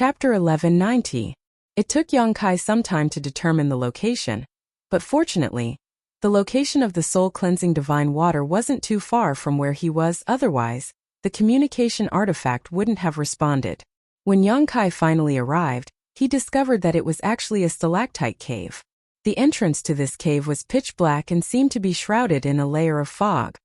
Chapter 1190. It took Yang Kai some time to determine the location, but fortunately, the location of the soul-cleansing divine water wasn't too far from where he was. Otherwise, the communication artifact wouldn't have responded. When Yang Kai finally arrived, he discovered that it was actually a stalactite cave. The entrance to this cave was pitch black and seemed to be shrouded in a layer of fog.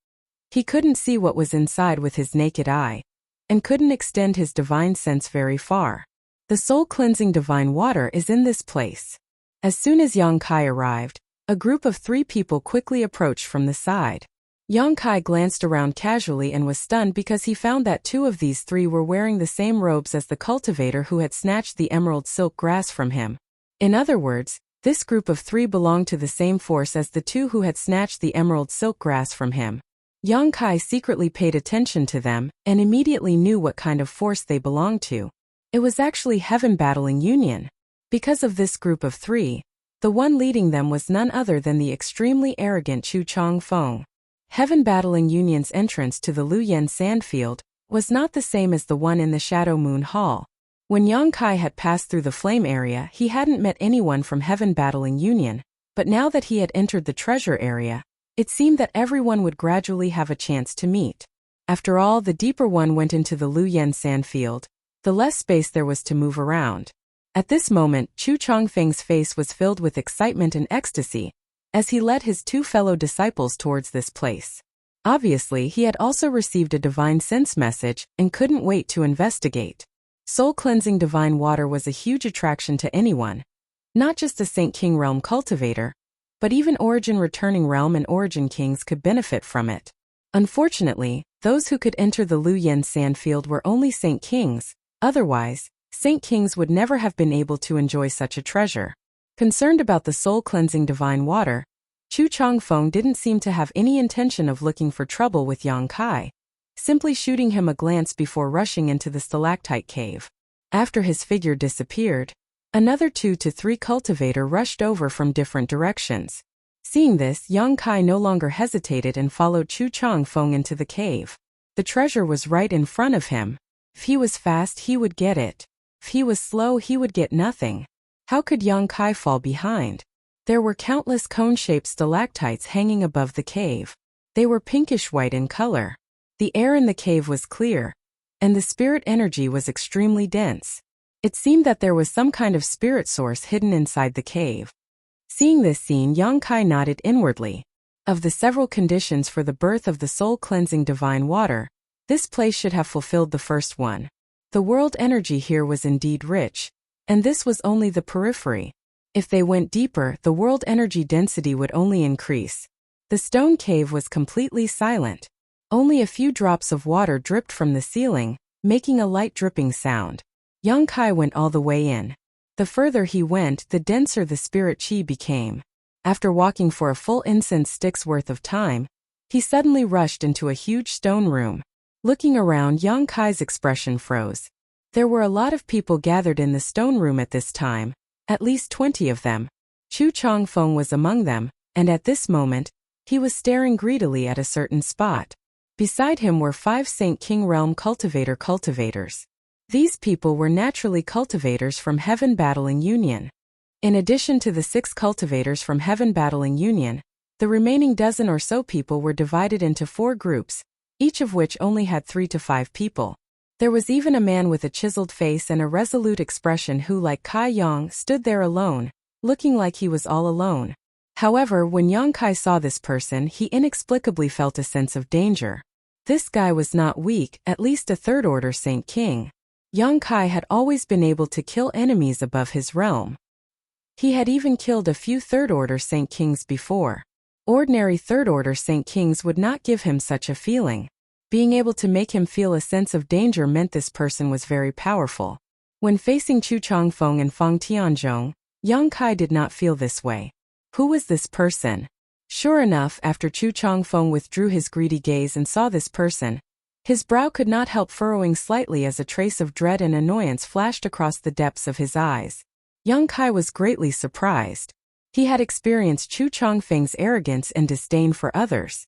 He couldn't see what was inside with his naked eye, and couldn't extend his divine sense very far. The soul-cleansing divine water is in this place. As soon as Yang Kai arrived, a group of 3 people quickly approached from the side. Yang Kai glanced around casually and was stunned because he found that 2 of these 3 were wearing the same robes as the cultivator who had snatched the emerald silk grass from him. In other words, this group of 3 belonged to the same force as the 2 who had snatched the emerald silk grass from him. Yang Kai secretly paid attention to them and immediately knew what kind of force they belonged to. It was actually Heaven Battling Union. Because of this group of 3, the one leading them was none other than the extremely arrogant Chu Changfeng. Heaven Battling Union's entrance to the Luyen Sandfield was not the same as the one in the Shadow Moon Hall. When Yang Kai had passed through the flame area, he hadn't met anyone from Heaven Battling Union, but now that he had entered the treasure area, it seemed that everyone would gradually have a chance to meet. After all, the deeper one went into the Luyen Sandfield, the less space there was to move around. At this moment, Chu Changfeng's face was filled with excitement and ecstasy, as he led his 2 fellow disciples towards this place. Obviously, he had also received a divine sense message and couldn't wait to investigate. Soul-cleansing divine water was a huge attraction to anyone, not just the Saint King Realm cultivator, but even Origin Returning Realm and Origin Kings could benefit from it. Unfortunately, those who could enter the Luyen Sandfield were only Saint Kings. Otherwise, Saint Kings would never have been able to enjoy such a treasure. Concerned about the soul-cleansing divine water, Chu Changfeng didn't seem to have any intention of looking for trouble with Yang Kai, simply shooting him a glance before rushing into the stalactite cave. After his figure disappeared, another 2 to 3 cultivator rushed over from different directions. Seeing this, Yang Kai no longer hesitated and followed Chu Changfeng into the cave. The treasure was right in front of him. If he was fast, he would get it. If he was slow, he would get nothing. How could Yang Kai fall behind? There were countless cone-shaped stalactites hanging above the cave. They were pinkish-white in color. The air in the cave was clear, and the spirit energy was extremely dense. It seemed that there was some kind of spirit source hidden inside the cave. Seeing this scene, Yang Kai nodded inwardly. Of the several conditions for the birth of the soul-cleansing divine water, this place should have fulfilled the first one. The world energy here was indeed rich, and this was only the periphery. If they went deeper, the world energy density would only increase. The stone cave was completely silent. Only a few drops of water dripped from the ceiling, making a light dripping sound. Yang Kai went all the way in. The further he went, the denser the spirit chi became. After walking for a full incense stick's worth of time, he suddenly rushed into a huge stone room. Looking around, Yang Kai's expression froze. There were a lot of people gathered in the stone room at this time, at least 20 of them. Chu Changfeng was among them, and at this moment, he was staring greedily at a certain spot. Beside him were 5 Saint King Realm cultivators. These people were naturally cultivators from Heaven Battling Union. In addition to the 6 cultivators from Heaven Battling Union, the remaining dozen or so people were divided into 4 groups, each of which only had 3 to 5 people. There was even a man with a chiseled face and a resolute expression who, like Kai Yang, stood there alone, looking like he was all alone. However, when Yang Kai saw this person, he inexplicably felt a sense of danger. This guy was not weak, at least a 3rd order Saint King. Yang Kai had always been able to kill enemies above his realm. He had even killed a few 3rd order Saint Kings before. Ordinary 3rd order Saint Kings would not give him such a feeling. Being able to make him feel a sense of danger meant this person was very powerful. When facing Chu Changfeng and Fang Tianzhong, Yang Kai did not feel this way. Who was this person? Sure enough, after Chu Changfeng withdrew his greedy gaze and saw this person, his brow could not help furrowing slightly as a trace of dread and annoyance flashed across the depths of his eyes. Yang Kai was greatly surprised. He had experienced Chu Changfeng's arrogance and disdain for others.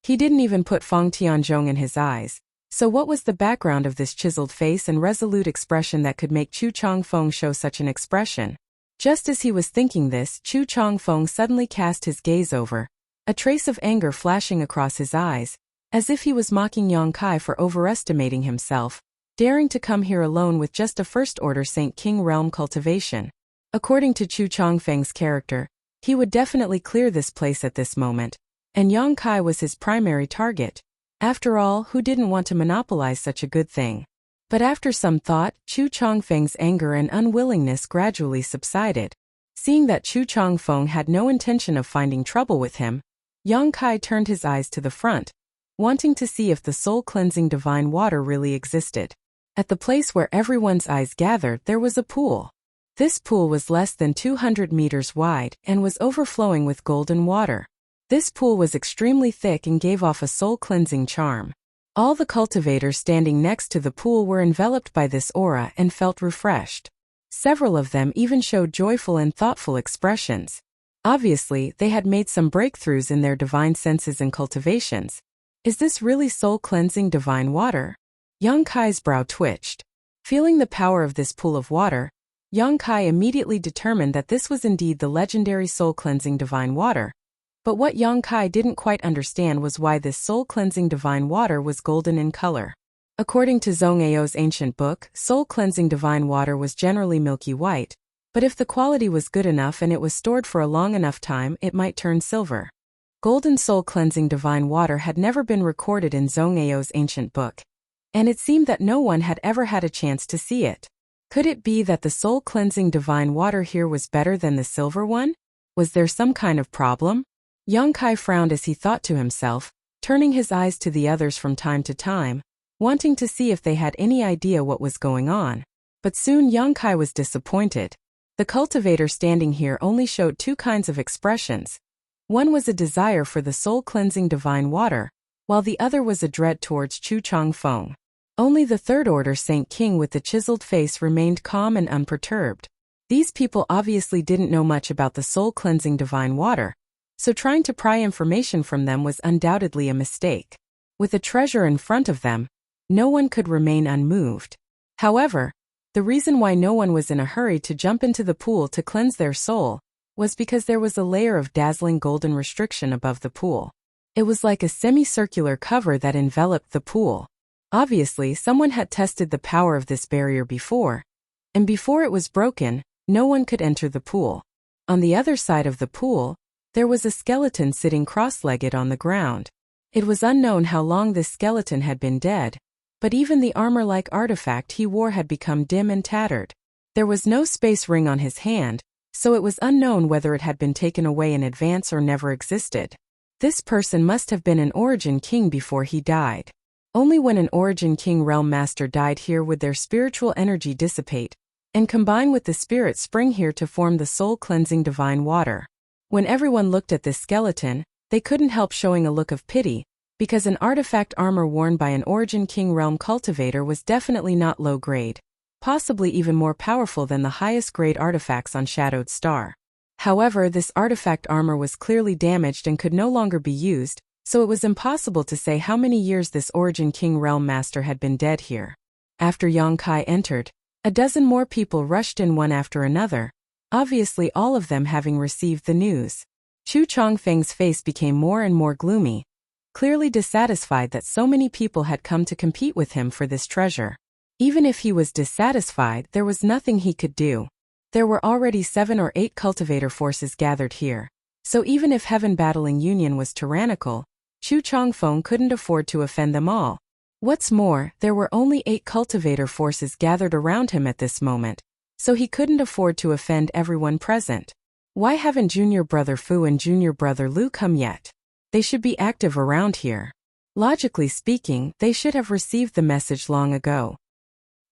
He didn't even put Fang Tianzhong in his eyes, So what was the background of this chiseled face and resolute expression that could make Chu Changfeng show such an expression? Just as he was thinking this, Chu Changfeng suddenly cast his gaze over, a trace of anger flashing across his eyes, as if he was mocking Yang Kai for overestimating himself, daring to come here alone with just a first-order Saint King realm cultivation. According to Chu Changfeng's character, he would definitely clear this place at this moment, and Yang Kai was his primary target. After all, who didn't want to monopolize such a good thing? But after some thought, Chu Changfeng's anger and unwillingness gradually subsided. Seeing that Chu Changfeng had no intention of finding trouble with him, Yang Kai turned his eyes to the front, wanting to see if the soul-cleansing divine water really existed. At the place where everyone's eyes gathered, there was a pool. This pool was less than 200 meters wide and was overflowing with golden water. This pool was extremely thick and gave off a soul-cleansing charm. All the cultivators standing next to the pool were enveloped by this aura and felt refreshed. Several of them even showed joyful and thoughtful expressions. Obviously, they had made some breakthroughs in their divine senses and cultivations. Is this really soul-cleansing divine water? Yang Kai's brow twitched. Feeling the power of this pool of water, Yang Kai immediately determined that this was indeed the legendary soul-cleansing divine water. But what Yang Kai didn't quite understand was why this soul-cleansing divine water was golden in color. According to Zhongao's ancient book, soul-cleansing divine water was generally milky white, but if the quality was good enough and it was stored for a long enough time, it might turn silver. Golden soul-cleansing divine water had never been recorded in Zhongao's ancient book, and it seemed that no one had ever had a chance to see it. Could it be that the soul-cleansing divine water here was better than the silver one? Was there some kind of problem? Yang Kai frowned as he thought to himself, turning his eyes to the others from time to time, wanting to see if they had any idea what was going on. But soon Yang Kai was disappointed. The cultivator standing here only showed two kinds of expressions. One was a desire for the soul-cleansing divine water, while the other was a dread towards Chu Changfeng. Only the third-order Saint King with the chiseled face remained calm and unperturbed. These people obviously didn't know much about the soul-cleansing divine water, so trying to pry information from them was undoubtedly a mistake. With a treasure in front of them, no one could remain unmoved. However, the reason why no one was in a hurry to jump into the pool to cleanse their soul was because there was a layer of dazzling golden restriction above the pool. It was like a semicircular cover that enveloped the pool. Obviously, someone had tested the power of this barrier before, and before it was broken, no one could enter the pool. On the other side of the pool, there was a skeleton sitting cross-legged on the ground. It was unknown how long this skeleton had been dead, but even the armor-like artifact he wore had become dim and tattered. There was no space ring on his hand, so it was unknown whether it had been taken away in advance or never existed. This person must have been an Origin King before he died. Only when an Origin King Realm Master died here would their spiritual energy dissipate, and combine with the spirit spring here to form the soul-cleansing divine water. When everyone looked at this skeleton, they couldn't help showing a look of pity, because an artifact armor worn by an Origin King Realm cultivator was definitely not low grade, possibly even more powerful than the highest grade artifacts on Shadowed Star. However, this artifact armor was clearly damaged and could no longer be used, so it was impossible to say how many years this Origin King Realm Master had been dead here. After Yang Kai entered, a dozen more people rushed in one after another, obviously all of them having received the news. Chu Changfeng's face became more and more gloomy, clearly dissatisfied that so many people had come to compete with him for this treasure. Even if he was dissatisfied, there was nothing he could do. There were already 7 or 8 cultivator forces gathered here, so even if Heaven Battling Union was tyrannical, Chu Changfeng couldn't afford to offend them all. What's more, there were only 8 cultivator forces gathered around him at this moment, so he couldn't afford to offend everyone present. Why haven't Junior Brother Fu and Junior Brother Lu come yet? They should be active around here. Logically speaking, they should have received the message long ago.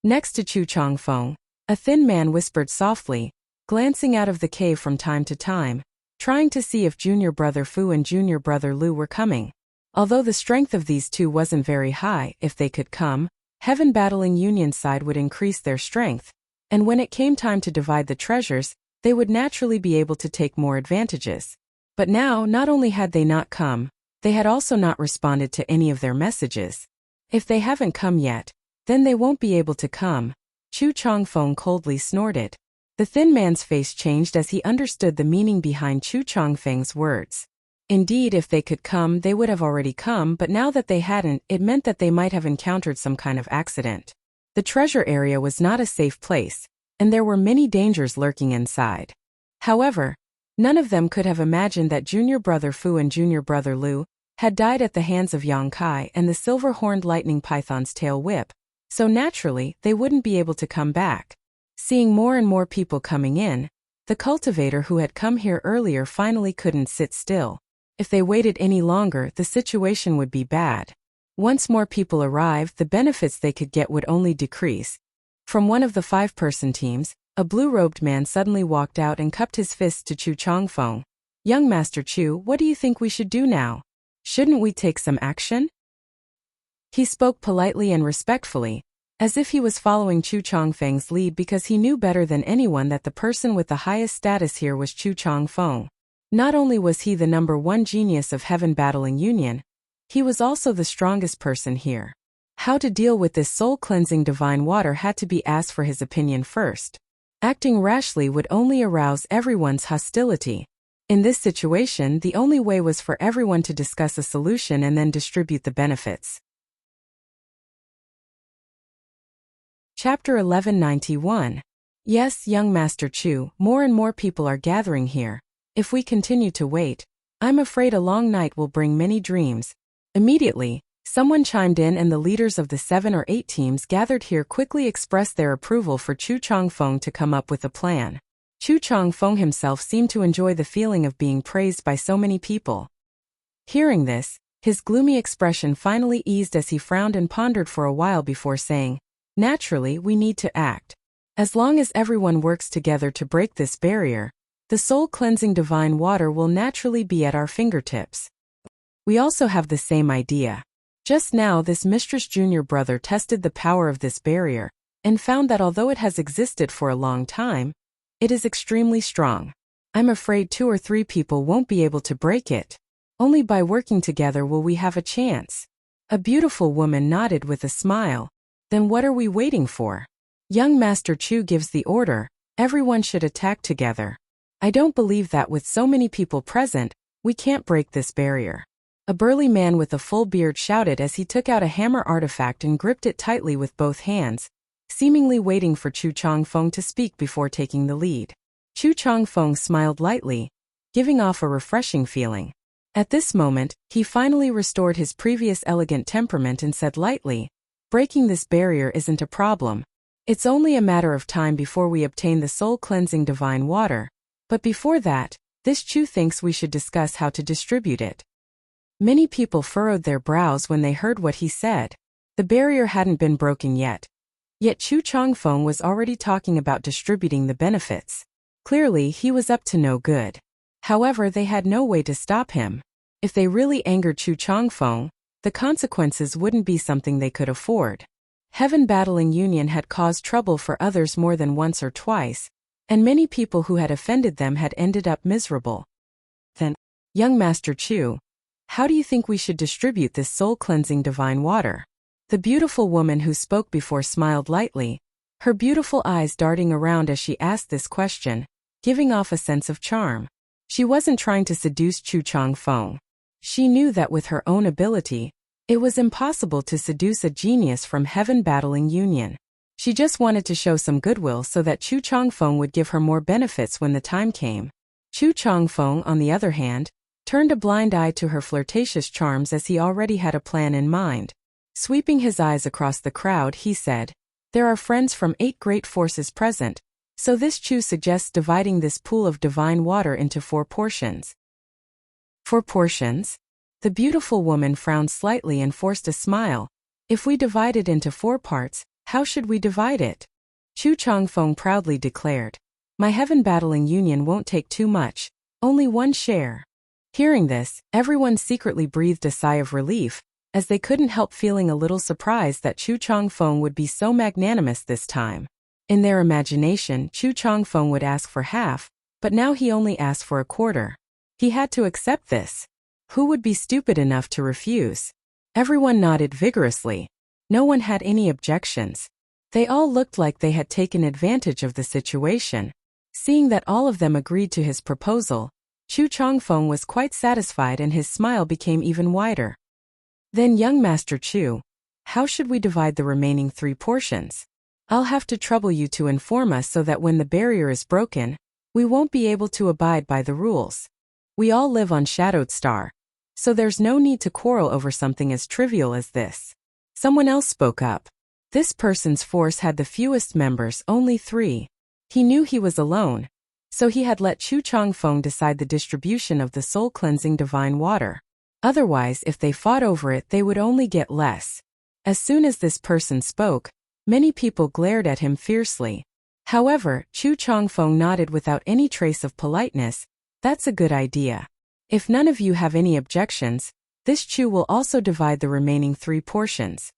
Next to Chu Changfeng, a thin man whispered softly, glancing out of the cave from time to time, trying to see if Junior Brother Fu and Junior Brother Lu were coming. Although the strength of these two wasn't very high, if they could come, Heaven Battling Union side would increase their strength, and when it came time to divide the treasures, they would naturally be able to take more advantages. But now, not only had they not come, they had also not responded to any of their messages. If they haven't come yet, then they won't be able to come, Chu Changfeng coldly snorted. The thin man's face changed as he understood the meaning behind Chu Changfeng's words. Indeed, if they could come, they would have already come, but now that they hadn't, it meant that they might have encountered some kind of accident. The treasure area was not a safe place, and there were many dangers lurking inside. However, none of them could have imagined that junior brother Fu and junior brother Lu had died at the hands of Yang Kai and the silver-horned lightning python's tail whip, so naturally, they wouldn't be able to come back. Seeing more and more people coming in, the cultivator who had come here earlier finally couldn't sit still. If they waited any longer, the situation would be bad. Once more people arrived, the benefits they could get would only decrease. From one of the 5-person teams, a blue-robed man suddenly walked out and cupped his fists to Chu Changfeng. "Young Master Chu, what do you think we should do now? Shouldn't we take some action?" He spoke politely and respectfully, as if he was following Chu Changfeng's lead because he knew better than anyone that the person with the highest status here was Chu Changfeng. Not only was he the #1 genius of Heaven Battling Union, he was also the strongest person here. How to deal with this soul-cleansing divine water had to be asked for his opinion first. Acting rashly would only arouse everyone's hostility. In this situation, the only way was for everyone to discuss a solution and then distribute the benefits. Chapter 1191. Yes, young Master Chu, more and more people are gathering here. If we continue to wait, I'm afraid a long night will bring many dreams. Immediately, someone chimed in and the leaders of the 7 or 8 teams gathered here quickly expressed their approval for Chu Changfeng to come up with a plan. Chu Changfeng himself seemed to enjoy the feeling of being praised by so many people. Hearing this, his gloomy expression finally eased as he frowned and pondered for a while before saying, "Naturally, we need to act. As long as everyone works together to break this barrier, the soul-cleansing divine water will naturally be at our fingertips. We also have the same idea. Just now this Mistress Junior brother tested the power of this barrier, and found that although it has existed for a long time, it is extremely strong. I'm afraid 2 or 3 people won't be able to break it. Only by working together will we have a chance." A beautiful woman nodded with a smile. "Then what are we waiting for? Young Master Chu gives the order, everyone should attack together. I don't believe that with so many people present, we can't break this barrier." A burly man with a full beard shouted as he took out a hammer artifact and gripped it tightly with both hands, seemingly waiting for Chu Changfeng to speak before taking the lead. Chu Changfeng smiled lightly, giving off a refreshing feeling. At this moment, he finally restored his previous elegant temperament and said lightly, "Breaking this barrier isn't a problem. It's only a matter of time before we obtain the soul-cleansing divine water. But before that, this Chu thinks we should discuss how to distribute it." Many people furrowed their brows when they heard what he said. The barrier hadn't been broken yet. Yet Chu Changfeng was already talking about distributing the benefits. Clearly, he was up to no good. However, they had no way to stop him. If they really angered Chu Changfeng, the consequences wouldn't be something they could afford. Heaven Battling Union had caused trouble for others more than once or twice, and many people who had offended them had ended up miserable. Then, "Young Master Chu, how do you think we should distribute this soul-cleansing divine water?" The beautiful woman who spoke before smiled lightly, her beautiful eyes darting around as she asked this question, giving off a sense of charm. She wasn't trying to seduce Chu Changfeng. She knew that with her own ability, it was impossible to seduce a genius from Heaven Battling Union. She just wanted to show some goodwill so that Chu Changfeng would give her more benefits when the time came. Chu Changfeng, on the other hand, turned a blind eye to her flirtatious charms as he already had a plan in mind. Sweeping his eyes across the crowd, he said, "There are friends from 8 great forces present, so this Chu suggests dividing this pool of divine water into 4 portions." 4 portions? The beautiful woman frowned slightly and forced a smile. "If we divide it into 4 parts, how should we divide it?" Chu Changfeng proudly declared, "My Heaven Battling Union won't take too much, only 1 share." Hearing this, everyone secretly breathed a sigh of relief, as they couldn't help feeling a little surprised that Chu Changfeng would be so magnanimous this time. In their imagination, Chu Changfeng would ask for half, but now he only asked for a quarter. He had to accept this. Who would be stupid enough to refuse? Everyone nodded vigorously. No one had any objections. They all looked like they had taken advantage of the situation. Seeing that all of them agreed to his proposal, Chu Chongfeng was quite satisfied and his smile became even wider. Then, young Master Chu, how should we divide the remaining 3 portions? I'll have to trouble you to inform us so that when the barrier is broken, we won't be able to abide by the rules. We all live on Shadowed Star, so there's no need to quarrel over something as trivial as this. Someone else spoke up. This person's force had the fewest members, only 3. He knew he was alone, so he had let Chu Chongfeng decide the distribution of the soul-cleansing divine water. Otherwise, if they fought over it, they would only get less. As soon as this person spoke, many people glared at him fiercely. However, Chu Chongfeng nodded without any trace of politeness. That's a good idea. If none of you have any objections, this Chu will also divide the remaining 3 portions.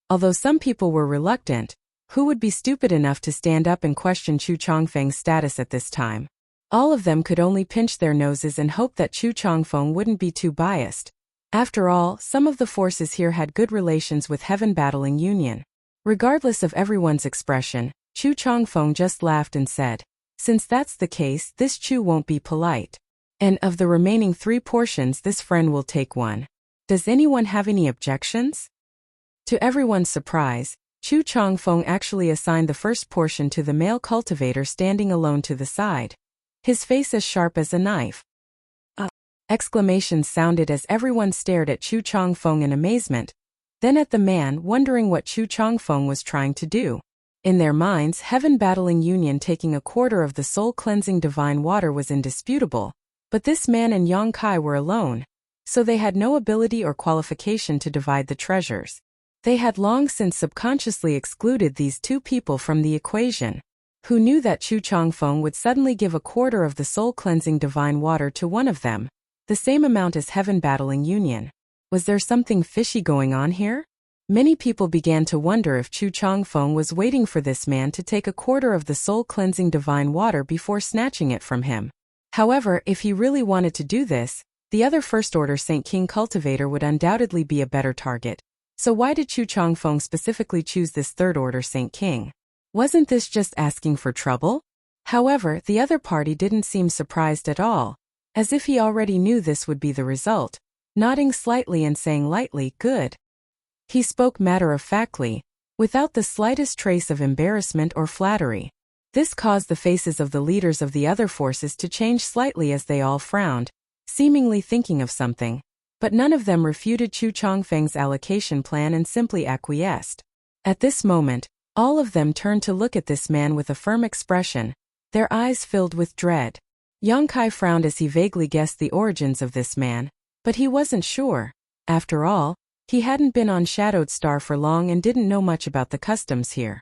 Although some people were reluctant, who would be stupid enough to stand up and question Chu Chongfeng's status at this time? All of them could only pinch their noses and hope that Chu Chongfeng wouldn't be too biased. After all, some of the forces here had good relations with Heaven Battling Union. Regardless of everyone's expression, Chu Chongfeng just laughed and said, "Since that's the case, this Chu won't be polite. And of the remaining 3 portions, this friend will take 1. Does anyone have any objections?" To everyone's surprise, Chu Chongfeng actually assigned the first portion to the male cultivator standing alone to the side. His face as sharp as a knife. Exclamations sounded as everyone stared at Chu Chongfeng in amazement, then at the man, wondering what Chu Chongfeng was trying to do. In their minds, Heaven Battling Union taking a quarter of the soul-cleansing divine water was indisputable, but this man and Yang Kai were alone, so they had no ability or qualification to divide the treasures. They had long since subconsciously excluded these 2 people from the equation. Who knew that Chu Chongfeng would suddenly give a quarter of the soul-cleansing divine water to one of them, the same amount as Heaven Battling Union? Was there something fishy going on here? Many people began to wonder if Chu Chongfeng was waiting for this man to take a quarter of the soul-cleansing divine water before snatching it from him. However, if he really wanted to do this, the other First Order Saint King cultivator would undoubtedly be a better target. So why did Chu Chongfeng specifically choose this Third Order Saint King? Wasn't this just asking for trouble? However, the other party didn't seem surprised at all, as if he already knew this would be the result, nodding slightly and saying lightly, "Good." He spoke matter-of-factly, without the slightest trace of embarrassment or flattery. This caused the faces of the leaders of the other forces to change slightly as they all frowned, seemingly thinking of something. But none of them refuted Chu Chongfeng's allocation plan and simply acquiesced. At this moment, all of them turned to look at this man with a firm expression, their eyes filled with dread. Yang Kai frowned as he vaguely guessed the origins of this man, but he wasn't sure. After all, he hadn't been on Shadowed Star for long and didn't know much about the customs here.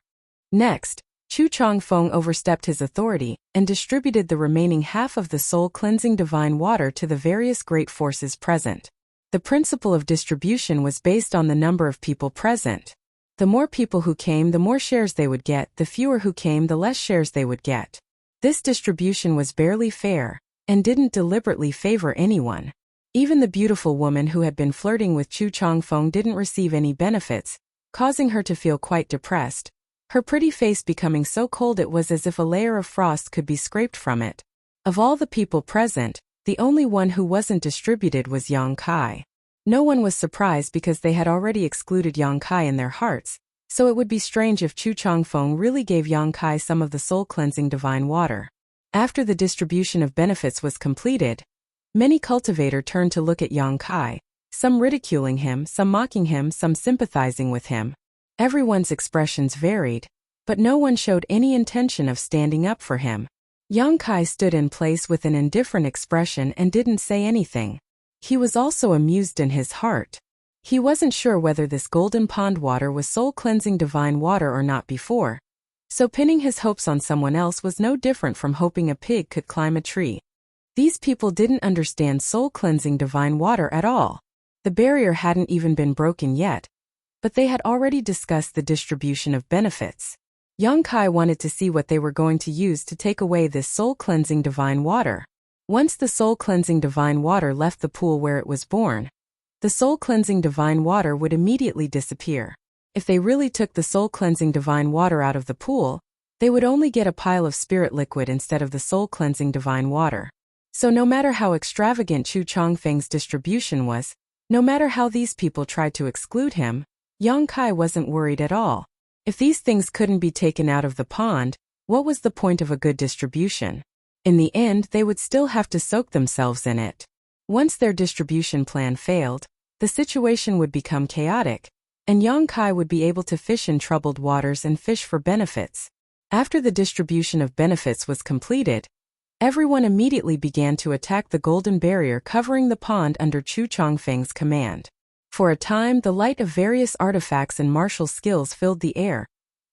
Next, Chu Chongfeng overstepped his authority and distributed the remaining half of the soul-cleansing divine water to the various great forces present. The principle of distribution was based on the number of people present. The more people who came, the more shares they would get, the fewer who came, the less shares they would get. This distribution was barely fair, and didn't deliberately favor anyone. Even the beautiful woman who had been flirting with Chu Chongfeng didn't receive any benefits, causing her to feel quite depressed, her pretty face becoming so cold it was as if a layer of frost could be scraped from it. Of all the people present, the only one who wasn't distributed was Yang Kai. No one was surprised because they had already excluded Yang Kai in their hearts, so it would be strange if Chu Chongfeng really gave Yang Kai some of the soul-cleansing divine water. After the distribution of benefits was completed, many cultivators turned to look at Yang Kai, some ridiculing him, some mocking him, some sympathizing with him. Everyone's expressions varied, but no one showed any intention of standing up for him. Yang Kai stood in place with an indifferent expression and didn't say anything. He was also amused in his heart. He wasn't sure whether this golden pond water was soul-cleansing divine water or not before, so pinning his hopes on someone else was no different from hoping a pig could climb a tree. These people didn't understand soul-cleansing divine water at all. The barrier hadn't even been broken yet, but they had already discussed the distribution of benefits. Yang Kai wanted to see what they were going to use to take away this soul-cleansing divine water. Once the soul-cleansing divine water left the pool where it was born, the soul-cleansing divine water would immediately disappear. If they really took the soul-cleansing divine water out of the pool, they would only get a pile of spirit liquid instead of the soul-cleansing divine water. So no matter how extravagant Chu Changfeng's distribution was, no matter how these people tried to exclude him, Yang Kai wasn't worried at all. If these things couldn't be taken out of the pond, what was the point of a good distribution? In the end, they would still have to soak themselves in it. Once their distribution plan failed, the situation would become chaotic, and Yang Kai would be able to fish in troubled waters and fish for benefits. After the distribution of benefits was completed, everyone immediately began to attack the golden barrier covering the pond under Chu Changfeng's command. For a time, the light of various artifacts and martial skills filled the air,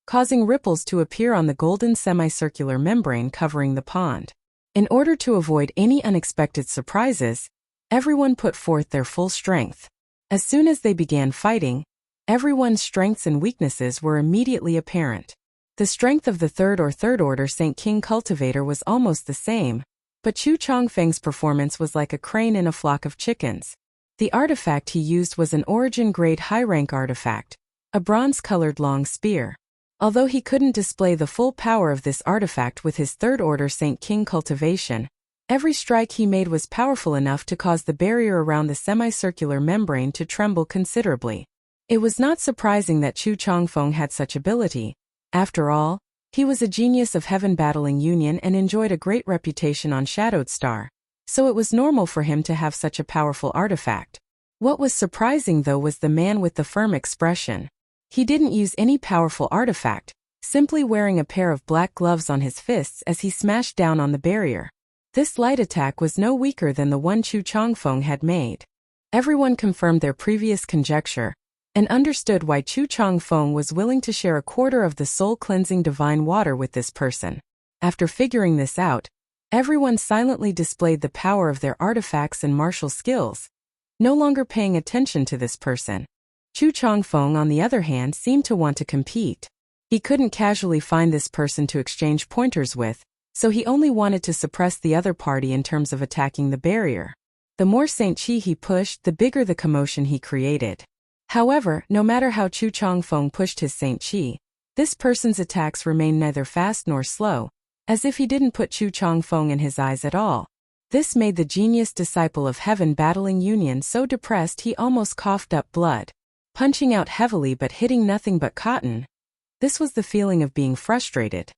causing ripples to appear on the golden semicircular membrane covering the pond. In order to avoid any unexpected surprises, everyone put forth their full strength. As soon as they began fighting, everyone's strengths and weaknesses were immediately apparent. The strength of the third order Saint King cultivator was almost the same, but Chu Changfeng's performance was like a crane in a flock of chickens. The artifact he used was an origin-grade high-rank artifact, a bronze-colored long spear. Although he couldn't display the full power of this artifact with his third order Saint King cultivation, every strike he made was powerful enough to cause the barrier around the semicircular membrane to tremble considerably. It was not surprising that Chu Changfeng had such ability. After all, he was a genius of Heaven Battling Union and enjoyed a great reputation on Shadowed Star, so it was normal for him to have such a powerful artifact. What was surprising though was the man with the firm expression. He didn't use any powerful artifact, simply wearing a pair of black gloves on his fists as he smashed down on the barrier. This light attack was no weaker than the one Chu Changfeng had made. Everyone confirmed their previous conjecture, and understood why Chu Changfeng was willing to share a quarter of the soul-cleansing divine water with this person. After figuring this out, everyone silently displayed the power of their artifacts and martial skills, no longer paying attention to this person. Chu Changfeng, on the other hand, seemed to want to compete. He couldn't casually find this person to exchange pointers with, so he only wanted to suppress the other party in terms of attacking the barrier. The more Saint Chi he pushed, the bigger the commotion he created. However, no matter how Chu Changfeng pushed his Saint Chi, this person's attacks remained neither fast nor slow, as if he didn't put Chu Changfeng in his eyes at all. This made the genius disciple of Heaven Battling Union so depressed he almost coughed up blood. Punching out heavily but hitting nothing but cotton. This was the feeling of being frustrated.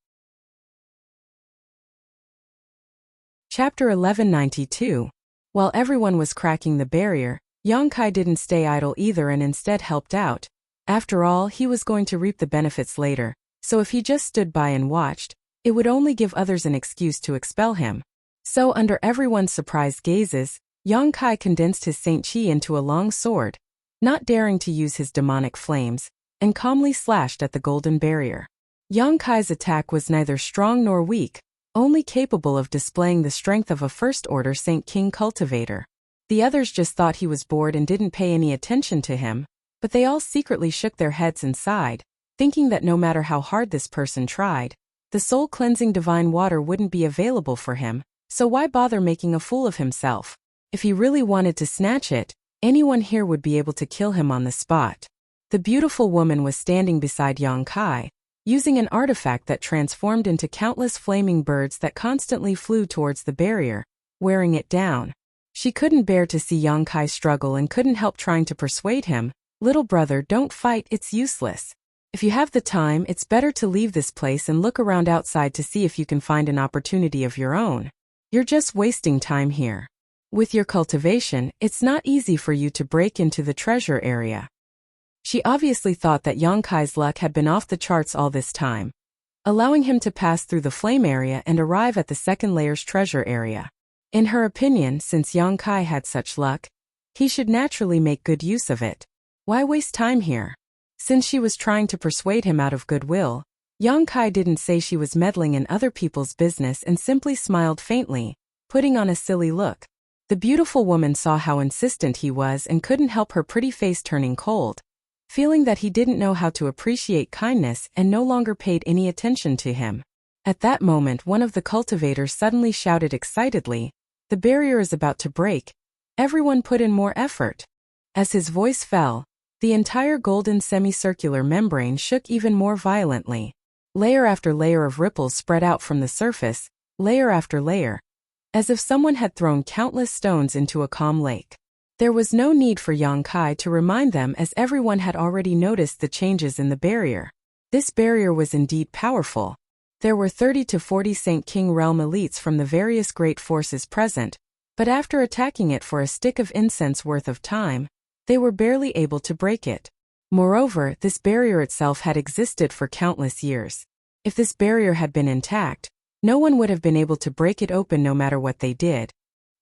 Chapter 1192. While everyone was cracking the barrier, Yang Kai didn't stay idle either and instead helped out. After all, he was going to reap the benefits later, so if he just stood by and watched, it would only give others an excuse to expel him. So under everyone's surprised gazes, Yang Kai condensed his Saint Chi into a long sword, not daring to use his demonic flames, and calmly slashed at the golden barrier. Yang Kai's attack was neither strong nor weak, only capable of displaying the strength of a first-order Saint King cultivator. The others just thought he was bored and didn't pay any attention to him, but they all secretly shook their heads and sighed, thinking that no matter how hard this person tried, the soul-cleansing divine water wouldn't be available for him, so why bother making a fool of himself? If he really wanted to snatch it, anyone here would be able to kill him on the spot. The beautiful woman was standing beside Yang Kai, using an artifact that transformed into countless flaming birds that constantly flew towards the barrier, wearing it down. She couldn't bear to see Yang Kai struggle and couldn't help trying to persuade him, "Little brother, don't fight, it's useless. If you have the time, it's better to leave this place and look around outside to see if you can find an opportunity of your own. You're just wasting time here. With your cultivation, it's not easy for you to break into the treasure area." She obviously thought that Yang Kai's luck had been off the charts all this time, allowing him to pass through the flame area and arrive at the second layer's treasure area. In her opinion, since Yang Kai had such luck, he should naturally make good use of it. Why waste time here? Since she was trying to persuade him out of goodwill, Yang Kai didn't say she was meddling in other people's business and simply smiled faintly, putting on a silly look. The beautiful woman saw how insistent he was and couldn't help her pretty face turning cold, feeling that he didn't know how to appreciate kindness and no longer paid any attention to him. At that moment, one of the cultivators suddenly shouted excitedly, "The barrier is about to break. Everyone put in more effort." As his voice fell, The entire golden semicircular membrane shook even more violently. Layer after layer of ripples spread out from the surface, layer after layer, as if someone had thrown countless stones into a calm lake. There was no need for Yang Kai to remind them, as everyone had already noticed the changes in the barrier. This barrier was indeed powerful. There were 30 to 40 Saint King realm elites from the various great forces present, but after attacking it for a stick of incense worth of time, they were barely able to break it. Moreover, this barrier itself had existed for countless years. If this barrier had been intact, no one would have been able to break it open no matter what they did.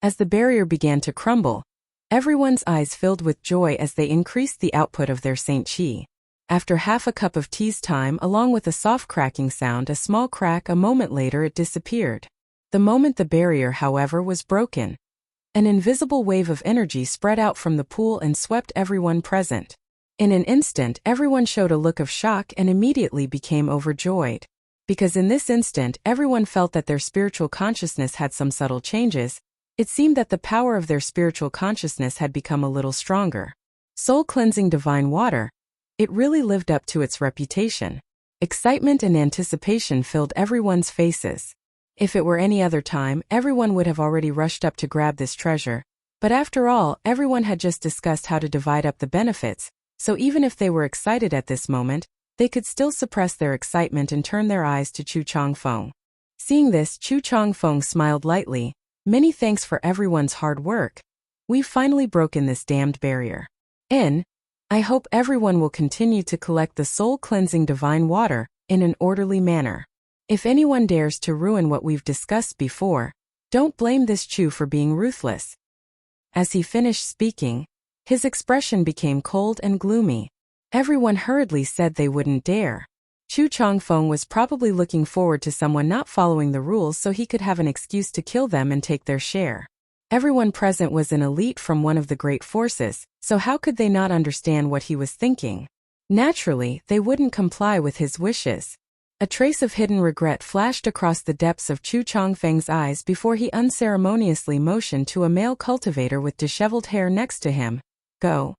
As the barrier began to crumble, everyone's eyes filled with joy as they increased the output of their Saint Chi. After half a cup of tea's time, along with a soft cracking sound, a small crack, a moment later it disappeared. The moment the barrier, however, was broken, an invisible wave of energy spread out from the pool and swept everyone present. In an instant, everyone showed a look of shock and immediately became overjoyed. Because in this instant, everyone felt that their spiritual consciousness had some subtle changes. It seemed that the power of their spiritual consciousness had become a little stronger. Soul-cleansing divine water. It really lived up to its reputation. Excitement and anticipation filled everyone's faces. If it were any other time, everyone would have already rushed up to grab this treasure. But after all, everyone had just discussed how to divide up the benefits, so even if they were excited at this moment, they could still suppress their excitement and turn their eyes to Chu Changfeng. Seeing this, Chu Changfeng smiled lightly. Many thanks for everyone's hard work. We've finally broken this damned barrier. I hope everyone will continue to collect the soul-cleansing divine water in an orderly manner. If anyone dares to ruin what we've discussed before, don't blame this Chu for being ruthless. As he finished speaking, his expression became cold and gloomy. Everyone hurriedly said they wouldn't dare. Chu Changfeng was probably looking forward to someone not following the rules so he could have an excuse to kill them and take their share. Everyone present was an elite from one of the great forces, so how could they not understand what he was thinking? Naturally, they wouldn't comply with his wishes. A trace of hidden regret flashed across the depths of Chu Changfeng's eyes before he unceremoniously motioned to a male cultivator with disheveled hair next to him. Go.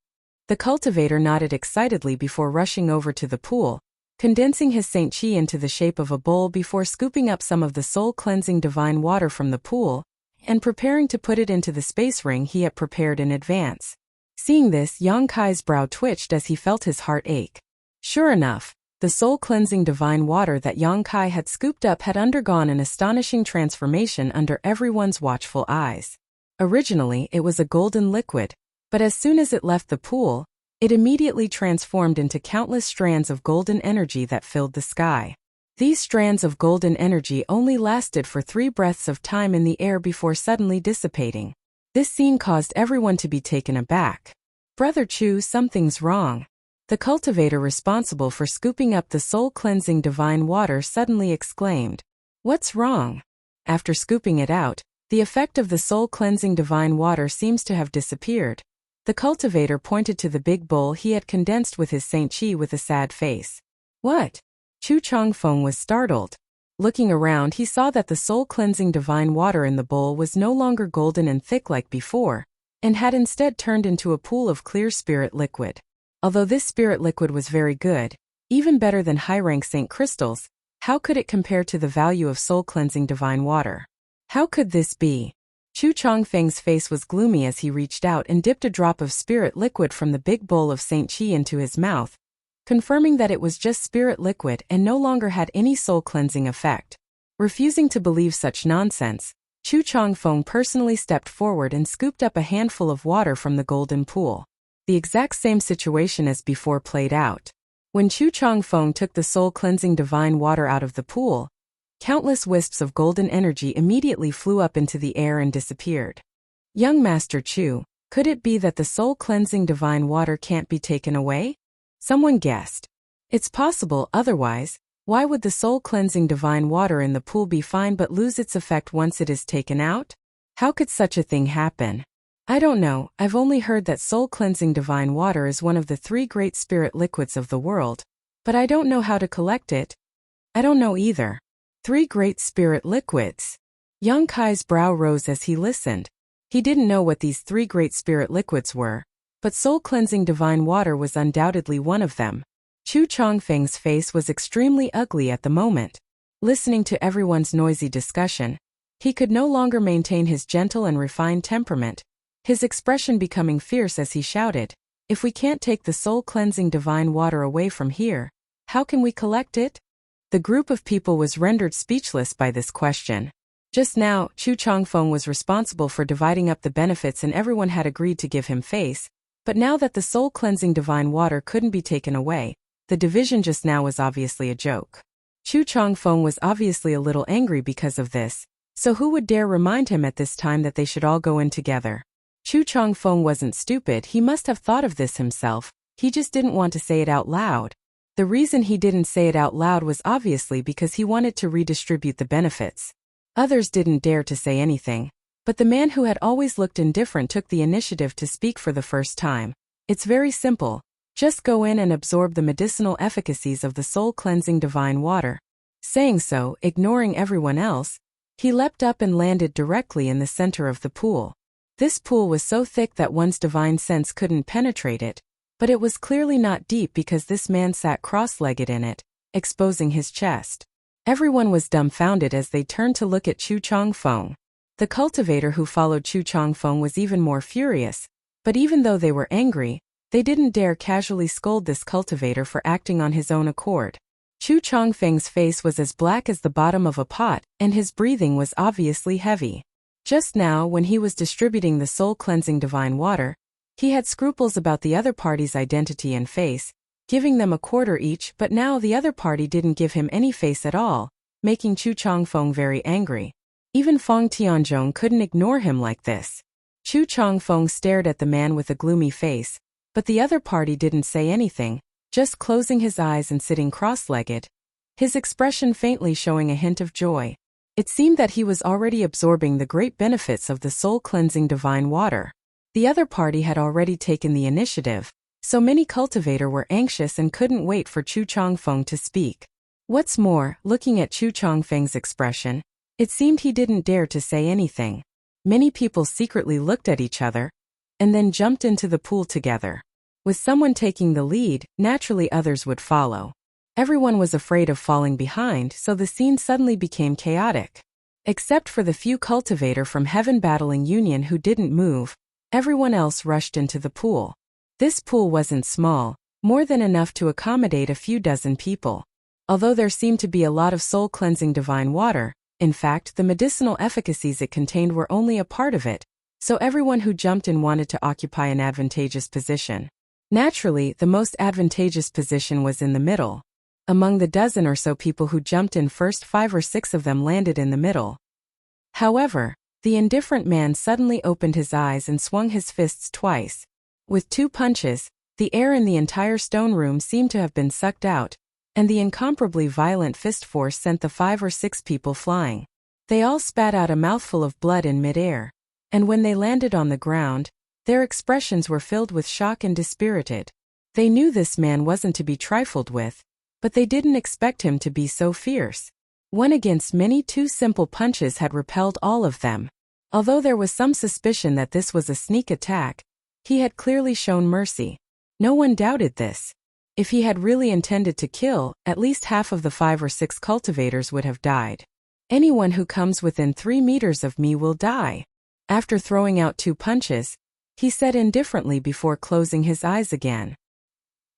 The cultivator nodded excitedly before rushing over to the pool, condensing his Saint Chi into the shape of a bowl before scooping up some of the soul-cleansing divine water from the pool and preparing to put it into the space ring he had prepared in advance. Seeing this, Yang Kai's brow twitched as he felt his heart ache. Sure enough, the soul-cleansing divine water that Yang Kai had scooped up had undergone an astonishing transformation under everyone's watchful eyes. Originally, it was a golden liquid, but as soon as it left the pool, it immediately transformed into countless strands of golden energy that filled the sky. These strands of golden energy only lasted for 3 breaths of time in the air before suddenly dissipating. This scene caused everyone to be taken aback. Brother Chu, something's wrong. The cultivator responsible for scooping up the soul-cleansing divine water suddenly exclaimed. What's wrong? After scooping it out, the effect of the soul-cleansing divine water seems to have disappeared. The cultivator pointed to the big bowl he had condensed with his Saint Chi with a sad face. What? Chu Changfeng was startled. Looking around, he saw that the soul-cleansing divine water in the bowl was no longer golden and thick like before, and had instead turned into a pool of clear spirit liquid. Although this spirit liquid was very good, even better than high-rank Saint crystals, how could it compare to the value of soul-cleansing divine water? How could this be? Chu Changfeng's face was gloomy as he reached out and dipped a drop of spirit liquid from the big bowl of Saint Chi into his mouth, confirming that it was just spirit liquid and no longer had any soul-cleansing effect. Refusing to believe such nonsense, Chu Changfeng personally stepped forward and scooped up a handful of water from the golden pool. The exact same situation as before played out. When Chu Changfeng took the soul-cleansing divine water out of the pool, countless wisps of golden energy immediately flew up into the air and disappeared. Young Master Chu, could it be that the soul-cleansing divine water can't be taken away? Someone guessed. It's possible, otherwise, why would the soul-cleansing divine water in the pool be fine but lose its effect once it is taken out? How could such a thing happen? I don't know, I've only heard that soul-cleansing divine water is one of the 3 great spirit liquids of the world, but I don't know how to collect it. I don't know either. 3 great spirit liquids. Yang Kai's brow rose as he listened. He didn't know what these 3 great spirit liquids were, but soul-cleansing divine water was undoubtedly one of them. Chu Changfeng's face was extremely ugly at the moment. Listening to everyone's noisy discussion, he could no longer maintain his gentle and refined temperament, his expression becoming fierce as he shouted, "If we can't take the soul-cleansing divine water away from here, how can we collect it?" The group of people was rendered speechless by this question. Just now, Chu Changfeng was responsible for dividing up the benefits and everyone had agreed to give him face, but now that the soul-cleansing divine water couldn't be taken away, the division just now was obviously a joke. Chu Changfeng was obviously a little angry because of this, so who would dare remind him at this time that they should all go in together? Chu Changfeng wasn't stupid, he must have thought of this himself, he just didn't want to say it out loud. The reason he didn't say it out loud was obviously because he wanted to redistribute the benefits. Others didn't dare to say anything, but the man who had always looked indifferent took the initiative to speak for the first time. "It's very simple. Just go in and absorb the medicinal efficacies of the soul-cleansing divine water." Saying so, ignoring everyone else, he leapt up and landed directly in the center of the pool. This pool was so thick that one's divine sense couldn't penetrate it, but it was clearly not deep because this man sat cross-legged in it, exposing his chest. Everyone was dumbfounded as they turned to look at Chu Changfeng. The cultivator who followed Chu Changfeng was even more furious, but even though they were angry, they didn't dare casually scold this cultivator for acting on his own accord. Chu Changfeng's face was as black as the bottom of a pot, and his breathing was obviously heavy. Just now, when he was distributing the soul-cleansing divine water, he had scruples about the other party's identity and face, giving them a quarter each, but now the other party didn't give him any face at all, making Chu Changfeng very angry. Even Feng Tianzhong couldn't ignore him like this. Chu Changfeng stared at the man with a gloomy face, but the other party didn't say anything, just closing his eyes and sitting cross-legged, his expression faintly showing a hint of joy. It seemed that he was already absorbing the great benefits of the soul-cleansing divine water. The other party had already taken the initiative, so many cultivators were anxious and couldn't wait for Chu Changfeng to speak. What's more, looking at Chu Changfeng's expression, it seemed he didn't dare to say anything. Many people secretly looked at each other, and then jumped into the pool together. With someone taking the lead, naturally others would follow. Everyone was afraid of falling behind, so the scene suddenly became chaotic. Except for the few cultivators from Heaven Battling Union who didn't move, everyone else rushed into the pool. This pool wasn't small, more than enough to accommodate a few dozen people. Although there seemed to be a lot of soul-cleansing divine water, in fact, the medicinal efficacies it contained were only a part of it, so everyone who jumped in wanted to occupy an advantageous position. Naturally, the most advantageous position was in the middle. Among the dozen or so people who jumped in first, 5 or 6 of them landed in the middle. However, the indifferent man suddenly opened his eyes and swung his fists twice. With 2 punches, the air in the entire stone room seemed to have been sucked out, and the incomparably violent fist force sent the 5 or 6 people flying. They all spat out a mouthful of blood in midair, and when they landed on the ground, their expressions were filled with shock and dispirited. They knew this man wasn't to be trifled with, but they didn't expect him to be so fierce. 1 against many, 2 simple punches had repelled all of them. Although there was some suspicion that this was a sneak attack, he had clearly shown mercy. No one doubted this. If he had really intended to kill, at least half of the 5 or 6 cultivators would have died. "Anyone who comes within 3 meters of me will die." After throwing out 2 punches, he said indifferently before closing his eyes again.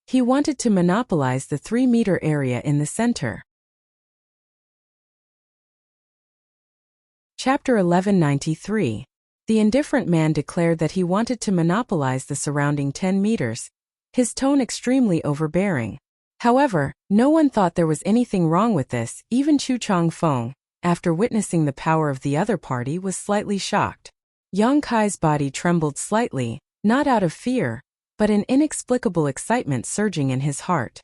He wanted to monopolize the 3-meter area in the center. Chapter 1193. The indifferent man declared that he wanted to monopolize the surrounding 10 meters, his tone extremely overbearing. However, no one thought there was anything wrong with this, even Chu Changfeng, after witnessing the power of the other party, was slightly shocked. Yang Kai's body trembled slightly, not out of fear, but an inexplicable excitement surging in his heart.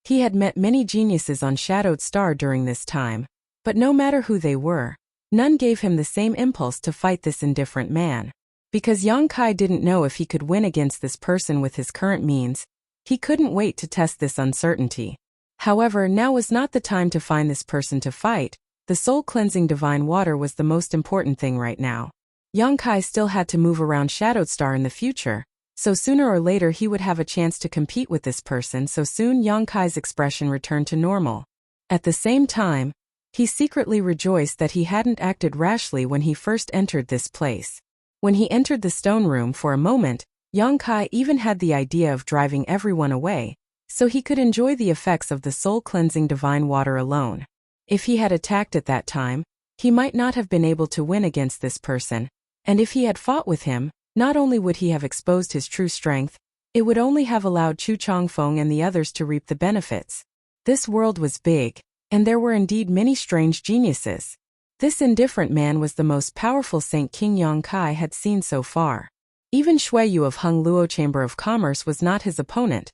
He had met many geniuses on Shadowed Star during this time, but no matter who they were, none gave him the same impulse to fight this indifferent man. Because Yang Kai didn't know if he could win against this person with his current means, he couldn't wait to test this uncertainty. However, now was not the time to find this person to fight. The soul-cleansing divine water was the most important thing right now. Yang Kai still had to move around Shadowed Star in the future, So sooner or later he would have a chance to compete with this person, so soon Yang Kai's expression returned to normal. At the same time, he secretly rejoiced that he hadn't acted rashly when he first entered this place. When he entered the stone room for a moment, Yang Kai even had the idea of driving everyone away, so he could enjoy the effects of the soul-cleansing divine water alone. If he had attacked at that time, he might not have been able to win against this person, and if he had fought with him, not only would he have exposed his true strength, it would only have allowed Chu Changfeng and the others to reap the benefits. This world was big, and there were indeed many strange geniuses. This indifferent man was the most powerful Saint King Yang Kai had seen so far. Even Shui Yu of Hung Luo Chamber of Commerce was not his opponent,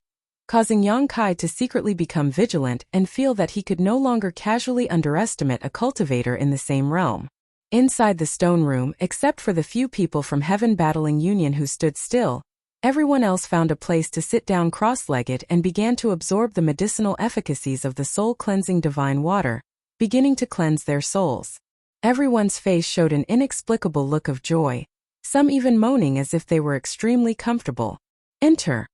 causing Yang Kai to secretly become vigilant and feel that he could no longer casually underestimate a cultivator in the same realm. Inside the stone room, except for the few people from Heaven Battling Union who stood still, everyone else found a place to sit down cross-legged and began to absorb the medicinal efficacies of the soul-cleansing divine water, beginning to cleanse their souls. Everyone's face showed an inexplicable look of joy, some even moaning as if they were extremely comfortable. Enter.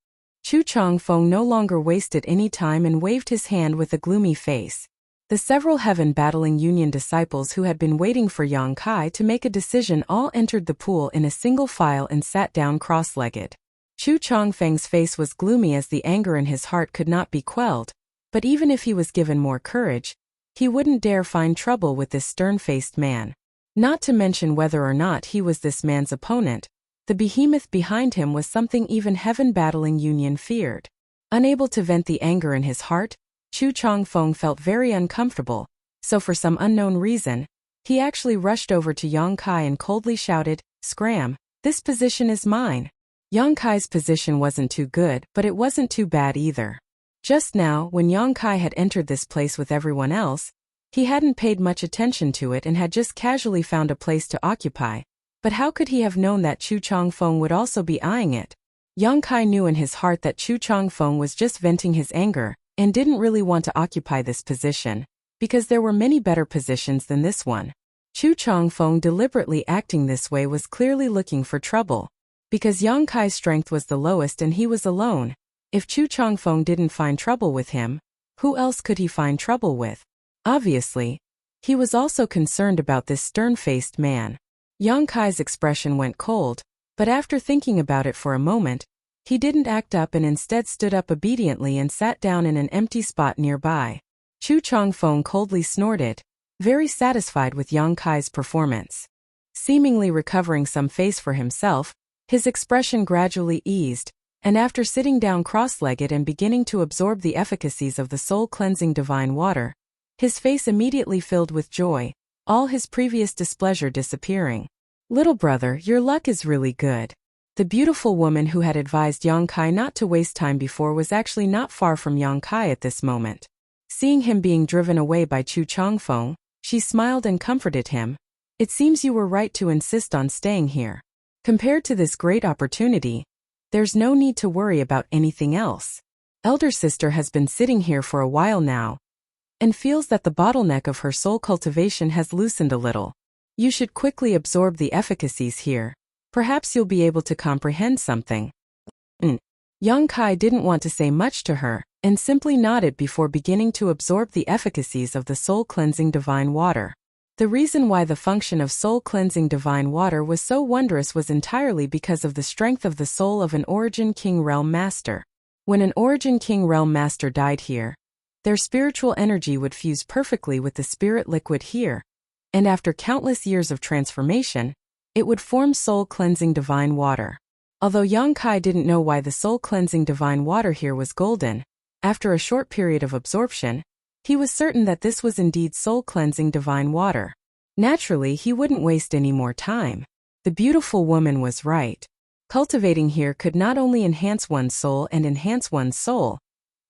Chu Changfeng no longer wasted any time and waved his hand with a gloomy face. The several Heaven Battling Union disciples who had been waiting for Yang Kai to make a decision all entered the pool in a single file and sat down cross-legged. Chu Changfeng's face was gloomy as the anger in his heart could not be quelled, but even if he was given more courage, he wouldn't dare find trouble with this stern-faced man. Not to mention whether or not he was this man's opponent, the behemoth behind him was something even Heaven Battling Union feared. Unable to vent the anger in his heart, Chu Changfeng felt very uncomfortable, so for some unknown reason, he actually rushed over to Yang Kai and coldly shouted, "Scram, this position is mine." Yang Kai's position wasn't too good, but it wasn't too bad either. Just now, when Yang Kai had entered this place with everyone else, he hadn't paid much attention to it and had just casually found a place to occupy. But how could he have known that Chu Changfeng would also be eyeing it? Yang Kai knew in his heart that Chu Changfeng was just venting his anger, and didn't really want to occupy this position, because there were many better positions than this one. Chu Changfeng deliberately acting this way was clearly looking for trouble. Because Yang Kai's strength was the lowest and he was alone, if Chu Changfeng didn't find trouble with him, who else could he find trouble with? Obviously, he was also concerned about this stern-faced man. Yang Kai's expression went cold, but after thinking about it for a moment, he didn't act up and instead stood up obediently and sat down in an empty spot nearby. Chu Changfeng coldly snorted, very satisfied with Yang Kai's performance. Seemingly recovering some face for himself, his expression gradually eased, and after sitting down cross-legged and beginning to absorb the efficacies of the soul-cleansing divine water, his face immediately filled with joy, all his previous displeasure disappearing. "Little brother, your luck is really good." The beautiful woman who had advised Yang Kai not to waste time before was actually not far from Yang Kai at this moment. Seeing him being driven away by Chu Changfeng, she smiled and comforted him. "It seems you were right to insist on staying here. Compared to this great opportunity, there's no need to worry about anything else. Elder sister has been sitting here for a while now, and feels that the bottleneck of her soul cultivation has loosened a little. You should quickly absorb the efficacies here. Perhaps you'll be able to comprehend something." Yang Kai didn't want to say much to her, and simply nodded before beginning to absorb the efficacies of the soul-cleansing divine water. The reason why the function of soul-cleansing divine water was so wondrous was entirely because of the strength of the soul of an Origin King Realm Master. When an Origin King Realm Master died here, their spiritual energy would fuse perfectly with the spirit liquid here, and after countless years of transformation, it would form soul-cleansing divine water. Although Yang Kai didn't know why the soul-cleansing divine water here was golden, after a short period of absorption, he was certain that this was indeed soul-cleansing divine water. Naturally, he wouldn't waste any more time. The beautiful woman was right. Cultivating here could not only enhance one's soul,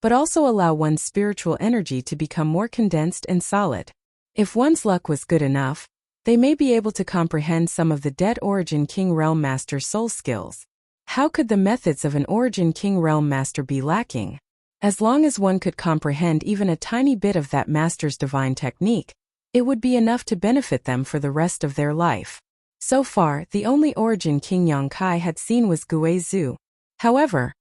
but also allow one's spiritual energy to become more condensed and solid. If one's luck was good enough, they may be able to comprehend some of the dead Origin King Realm Master's soul skills. How could the methods of an Origin King Realm Master be lacking? As long as one could comprehend even a tiny bit of that master's divine technique, it would be enough to benefit them for the rest of their life. So far, the only Origin King Yang Kai had seen was Gue Zhu. However,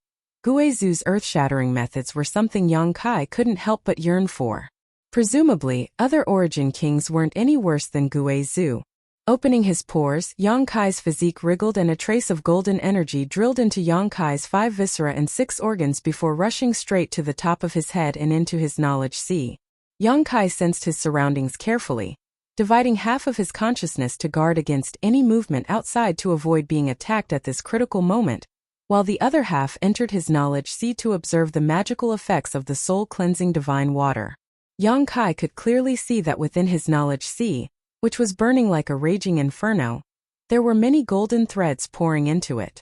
Guizhu's earth-shattering methods were something Yang Kai couldn't help but yearn for. Presumably, other origin kings weren't any worse than Guizhu. Opening his pores, Yang Kai's physique wriggled and a trace of golden energy drilled into Yang Kai's 5 viscera and 6 organs before rushing straight to the top of his head and into his knowledge sea. Yang Kai sensed his surroundings carefully, dividing half of his consciousness to guard against any movement outside to avoid being attacked at this critical moment, while the other half entered his knowledge sea to observe the magical effects of the soul-cleansing divine water. Yang Kai could clearly see that within his knowledge sea, which was burning like a raging inferno, there were many golden threads pouring into it.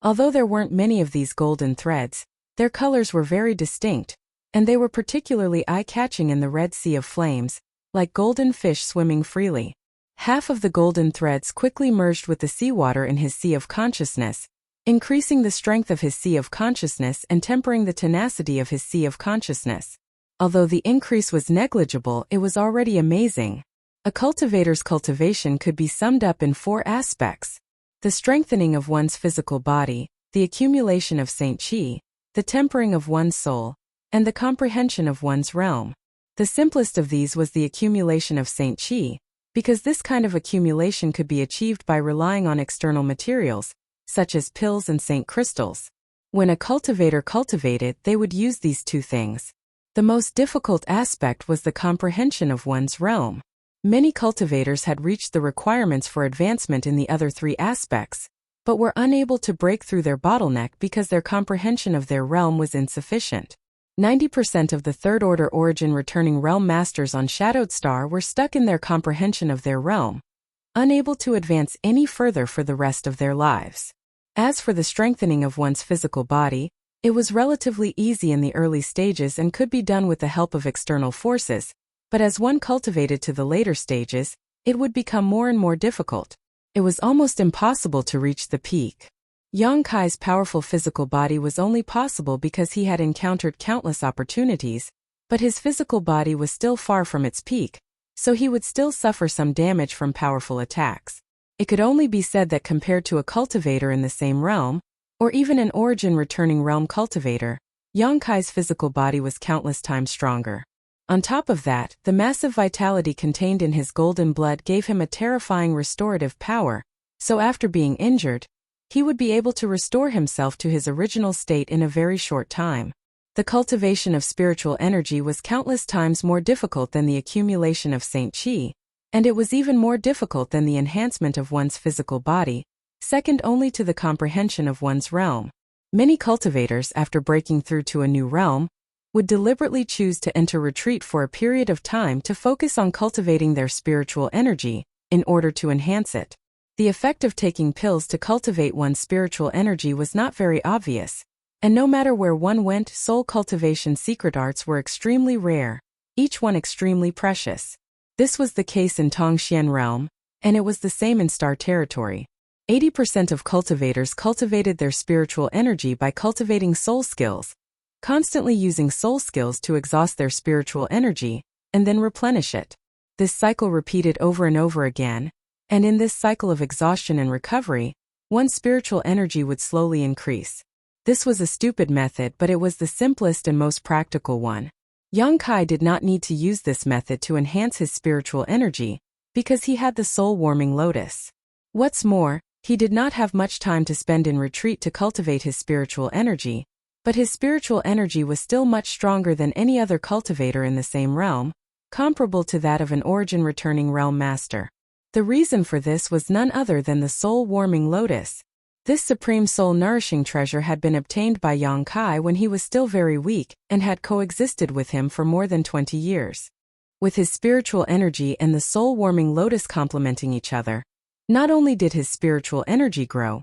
Although there weren't many of these golden threads, their colors were very distinct, and they were particularly eye-catching in the red sea of flames, like golden fish swimming freely. Half of the golden threads quickly merged with the seawater in his sea of consciousness, increasing the strength of his sea of consciousness and tempering the tenacity of his sea of consciousness. Although the increase was negligible, it was already amazing. A cultivator's cultivation could be summed up in 4 aspects: the strengthening of one's physical body, the accumulation of Saint Qi, the tempering of one's soul, and the comprehension of one's realm. The simplest of these was the accumulation of Saint Qi, because this kind of accumulation could be achieved by relying on external materials, such as pills and Saint crystals. When a cultivator cultivated, they would use these 2 things. The most difficult aspect was the comprehension of one's realm. Many cultivators had reached the requirements for advancement in the other 3 aspects, but were unable to break through their bottleneck because their comprehension of their realm was insufficient. 90% of the third-order origin returning realm masters on Shadowed Star were stuck in their comprehension of their realm, unable to advance any further for the rest of their lives. As for the strengthening of one's physical body, it was relatively easy in the early stages and could be done with the help of external forces, but as one cultivated to the later stages, it would become more and more difficult. It was almost impossible to reach the peak. Yang Kai's powerful physical body was only possible because he had encountered countless opportunities, but his physical body was still far from its peak, so he would still suffer some damage from powerful attacks. It could only be said that compared to a cultivator in the same realm, or even an origin returning realm cultivator, Yang Kai's physical body was countless times stronger. On top of that, the massive vitality contained in his golden blood gave him a terrifying restorative power, so after being injured, he would be able to restore himself to his original state in a very short time. The cultivation of spiritual energy was countless times more difficult than the accumulation of Saint Qi, and it was even more difficult than the enhancement of one's physical body, second only to the comprehension of one's realm. Many cultivators, after breaking through to a new realm, would deliberately choose to enter retreat for a period of time to focus on cultivating their spiritual energy, in order to enhance it. The effect of taking pills to cultivate one's spiritual energy was not very obvious, and no matter where one went, soul cultivation secret arts were extremely rare, each one extremely precious. This was the case in Tongxian realm, and it was the same in Star territory. 80% of cultivators cultivated their spiritual energy by cultivating soul skills, constantly using soul skills to exhaust their spiritual energy, and then replenish it. This cycle repeated over and over again, and in this cycle of exhaustion and recovery, one's spiritual energy would slowly increase. This was a stupid method, but it was the simplest and most practical one. Yang Kai did not need to use this method to enhance his spiritual energy, because he had the soul-warming lotus. What's more, he did not have much time to spend in retreat to cultivate his spiritual energy, but his spiritual energy was still much stronger than any other cultivator in the same realm, comparable to that of an origin-returning realm master. The reason for this was none other than the soul-warming lotus. This supreme soul-nourishing treasure had been obtained by Yang Kai when he was still very weak and had coexisted with him for more than 20 years. With his spiritual energy and the soul-warming lotus complementing each other, not only did his spiritual energy grow,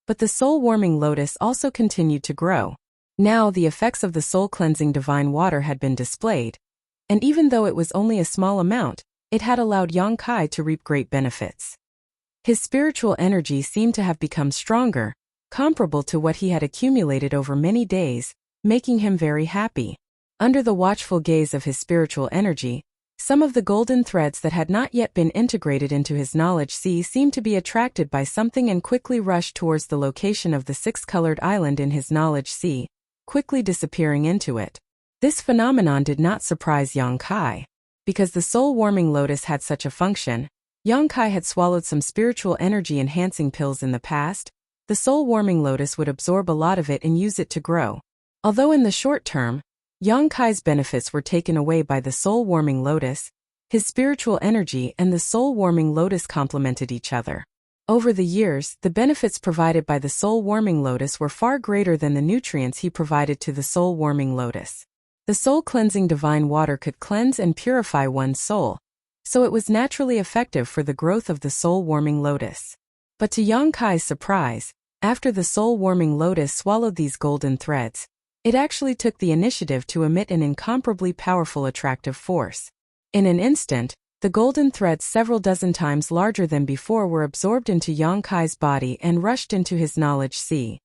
but the soul-warming lotus also continued to grow. Now the effects of the soul-cleansing divine water had been displayed, and even though it was only a small amount, it had allowed Yang Kai to reap great benefits. His spiritual energy seemed to have become stronger, comparable to what he had accumulated over many days, making him very happy. Under the watchful gaze of his spiritual energy, Some of the golden threads that had not yet been integrated into his knowledge sea seemed to be attracted by something and quickly rushed towards the location of the six-colored island in his knowledge sea, quickly disappearing into it. This phenomenon did not surprise Yang Kai. Because the soul-warming lotus had such a function, Yang Kai had swallowed some spiritual energy-enhancing pills in the past. The soul-warming lotus would absorb a lot of it and use it to grow. Although in the short term, Yang Kai's benefits were taken away by the soul-warming lotus, his spiritual energy and the soul-warming lotus complemented each other. Over the years, the benefits provided by the soul-warming lotus were far greater than the nutrients he provided to the soul-warming lotus. The soul-cleansing divine water could cleanse and purify one's soul, so it was naturally effective for the growth of the soul-warming lotus. But to Yang Kai's surprise, after the soul-warming lotus swallowed these golden threads, it actually took the initiative to emit an incomparably powerful attractive force. In an instant, the golden threads several dozen times larger than before were absorbed into Yang Kai's body and rushed into his knowledge sea.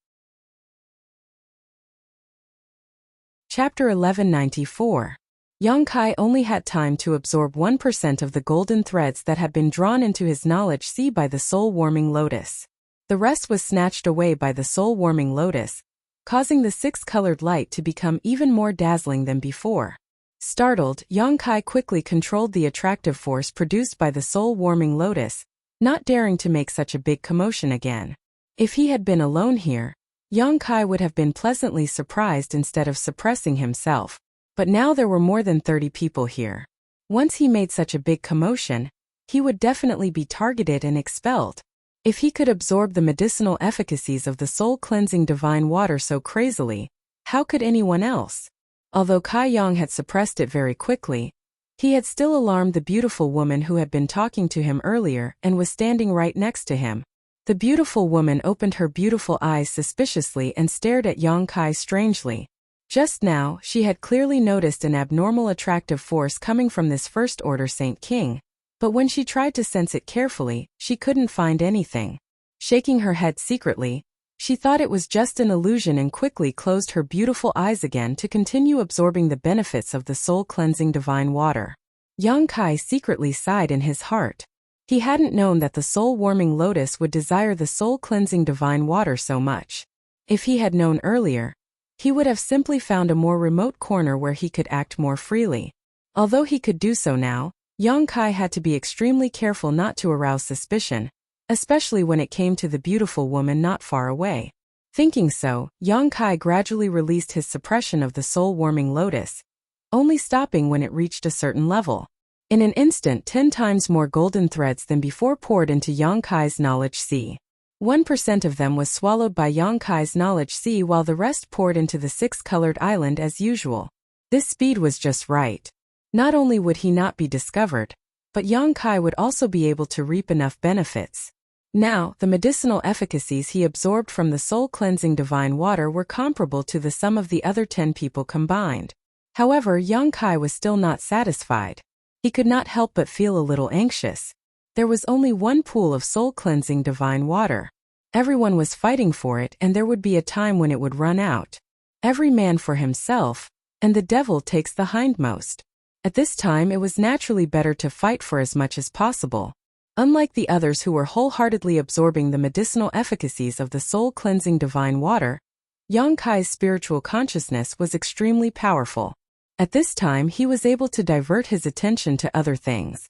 Chapter 1194. Yang Kai only had time to absorb 1% of the golden threads that had been drawn into his knowledge sea by the soul-warming lotus. The rest was snatched away by the soul-warming lotus, causing the six-colored light to become even more dazzling than before. Startled, Yang Kai quickly controlled the attractive force produced by the soul-warming lotus, not daring to make such a big commotion again. If he had been alone here, Yang Kai would have been pleasantly surprised instead of suppressing himself. But now there were more than 30 people here. Once he made such a big commotion, he would definitely be targeted and expelled. If he could absorb the medicinal efficacies of the soul-cleansing divine water so crazily, how could anyone else? Although Kai Yang had suppressed it very quickly, he had still alarmed the beautiful woman who had been talking to him earlier and was standing right next to him. The beautiful woman opened her beautiful eyes suspiciously and stared at Yang Kai strangely. Just now, she had clearly noticed an abnormal attractive force coming from this first-order Saint King, but when she tried to sense it carefully, she couldn't find anything. Shaking her head secretly, she thought it was just an illusion and quickly closed her beautiful eyes again to continue absorbing the benefits of the soul-cleansing divine water. Yang Kai secretly sighed in his heart. He hadn't known that the soul-warming lotus would desire the soul-cleansing divine water so much. If he had known earlier, he would have simply found a more remote corner where he could act more freely. Although he could do so now, Yang Kai had to be extremely careful not to arouse suspicion, especially when it came to the beautiful woman not far away. Thinking so, Yang Kai gradually released his suppression of the soul-warming lotus, only stopping when it reached a certain level. In an instant 10 times more golden threads than before poured into Yang Kai's knowledge sea. 1% of them was swallowed by Yang Kai's knowledge sea while the rest poured into the six-colored island as usual. This speed was just right. Not only would he not be discovered, but Yang Kai would also be able to reap enough benefits. Now, the medicinal efficacies he absorbed from the soul-cleansing divine water were comparable to the sum of the other 10 people combined. However, Yang Kai was still not satisfied. He could not help but feel a little anxious. There was only one pool of soul-cleansing divine water. Everyone was fighting for it and there would be a time when it would run out. Every man for himself, and the devil takes the hindmost. At this time it was naturally better to fight for as much as possible. Unlike the others who were wholeheartedly absorbing the medicinal efficacies of the soul-cleansing divine water, Yang Kai's spiritual consciousness was extremely powerful. At this time he was able to divert his attention to other things.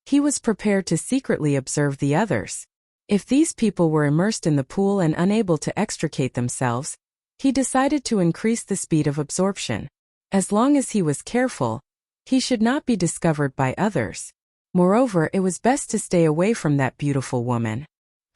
He was prepared to secretly observe the others. If these people were immersed in the pool and unable to extricate themselves, he decided to increase the speed of absorption. As long as he was careful, he should not be discovered by others. Moreover, it was best to stay away from that beautiful woman.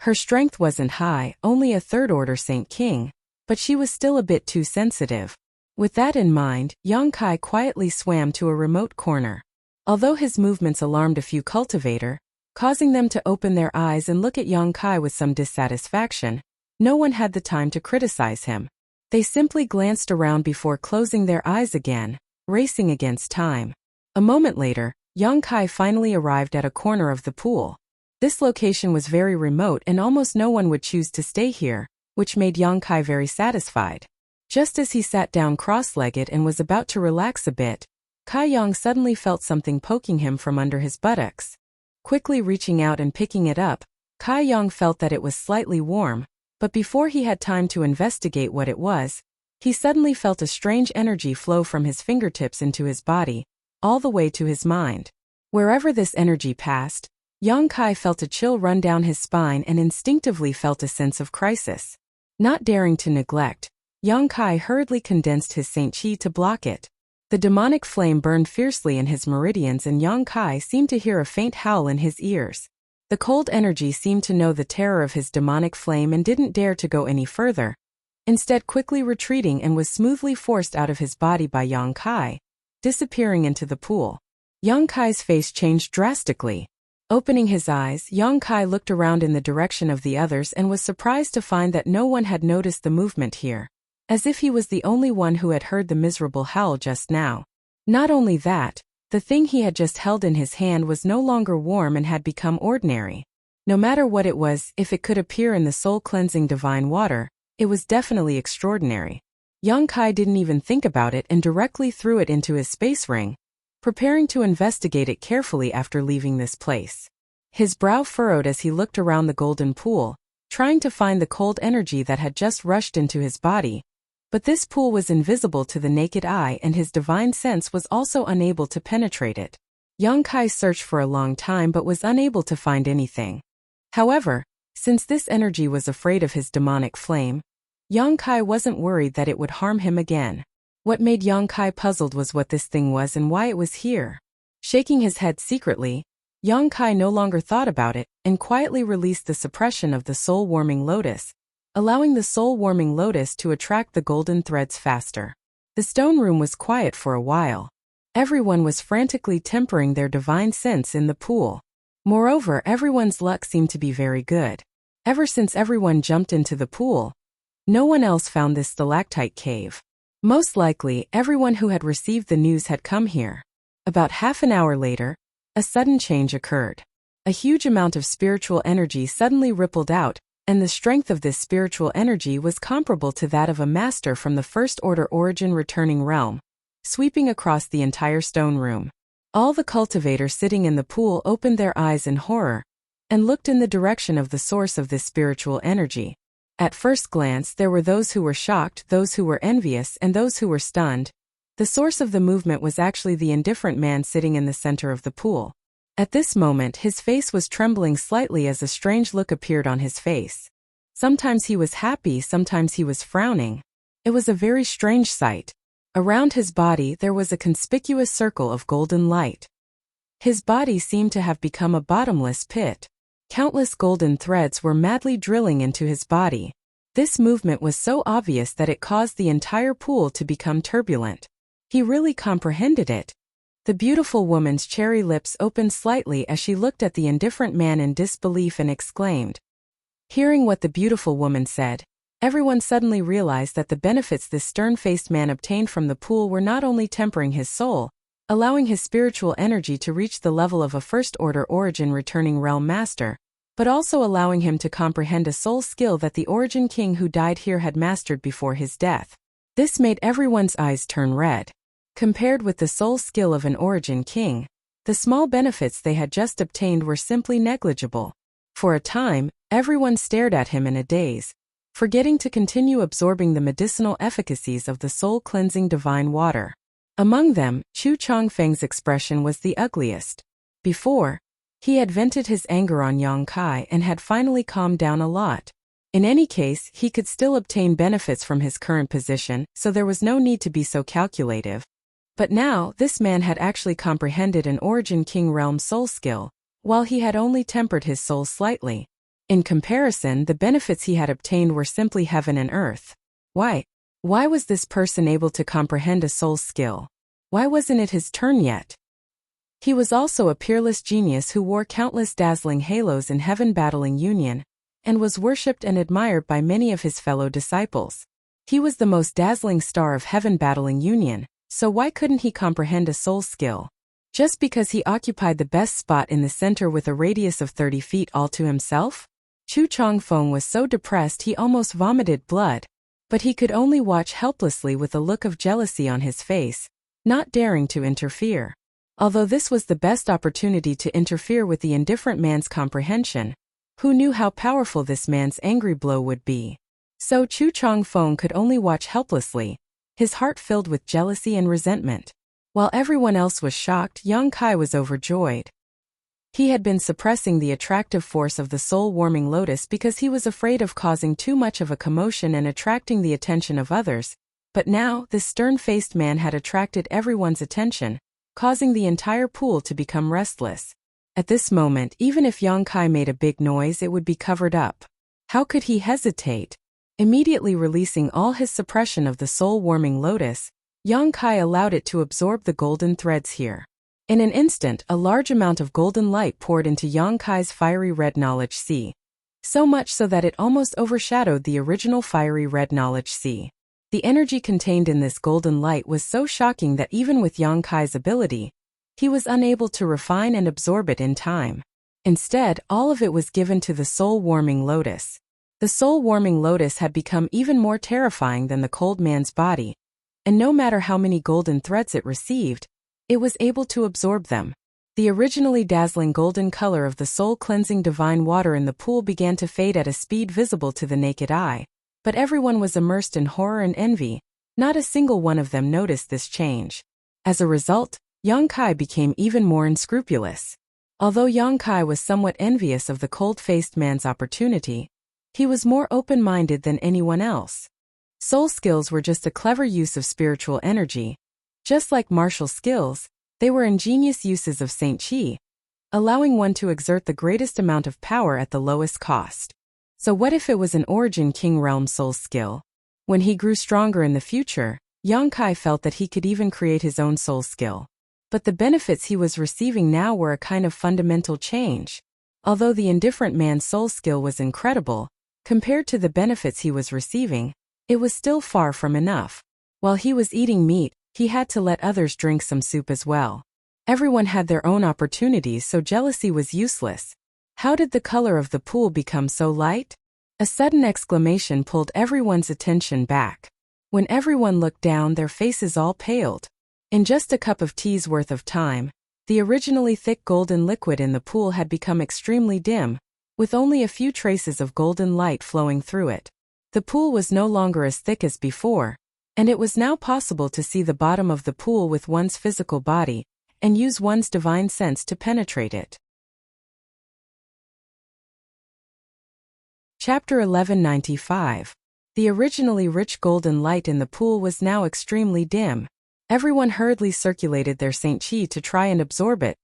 Her strength wasn't high, only a third-order Saint King, but she was still a bit too sensitive. With that in mind, Yang Kai quietly swam to a remote corner. Although his movements alarmed a few cultivator, causing them to open their eyes and look at Yang Kai with some dissatisfaction, no one had the time to criticize him. They simply glanced around before closing their eyes again, racing against time. A moment later, Yang Kai finally arrived at a corner of the pool. This location was very remote and almost no one would choose to stay here, which made Yang Kai very satisfied. Just as he sat down cross-legged and was about to relax a bit, Kai Yang suddenly felt something poking him from under his buttocks. Quickly reaching out and picking it up, Kai Yang felt that it was slightly warm, but before he had time to investigate what it was, he suddenly felt a strange energy flow from his fingertips into his body, all the way to his mind. Wherever this energy passed, Yang Kai felt a chill run down his spine and instinctively felt a sense of crisis. Not daring to neglect, Yang Kai hurriedly condensed his Saint Qi to block it. The demonic flame burned fiercely in his meridians and Yang Kai seemed to hear a faint howl in his ears. The cold energy seemed to know the terror of his demonic flame and didn't dare to go any further, instead quickly retreating and was smoothly forced out of his body by Yang Kai, disappearing into the pool. Yang Kai's face changed drastically. Opening his eyes, Yang Kai looked around in the direction of the others and was surprised to find that no one had noticed the movement here, as if he was the only one who had heard the miserable howl just now. Not only that, the thing he had just held in his hand was no longer warm and had become ordinary. No matter what it was, if it could appear in the soul-cleansing divine water, it was definitely extraordinary. Yang Kai didn't even think about it and directly threw it into his space ring, preparing to investigate it carefully after leaving this place. His brow furrowed as he looked around the golden pool, trying to find the cold energy that had just rushed into his body. But this pool was invisible to the naked eye and his divine sense was also unable to penetrate it. Yang Kai searched for a long time but was unable to find anything. However, since this energy was afraid of his demonic flame, Yang Kai wasn't worried that it would harm him again. What made Yang Kai puzzled was what this thing was and why it was here. Shaking his head secretly, Yang Kai no longer thought about it and quietly released the suppression of the soul-warming lotus, allowing the soul-warming lotus to attract the golden threads faster. The stone room was quiet for a while. Everyone was frantically tempering their divine sense in the pool. Moreover, everyone's luck seemed to be very good. Ever since everyone jumped into the pool, no one else found this stalactite cave. Most likely, everyone who had received the news had come here. About half an hour later, a sudden change occurred. A huge amount of spiritual energy suddenly rippled out, and the strength of this spiritual energy was comparable to that of a master from the first-order origin returning realm, sweeping across the entire stone room. All the cultivators sitting in the pool opened their eyes in horror, and looked in the direction of the source of this spiritual energy. At first glance, there were those who were shocked, those who were envious, and those who were stunned. The source of the movement was actually the indifferent man sitting in the center of the pool. At this moment, his face was trembling slightly as a strange look appeared on his face. Sometimes he was happy, sometimes he was frowning. It was a very strange sight. Around his body, there was a conspicuous circle of golden light. His body seemed to have become a bottomless pit. Countless golden threads were madly drilling into his body. This movement was so obvious that it caused the entire pool to become turbulent. He really comprehended it. The beautiful woman's cherry lips opened slightly as she looked at the indifferent man in disbelief and exclaimed. Hearing what the beautiful woman said, everyone suddenly realized that the benefits this stern-faced man obtained from the pool were not only tempering his soul, allowing his spiritual energy to reach the level of a first-order origin returning realm master, but also allowing him to comprehend a soul skill that the origin king who died here had mastered before his death. This made everyone's eyes turn red. Compared with the soul skill of an origin king, the small benefits they had just obtained were simply negligible. For a time, everyone stared at him in a daze, forgetting to continue absorbing the medicinal efficacies of the soul-cleansing divine water. Among them, Chu Chongfeng's expression was the ugliest. Before, he had vented his anger on Yang Kai and had finally calmed down a lot. In any case, he could still obtain benefits from his current position, so there was no need to be so calculative. But now, this man had actually comprehended an origin king realm soul skill, while he had only tempered his soul slightly. In comparison, the benefits he had obtained were simply heaven and earth. Why was this person able to comprehend a soul skill? Why wasn't it his turn yet? He was also a peerless genius who wore countless dazzling halos in Heaven Battling Union, and was worshipped and admired by many of his fellow disciples. He was the most dazzling star of Heaven Battling Union, so why couldn't he comprehend a soul skill? Just because he occupied the best spot in the center with a radius of 30 feet all to himself? Chu Chongfeng was so depressed he almost vomited blood, but he could only watch helplessly with a look of jealousy on his face, not daring to interfere. Although this was the best opportunity to interfere with the indifferent man's comprehension, who knew how powerful this man's angry blow would be? So Chu Changfeng could only watch helplessly, his heart filled with jealousy and resentment. While everyone else was shocked, Yang Kai was overjoyed. He had been suppressing the attractive force of the soul-warming lotus because he was afraid of causing too much of a commotion and attracting the attention of others, but now this stern-faced man had attracted everyone's attention, causing the entire pool to become restless. At this moment, even if Yang Kai made a big noise, it would be covered up. How could he hesitate? Immediately releasing all his suppression of the soul-warming lotus, Yang Kai allowed it to absorb the golden threads here. In an instant, a large amount of golden light poured into Yang Kai's fiery red knowledge sea. So much so that it almost overshadowed the original fiery red knowledge sea. The energy contained in this golden light was so shocking that even with Yang Kai's ability, he was unable to refine and absorb it in time. Instead, all of it was given to the soul-warming lotus. The soul-warming lotus had become even more terrifying than the cold man's body, and no matter how many golden threads it received, it was able to absorb them. The originally dazzling golden color of the soul-cleansing divine water in the pool began to fade at a speed visible to the naked eye, but everyone was immersed in horror and envy. Not a single one of them noticed this change. As a result, Yang Kai became even more unscrupulous. Although Yang Kai was somewhat envious of the cold-faced man's opportunity, he was more open-minded than anyone else. Soul skills were just a clever use of spiritual energy. Just like martial skills, they were ingenious uses of Saint Qi, allowing one to exert the greatest amount of power at the lowest cost. So what if it was an Origin King Realm soul skill? When he grew stronger in the future, Yang Kai felt that he could even create his own soul skill. But the benefits he was receiving now were a kind of fundamental change. Although the indifferent man's soul skill was incredible, compared to the benefits he was receiving, it was still far from enough. While he was eating meat, he had to let others drink some soup as well. Everyone had their own opportunities, so jealousy was useless. How did the color of the pool become so light? A sudden exclamation pulled everyone's attention back. When everyone looked down, their faces all paled. In just a cup of tea's worth of time, the originally thick golden liquid in the pool had become extremely dim, with only a few traces of golden light flowing through it. The pool was no longer as thick as before, and it was now possible to see the bottom of the pool with one's physical body, and use one's divine sense to penetrate it. Chapter 1195. The originally rich golden light in the pool was now extremely dim. Everyone hurriedly circulated their Saint Qi to try and absorb it,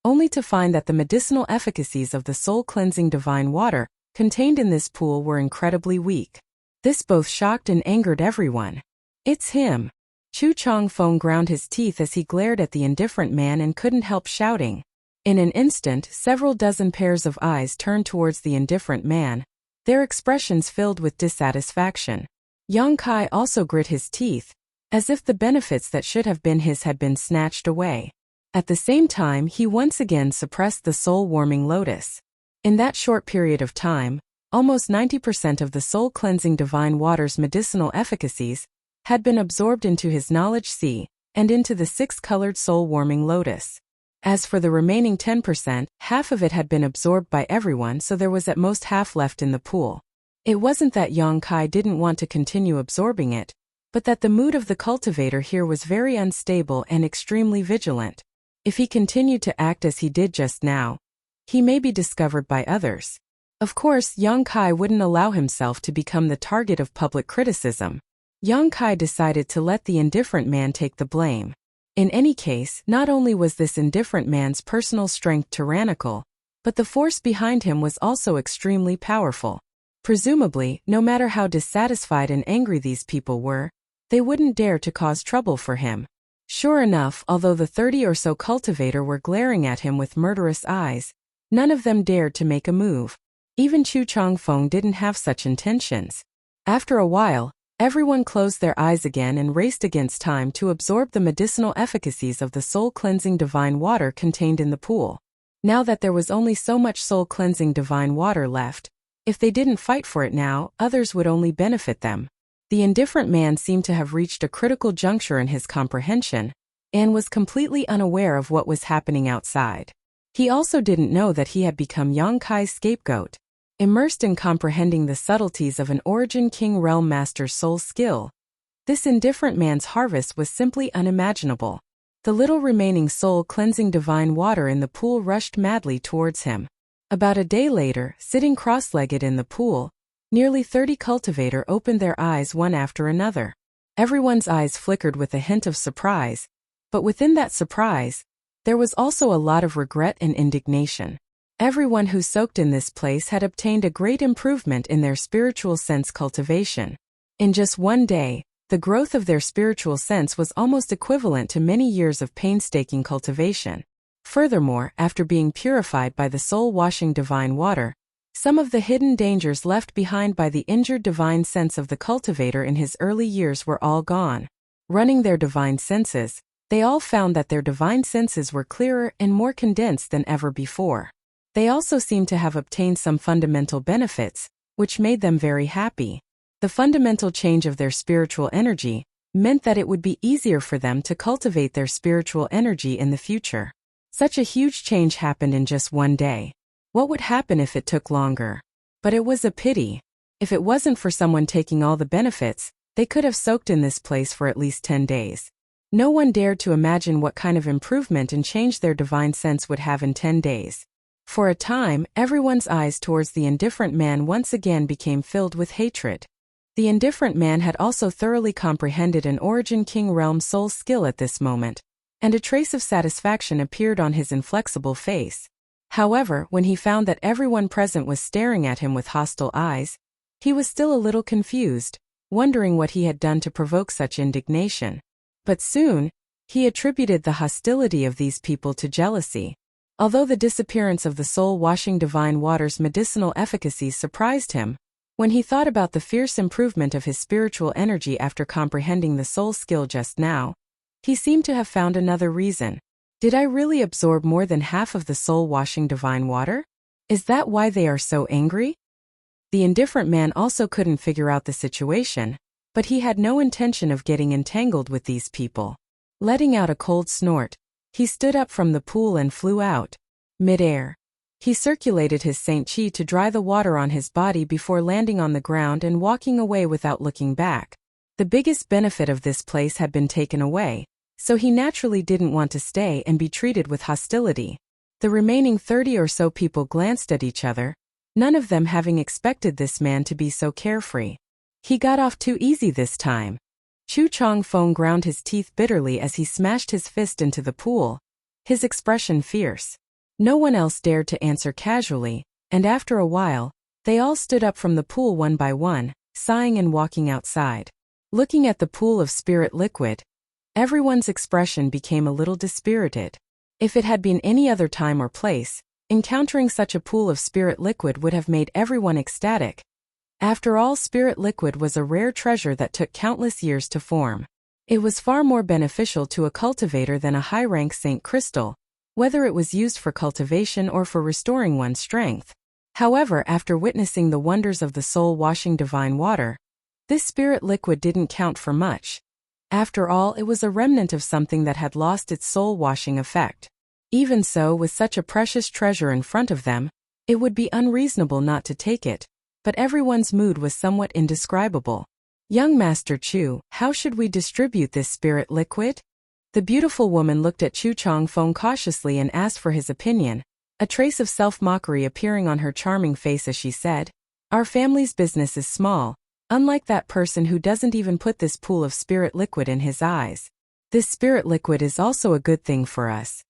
only to find that the medicinal efficacies of the soul-cleansing divine water contained in this pool were incredibly weak. This both shocked and angered everyone. It's him. Chu Changfeng ground his teeth as he glared at the indifferent man and couldn't help shouting. In an instant, several dozen pairs of eyes turned towards the indifferent man, their expressions filled with dissatisfaction. Yang Kai also grit his teeth, as if the benefits that should have been his had been snatched away. At the same time, he once again suppressed the soul-warming lotus. In that short period of time, almost 90% of the soul-cleansing divine water's medicinal efficacies had been absorbed into his knowledge sea and into the six-colored soul-warming lotus. As for the remaining 10%, half of it had been absorbed by everyone, so there was at most half left in the pool. It wasn't that Yang Kai didn't want to continue absorbing it, but that the mood of the cultivator here was very unstable and extremely vigilant. If he continued to act as he did just now, he may be discovered by others. Of course, Yang Kai wouldn't allow himself to become the target of public criticism. Yang Kai decided to let the indifferent man take the blame. In any case, not only was this indifferent man's personal strength tyrannical, but the force behind him was also extremely powerful. Presumably, no matter how dissatisfied and angry these people were, they wouldn't dare to cause trouble for him. Sure enough, although the 30 or so cultivator were glaring at him with murderous eyes, none of them dared to make a move. Even Chu Changfeng didn't have such intentions. After a while, everyone closed their eyes again and raced against time to absorb the medicinal efficacies of the soul-cleansing divine water contained in the pool. Now that there was only so much soul-cleansing divine water left, if they didn't fight for it now, others would only benefit them. The indifferent man seemed to have reached a critical juncture in his comprehension. and was completely unaware of what was happening outside. He also didn't know that he had become Yonkai's scapegoat. Immersed in comprehending the subtleties of an Origin King Realm Master's soul skill, this indifferent man's harvest was simply unimaginable. The little remaining soul-cleansing divine water in the pool rushed madly towards him. About a day later, sitting cross-legged in the pool, nearly 30 cultivators opened their eyes one after another. Everyone's eyes flickered with a hint of surprise, but within that surprise, there was also a lot of regret and indignation. Everyone who soaked in this place had obtained a great improvement in their spiritual sense cultivation. In just one day, the growth of their spiritual sense was almost equivalent to many years of painstaking cultivation. Furthermore, after being purified by the soul-washing divine water, some of the hidden dangers left behind by the injured divine sense of the cultivator in his early years were all gone. Running their divine senses, they all found that their divine senses were clearer and more condensed than ever before. They also seemed to have obtained some fundamental benefits, which made them very happy. The fundamental change of their spiritual energy meant that it would be easier for them to cultivate their spiritual energy in the future. Such a huge change happened in just one day. What would happen if it took longer? But it was a pity. If it wasn't for someone taking all the benefits, they could have soaked in this place for at least 10 days. No one dared to imagine what kind of improvement and change their divine sense would have in 10 days. For a time, everyone's eyes towards the indifferent man once again became filled with hatred. The indifferent man had also thoroughly comprehended an Origin King Realm soul skill at this moment, and a trace of satisfaction appeared on his inflexible face. However, when he found that everyone present was staring at him with hostile eyes, he was still a little confused, wondering what he had done to provoke such indignation. But soon, he attributed the hostility of these people to jealousy. Although the disappearance of the soul-washing divine water's medicinal efficacy surprised him, when he thought about the fierce improvement of his spiritual energy after comprehending the soul skill just now, he seemed to have found another reason. Did I really absorb more than half of the soul-washing divine water? Is that why they are so angry? The indifferent man also couldn't figure out the situation, but he had no intention of getting entangled with these people. Letting out a cold snort, he stood up from the pool and flew out. Mid-air. He circulated his Saint Chi to dry the water on his body before landing on the ground and walking away without looking back. The biggest benefit of this place had been taken away, so he naturally didn't want to stay and be treated with hostility. The remaining 30 or so people glanced at each other, none of them having expected this man to be so carefree. He got off too easy this time. Chu Chongfeng ground his teeth bitterly as he smashed his fist into the pool, his expression fierce. No one else dared to answer casually, and after a while, they all stood up from the pool one by one, sighing and walking outside. Looking at the pool of spirit liquid, everyone's expression became a little dispirited. If it had been any other time or place, encountering such a pool of spirit liquid would have made everyone ecstatic. After all, spirit liquid was a rare treasure that took countless years to form. It was far more beneficial to a cultivator than a high-rank Saint Crystal, whether it was used for cultivation or for restoring one's strength. However, after witnessing the wonders of the soul-washing divine water, this spirit liquid didn't count for much. After all, it was a remnant of something that had lost its soul-washing effect. Even so, with such a precious treasure in front of them, it would be unreasonable not to take it, but everyone's mood was somewhat indescribable. Young Master Chu, how should we distribute this spirit liquid? The beautiful woman looked at Chu Chongfeng cautiously and asked for his opinion, a trace of self-mockery appearing on her charming face as she said, "Our family's business is small, unlike that person who doesn't even put this pool of spirit liquid in his eyes. This spirit liquid is also a good thing for us."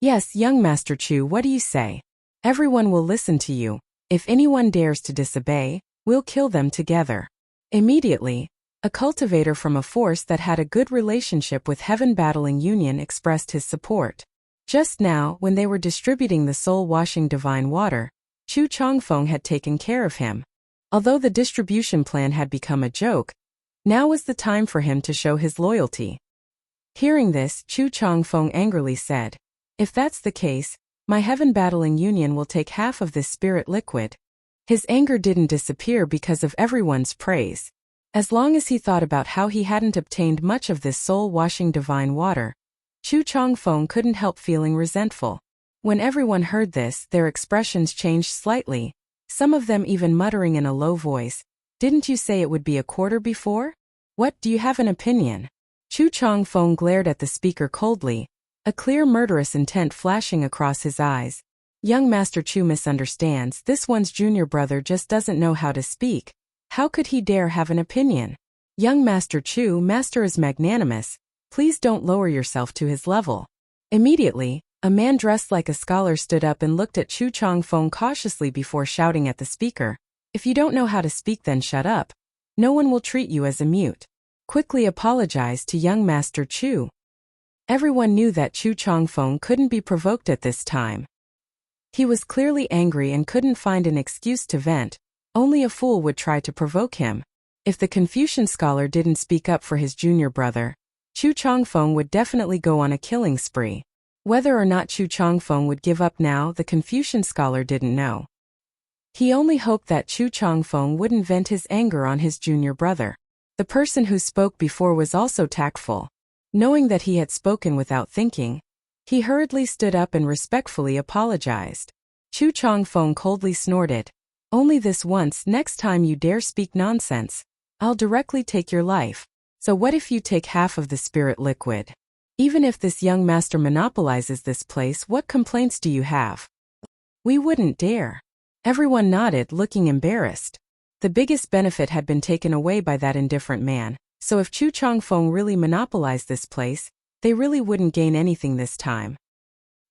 "Yes, young Master Chu, what do you say? Everyone will listen to you. If anyone dares to disobey, we'll kill them together." Immediately, a cultivator from a force that had a good relationship with Heaven Battling Union expressed his support. Just now, when they were distributing the soul-washing divine water, Chu Chongfeng had taken care of him. Although the distribution plan had become a joke, now was the time for him to show his loyalty. Hearing this, Chu Chongfeng angrily said, "If that's the case, my Heaven Battling Union will take half of this spirit liquid." His anger didn't disappear because of everyone's praise. As long as he thought about how he hadn't obtained much of this soul-washing divine water, Chu Changfeng couldn't help feeling resentful. When everyone heard this, their expressions changed slightly, some of them even muttering in a low voice, "Didn't you say it would be a quarter before? What, do you have an opinion?" Chu Changfeng glared at the speaker coldly, a clear murderous intent flashing across his eyes. Young Master Chu misunderstands, this one's junior brother just doesn't know how to speak. How could he dare have an opinion? Young Master Chu, Master is magnanimous, please don't lower yourself to his level. Immediately, a man dressed like a scholar stood up and looked at Chu Changfeng cautiously before shouting at the speaker, "If you don't know how to speak, then shut up. No one will treat you as a mute." Quickly apologized to young Master Chu. Everyone knew that Chu Changfeng couldn't be provoked at this time. He was clearly angry and couldn't find an excuse to vent. Only a fool would try to provoke him. If the Confucian scholar didn't speak up for his junior brother, Chu Changfeng would definitely go on a killing spree. Whether or not Chu Changfeng would give up now, the Confucian scholar didn't know. He only hoped that Chu Changfeng wouldn't vent his anger on his junior brother. The person who spoke before was also tactful. Knowing that he had spoken without thinking, he hurriedly stood up and respectfully apologized. Chu Changfeng coldly snorted, "Only this once, next time you dare speak nonsense, I'll directly take your life. So what if you take half of the spirit liquid? Even if this young master monopolizes this place, what complaints do you have?" "We wouldn't dare." Everyone nodded, looking embarrassed. The biggest benefit had been taken away by that indifferent man, so if Chu Changfeng really monopolized this place, they really wouldn't gain anything this time.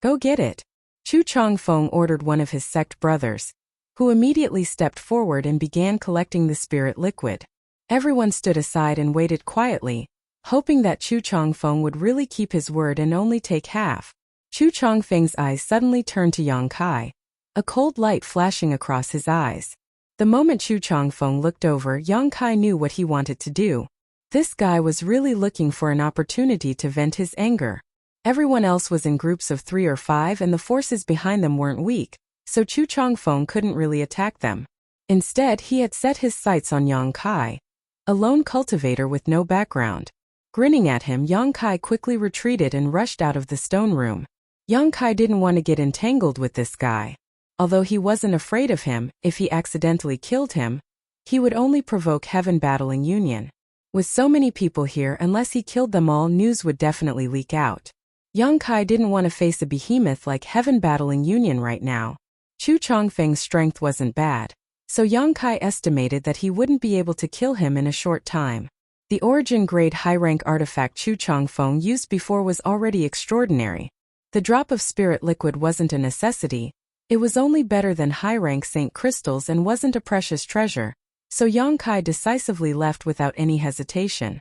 "Go get it." Chu Changfeng ordered one of his sect brothers, who immediately stepped forward and began collecting the spirit liquid. Everyone stood aside and waited quietly, hoping that Chu Changfeng would really keep his word and only take half. Chu Changfeng's eyes suddenly turned to Yang Kai, a cold light flashing across his eyes. The moment Chu Changfeng looked over, Yang Kai knew what he wanted to do. This guy was really looking for an opportunity to vent his anger. Everyone else was in groups of 3 or 5 and the forces behind them weren't weak, so Chu Changfeng couldn't really attack them. Instead, he had set his sights on Yang Kai, a lone cultivator with no background. Grinning at him, Yang Kai quickly retreated and rushed out of the stone room. Yang Kai didn't want to get entangled with this guy. Although he wasn't afraid of him, if he accidentally killed him, he would only provoke Heaven Battling Union. With so many people here, unless he killed them all, news would definitely leak out. Yang Kai didn't want to face a behemoth like Heaven Battling Union right now. Chu Changfeng's strength wasn't bad, so Yang Kai estimated that he wouldn't be able to kill him in a short time. The origin-grade high-rank artifact Chu Changfeng used before was already extraordinary. The drop of spirit liquid wasn't a necessity. It was only better than high-rank Saint crystals and wasn't a precious treasure, so Yang Kai decisively left without any hesitation.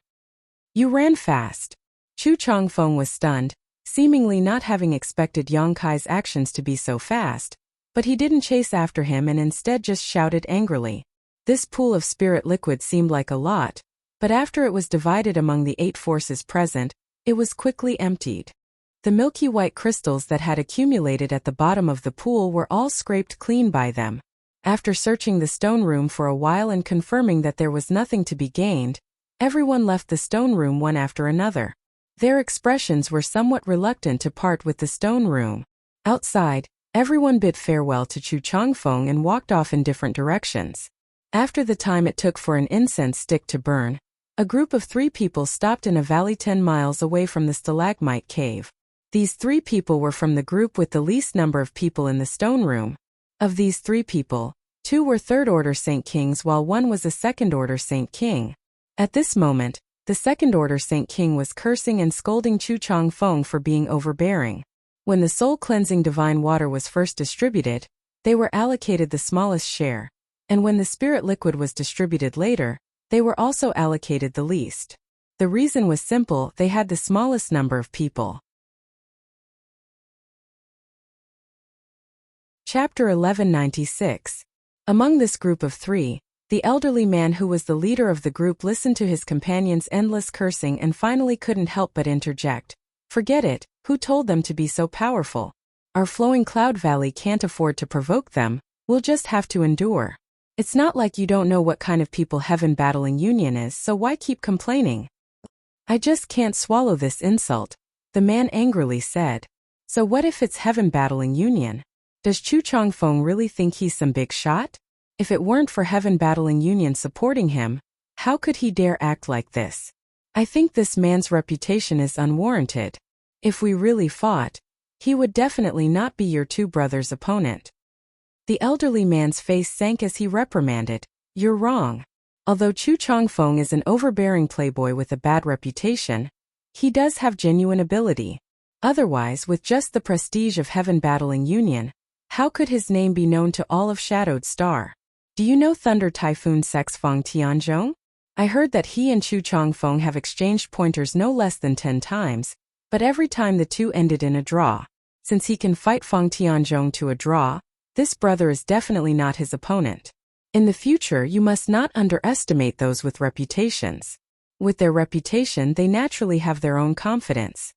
"You ran fast." Chu Changfeng was stunned, seemingly not having expected Yang Kai's actions to be so fast, but he didn't chase after him and instead just shouted angrily. This pool of spirit liquid seemed like a lot, but after it was divided among the 8 forces present, it was quickly emptied. The milky white crystals that had accumulated at the bottom of the pool were all scraped clean by them. After searching the stone room for a while and confirming that there was nothing to be gained, everyone left the stone room one after another. Their expressions were somewhat reluctant to part with the stone room. Outside, everyone bid farewell to Chu Changfeng and walked off in different directions. After the time it took for an incense stick to burn, a group of 3 people stopped in a valley 10 miles away from the stalagmite cave. These 3 people were from the group with the least number of people in the stone room. Of these 3 people, 2 were 3rd Order Saint Kings while 1 was a 2nd Order Saint King. At this moment, the 2nd Order Saint King was cursing and scolding Chu Changfeng for being overbearing. When the soul-cleansing divine water was first distributed, they were allocated the smallest share, and when the spirit liquid was distributed later, they were also allocated the least. The reason was simple, they had the smallest number of people. Chapter 1196. Among this group of 3, the elderly man who was the leader of the group listened to his companion's endless cursing and finally couldn't help but interject. "Forget it, who told them to be so powerful? Our flowing cloud valley can't afford to provoke them, we'll just have to endure. It's not like you don't know what kind of people Heaven Battling Union is, so why keep complaining?" "I just can't swallow this insult. The man angrily said. So what if it's Heaven Battling Union? Does Chu Changfeng really think he's some big shot? If it weren't for Heaven Battling Union supporting him, how could he dare act like this? I think this man's reputation is unwarranted. If we really fought, he would definitely not be your two brothers' opponent. The elderly man's face sank as he reprimanded. You're wrong. Although Chu Changfeng is an overbearing playboy with a bad reputation, he does have genuine ability. Otherwise, with just the prestige of Heaven Battling Union, how could his name be known to all of Shadowed Star? Do you know Thunder Typhoon Sex Feng Tianzhong? I heard that he and Chu Changfeng have exchanged pointers no less than 10 times, but every time the two ended in a draw. Since he can fight Feng Tianzhong to a draw, this brother is definitely not his opponent. In the future, you must not underestimate those with reputations. With their reputation, they naturally have their own confidence.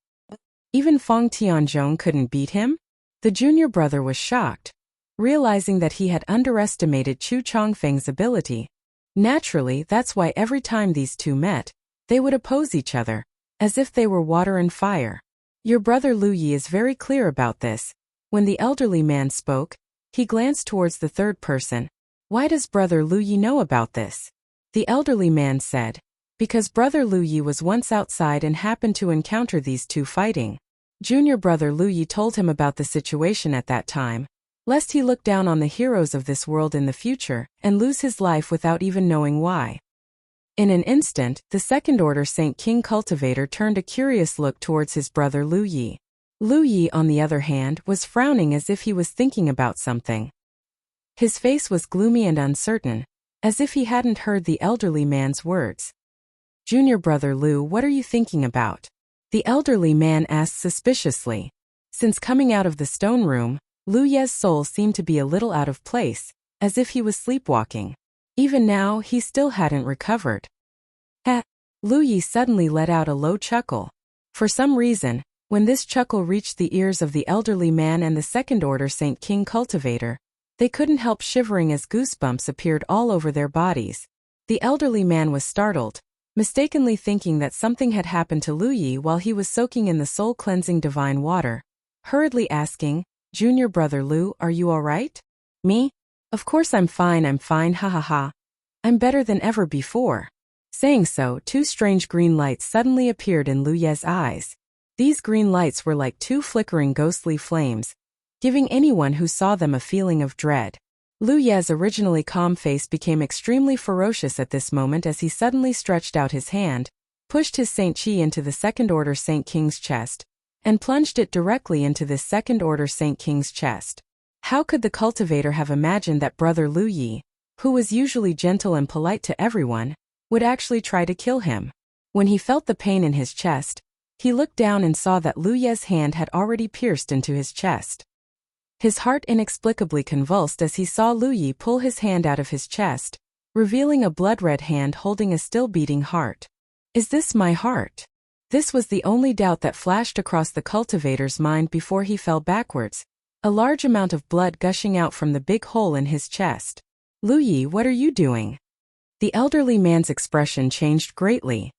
Even Feng Tianzhong couldn't beat him? The junior brother was shocked, realizing that he had underestimated Chu Changfeng's ability. Naturally, that's why every time these two met, they would oppose each other, as if they were water and fire. Your brother Lu Yi is very clear about this. When the elderly man spoke, he glanced towards the third person. Why does brother Lu Yi know about this? The elderly man said. Because brother Lu Yi was once outside and happened to encounter these two fighting. Junior brother Lu Yi told him about the situation at that time, lest he look down on the heroes of this world in the future and lose his life without even knowing why. In an instant, the second-order Saint King cultivator turned a curious look towards his brother Lu Yi. Lu Yi, on the other hand, was frowning as if he was thinking about something. His face was gloomy and uncertain, as if he hadn't heard the elderly man's words. Junior brother Lu, what are you thinking about? The elderly man asked suspiciously. Since coming out of the stone room, Lu Ye's soul seemed to be a little out of place, as if he was sleepwalking. Even now, he still hadn't recovered. Lu Yi suddenly let out a low chuckle. For some reason, when this chuckle reached the ears of the elderly man and the second-order Saint King cultivator, they couldn't help shivering as goosebumps appeared all over their bodies. The elderly man was startled, mistakenly thinking that something had happened to Lu Yi while he was soaking in the soul-cleansing divine water, hurriedly asking, Junior brother Lu, are you all right? Me? Of course I'm fine, ha ha ha. I'm better than ever before. Saying so, two strange green lights suddenly appeared in Lu Ye's eyes. These green lights were like two flickering ghostly flames, giving anyone who saw them a feeling of dread. Lu Ye's originally calm face became extremely ferocious at this moment as he suddenly stretched out his hand, pushed his Saint Chi into the second-order Saint King's chest, and plunged it directly into this second-order Saint King's chest. How could the cultivator have imagined that brother Lu Yi, who was usually gentle and polite to everyone, would actually try to kill him? When he felt the pain in his chest, he looked down and saw that Lu Ye's hand had already pierced into his chest. His heart inexplicably convulsed as he saw Lu Yi pull his hand out of his chest, revealing a blood-red hand holding a still-beating heart. Is this my heart? This was the only doubt that flashed across the cultivator's mind before he fell backwards, a large amount of blood gushing out from the big hole in his chest. Lu Yi, what are you doing? The elderly man's expression changed greatly.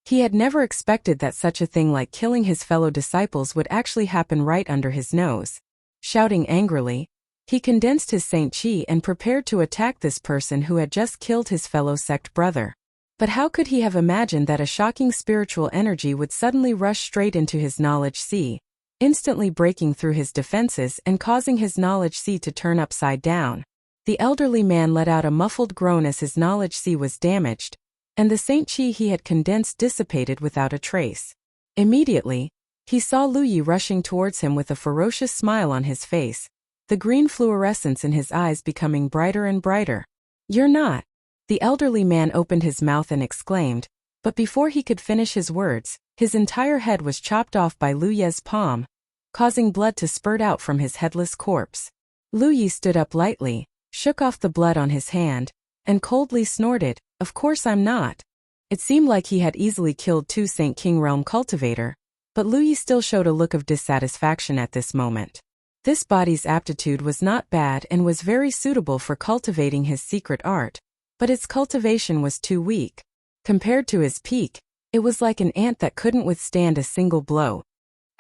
He had never expected that such a thing like killing his fellow disciples would actually happen right under his nose. Shouting angrily, he condensed his Saint Chi and prepared to attack this person who had just killed his fellow sect brother. But how could he have imagined that a shocking spiritual energy would suddenly rush straight into his knowledge sea, instantly breaking through his defenses and causing his knowledge sea to turn upside down? The elderly man let out a muffled groan as his knowledge sea was damaged, and the Saint Chi he had condensed dissipated without a trace. Immediately, he saw Lu Yi rushing towards him with a ferocious smile on his face, the green fluorescence in his eyes becoming brighter and brighter. You're not. The elderly man opened his mouth and exclaimed, but before he could finish his words, his entire head was chopped off by Lu Ye's palm, causing blood to spurt out from his headless corpse. Lu Yi stood up lightly, shook off the blood on his hand, and coldly snorted, of course I'm not. It seemed like he had easily killed two Saint King Realm cultivator, but Lu Yi still showed a look of dissatisfaction at this moment. This body's aptitude was not bad and was very suitable for cultivating his secret art, but its cultivation was too weak. Compared to his peak, it was like an ant that couldn't withstand a single blow.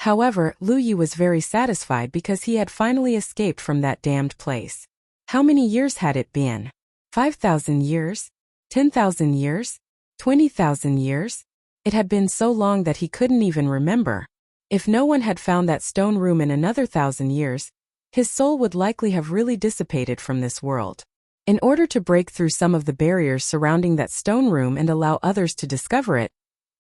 However, Lu Yi was very satisfied because he had finally escaped from that damned place. How many years had it been? 5,000 years? 10,000 years? 20,000 years? It had been so long that he couldn't even remember. If no one had found that stone room in another 1,000 years, his soul would likely have really dissipated from this world. In order to break through some of the barriers surrounding that stone room and allow others to discover it,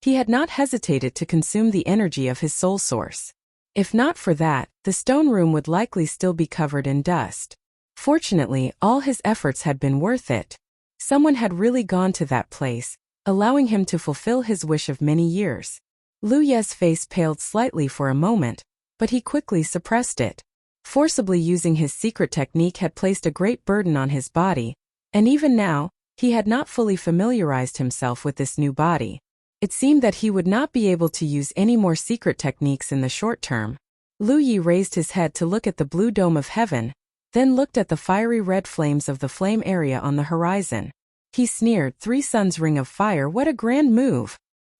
he had not hesitated to consume the energy of his soul source. If not for that, the stone room would likely still be covered in dust. Fortunately, all his efforts had been worth it. Someone had really gone to that place, allowing him to fulfill his wish of many years. Lu Ye's face paled slightly for a moment, but he quickly suppressed it. Forcibly using his secret technique had placed a great burden on his body, and even now, he had not fully familiarized himself with this new body. It seemed that he would not be able to use any more secret techniques in the short term. Lu Yi raised his head to look at the blue dome of heaven, then looked at the fiery red flames of the flame area on the horizon. He sneered, "Three Suns Ring of Fire, what a grand move!"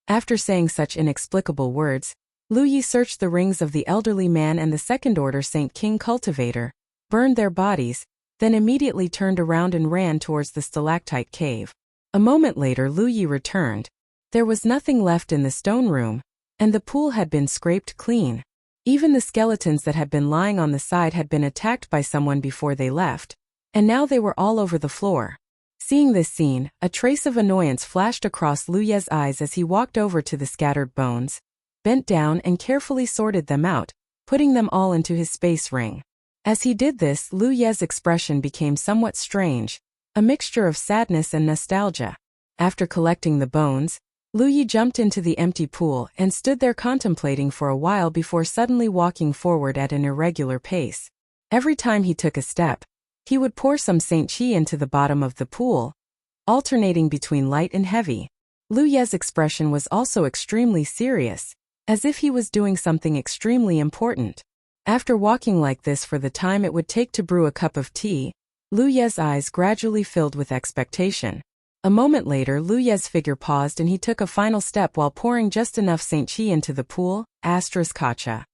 After saying such inexplicable words, Lu Yi searched the rings of the elderly man and the second-order Saint King cultivator, burned their bodies, then immediately turned around and ran towards the stalactite cave. A moment later Lu Yi returned. There was nothing left in the stone room, and the pool had been scraped clean. Even the skeletons that had been lying on the side had been attacked by someone before they left, and now they were all over the floor. Seeing this scene, a trace of annoyance flashed across Lu Ye's eyes as he walked over to the scattered bones, bent down and carefully sorted them out, putting them all into his space ring. As he did this, Lu Ye's expression became somewhat strange, a mixture of sadness and nostalgia. After collecting the bones, Lu Yi jumped into the empty pool and stood there contemplating for a while before suddenly walking forward at an irregular pace. Every time he took a step, he would pour some Saint Qi into the bottom of the pool, alternating between light and heavy. Lu Ye's expression was also extremely serious, as if he was doing something extremely important. After walking like this for the time it would take to brew a cup of tea, Lu Ye's eyes gradually filled with expectation. A moment later Lu Ye's figure paused and he took a final step while pouring just enough Saint Qi into the pool, *kacha.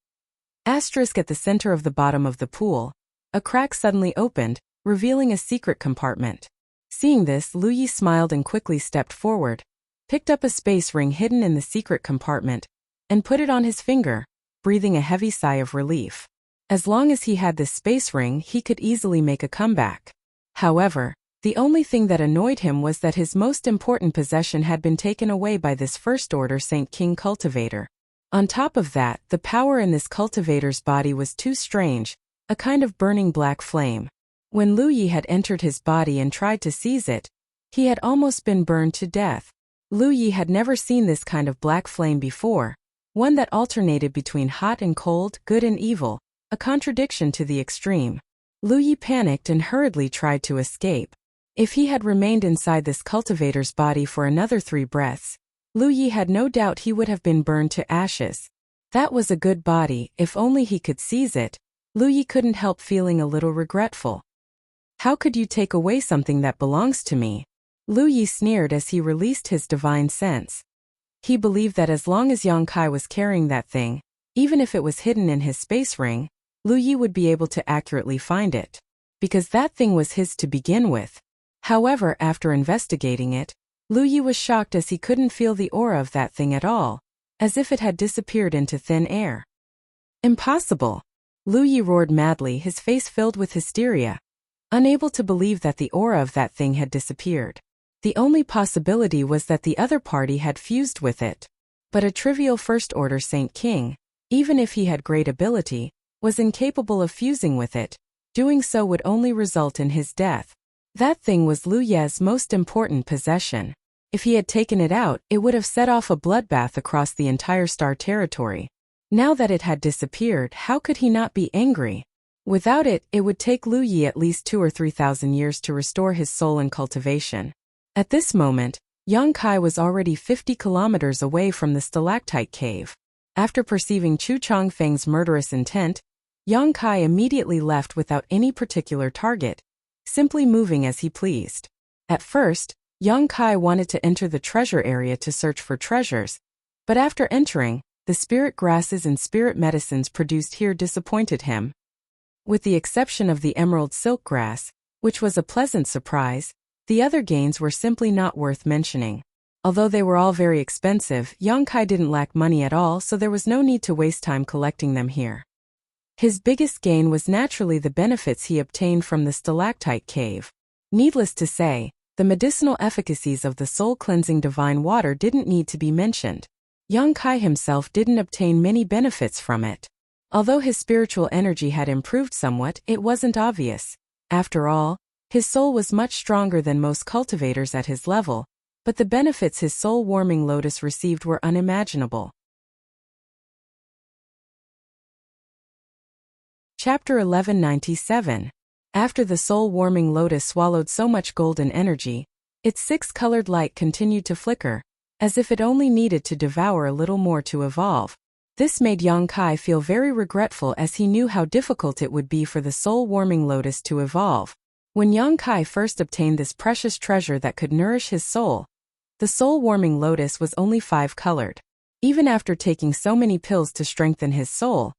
At the center of the bottom of the pool, a crack suddenly opened, revealing a secret compartment. Seeing this, Lu Yi smiled and quickly stepped forward, picked up a space ring hidden in the secret compartment, and put it on his finger, breathing a heavy sigh of relief. As long as he had this space ring, he could easily make a comeback. However, the only thing that annoyed him was that his most important possession had been taken away by this first-order Saint King cultivator. On top of that, the power in this cultivator's body was too strange, a kind of burning black flame. When Lu Yi had entered his body and tried to seize it, he had almost been burned to death. Lu Yi had never seen this kind of black flame before, one that alternated between hot and cold, good and evil, a contradiction to the extreme. Lu Yi panicked and hurriedly tried to escape. If he had remained inside this cultivator's body for another 3 breaths, Lu Yi had no doubt he would have been burned to ashes. That was a good body, if only he could seize it. Lu Yi couldn't help feeling a little regretful. "How could you take away something that belongs to me?" Lu Yi sneered as he released his divine sense. He believed that as long as Yang Kai was carrying that thing, even if it was hidden in his space ring, Lu Yi would be able to accurately find it. Because that thing was his to begin with. However, after investigating it, Lu Yi was shocked as he couldn't feel the aura of that thing at all, as if it had disappeared into thin air. "Impossible!" Lu Yi roared madly, his face filled with hysteria, unable to believe that the aura of that thing had disappeared. The only possibility was that the other party had fused with it. But a trivial first-order Saint King, even if he had great ability, was incapable of fusing with it. Doing so would only result in his death. That thing was Lu Ye's most important possession. If he had taken it out, it would have set off a bloodbath across the entire star territory. Now that it had disappeared, how could he not be angry? Without it, it would take Lu Yi at least 2,000 or 3,000 years to restore his soul and cultivation. At this moment, Yang Kai was already 50 kilometers away from the stalactite cave. After perceiving Chu Changfeng's murderous intent, Yang Kai immediately left without any particular target, simply moving as he pleased. At first, Yang Kai wanted to enter the treasure area to search for treasures, but after entering, the spirit grasses and spirit medicines produced here disappointed him. With the exception of the emerald silk grass, which was a pleasant surprise, the other gains were simply not worth mentioning. Although they were all very expensive, Yongkai didn't lack money at all, so there was no need to waste time collecting them here. His biggest gain was naturally the benefits he obtained from the stalactite cave. Needless to say, the medicinal efficacies of the soul-cleansing divine water didn't need to be mentioned. Yongkai himself didn't obtain many benefits from it. Although his spiritual energy had improved somewhat, it wasn't obvious. After all, his soul was much stronger than most cultivators at his level, but the benefits his soul-warming lotus received were unimaginable. Chapter 1197. After the soul-warming lotus swallowed so much golden energy, its six-colored light continued to flicker, as if it only needed to devour a little more to evolve. This made Yongkai feel very regretful, as he knew how difficult it would be for the soul-warming lotus to evolve. When Yongkai first obtained this precious treasure that could nourish his soul, the soul-warming lotus was only 5-colored. Even after taking so many pills to strengthen his soul,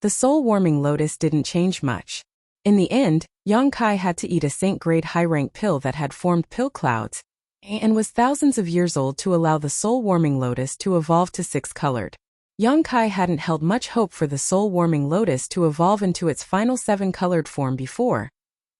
the soul-warming lotus didn't change much. In the end, Yongkai had to eat a saint-grade high-rank pill that had formed pill clouds, and was thousands of years old to allow the soul-warming lotus to evolve to 6-colored. Yongkai hadn't held much hope for the soul-warming lotus to evolve into its final 7-colored form before,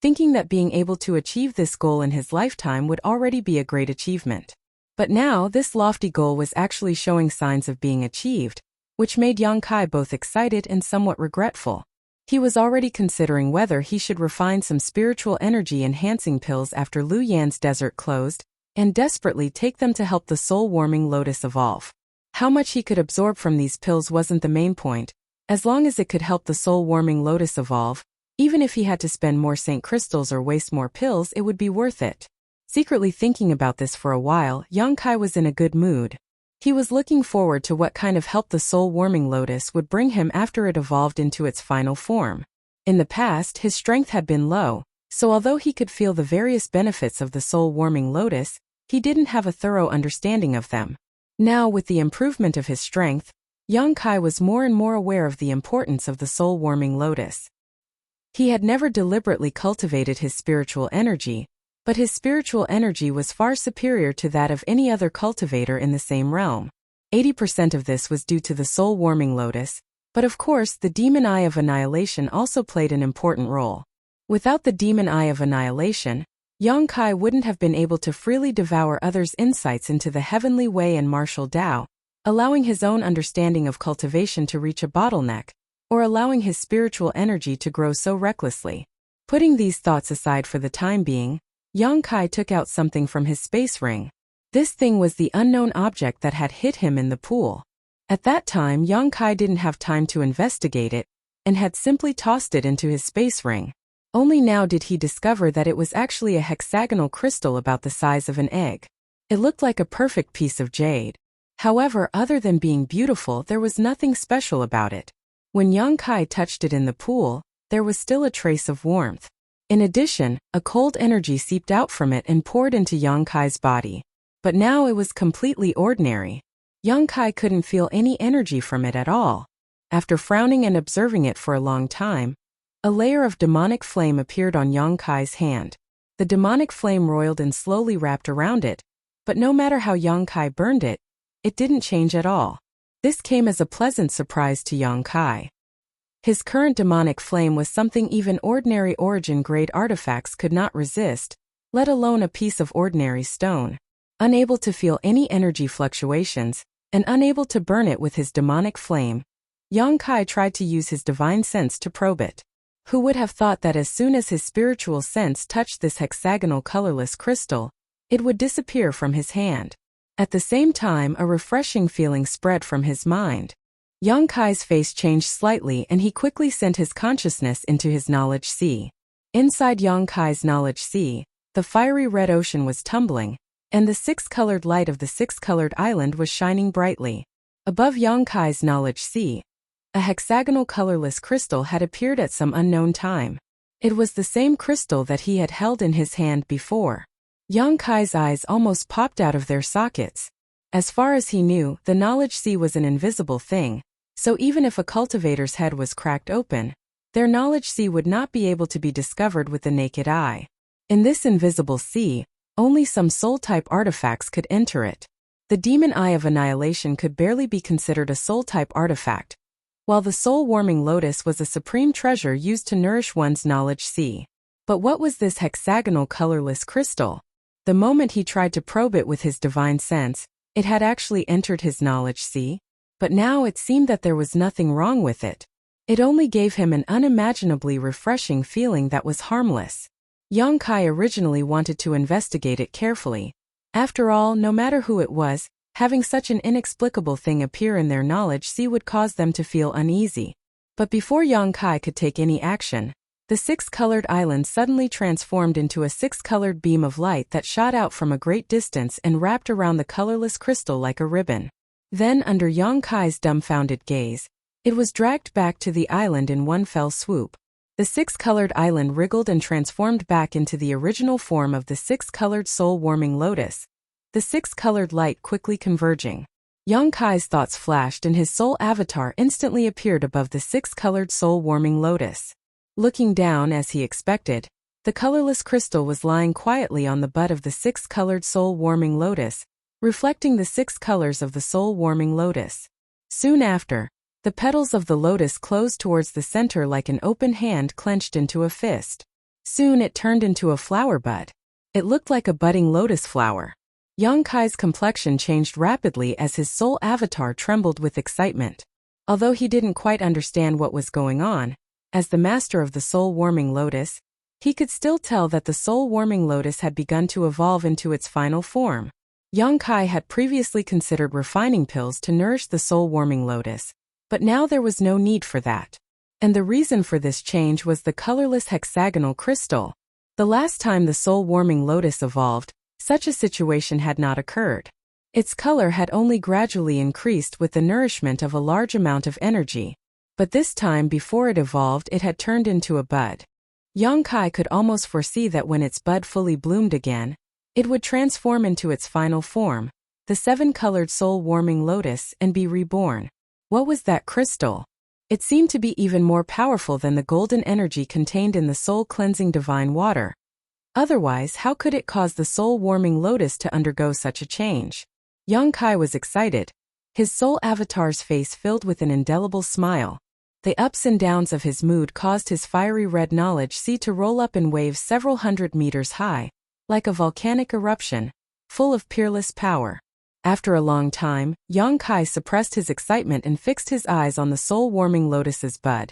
thinking that being able to achieve this goal in his lifetime would already be a great achievement. But now this lofty goal was actually showing signs of being achieved, which made Yongkai both excited and somewhat regretful. He was already considering whether he should refine some spiritual energy-enhancing pills after Lu Yan's desert closed, and desperately take them to help the soul-warming lotus evolve. How much he could absorb from these pills wasn't the main point. As long as it could help the soul-warming lotus evolve, even if he had to spend more saint crystals or waste more pills, it would be worth it. Secretly thinking about this for a while, Yongkai was in a good mood. He was looking forward to what kind of help the soul-warming lotus would bring him after it evolved into its final form. In the past, his strength had been low, so although he could feel the various benefits of the soul-warming lotus, he didn't have a thorough understanding of them. Now, with the improvement of his strength, Yongkai was more and more aware of the importance of the soul-warming lotus. He had never deliberately cultivated his spiritual energy, but his spiritual energy was far superior to that of any other cultivator in the same realm. 80% of this was due to the soul-warming lotus, but of course the demon eye of annihilation also played an important role. Without the demon eye of annihilation, Yongkai wouldn't have been able to freely devour others' insights into the heavenly way and martial Tao, allowing his own understanding of cultivation to reach a bottleneck, or allowing his spiritual energy to grow so recklessly. Putting these thoughts aside for the time being, Yongkai took out something from his space ring. This thing was the unknown object that had hit him in the pool. At that time, Yongkai didn't have time to investigate it, and had simply tossed it into his space ring. Only now did he discover that it was actually a hexagonal crystal about the size of an egg. It looked like a perfect piece of jade. However, other than being beautiful, there was nothing special about it. When Yongkai touched it in the pool, there was still a trace of warmth. In addition, a cold energy seeped out from it and poured into Yongkai's body. But now it was completely ordinary. Yongkai couldn't feel any energy from it at all. After frowning and observing it for a long time, a layer of demonic flame appeared on Yongkai's hand. The demonic flame roiled and slowly wrapped around it, but no matter how Yongkai burned it, it didn't change at all. This came as a pleasant surprise to Yongkai. His current demonic flame was something even ordinary origin-grade artifacts could not resist, let alone a piece of ordinary stone. Unable to feel any energy fluctuations, and unable to burn it with his demonic flame, Yongkai tried to use his divine sense to probe it. Who would have thought that as soon as his spiritual sense touched this hexagonal colorless crystal, it would disappear from his hand. At the same time, a refreshing feeling spread from his mind. Yongkai's face changed slightly and he quickly sent his consciousness into his knowledge sea. Inside Yongkai's knowledge sea, the fiery red ocean was tumbling, and the six-colored light of the six-colored island was shining brightly. Above Yongkai's knowledge sea, a hexagonal colorless crystal had appeared at some unknown time. It was the same crystal that he had held in his hand before. Yongkai's eyes almost popped out of their sockets. As far as he knew, the knowledge sea was an invisible thing, so even if a cultivator's head was cracked open, their knowledge sea would not be able to be discovered with the naked eye. In this invisible sea, only some soul-type artifacts could enter it. The demon eye of annihilation could barely be considered a soul-type artifact, while the soul-warming lotus was a supreme treasure used to nourish one's knowledge sea. But what was this hexagonal colorless crystal? The moment he tried to probe it with his divine sense, it had actually entered his knowledge sea, but now it seemed that there was nothing wrong with it. It only gave him an unimaginably refreshing feeling that was harmless. Yang Kai originally wanted to investigate it carefully. After all, no matter who it was, having such an inexplicable thing appear in their knowledge sea would cause them to feel uneasy. But before Yang Kai could take any action, the six-colored island suddenly transformed into a six-colored beam of light that shot out from a great distance and wrapped around the colorless crystal like a ribbon. Then, under Yang Kai's dumbfounded gaze, it was dragged back to the island in one fell swoop. The six-colored island wriggled and transformed back into the original form of the six-colored soul-warming lotus, the six-colored light quickly converging. Yang Kai's thoughts flashed and his soul avatar instantly appeared above the six-colored soul-warming lotus. Looking down as he expected, the colorless crystal was lying quietly on the bud of the six-colored soul-warming lotus, reflecting the six colors of the soul-warming lotus. Soon after, the petals of the lotus closed towards the center like an open hand clenched into a fist. Soon it turned into a flower bud. It looked like a budding lotus flower. Yang Kai's complexion changed rapidly as his soul avatar trembled with excitement. Although he didn't quite understand what was going on, as the master of the soul-warming lotus, he could still tell that the soul-warming lotus had begun to evolve into its final form. Yang Kai had previously considered refining pills to nourish the soul-warming lotus, but now there was no need for that. And the reason for this change was the colorless hexagonal crystal. The last time the soul-warming lotus evolved, such a situation had not occurred. Its color had only gradually increased with the nourishment of a large amount of energy. But this time before it evolved it had turned into a bud. Yang Kai could almost foresee that when its bud fully bloomed again, it would transform into its final form, the seven-colored soul-warming lotus, and be reborn. What was that crystal? It seemed to be even more powerful than the golden energy contained in the soul-cleansing divine water. Otherwise, how could it cause the soul-warming lotus to undergo such a change? Yang Kai was excited. His soul avatar's face filled with an indelible smile. The ups and downs of his mood caused his fiery red knowledge sea to roll up in waves several hundred meters high, like a volcanic eruption, full of peerless power. After a long time, Yang Kai suppressed his excitement and fixed his eyes on the soul-warming lotus's bud,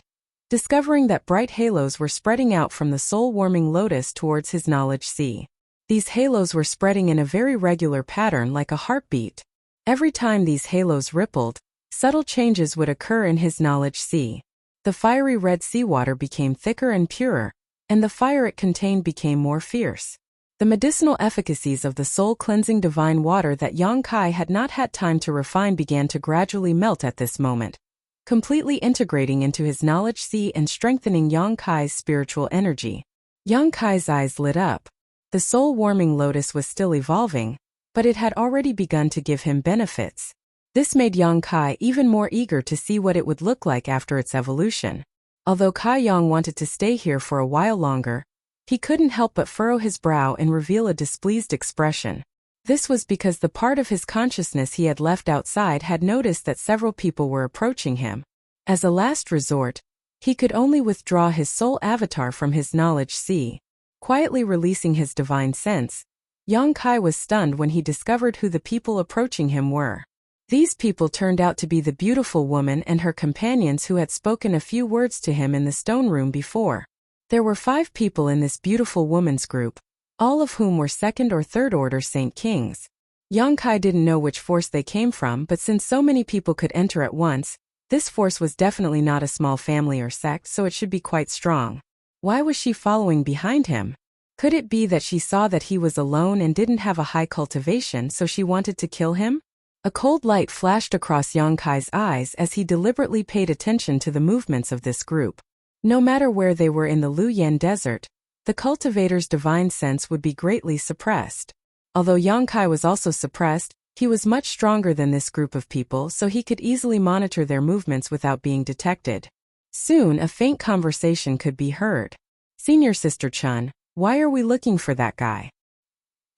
discovering that bright halos were spreading out from the soul-warming lotus towards his knowledge sea. These halos were spreading in a very regular pattern like a heartbeat. Every time these halos rippled, subtle changes would occur in his knowledge sea. The fiery red seawater became thicker and purer, and the fire it contained became more fierce. The medicinal efficacies of the soul-cleansing divine water that Yang Kai had not had time to refine began to gradually melt at this moment, completely integrating into his knowledge sea and strengthening Yang Kai's spiritual energy. Yang Kai's eyes lit up. The soul-warming lotus was still evolving, but it had already begun to give him benefits. This made Yang Kai even more eager to see what it would look like after its evolution. Although Kai Yang wanted to stay here for a while longer, he couldn't help but furrow his brow and reveal a displeased expression. This was because the part of his consciousness he had left outside had noticed that several people were approaching him. As a last resort, he could only withdraw his soul avatar from his knowledge sea. Quietly releasing his divine sense, Yang Kai was stunned when he discovered who the people approaching him were. These people turned out to be the beautiful woman and her companions who had spoken a few words to him in the stone room before. There were 5 people in this beautiful woman's group, all of whom were second or third order Saint Kings. Yang Kai didn't know which force they came from, but since so many people could enter at once, this force was definitely not a small family or sect, so it should be quite strong. Why was she following behind him? Could it be that she saw that he was alone and didn't have a high cultivation, so she wanted to kill him? A cold light flashed across Yang Kai's eyes as he deliberately paid attention to the movements of this group. No matter where they were in the Luyan Desert, the cultivator's divine sense would be greatly suppressed. Although Yang Kai was also suppressed, He was much stronger than this group of people, so he could easily monitor their movements without being detected. Soon, a faint conversation could be heard. Senior Sister Chun, why are we looking for that guy?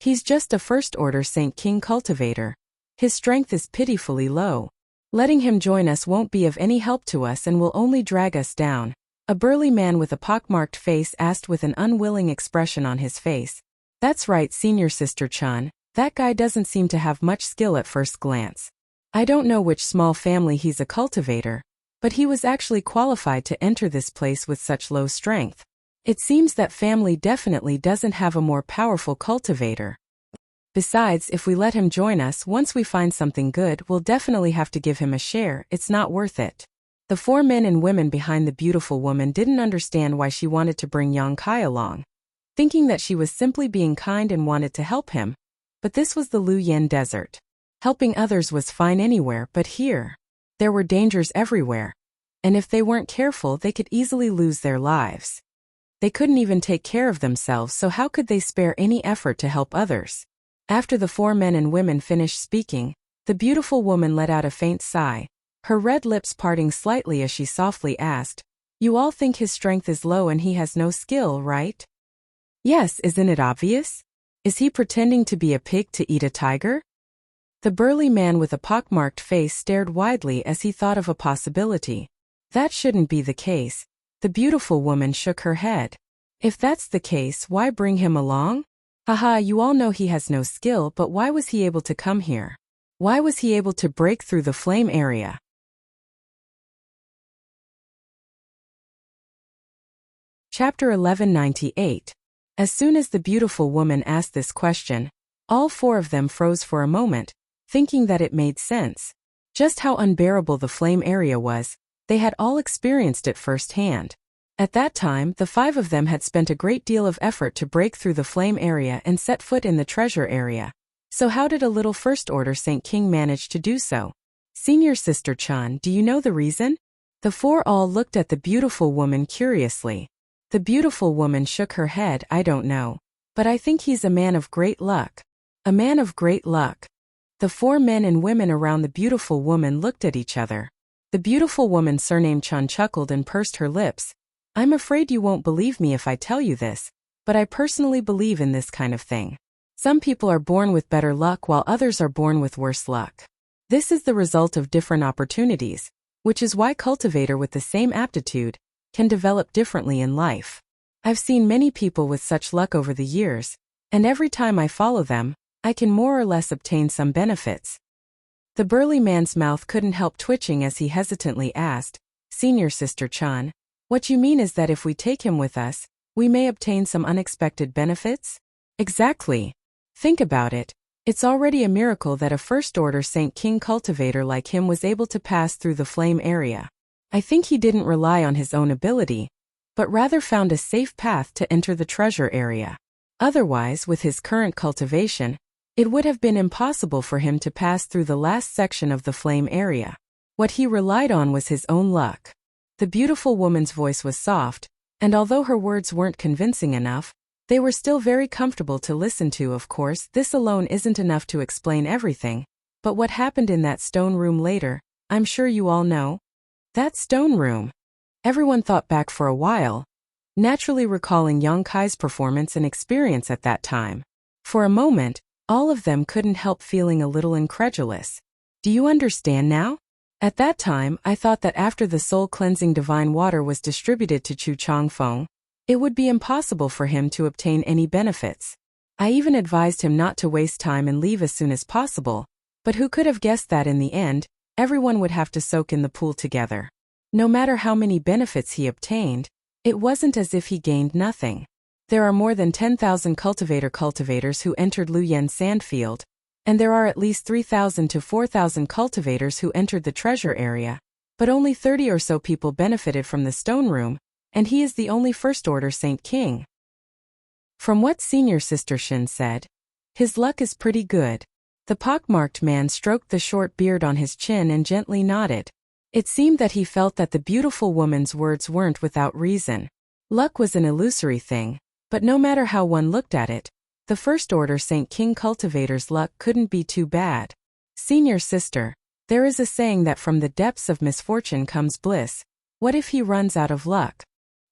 He's just a first-order Saint King cultivator. His strength is pitifully low. Letting him join us won't be of any help to us and will only drag us down. A burly man with a pockmarked face asked with an unwilling expression on his face. That's right, Senior Sister Chun, that guy doesn't seem to have much skill at first glance. I don't know which small family he's a cultivator, but he was actually qualified to enter this place with such low strength. It seems that family definitely doesn't have a more powerful cultivator. Besides, if we let him join us, once we find something good, we'll definitely have to give him a share. It's not worth it. The 4 men and women behind the beautiful woman didn't understand why she wanted to bring Yang Kai along, thinking that she was simply being kind and wanted to help him. But this was the Luoyan Desert. Helping others was fine anywhere, but here, there were dangers everywhere. And if they weren't careful, they could easily lose their lives. They couldn't even take care of themselves, so how could they spare any effort to help others? After the 4 men and women finished speaking, the beautiful woman let out a faint sigh, her red lips parting slightly as she softly asked, "You all think his strength is low and he has no skill, right?" "Yes, isn't it obvious? Is he pretending to be a pig to eat a tiger?" The burly man with a pockmarked face stared widely as he thought of a possibility. That shouldn't be the case. The beautiful woman shook her head. If that's the case, why bring him along? Haha, you all know he has no skill, but why was he able to come here? Why was he able to break through the flame area? Chapter 1198. As soon as the beautiful woman asked this question, all 4 of them froze for a moment, thinking that it made sense. Just how unbearable the flame area was, they had all experienced it firsthand. At that time, the 5 of them had spent a great deal of effort to break through the flame area and set foot in the treasure area. So how did a little first-order Saint King manage to do so? Senior Sister Chun, do you know the reason? The 4 all looked at the beautiful woman curiously. The beautiful woman shook her head. I don't know. But I think he's a man of great luck. A man of great luck. The 4 men and women around the beautiful woman looked at each other. The beautiful woman surnamed Chun chuckled and pursed her lips. I'm afraid you won't believe me if I tell you this, but I personally believe in this kind of thing. Some people are born with better luck while others are born with worse luck. This is the result of different opportunities, which is why cultivator with the same aptitude can develop differently in life. I've seen many people with such luck over the years, and every time I follow them, I can more or less obtain some benefits. The burly man's mouth couldn't help twitching as he hesitantly asked, Senior Sister Chun, what you mean is that if we take him with us, we may obtain some unexpected benefits? Exactly. Think about it. It's already a miracle that a first-order Saint King cultivator like him was able to pass through the flame area. I think he didn't rely on his own ability, but rather found a safe path to enter the treasure area. Otherwise, with his current cultivation, it would have been impossible for him to pass through the last section of the flame area. What he relied on was his own luck. The beautiful woman's voice was soft, and although her words weren't convincing enough, they were still very comfortable to listen to. Of course, this alone isn't enough to explain everything, but what happened in that stone room later, I'm sure you all know. That stone room. Everyone thought back for a while, naturally recalling Yang Kai's performance and experience at that time. For a moment, all of them couldn't help feeling a little incredulous. Do you understand now? At that time, I thought that after the soul-cleansing divine water was distributed to Chu Changfeng, it would be impossible for him to obtain any benefits. I even advised him not to waste time and leave as soon as possible, but who could have guessed that in the end, everyone would have to soak in the pool together. No matter how many benefits he obtained, it wasn't as if he gained nothing. There are more than 10,000 cultivators who entered Luoyan Sandfield, and there are at least 3,000 to 4,000 cultivators who entered the treasure area, but only 30 or so people benefited from the stone room, and he is the only first-order Saint King. From what Senior Sister Shin said, his luck is pretty good. The pockmarked man stroked the short beard on his chin and gently nodded. It seemed that he felt that the beautiful woman's words weren't without reason. Luck was an illusory thing, but no matter how one looked at it, the first-order Saint King cultivator's luck couldn't be too bad. Senior sister, there is a saying that from the depths of misfortune comes bliss. What if he runs out of luck?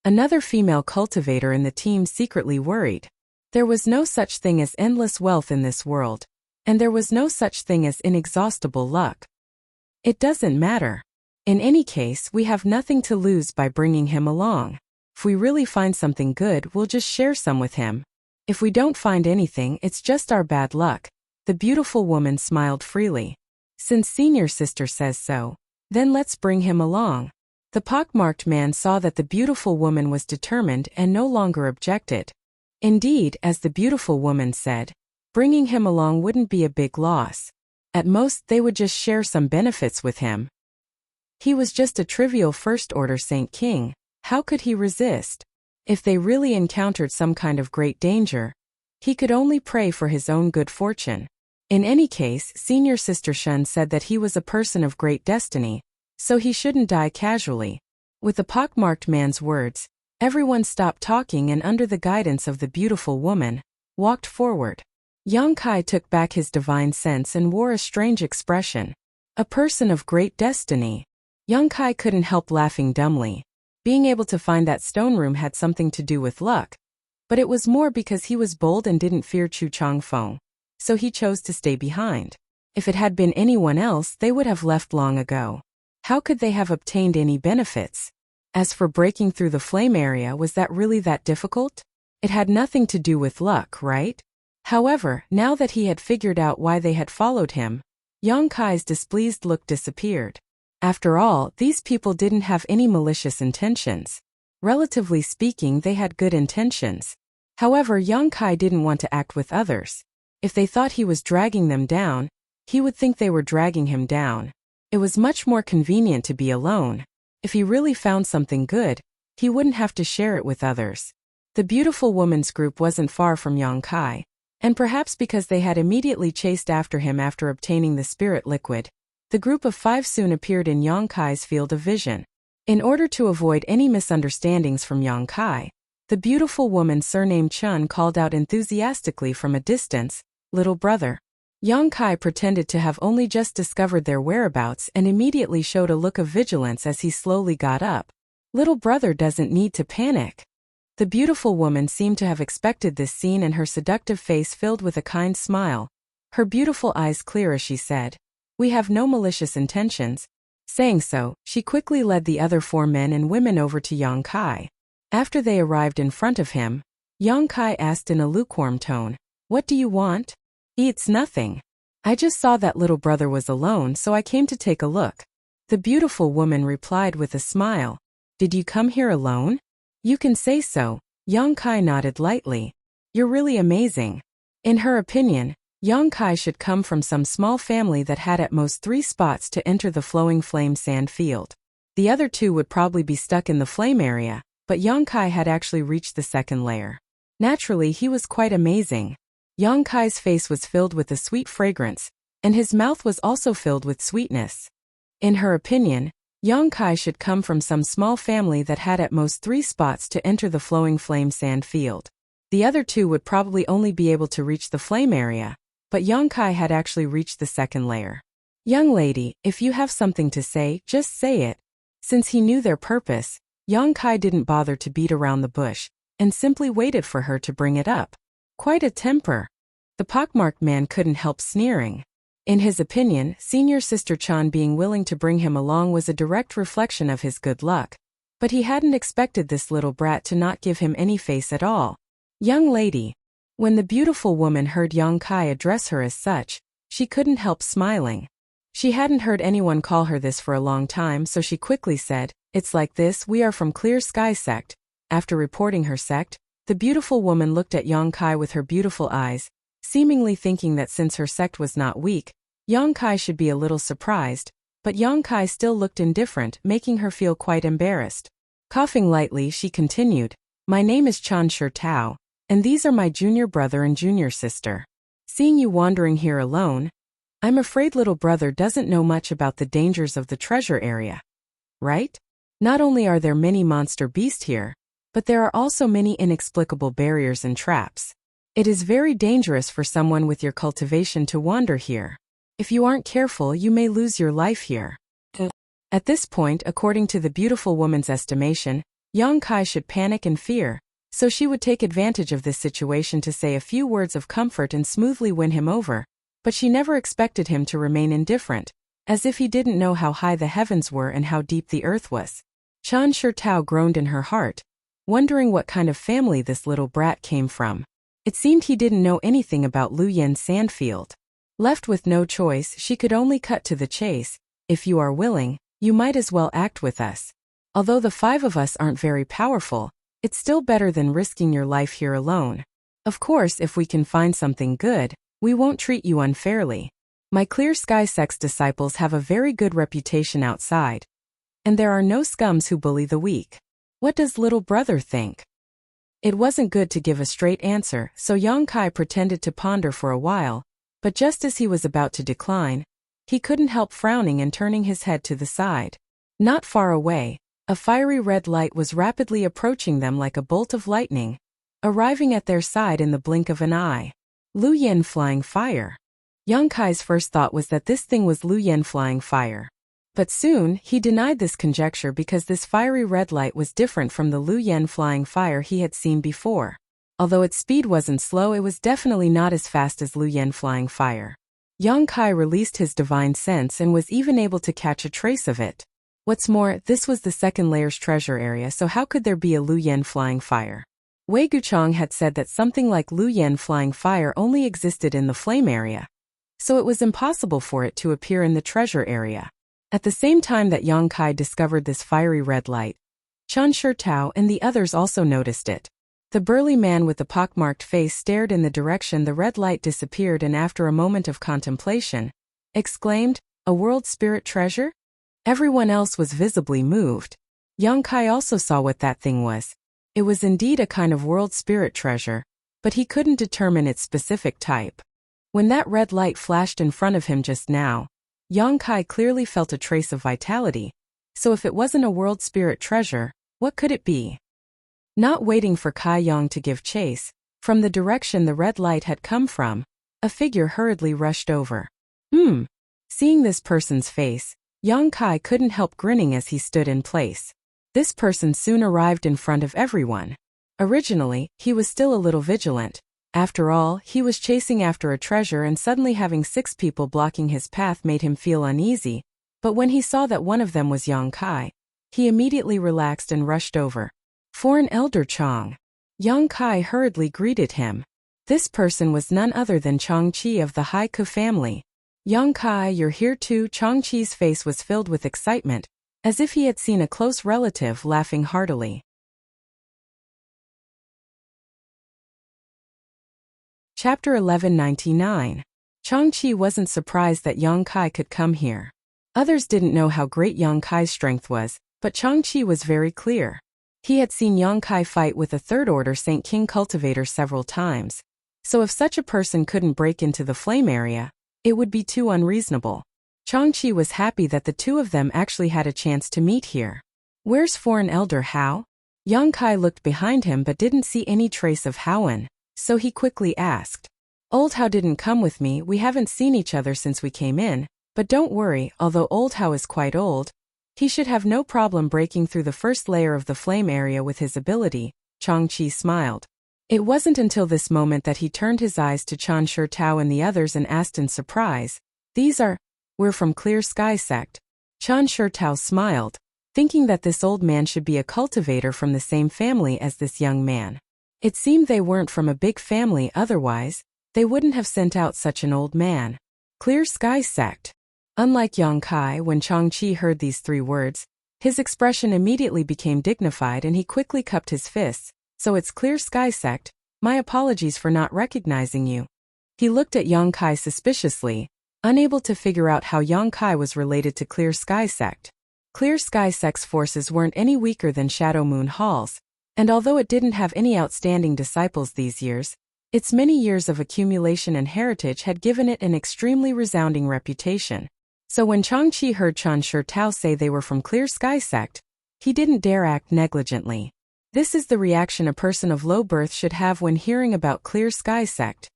Another female cultivator in the team secretly worried. There was no such thing as endless wealth in this world, and there was no such thing as inexhaustible luck. It doesn't matter. In any case, we have nothing to lose by bringing him along. If we really find something good, we'll just share some with him. If we don't find anything, it's just our bad luck. The beautiful woman smiled freely. Since senior sister says so, then let's bring him along. The pockmarked man saw that the beautiful woman was determined and no longer objected. Indeed, as the beautiful woman said, bringing him along wouldn't be a big loss. At most, they would just share some benefits with him. He was just a trivial first-order Saint King. How could he resist? If they really encountered some kind of great danger, he could only pray for his own good fortune. In any case, Senior Sister Shun said that he was a person of great destiny, so he shouldn't die casually. With the pockmarked man's words, everyone stopped talking and under the guidance of the beautiful woman, walked forward. Yang Kai took back his divine sense and wore a strange expression. A person of great destiny. Yang Kai couldn't help laughing dumbly. Being able to find that stone room had something to do with luck. But it was more because he was bold and didn't fear Chu Changfeng. So he chose to stay behind. If it had been anyone else, they would have left long ago. How could they have obtained any benefits? As for breaking through the flame area, was that really that difficult? It had nothing to do with luck, right? However, now that he had figured out why they had followed him, Yang Kai's displeased look disappeared. After all, these people didn't have any malicious intentions. Relatively speaking, they had good intentions. However, Yang Kai didn't want to act with others. If they thought he was dragging them down, he would think they were dragging him down. It was much more convenient to be alone. If he really found something good, he wouldn't have to share it with others. The beautiful woman's group wasn't far from Yang Kai, and perhaps because they had immediately chased after him after obtaining the spirit liquid, the group of 5 soon appeared in Yang Kai's field of vision. In order to avoid any misunderstandings from Yang Kai, the beautiful woman surnamed Chun called out enthusiastically from a distance, "Little brother." Yang Kai pretended to have only just discovered their whereabouts and immediately showed a look of vigilance as he slowly got up. Little brother doesn't need to panic. The beautiful woman seemed to have expected this scene and her seductive face filled with a kind smile. Her beautiful eyes clear as she said, "We have no malicious intentions." Saying so, she quickly led the other 4 men and women over to Yang Kai. After they arrived in front of him, Yang Kai asked in a lukewarm tone, "What do you want?" "It's nothing. I just saw that little brother was alone, so I came to take a look." The beautiful woman replied with a smile, "Did you come here alone?" "You can say so." Yang Kai nodded lightly. "You're really amazing." In her opinion, Yang Kai should come from some small family that had at most 3 spots to enter the flowing flame sand field. The other 2 would probably be stuck in the flame area, but Yang Kai had actually reached the 2nd layer. Naturally, he was quite amazing. Yang Kai's face was filled with a sweet fragrance, and his mouth was also filled with sweetness. In her opinion, Yang Kai should come from some small family that had at most 3 spots to enter the flowing flame sand field. The other 2 would probably only be able to reach the flame area, but Yang Kai had actually reached the 2nd layer. "Young lady, if you have something to say, just say it." Since he knew their purpose, Yang Kai didn't bother to beat around the bush, and simply waited for her to bring it up. Quite a temper. The pockmarked man couldn't help sneering. In his opinion, Senior Sister Chan being willing to bring him along was a direct reflection of his good luck. But he hadn't expected this little brat to not give him any face at all. "Young lady." When the beautiful woman heard Yang Kai address her as such, she couldn't help smiling. She hadn't heard anyone call her this for a long time, so she quickly said, "It's like this, we are from Clear Sky Sect." After reporting her sect, the beautiful woman looked at Yang Kai with her beautiful eyes, seemingly thinking that since her sect was not weak, Yang Kai should be a little surprised, but Yang Kai still looked indifferent, making her feel quite embarrassed. Coughing lightly, she continued, "My name is Chan Shi Tao, and these are my junior brother and junior sister. Seeing you wandering here alone, I'm afraid little brother doesn't know much about the dangers of the treasure area. Right? Not only are there many monster beasts here, but there are also many inexplicable barriers and traps. It is very dangerous for someone with your cultivation to wander here. If you aren't careful, you may lose your life here. At this point, according to the beautiful woman's estimation, Yang Kai should panic and fear, so she would take advantage of this situation to say a few words of comfort and smoothly win him over, but she never expected him to remain indifferent, as if he didn't know how high the heavens were and how deep the earth was. Chen Shitao groaned in her heart, wondering what kind of family this little brat came from. It seemed he didn't know anything about Lu Yen's sandfield. Left with no choice, she could only cut to the chase. If you are willing, you might as well act with us. Although the 5 of us aren't very powerful, it's still better than risking your life here alone. Of course, if we can find something good, we won't treat you unfairly. My Clear Sky Sect's disciples have a very good reputation outside, and there are no scums who bully the weak. What does little brother think? It wasn't good to give a straight answer, so Yang Kai pretended to ponder for a while, but just as he was about to decline, he couldn't help frowning and turning his head to the side. Not far away, a fiery red light was rapidly approaching them like a bolt of lightning, arriving at their side in the blink of an eye. Lu Yen flying fire. Yang Kai's first thought was that this thing was Lu Yen flying fire. But soon, he denied this conjecture because this fiery red light was different from the Lu Yen flying fire he had seen before. Although its speed wasn't slow, it was definitely not as fast as Lu Yen flying fire. Yang Kai released his divine sense and was even able to catch a trace of it. What's more, this was the second layer's treasure area, so how could there be a Lu Yen flying fire? Wei Guchong had said that something like Lu Yen flying fire only existed in the flame area, so it was impossible for it to appear in the treasure area. At the same time that Yang Kai discovered this fiery red light, Chen Shitao and the others also noticed it. The burly man with the pockmarked face stared in the direction the red light disappeared and after a moment of contemplation, exclaimed, "A world spirit treasure?" Everyone else was visibly moved. Yang Kai also saw what that thing was. It was indeed a kind of world spirit treasure, but he couldn't determine its specific type. When that red light flashed in front of him just now, Yang Kai clearly felt a trace of vitality, so if it wasn't a world spirit treasure, what could it be? Not waiting for Kai Yang to give chase, from the direction the red light had come from, a figure hurriedly rushed over. Seeing this person's face, Yang Kai couldn't help grinning as he stood in place. This person soon arrived in front of everyone. Originally, he was still a little vigilant. After all, he was chasing after a treasure and suddenly having 6 people blocking his path made him feel uneasy, but when he saw that one of them was Yang Kai, he immediately relaxed and rushed over. Foreign Elder Chong. Yang Kai hurriedly greeted him. This person was none other than Chong Chi of the Haiku family. Yang Kai, you're here too? Chong Chi's face was filled with excitement, as if he had seen a close relative, laughing heartily. Chapter 1199. Chong Chi wasn't surprised that Yang Kai could come here. Others didn't know how great Yang Kai's strength was, but Chong Chi was very clear. He had seen Yang Kai fight with a third-order Saint King cultivator several times, so if such a person couldn't break into the flame area, it would be too unreasonable. Chong Chi was happy that the two of them actually had a chance to meet here. Where's Foreign Elder Hao? Yang Kai looked behind him but didn't see any trace of Howen, so he quickly asked. Old Hao didn't come with me, we haven't seen each other since we came in, but don't worry, although Old Hao is quite old, he should have no problem breaking through the first layer of the flame area with his ability. Chong Chi smiled. It wasn't until this moment that he turned his eyes to Chen Shitao and the others and asked in surprise, We're from Clear Sky Sect. Chen Shitao smiled, thinking that this old man should be a cultivator from the same family as this young man. It seemed they weren't from a big family, otherwise, they wouldn't have sent out such an old man. Clear Sky Sect. Unlike Yang Kai, when Chong Chi heard these 3 words, his expression immediately became dignified and he quickly cupped his fists. So it's Clear Sky Sect, my apologies for not recognizing you. He looked at Yang Kai suspiciously, unable to figure out how Yang Kai was related to Clear Sky Sect. Clear Sky Sect's forces weren't any weaker than Shadow Moon Hall's, and although it didn't have any outstanding disciples these years, its many years of accumulation and heritage had given it an extremely resounding reputation. So when Chong Chi heard Chen Shitao say they were from Clear Sky Sect, he didn't dare act negligently. This is the reaction a person of low birth should have when hearing about Clear Sky Sect.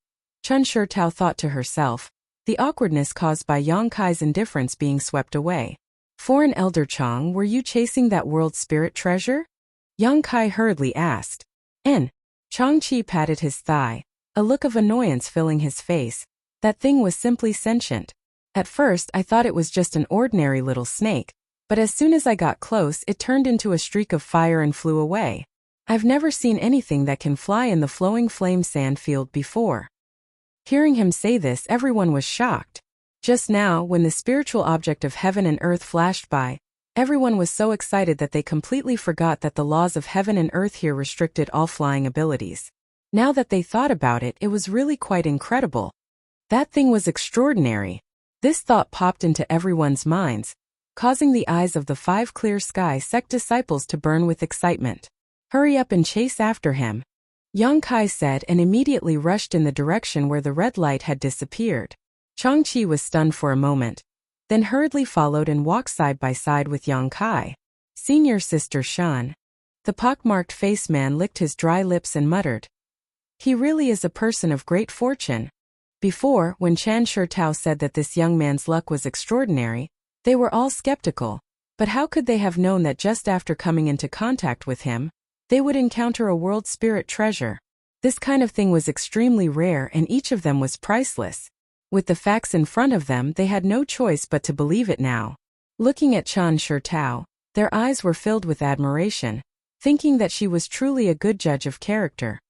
Chen Shitao thought to herself, the awkwardness caused by Yang Kai's indifference being swept away. Foreign Elder Chang, were you chasing that world spirit treasure? Yang Kai hurriedly asked. Chang-Chi patted his thigh, a look of annoyance filling his face. That thing was simply sentient. At first I thought it was just an ordinary little snake, but as soon as I got close it turned into a streak of fire and flew away. I've never seen anything that can fly in the flowing flame sand field before. Hearing him say this, everyone was shocked. Just now, when the spiritual object of heaven and earth flashed by, everyone was so excited that they completely forgot that the laws of heaven and earth here restricted all flying abilities. Now that they thought about it, it was really quite incredible. That thing was extraordinary. This thought popped into everyone's minds, causing the eyes of the 5 clear sky sect disciples to burn with excitement. Hurry up and chase after him, Yang Kai said, and immediately rushed in the direction where the red light had disappeared. Chang-Chi was stunned for a moment, then hurriedly followed and walked side by side with Yang Kai. Senior Sister Shan. The pockmarked face man licked his dry lips and muttered. He really is a person of great fortune. Before, when Chan Shurtao said that this young man's luck was extraordinary, they were all skeptical. But how could they have known that just after coming into contact with him, they would encounter a world spirit treasure? This kind of thing was extremely rare and each of them was priceless. With the facts in front of them, they had no choice but to believe it now. Looking at Chan Shurtao, their eyes were filled with admiration, thinking that she was truly a good judge of character.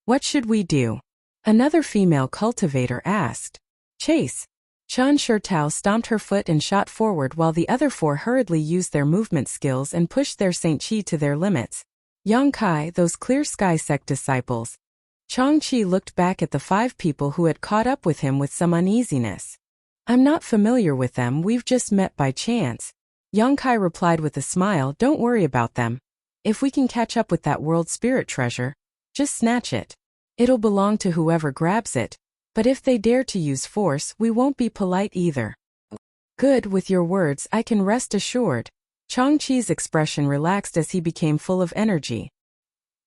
What should we do? Another female cultivator asked. Chase. Chan Shurtao stomped her foot and shot forward while the other 4 hurriedly used their movement skills and pushed their Saint Chi to their limits. Yang Kai, those clear sky sect disciples. Chang-Chi looked back at the 5 people who had caught up with him with some uneasiness. I'm not familiar with them, we've just met by chance. Yang Kai replied with a smile, don't worry about them. If we can catch up with that world spirit treasure, just snatch it. It'll belong to whoever grabs it, but if they dare to use force, we won't be polite either. Good, with your words I can rest assured. Chang-Chi's expression relaxed as he became full of energy.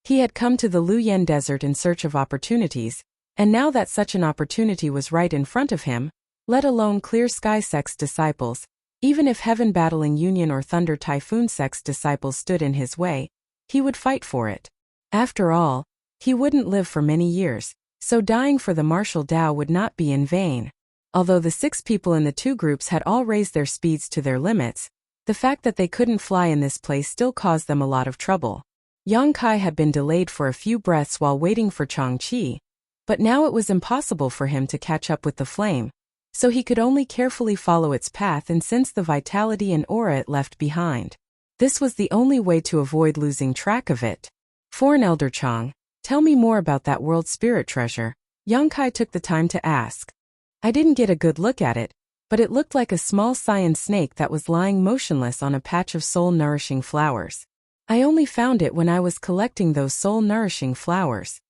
He had come to the Luyen Desert in search of opportunities, and now that such an opportunity was right in front of him, let alone Clear Sky Sect's disciples, even if Heaven Battling Union or Thunder Typhoon Sect's disciples stood in his way, he would fight for it. After all, he wouldn't live for many years, so dying for the martial Tao would not be in vain. Although the 6 people in the 2 groups had all raised their speeds to their limits, the fact that they couldn't fly in this place still caused them a lot of trouble. Yang Kai had been delayed for a few breaths while waiting for Chang-Chi, but now it was impossible for him to catch up with the flame, so he could only carefully follow its path and sense the vitality and aura it left behind. This was the only way to avoid losing track of it. Foreign Elder Chang, tell me more about that world spirit treasure, Yang Kai took the time to ask. I didn't get a good look at it, but it looked like a small cyan snake that was lying motionless on a patch of soul-nourishing flowers. I only found it when I was collecting those soul-nourishing flowers.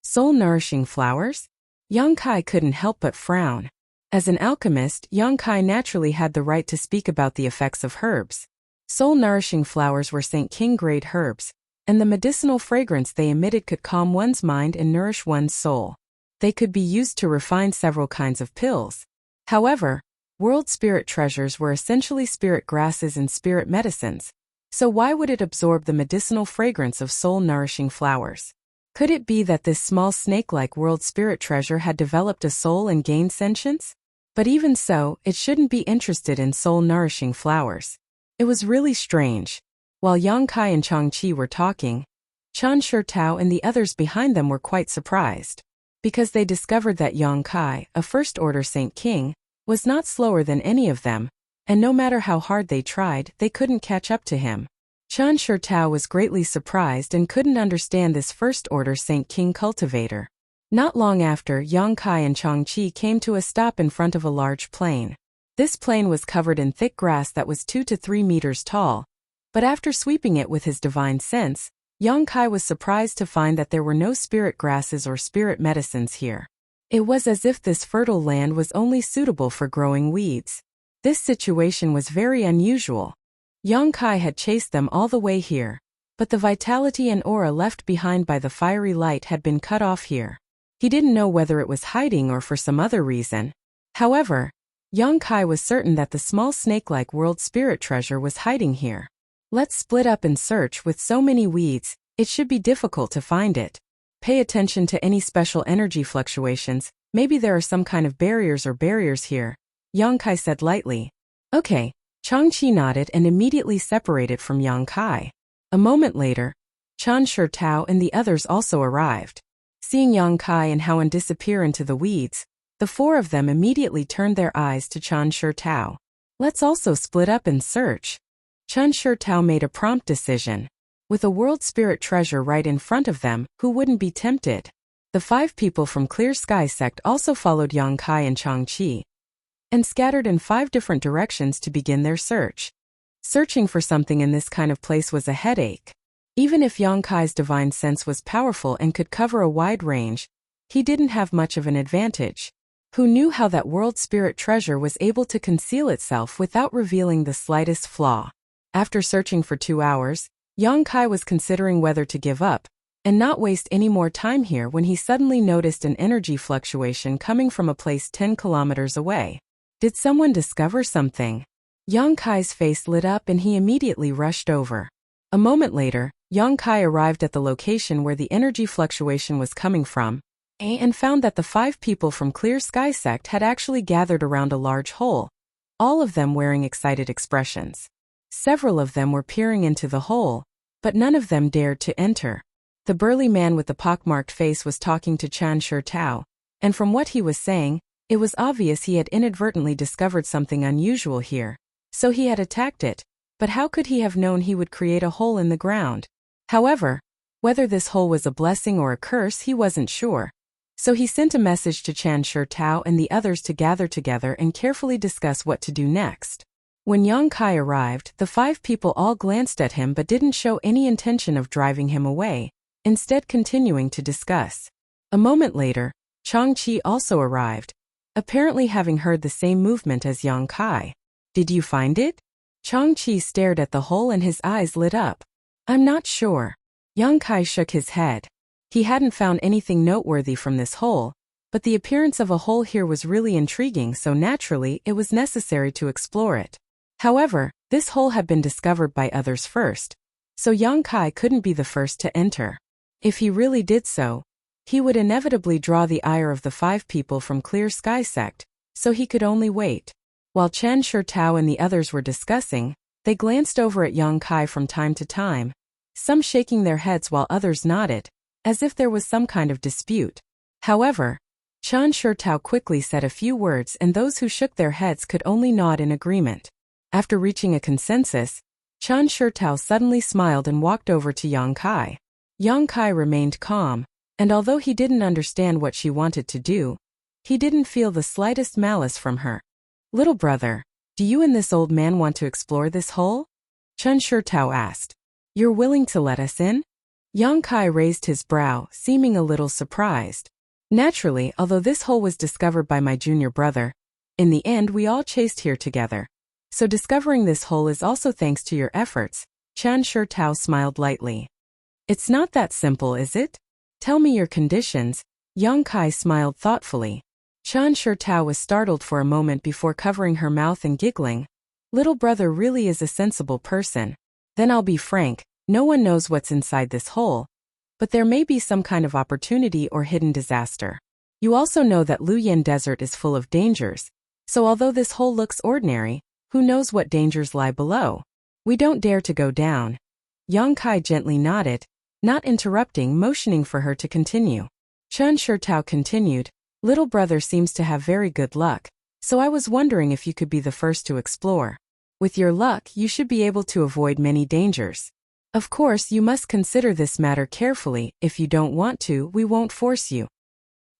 Soul-nourishing flowers? Yang Kai couldn't help but frown. As an alchemist, Yang Kai naturally had the right to speak about the effects of herbs. Soul-nourishing flowers were St. King-grade herbs, and the medicinal fragrance they emitted could calm one's mind and nourish one's soul. They could be used to refine several kinds of pills. However, world spirit treasures were essentially spirit grasses and spirit medicines, so why would it absorb the medicinal fragrance of soul-nourishing flowers? Could it be that this small snake-like world spirit treasure had developed a soul and gained sentience? But even so, it shouldn't be interested in soul-nourishing flowers. It was really strange. While Yang Kai and Chang-Chi were talking, Chan Shurtao and the others behind them were quite surprised, because they discovered that Yang Kai, a first-order Saint King, was not slower than any of them, and no matter how hard they tried, they couldn't catch up to him. Chan Shurtao was greatly surprised and couldn't understand this first-order Saint King cultivator. Not long after, Yang Kai and Chang-Chi came to a stop in front of a large plain. This plain was covered in thick grass that was 2 to 3 meters tall, but after sweeping it with his divine sense, Yang Kai was surprised to find that there were no spirit grasses or spirit medicines here. It was as if this fertile land was only suitable for growing weeds. This situation was very unusual. Yang Kai had chased them all the way here, but the vitality and aura left behind by the fiery light had been cut off here. He didn't know whether it was hiding or for some other reason. However, Yang Kai was certain that the small snake-like world spirit treasure was hiding here. Let's split up and search. With so many weeds, it should be difficult to find it. Pay attention to any special energy fluctuations. Maybe there are some kind of barriers here, Yang Kai said lightly. Okay, Changqi nodded and immediately separated from Yang Kai. A moment later, Chan Shurtao and the others also arrived. Seeing Yang Kai and Howen disappear into the weeds, the four of them immediately turned their eyes to Chan Shurtao. Let's also split up and search. Chan Shurtao made a prompt decision. With a world spirit treasure right in front of them, who wouldn't be tempted? The 5 people from Clear Sky sect also followed Yang Kai and Changqi, and scattered in 5 different directions to begin their search. Searching for something in this kind of place was a headache. Even if Yang Kai's divine sense was powerful and could cover a wide range, he didn't have much of an advantage. Who knew how that world spirit treasure was able to conceal itself without revealing the slightest flaw? After searching for 2 hours, Yang Kai was considering whether to give up and not waste any more time here when he suddenly noticed an energy fluctuation coming from a place 10 kilometers away. Did someone discover something? Yang Kai's face lit up and he immediately rushed over. A moment later, Yang Kai arrived at the location where the energy fluctuation was coming from, and found that the 5 people from Clear Sky sect had actually gathered around a large hole, all of them wearing excited expressions. Several of them were peering into the hole, but none of them dared to enter. The burly man with the pockmarked face was talking to Chan Shurtao, and from what he was saying, it was obvious he had inadvertently discovered something unusual here, so he had attacked it, but how could he have known he would create a hole in the ground? However, whether this hole was a blessing or a curse he wasn't sure, so he sent a message to Chan Shurtao and the others to gather together and carefully discuss what to do next. When Yang Kai arrived, the 5 people all glanced at him but didn't show any intention of driving him away, instead continuing to discuss. A moment later, Changqi also arrived, apparently having heard the same movement as Yang Kai. Did you find it? Changqi stared at the hole and his eyes lit up. I'm not sure. Yang Kai shook his head. He hadn't found anything noteworthy from this hole, but the appearance of a hole here was really intriguing, so naturally it was necessary to explore it. However, this hole had been discovered by others first, so Yang Kai couldn't be the first to enter. If he really did so, he would inevitably draw the ire of the 5 people from Clear Sky sect, so he could only wait. While Chan Shurtao and the others were discussing, they glanced over at Yang Kai from time to time, some shaking their heads while others nodded, as if there was some kind of dispute. However, Chan Shurtao quickly said a few words and those who shook their heads could only nod in agreement. After reaching a consensus, Chan Shurtao suddenly smiled and walked over to Yang Kai. Yang Kai remained calm, and although he didn't understand what she wanted to do, he didn't feel the slightest malice from her. Little brother, do you and this old man want to explore this hole? Chan Shurtao asked. You're willing to let us in? Yang Kai raised his brow, seeming a little surprised. Naturally, although this hole was discovered by my junior brother, in the end we all chased here together. So discovering this hole is also thanks to your efforts, Chan Shurtao smiled lightly. It's not that simple, is it? Tell me your conditions, Yang Kai smiled thoughtfully. Chan Shurtao was startled for a moment before covering her mouth and giggling. Little brother really is a sensible person. Then I'll be frank, no one knows what's inside this hole, but there may be some kind of opportunity or hidden disaster. You also know that Luyan Desert is full of dangers, so although this hole looks ordinary, who knows what dangers lie below? We don't dare to go down. Yang Kai gently nodded, not interrupting, motioning for her to continue. Chan Shurtao continued, Little brother seems to have very good luck, so I was wondering if you could be the first to explore. With your luck, you should be able to avoid many dangers. Of course, you must consider this matter carefully. If you don't want to, we won't force you.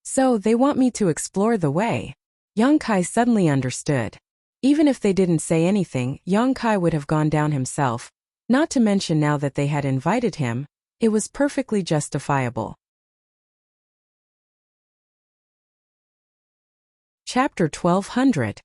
So, they want me to explore the way. Yang Kai suddenly understood. Even if they didn't say anything, Yang Kai would have gone down himself, not to mention now that they had invited him, it was perfectly justifiable. Chapter 1200.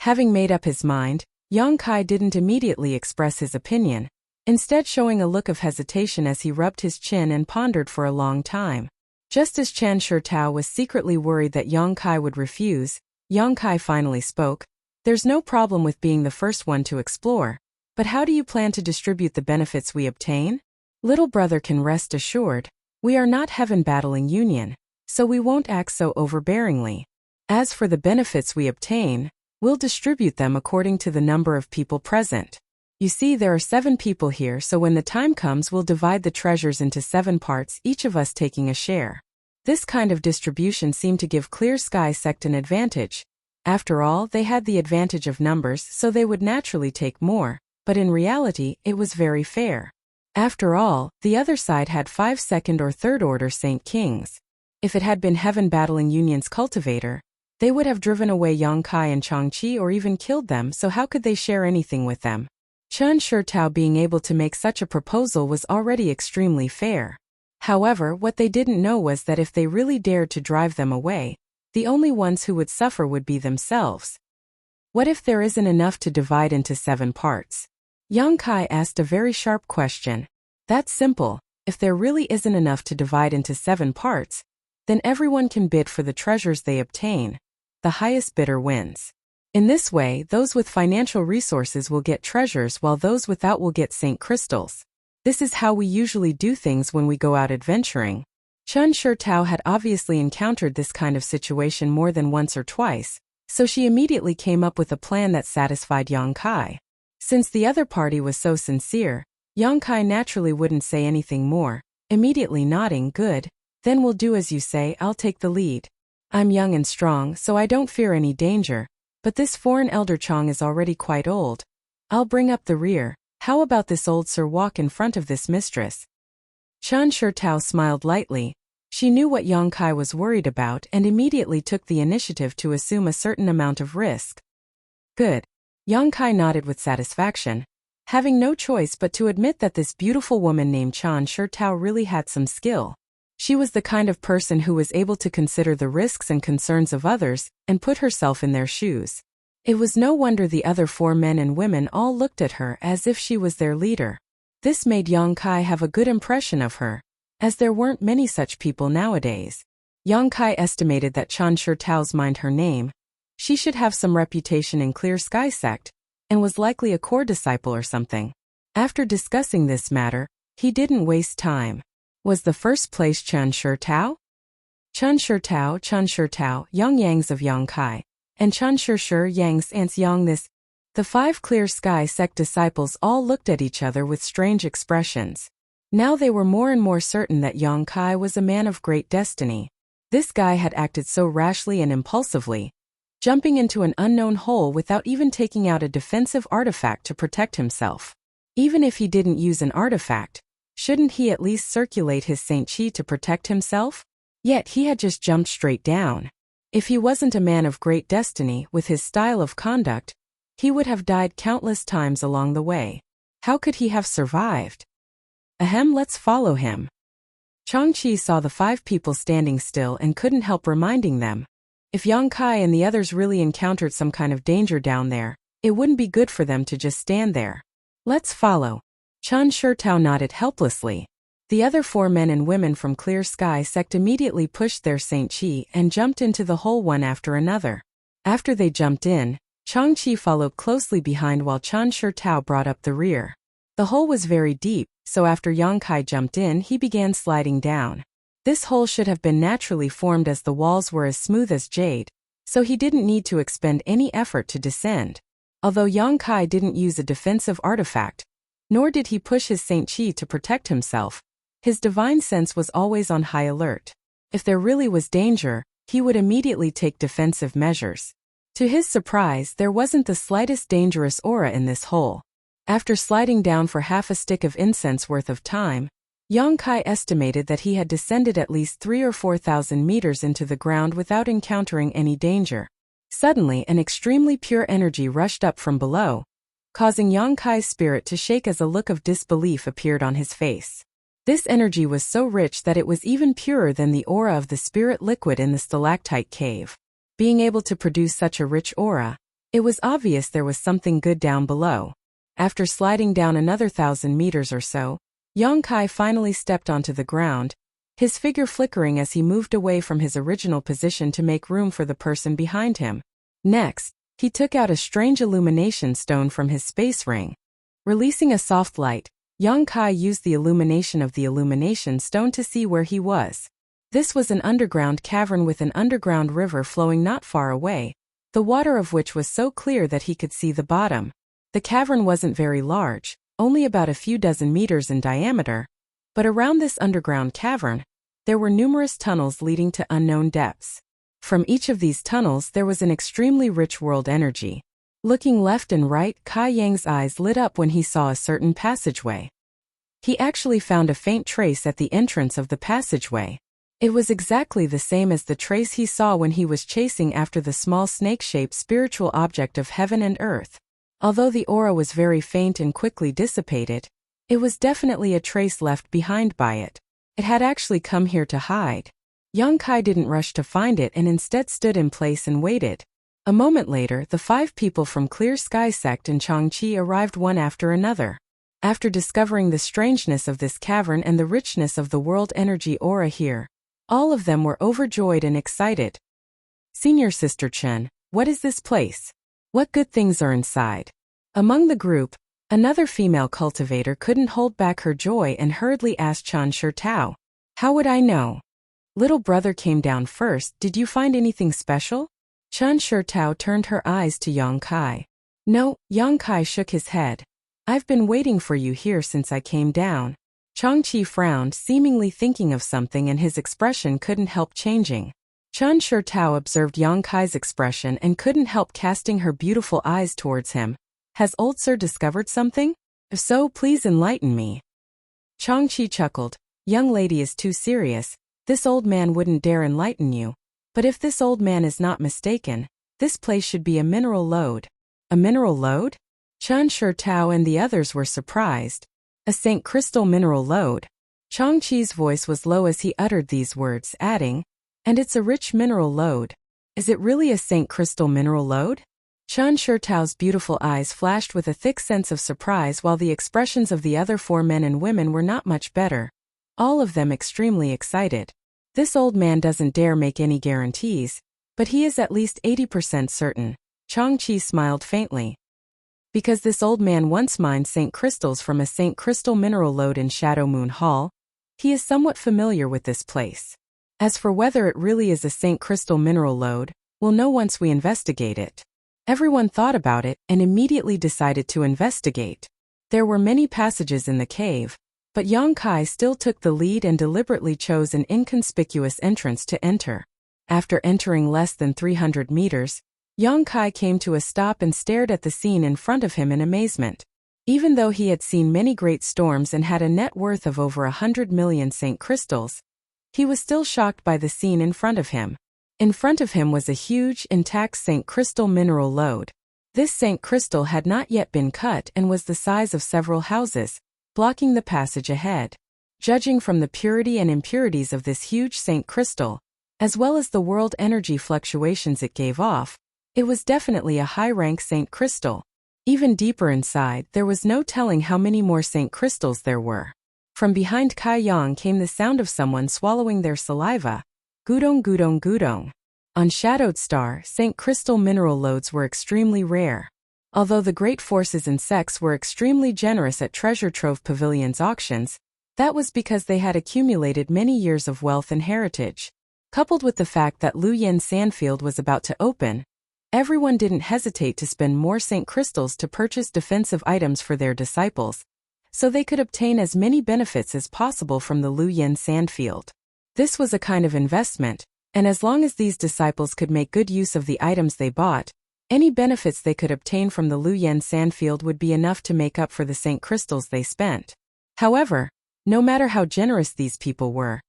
Having made up his mind, Yang Kai didn't immediately express his opinion, instead showing a look of hesitation as he rubbed his chin and pondered for a long time. Just as Chan Shurtao was secretly worried that Yang Kai would refuse, Yang Kai finally spoke. There's no problem with being the first one to explore. But how do you plan to distribute the benefits we obtain? Little brother can rest assured. We are not heaven-battling union, so we won't act so overbearingly. As for the benefits we obtain, we'll distribute them according to the number of people present. You see, there are 7 people here, so when the time comes we'll divide the treasures into 7 parts, each of us taking a share. This kind of distribution seemed to give Clear Sky Sect an advantage. After all, they had the advantage of numbers, so they would naturally take more, but in reality, it was very fair. After all, the other side had 5 second or third order Saint Kings. If it had been Heaven Battling Union's cultivator, they would have driven away Yang Kai and Changqi or even killed them, so how could they share anything with them? Chen Shitao being able to make such a proposal was already extremely fair. However, what they didn't know was that if they really dared to drive them away, the only ones who would suffer would be themselves. What if there isn't enough to divide into 7 parts? Yang Kai asked a very sharp question. That's simple. If there really isn't enough to divide into 7 parts, then everyone can bid for the treasures they obtain. The highest bidder wins. In this way, those with financial resources will get treasures while those without will get Saint Crystals. This is how we usually do things when we go out adventuring. Chen Shitao had obviously encountered this kind of situation more than once or twice, so she immediately came up with a plan that satisfied Yang Kai. Since the other party was so sincere, Yang Kai naturally wouldn't say anything more, immediately nodding, good, then we'll do as you say, I'll take the lead. I'm young and strong, so I don't fear any danger, but this foreign elder Chong is already quite old. I'll bring up the rear. How about this old sir walk in front of this mistress? Chen Shitao smiled lightly. She knew what Yang Kai was worried about and immediately took the initiative to assume a certain amount of risk. Good. Yang Kai nodded with satisfaction, having no choice but to admit that this beautiful woman named Chen Shitao really had some skill. She was the kind of person who was able to consider the risks and concerns of others and put herself in their shoes. It was no wonder the other 4 men and women all looked at her as if she was their leader. This made Yang Kai have a good impression of her, as there weren't many such people nowadays. Yang Kai estimated that Chen Shitao's mind her name. She should have some reputation in Clear Sky Sect, and was likely a core disciple or something. After discussing this matter, he didn't waste time. Was the first place Chen Shitao? Chen Shitao, Yang Yangs of Yang Kai, and Chen Shi Yang's aunts Yang this. The 5 Clear Sky Sect disciples all looked at each other with strange expressions. Now they were more and more certain that Yang Kai was a man of great destiny. This guy had acted so rashly and impulsively, jumping into an unknown hole without even taking out a defensive artifact to protect himself. Even if he didn't use an artifact, shouldn't he at least circulate his Saint Chi to protect himself? Yet he had just jumped straight down. If he wasn't a man of great destiny with his style of conduct, he would have died countless times along the way. How could he have survived? Ahem, let's follow him. Changqi saw the 5 people standing still and couldn't help reminding them. If Yang Kai and the others really encountered some kind of danger down there, it wouldn't be good for them to just stand there. Let's follow. Chen Shitao nodded helplessly. The other 4 men and women from Clear Sky Sect immediately pushed their Saint Chi and jumped into the hole one after another. After they jumped in, Changqi followed closely behind while Chen Shitao brought up the rear. The hole was very deep, so after Yang Kai jumped in, he began sliding down. This hole should have been naturally formed as the walls were as smooth as jade, so he didn't need to expend any effort to descend. Although Yang Kai didn't use a defensive artifact, nor did he push his Saint Chi to protect himself, his divine sense was always on high alert. If there really was danger, he would immediately take defensive measures. To his surprise, there wasn't the slightest dangerous aura in this hole. After sliding down for half a stick of incense worth of time, Yang Kai estimated that he had descended at least 3,000 or 4,000 meters into the ground without encountering any danger. Suddenly, an extremely pure energy rushed up from below, causing Yang Kai's spirit to shake as a look of disbelief appeared on his face. This energy was so rich that it was even purer than the aura of the spirit liquid in the stalactite cave. Being able to produce such a rich aura, it was obvious there was something good down below. After sliding down another 1,000 meters or so, Yang Kai finally stepped onto the ground, his figure flickering as he moved away from his original position to make room for the person behind him. Next, he took out a strange illumination stone from his space ring. Releasing a soft light, Yang Kai used the illumination of the illumination stone to see where he was. This was an underground cavern with an underground river flowing not far away, the water of which was so clear that he could see the bottom. The cavern wasn't very large, only about a few dozen meters in diameter, but around this underground cavern, there were numerous tunnels leading to unknown depths. From each of these tunnels there was an extremely rich world energy. Looking left and right, Kai Yang's eyes lit up when he saw a certain passageway. He actually found a faint trace at the entrance of the passageway. It was exactly the same as the trace he saw when he was chasing after the small snake-shaped spiritual object of heaven and earth. Although the aura was very faint and quickly dissipated, it was definitely a trace left behind by it. It had actually come here to hide. Yang Kai didn't rush to find it and instead stood in place and waited. A moment later, the 5 people from Clear Sky Sect and Changqi arrived one after another. After discovering the strangeness of this cavern and the richness of the world energy aura here, all of them were overjoyed and excited. Senior Sister Chen, what is this place? What good things are inside? Among the group, another female cultivator couldn't hold back her joy and hurriedly asked Chan Shirtao. How would I know? Little brother came down first. Did you find anything special? Chan Shirtao turned her eyes to Yang Kai. No, Yang Kai shook his head. I've been waiting for you here since I came down. Changqi frowned, seemingly thinking of something, and his expression couldn't help changing. Chan Shirtao observed Yang Kai's expression and couldn't help casting her beautiful eyes towards him. Has old sir discovered something? If so, please enlighten me. Changqi chuckled. Young lady is too serious. This old man wouldn't dare enlighten you. But if this old man is not mistaken, this place should be a mineral lode. A mineral lode? Chan Shirtao and the others were surprised. A St. Crystal mineral lode. Changqi's voice was low as he uttered these words, adding, and it's a rich mineral lode. Is it really a St. Crystal mineral lode? Chan Shirtao's beautiful eyes flashed with a thick sense of surprise, while the expressions of the other 4 men and women were not much better. All of them extremely excited. This old man doesn't dare make any guarantees, but he is at least 80% certain. Changqi smiled faintly. Because this old man once mined St. Crystals from a St. Crystal mineral lode in Shadow Moon Hall, he is somewhat familiar with this place. As for whether it really is a St. Crystal mineral lode, we'll know once we investigate it. Everyone thought about it and immediately decided to investigate. There were many passages in the cave, but Yang Kai still took the lead and deliberately chose an inconspicuous entrance to enter. After entering less than 300 meters, Yang Kai came to a stop and stared at the scene in front of him in amazement. Even though he had seen many great storms and had a net worth of over 100 million St. Crystals, he was still shocked by the scene in front of him. In front of him was a huge, intact St. Crystal mineral lode. This St. Crystal had not yet been cut and was the size of several houses, blocking the passage ahead. Judging from the purity and impurities of this huge St. Crystal, as well as the world energy fluctuations it gave off, it was definitely a high-rank St. Crystal. Even deeper inside, there was no telling how many more St. Crystals there were. From behind Kai Yang came the sound of someone swallowing their saliva. Gudong gudong gudong. On Shadowed Star, St. Crystal mineral lodes were extremely rare. Although the great forces and sects were extremely generous at Treasure Trove Pavilion's auctions, that was because they had accumulated many years of wealth and heritage. Coupled with the fact that Lu Yen Sandfield was about to open, everyone didn't hesitate to spend more St. Crystals to purchase defensive items for their disciples, so they could obtain as many benefits as possible from the Lu Yen Sandfield. This was a kind of investment, and as long as these disciples could make good use of the items they bought, any benefits they could obtain from the Lu Yen Sandfield would be enough to make up for the St. Crystals they spent. However, no matter how generous these people were,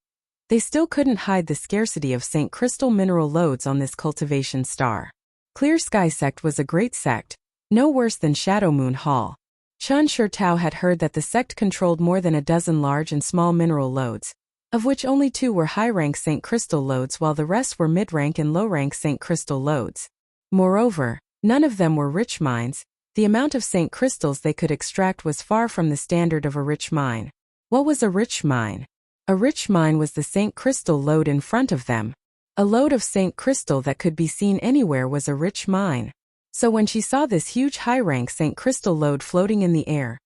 they still couldn't hide the scarcity of St. Crystal mineral lodes on this cultivation star. Clear Sky Sect was a great sect, no worse than Shadow Moon Hall. Chan Shirtao had heard that the sect controlled more than a dozen large and small mineral lodes, of which only 2 were high-rank St. Crystal lodes while the rest were mid-rank and low-rank St. Crystal lodes. Moreover, none of them were rich mines. The amount of St. Crystals they could extract was far from the standard of a rich mine. What was a rich mine? A rich mine was the St. Crystal lode in front of them. A lode of St. Crystal that could be seen anywhere was a rich mine. So when she saw this huge high-rank St. Crystal lode floating in the air,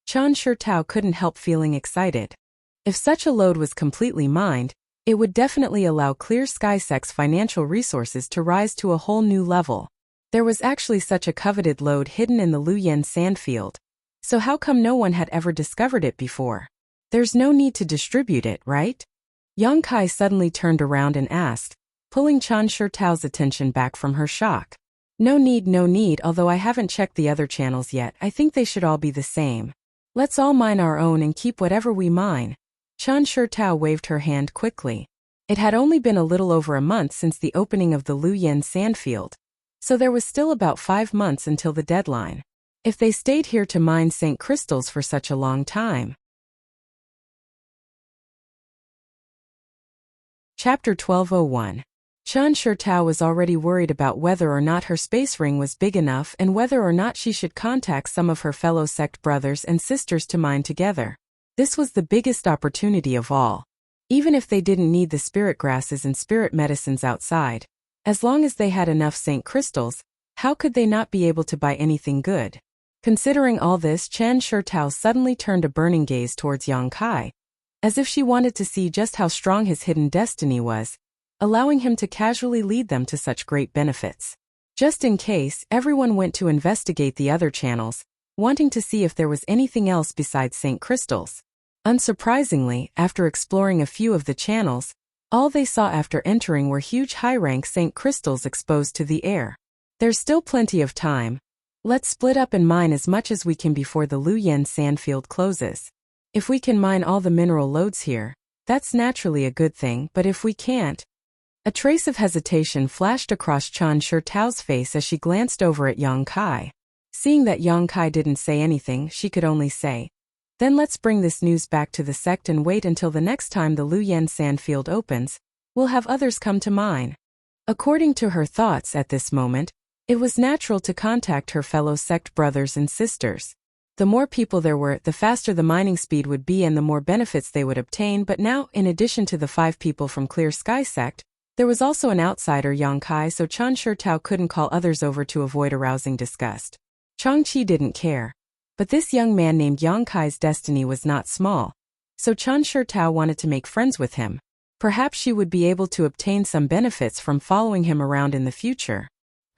Qian Shitao couldn't help feeling excited. If such a lode was completely mined, it would definitely allow Clear Sky Sec's financial resources to rise to a whole new level. There was actually such a coveted lode hidden in the Luyan sandfield. So how come no one had ever discovered it before? There's no need to distribute it, right? Yang Kai suddenly turned around and asked, pulling Qian Shitao's attention back from her shock. No need, although I haven't checked the other channels yet, I think they should all be the same. Let's all mine our own and keep whatever we mine. Qian Shitao waved her hand quickly. It had only been a little over a month since the opening of the Luyan sandfield, so there was still about 5 months until the deadline. If they stayed here to mine St. Crystals for such a long time. Chapter 1201. Qian Shitao was already worried about whether or not her space ring was big enough and whether or not she should contact some of her fellow sect brothers and sisters to mine together. This was the biggest opportunity of all. Even if they didn't need the spirit grasses and spirit medicines outside, as long as they had enough St. Crystals, how could they not be able to buy anything good? Considering all this, Qian Shitao suddenly turned a burning gaze towards Yang Kai, as if she wanted to see just how strong his hidden destiny was, allowing him to casually lead them to such great benefits. Just in case, everyone went to investigate the other channels, wanting to see if there was anything else besides St. Crystals. Unsurprisingly, after exploring a few of the channels, all they saw after entering were huge high-rank St. Crystals exposed to the air. There's still plenty of time. Let's split up and mine as much as we can before the Luyan sandfield closes. If we can mine all the mineral lodes here, that's naturally a good thing, but if we can't... A trace of hesitation flashed across Qian Shitao's face as she glanced over at Yang Kai. Seeing that Yang Kai didn't say anything, she could only say, "Then let's bring this news back to the sect and wait until the next time the Luyan sandfield opens. We'll have others come to mine." According to her thoughts at this moment, it was natural to contact her fellow sect brothers and sisters. The more people there were, the faster the mining speed would be and the more benefits they would obtain. But now, in addition to the 5 people from Clear Sky Sect, there was also an outsider, Yang Kai, so Qian Shitao couldn't call others over to avoid arousing disgust. Changqi didn't care. But this young man named Yang Kai's destiny was not small, so Qian Shitao wanted to make friends with him. Perhaps she would be able to obtain some benefits from following him around in the future.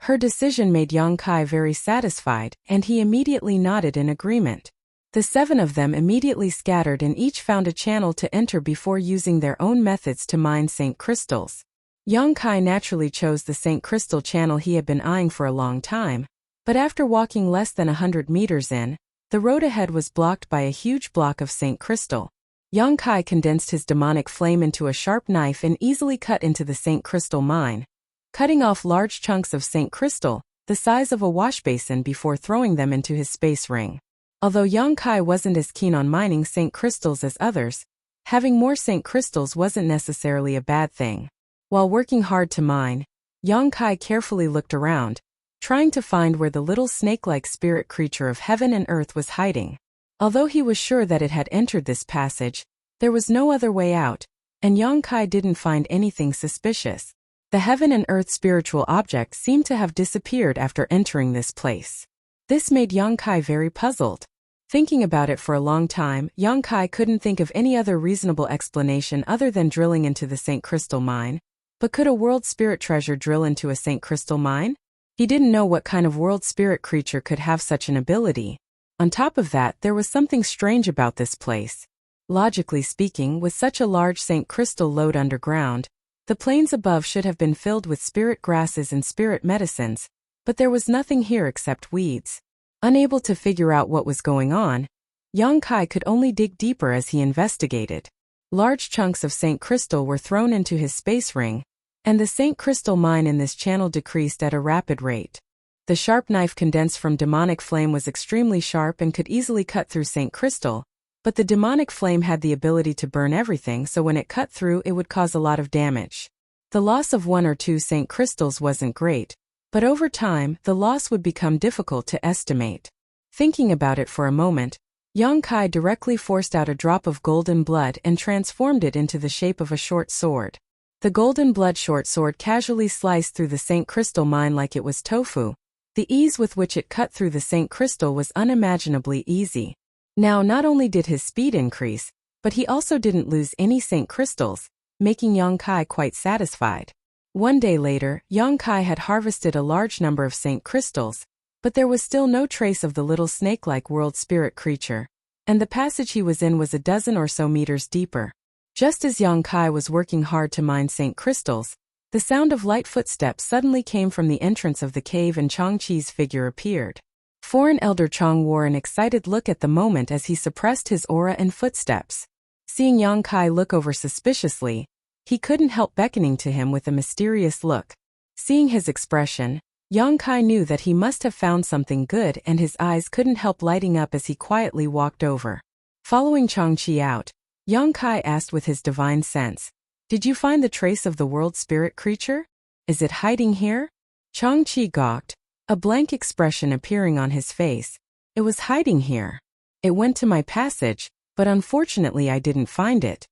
Her decision made Yang Kai very satisfied, and he immediately nodded in agreement. The 7 of them immediately scattered and each found a channel to enter before using their own methods to mine St. Crystals. Yang Kai naturally chose the St. Crystal channel he had been eyeing for a long time, but after walking less than 100 meters in, the road ahead was blocked by a huge block of St. Crystal. Yang Kai condensed his demonic flame into a sharp knife and easily cut into the St. Crystal mine, cutting off large chunks of St. Crystal, the size of a wash basin, before throwing them into his space ring. Although Yang Kai wasn't as keen on mining St. Crystals as others, having more St. Crystals wasn't necessarily a bad thing. While working hard to mine, Yang Kai carefully looked around, trying to find where the little snake-like spirit creature of heaven and earth was hiding. Although he was sure that it had entered this passage, there was no other way out, and Yang Kai didn't find anything suspicious. The heaven and earth spiritual object seemed to have disappeared after entering this place. This made Yang Kai very puzzled. Thinking about it for a long time, Yang Kai couldn't think of any other reasonable explanation other than drilling into the St. Crystal mine. But could a world spirit treasure drill into a St. Crystal mine? He didn't know what kind of world spirit creature could have such an ability. On top of that, there was something strange about this place. Logically speaking, with such a large St. Crystal lode underground, the plains above should have been filled with spirit grasses and spirit medicines, but there was nothing here except weeds. Unable to figure out what was going on, Yang Kai could only dig deeper as he investigated. Large chunks of St. Crystal were thrown into his space ring, and the St. Crystal mine in this channel decreased at a rapid rate. The sharp knife condensed from demonic flame was extremely sharp and could easily cut through St. Crystal, but the demonic flame had the ability to burn everything, so when it cut through it would cause a lot of damage. The loss of 1 or 2 St. Crystals wasn't great, but over time the loss would become difficult to estimate. Thinking about it for a moment, Yang Kai directly forced out a drop of golden blood and transformed it into the shape of a short sword. The golden blood-short sword casually sliced through the St. Crystal mine like it was tofu. The ease with which it cut through the St. Crystal was unimaginably easy. Now not only did his speed increase, but he also didn't lose any St. Crystals, making Yang Kai quite satisfied. One day later, Yang Kai had harvested a large number of St. Crystals, but there was still no trace of the little snake-like world spirit creature, and the passage he was in was a dozen or so meters deeper. Just as Yang Kai was working hard to mine St. Crystals, the sound of light footsteps suddenly came from the entrance of the cave and Changqi's figure appeared. Foreign Elder Chang wore an excited look at the moment as he suppressed his aura and footsteps. Seeing Yang Kai look over suspiciously, he couldn't help beckoning to him with a mysterious look. Seeing his expression, Yang Kai knew that he must have found something good and his eyes couldn't help lighting up as he quietly walked over. Following Changqi out, Yang Kai asked with his divine sense, "Did you find the trace of the world spirit creature? Is it hiding here?" Changqi gawked, a blank expression appearing on his face. "It was hiding here. It went to my passage, but unfortunately I didn't find it."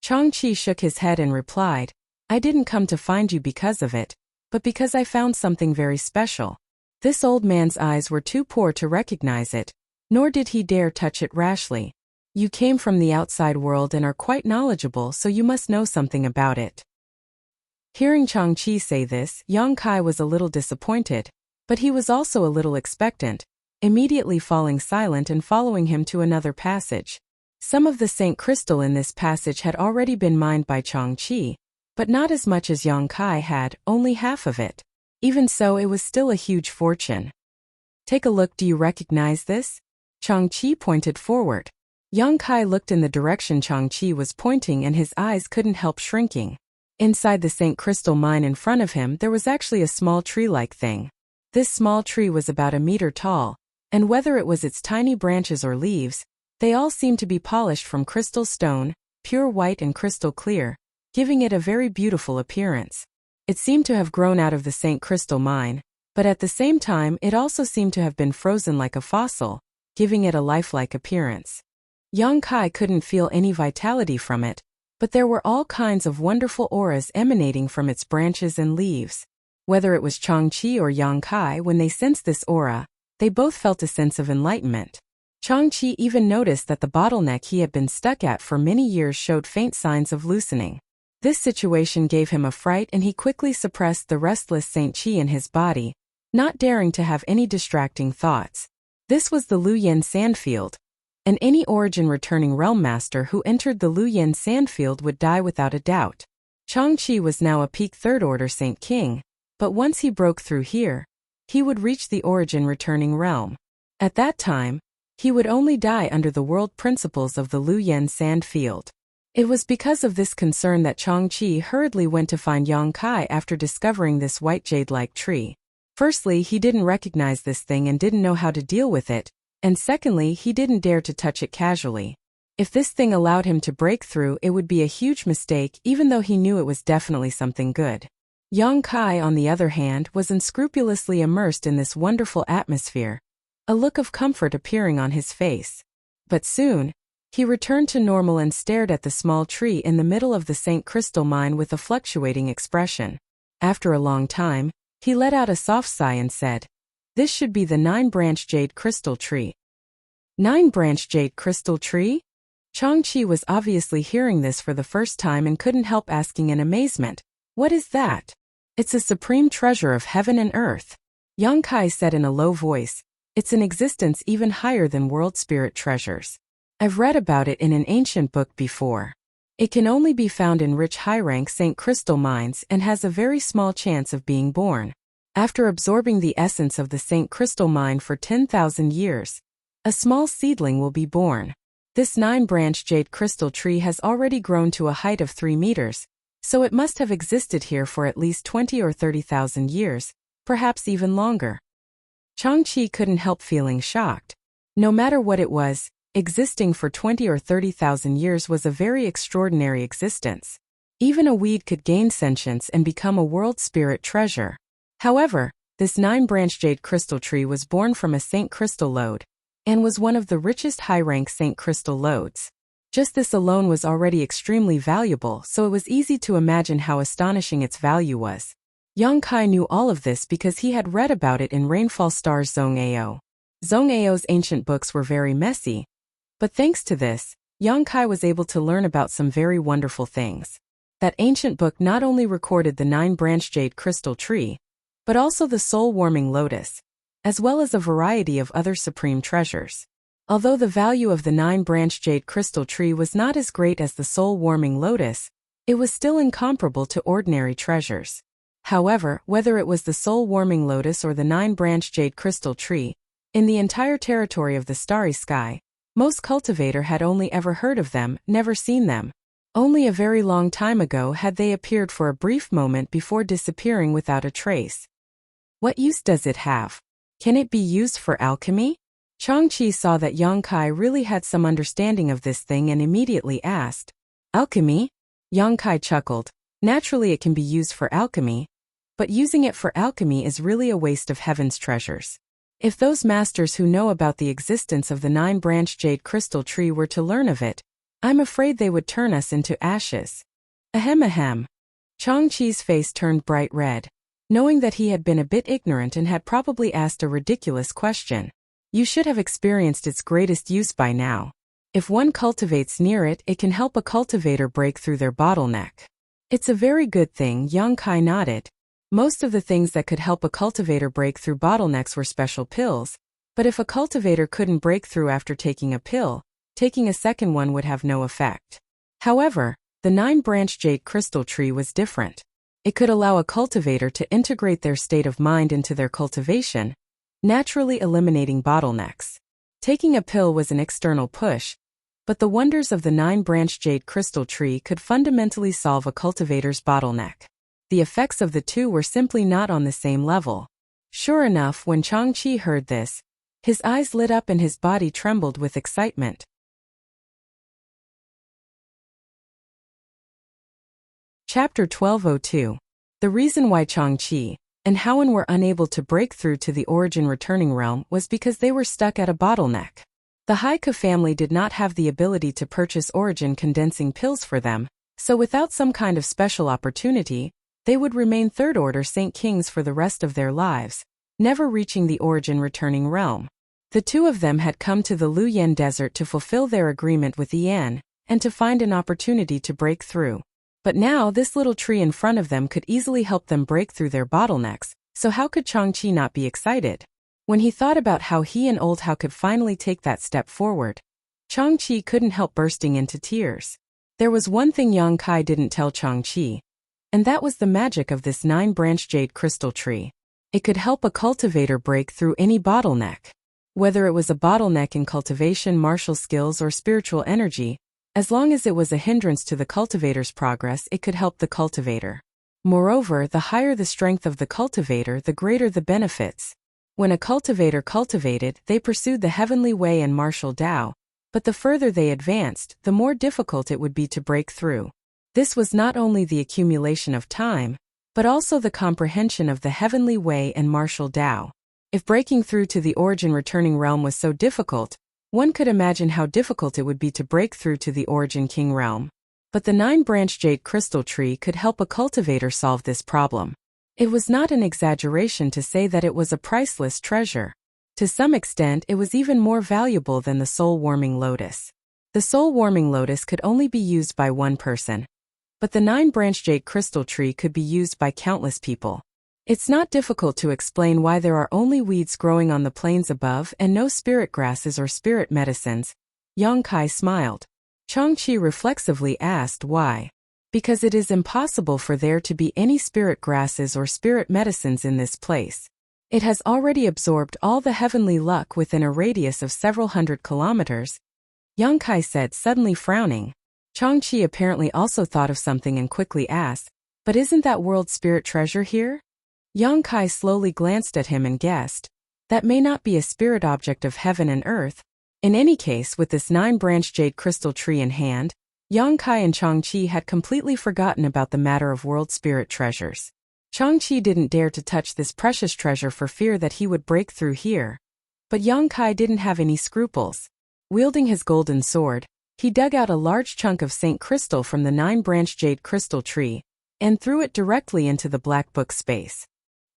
Changqi shook his head and replied, "I didn't come to find you because of it, but because I found something very special." This old man's eyes were too poor to recognize it, nor did he dare touch it rashly. "You came from the outside world and are quite knowledgeable, so you must know something about it." Hearing Changqi say this, Yang Kai was a little disappointed, but he was also a little expectant, immediately falling silent and following him to another passage. Some of the St. Crystal in this passage had already been mined by Changqi, but not as much as Yang Kai had, only half of it. Even so, it was still a huge fortune. "Take a look, do you recognize this?" Changqi pointed forward. Yang Kai looked in the direction Changqi was pointing and his eyes couldn't help shrinking. Inside the St. Crystal mine in front of him there was actually a small tree-like thing. This small tree was about a meter tall, and whether it was its tiny branches or leaves, they all seemed to be polished from crystal stone, pure white and crystal clear, giving it a very beautiful appearance. It seemed to have grown out of the St. Crystal mine, but at the same time it also seemed to have been frozen like a fossil, giving it a lifelike appearance. Yang Kai couldn't feel any vitality from it, but there were all kinds of wonderful auras emanating from its branches and leaves. Whether it was Changqi or Yang Kai, when they sensed this aura, they both felt a sense of enlightenment. Changqi even noticed that the bottleneck he had been stuck at for many years showed faint signs of loosening. This situation gave him a fright and he quickly suppressed the restless Saint Qi in his body, not daring to have any distracting thoughts. This was the Luoyan Sandfield, and any origin returning realm master who entered the Luoyan Sandfield would die without a doubt. Changqi was now a peak third-order Saint King, but once he broke through here, he would reach the origin returning realm. At that time, he would only die under the world principles of the Luoyan Sandfield. It was because of this concern that Changqi hurriedly went to find Yang Kai after discovering this white jade-like tree. Firstly, he didn't recognize this thing and didn't know how to deal with it, and secondly, he didn't dare to touch it casually. If this thing allowed him to break through, it would be a huge mistake, even though he knew it was definitely something good. Yang Kai, on the other hand, was unscrupulously immersed in this wonderful atmosphere, a look of comfort appearing on his face. But soon, he returned to normal and stared at the small tree in the middle of the St. Crystal mine with a fluctuating expression. After a long time, he let out a soft sigh and said, "This should be the 9-branch jade crystal tree." 9-branch jade crystal tree? Changqi was obviously hearing this for the first time and couldn't help asking in amazement, "What is that?" "It's a supreme treasure of heaven and earth," Yang Kai said in a low voice. "It's an existence even higher than world spirit treasures. I've read about it in an ancient book before. It can only be found in rich high-rank St. Crystal mines and has a very small chance of being born. After absorbing the essence of the St. Crystal mine for 10,000 years, a small seedling will be born. This 9-branch jade crystal tree has already grown to a height of 3 meters, so it must have existed here for at least 20 or 30,000 years, perhaps even longer." Changqi couldn't help feeling shocked. No matter what it was, existing for 20 or 30,000 years was a very extraordinary existence. Even a weed could gain sentience and become a world spirit treasure. However, this 9-branch jade crystal tree was born from a St. Crystal lode, and was one of the richest high-rank St. Crystal lodes. Just this alone was already extremely valuable, so it was easy to imagine how astonishing its value was. Yang Kai knew all of this because he had read about it in Rainfall Star's Zhong Ao. Zhong Ao's ancient books were very messy, but thanks to this, Yang Kai was able to learn about some very wonderful things. That ancient book not only recorded the 9-branched jade crystal tree, but also the soul-warming lotus, as well as a variety of other supreme treasures. Although the value of the 9-branched jade crystal tree was not as great as the soul-warming lotus, it was still incomparable to ordinary treasures. However, whether it was the soul-warming lotus or the 9-branched jade crystal tree, in the entire territory of the starry sky, most cultivator had only ever heard of them, never seen them. Only a very long time ago had they appeared for a brief moment before disappearing without a trace. What use does it have? Can it be used for alchemy? Changqi saw that Yang Kai really had some understanding of this thing and immediately asked, "Alchemy?" Yang Kai chuckled. Naturally it can be used for alchemy, but using it for alchemy is really a waste of heaven's treasures. If those masters who know about the existence of the 9-branched jade crystal tree were to learn of it, I'm afraid they would turn us into ashes. Ahem ahem. Changqi's face turned bright red, knowing that he had been a bit ignorant and had probably asked a ridiculous question. You should have experienced its greatest use by now. If one cultivates near it, it can help a cultivator break through their bottleneck. It's a very good thing, Yang Kai nodded. Most of the things that could help a cultivator break through bottlenecks were special pills, but if a cultivator couldn't break through after taking a pill, taking a second one would have no effect. However, the 9-branched jade crystal tree was different. It could allow a cultivator to integrate their state of mind into their cultivation, naturally eliminating bottlenecks. Taking a pill was an external push, but the wonders of the 9-branched jade crystal tree could fundamentally solve a cultivator's bottleneck. The effects of the two were simply not on the same level. Sure enough, when Changqi heard this, his eyes lit up and his body trembled with excitement. Chapter 1202. The reason why Changqi and Howen were unable to break through to the origin returning realm was because they were stuck at a bottleneck. The Haika family did not have the ability to purchase origin condensing pills for them, so without some kind of special opportunity, they would remain third-order Saint Kings for the rest of their lives, never reaching the origin returning realm. The two of them had come to the Luyan Desert to fulfill their agreement with Yan, and to find an opportunity to break through. But now this little tree in front of them could easily help them break through their bottlenecks, so how could Changqi not be excited? When he thought about how he and Old Hao could finally take that step forward, Changqi couldn't help bursting into tears. There was one thing Yang Kai didn't tell Changqi, and that was the magic of this 9-branched jade crystal tree. It could help a cultivator break through any bottleneck. Whether it was a bottleneck in cultivation, martial skills, or spiritual energy, as long as it was a hindrance to the cultivator's progress, it could help the cultivator. Moreover, the higher the strength of the cultivator, the greater the benefits. When a cultivator cultivated, they pursued the heavenly way and martial Tao, but the further they advanced, the more difficult it would be to break through. This was not only the accumulation of time, but also the comprehension of the heavenly way and martial Tao. If breaking through to the origin returning realm was so difficult, one could imagine how difficult it would be to break through to the origin king realm. But the 9-branched jade crystal tree could help a cultivator solve this problem. It was not an exaggeration to say that it was a priceless treasure. To some extent, it was even more valuable than the soul-warming lotus. The soul-warming lotus could only be used by one person, but the 9-branched jade crystal tree could be used by countless people. It's not difficult to explain why there are only weeds growing on the plains above and no spirit grasses or spirit medicines. Yang Kai smiled. Changqi reflexively asked why. Because it is impossible for there to be any spirit grasses or spirit medicines in this place. It has already absorbed all the heavenly luck within a radius of several hundred kilometers, Yang Kai said, suddenly frowning. Changqi apparently also thought of something and quickly asked, "But isn't that world spirit treasure here?" Yang Kai slowly glanced at him and guessed, "That may not be a spirit object of heaven and earth." In any case, with this 9-branched jade crystal tree in hand, Yang Kai and Changqi had completely forgotten about the matter of world spirit treasures. Changqi didn't dare to touch this precious treasure for fear that he would break through here. But Yang Kai didn't have any scruples. Wielding his golden sword, He dug out a large chunk of St. Crystal from the 9-branch jade crystal tree and threw it directly into the black book space.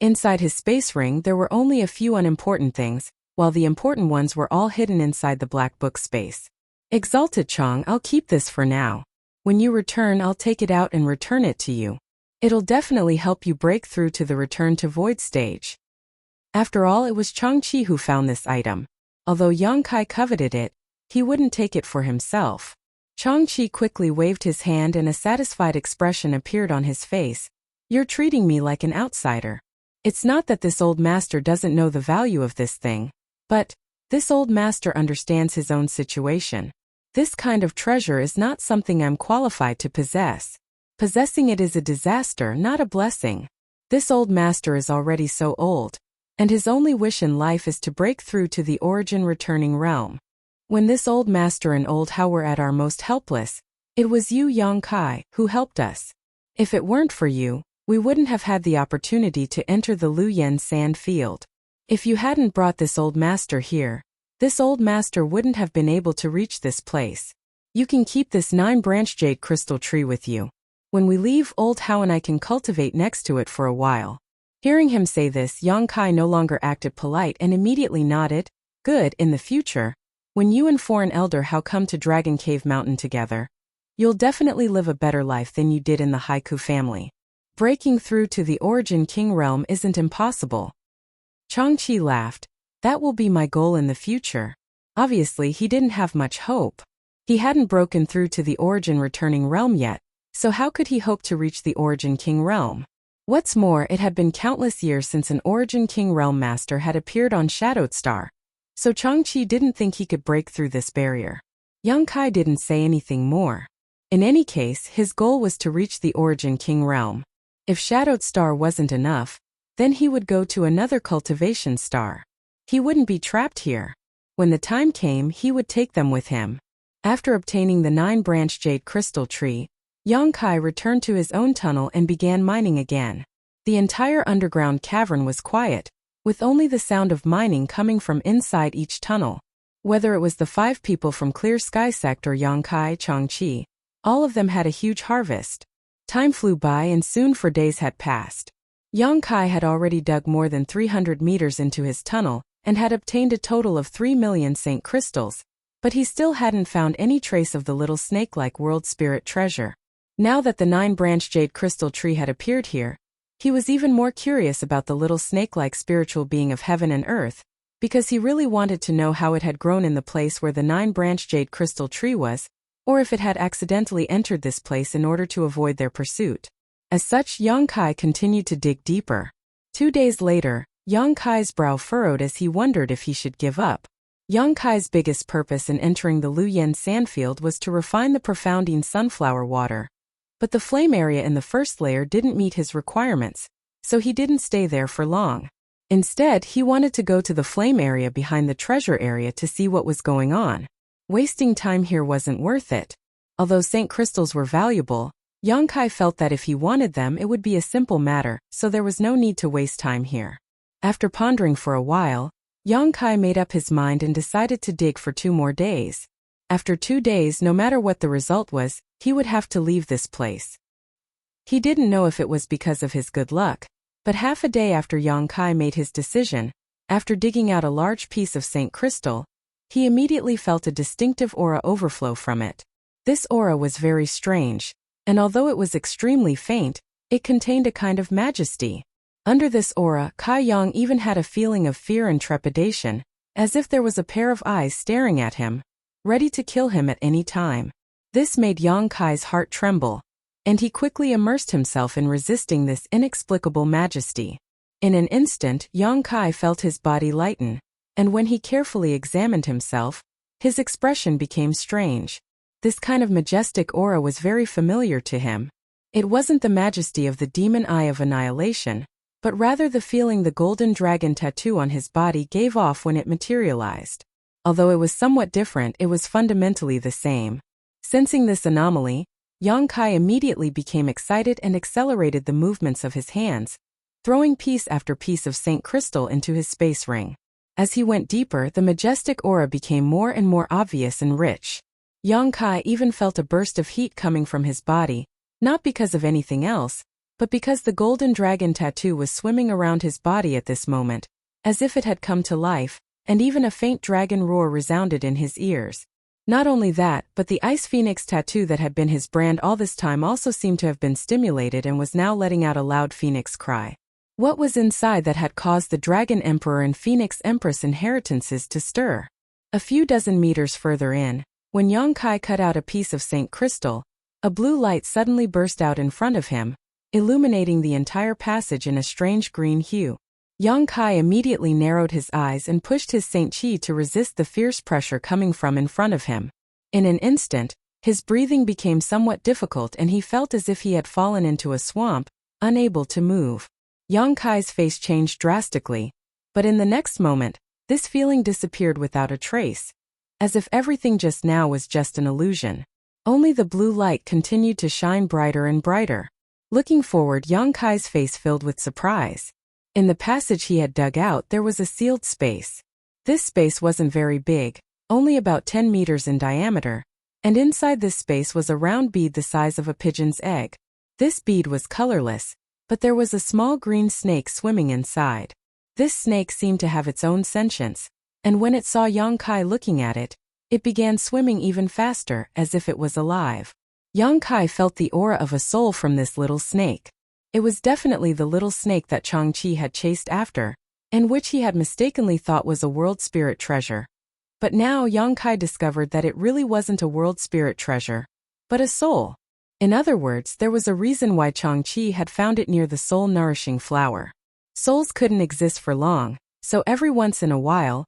Inside his space ring there were only a few unimportant things, while the important ones were all hidden inside the black book space. Exalted Chong, I'll keep this for now. When you return, I'll take it out and return it to you. It'll definitely help you break through to the return to void stage. After all, it was Changqi who found this item. Although Yang Kai coveted it, he wouldn't take it for himself. Changqi quickly waved his hand and a satisfied expression appeared on his face. You're treating me like an outsider. It's not that this old master doesn't know the value of this thing, but this old master understands his own situation. This kind of treasure is not something I'm qualified to possess. Possessing it is a disaster, not a blessing. This old master is already so old, and his only wish in life is to break through to the origin returning realm. When this old master and old Hao were at our most helpless, it was you, Yang Kai, who helped us. If it weren't for you, we wouldn't have had the opportunity to enter the Luoyan sand field. If you hadn't brought this old master here, this old master wouldn't have been able to reach this place. You can keep this 9-branch jade crystal tree with you. When we leave, old Hao and I can cultivate next to it for a while. Hearing him say this, Yang Kai no longer acted polite and immediately nodded. Good, in the future, when you and foreign elder Hao come to Dragon Cave Mountain together, you'll definitely live a better life than you did in the Haiku family. Breaking through to the Origin King realm isn't impossible. Changqi laughed. That will be my goal in the future. Obviously, he didn't have much hope. He hadn't broken through to the Origin returning realm yet, so how could he hope to reach the Origin King realm? What's more, it had been countless years since an Origin King realm master had appeared on Shadowed Star, so Changqi didn't think he could break through this barrier. Yang Kai didn't say anything more. In any case, his goal was to reach the Origin King realm. If Shadowed Star wasn't enough, then he would go to another cultivation star. He wouldn't be trapped here. When the time came, he would take them with him. After obtaining the 9-branch jade crystal tree, Yang Kai returned to his own tunnel and began mining again. The entire underground cavern was quiet, with only the sound of mining coming from inside each tunnel. Whether it was the 5 people from Clear Sky Sect or Yang Kai, Changqi, all of them had a huge harvest. Time flew by and soon 4 days had passed. Yang Kai had already dug more than 300 meters into his tunnel and had obtained a total of 3 million St. Crystals, but he still hadn't found any trace of the little snake-like world spirit treasure. Now that the 9-branch jade crystal tree had appeared here, he was even more curious about the little snake-like spiritual being of heaven and earth, because he really wanted to know how it had grown in the place where the 9-branch jade crystal tree was, or if it had accidentally entered this place in order to avoid their pursuit. As such, Yang Kai continued to dig deeper. 2 days later, Yang Kai's brow furrowed as he wondered if he should give up. Yang Kai's biggest purpose in entering the Luoyan sandfield was to refine the profounding sunflower water. But the flame area in the first layer didn't meet his requirements, so he didn't stay there for long. Instead, he wanted to go to the flame area behind the treasure area to see what was going on. Wasting time here wasn't worth it. Although St. Crystals were valuable, Yang Kai felt that if he wanted them it would be a simple matter, so there was no need to waste time here. After pondering for a while, Yang Kai made up his mind and decided to dig for 2 more days. After 2 days, no matter what the result was, he would have to leave this place. He didn't know if it was because of his good luck, but half a day after Yang Kai made his decision, after digging out a large piece of St. Crystal, he immediately felt a distinctive aura overflow from it. This aura was very strange, and although it was extremely faint, it contained a kind of majesty. Under this aura, Kai Yang even had a feeling of fear and trepidation, as if there was a pair of eyes staring at him, ready to kill him at any time. This made Yang Kai's heart tremble, and he quickly immersed himself in resisting this inexplicable majesty. In an instant, Yang Kai felt his body lighten, and when he carefully examined himself, his expression became strange. This kind of majestic aura was very familiar to him. It wasn't the majesty of the demon eye of annihilation, but rather the feeling the golden dragon tattoo on his body gave off when it materialized. Although it was somewhat different, it was fundamentally the same. Sensing this anomaly, Yang Kai immediately became excited and accelerated the movements of his hands, throwing piece after piece of St. Crystal into his space ring. As he went deeper, the majestic aura became more and more obvious and rich. Yongkai even felt a burst of heat coming from his body, not because of anything else, but because the golden dragon tattoo was swimming around his body at this moment, as if it had come to life, and even a faint dragon roar resounded in his ears. Not only that, but the ice phoenix tattoo that had been his brand all this time also seemed to have been stimulated and was now letting out a loud phoenix cry. What was inside that had caused the Dragon Emperor and Phoenix Empress inheritances to stir? A few dozen meters further in, when Yongkai cut out a piece of Saint Crystal, a blue light suddenly burst out in front of him, illuminating the entire passage in a strange green hue. Yongkai immediately narrowed his eyes and pushed his Saint Qi to resist the fierce pressure coming from in front of him. In an instant, his breathing became somewhat difficult and he felt as if he had fallen into a swamp, unable to move. Yongkai's face changed drastically, but in the next moment, this feeling disappeared without a trace, as if everything just now was just an illusion. Only the blue light continued to shine brighter and brighter. Looking forward, Yongkai's face filled with surprise. In the passage he had dug out, there was a sealed space. This space wasn't very big, only about 10 meters in diameter, and inside this space was a round bead the size of a pigeon's egg. This bead was colorless, but there was a small green snake swimming inside. This snake seemed to have its own sentience, and when it saw Yongkai looking at it, it began swimming even faster, as if it was alive. Yongkai felt the aura of a soul from this little snake. It was definitely the little snake that Changqi had chased after, and which he had mistakenly thought was a world spirit treasure. But now Yongkai discovered that it really wasn't a world spirit treasure, but a soul. In other words, there was a reason why Changqi had found it near the soul-nourishing flower. Souls couldn't exist for long, so every once in a while,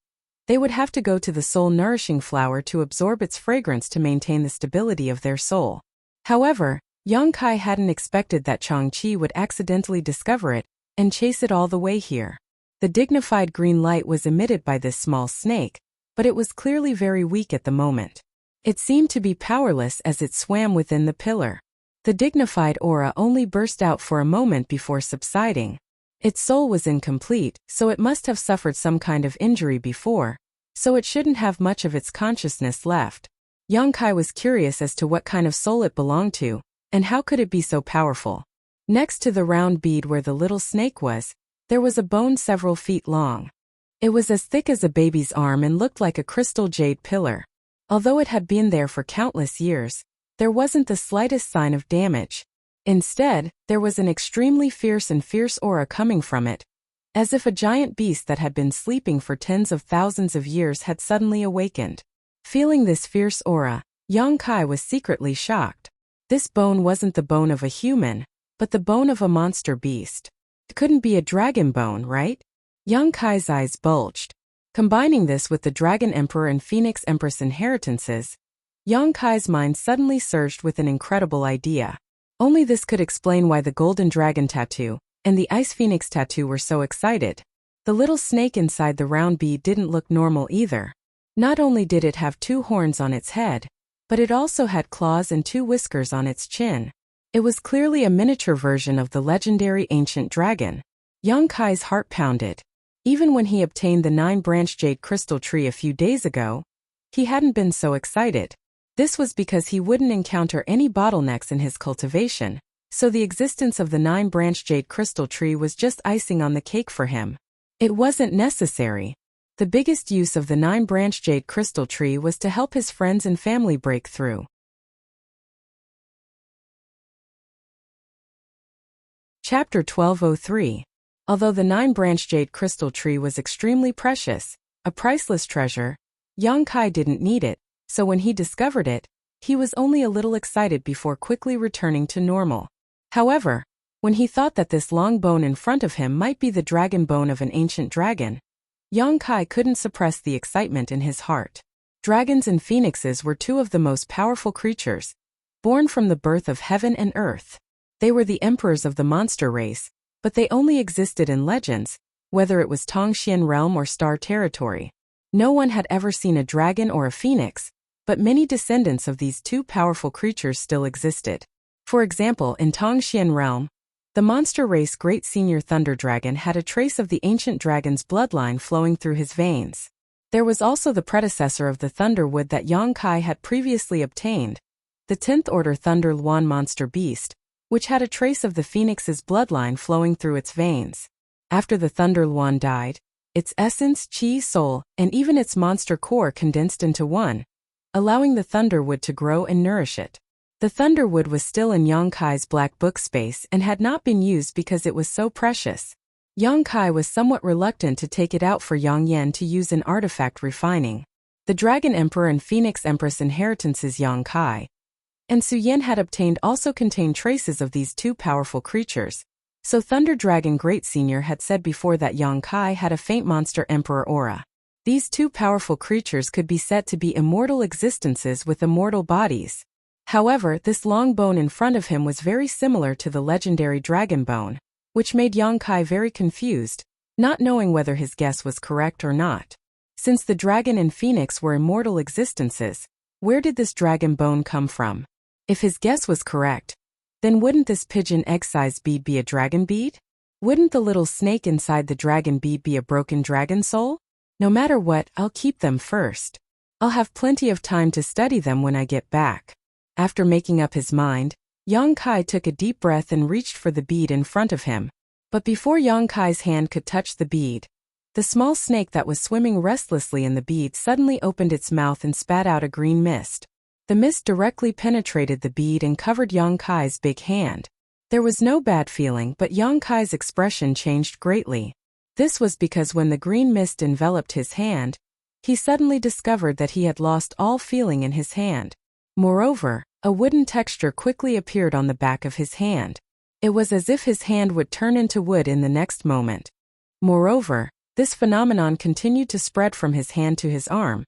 they would have to go to the soul-nourishing flower to absorb its fragrance to maintain the stability of their soul. However, Yongkai hadn't expected that Changqi would accidentally discover it and chase it all the way here. The dignified green light was emitted by this small snake, but it was clearly very weak at the moment. It seemed to be powerless as it swam within the pillar. The dignified aura only burst out for a moment before subsiding. Its soul was incomplete, so it must have suffered some kind of injury before, so it shouldn't have much of its consciousness left. Yongkai was curious as to what kind of soul it belonged to, and how could it be so powerful. Next to the round bead where the little snake was, there was a bone several feet long. It was as thick as a baby's arm and looked like a crystal jade pillar. Although it had been there for countless years, there wasn't the slightest sign of damage. Instead, there was an extremely fierce aura coming from it, as if a giant beast that had been sleeping for tens of thousands of years had suddenly awakened. Feeling this fierce aura, Yongkai was secretly shocked. This bone wasn't the bone of a human, but the bone of a monster beast. It couldn't be a dragon bone, right? Yongkai's eyes bulged. Combining this with the Dragon Emperor and Phoenix Empress inheritances, Yongkai's mind suddenly surged with an incredible idea. Only this could explain why the Golden Dragon tattoo and the Ice Phoenix tattoo were so excited. The little snake inside the round bead didn't look normal either. Not only did it have 2 horns on its head, but it also had claws and 2 whiskers on its chin. It was clearly a miniature version of the legendary ancient dragon. Yongkai's heart pounded. Even when he obtained the 9-branch jade crystal tree a few days ago, he hadn't been so excited. This was because he wouldn't encounter any bottlenecks in his cultivation, so the existence of the 9-branch jade crystal tree was just icing on the cake for him. It wasn't necessary. The biggest use of the 9-branch jade crystal tree was to help his friends and family break through. Chapter 1203. Although the 9-branch jade crystal tree was extremely precious, a priceless treasure, Yongkai didn't need it, so when he discovered it, he was only a little excited before quickly returning to normal. However, when he thought that this long bone in front of him might be the dragon bone of an ancient dragon, Yongkai couldn't suppress the excitement in his heart. Dragons and phoenixes were 2 of the most powerful creatures, born from the birth of heaven and earth. They were the emperors of the monster race, but they only existed in legends, whether it was Tongxian realm or star territory. No one had ever seen a dragon or a phoenix, but many descendants of these 2 powerful creatures still existed. For example, in Tongxian realm, the monster race Great Senior Thunder Dragon had a trace of the ancient dragon's bloodline flowing through his veins. There was also the predecessor of the Thunderwood that Yang Kai had previously obtained, the 10th Order Thunder Luan monster beast, which had a trace of the phoenix's bloodline flowing through its veins. After the Thunder Luan died, its essence, chi, soul, and even its monster core condensed into one, allowing the Thunderwood to grow and nourish it. The Thunderwood was still in Yang Kai's black book space and had not been used because it was so precious. Yang Kai was somewhat reluctant to take it out for Yang Yan to use in artifact refining. The Dragon Emperor and Phoenix Empress inheritances Yang Kai and Su Yen had obtained also contained traces of these two powerful creatures. So Thunder Dragon Great Senior had said before that Yang Kai had a faint monster emperor aura. These two powerful creatures could be said to be immortal existences with immortal bodies. However, this long bone in front of him was very similar to the legendary dragon bone, which made Yang Kai very confused, not knowing whether his guess was correct or not. Since the dragon and phoenix were immortal existences, where did this dragon bone come from? If his guess was correct, then wouldn't this pigeon egg-sized bead be a dragon bead? Wouldn't the little snake inside the dragon bead be a broken dragon soul? No matter what, I'll keep them first. I'll have plenty of time to study them when I get back. After making up his mind, Yang Kai took a deep breath and reached for the bead in front of him. But before Yang Kai's hand could touch the bead, the small snake that was swimming restlessly in the bead suddenly opened its mouth and spat out a green mist. The mist directly penetrated the bead and covered Yang Kai's big hand. There was no bad feeling, but Yang Kai's expression changed greatly. This was because when the green mist enveloped his hand, he suddenly discovered that he had lost all feeling in his hand. Moreover, a wooden texture quickly appeared on the back of his hand. It was as if his hand would turn into wood in the next moment. Moreover, this phenomenon continued to spread from his hand to his arm,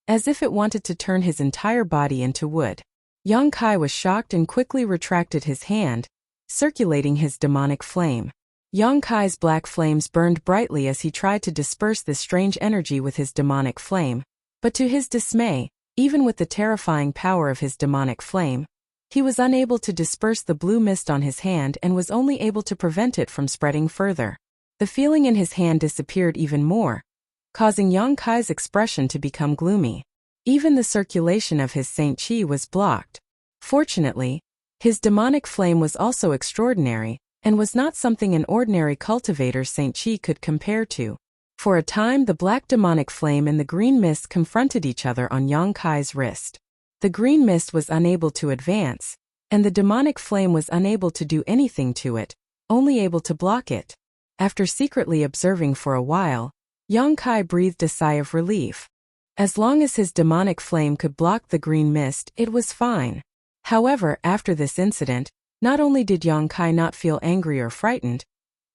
as if it wanted to turn his entire body into wood. Yang Kai was shocked and quickly retracted his hand, circulating his demonic flame. Yang Kai's black flames burned brightly as he tried to disperse this strange energy with his demonic flame, but to his dismay, even with the terrifying power of his demonic flame, he was unable to disperse the blue mist on his hand and was only able to prevent it from spreading further. The feeling in his hand disappeared even more, causing Yang Kai's expression to become gloomy. Even the circulation of his Saint Chi was blocked. Fortunately, his demonic flame was also extraordinary, and was not something an ordinary cultivator's Saint Chi could compare to. For a time the black demonic flame and the green mist confronted each other on Yang Kai's wrist. The green mist was unable to advance, and the demonic flame was unable to do anything to it, only able to block it. After secretly observing for a while, Yang Kai breathed a sigh of relief. As long as his demonic flame could block the green mist, it was fine. However, after this incident, not only did Yang Kai not feel angry or frightened,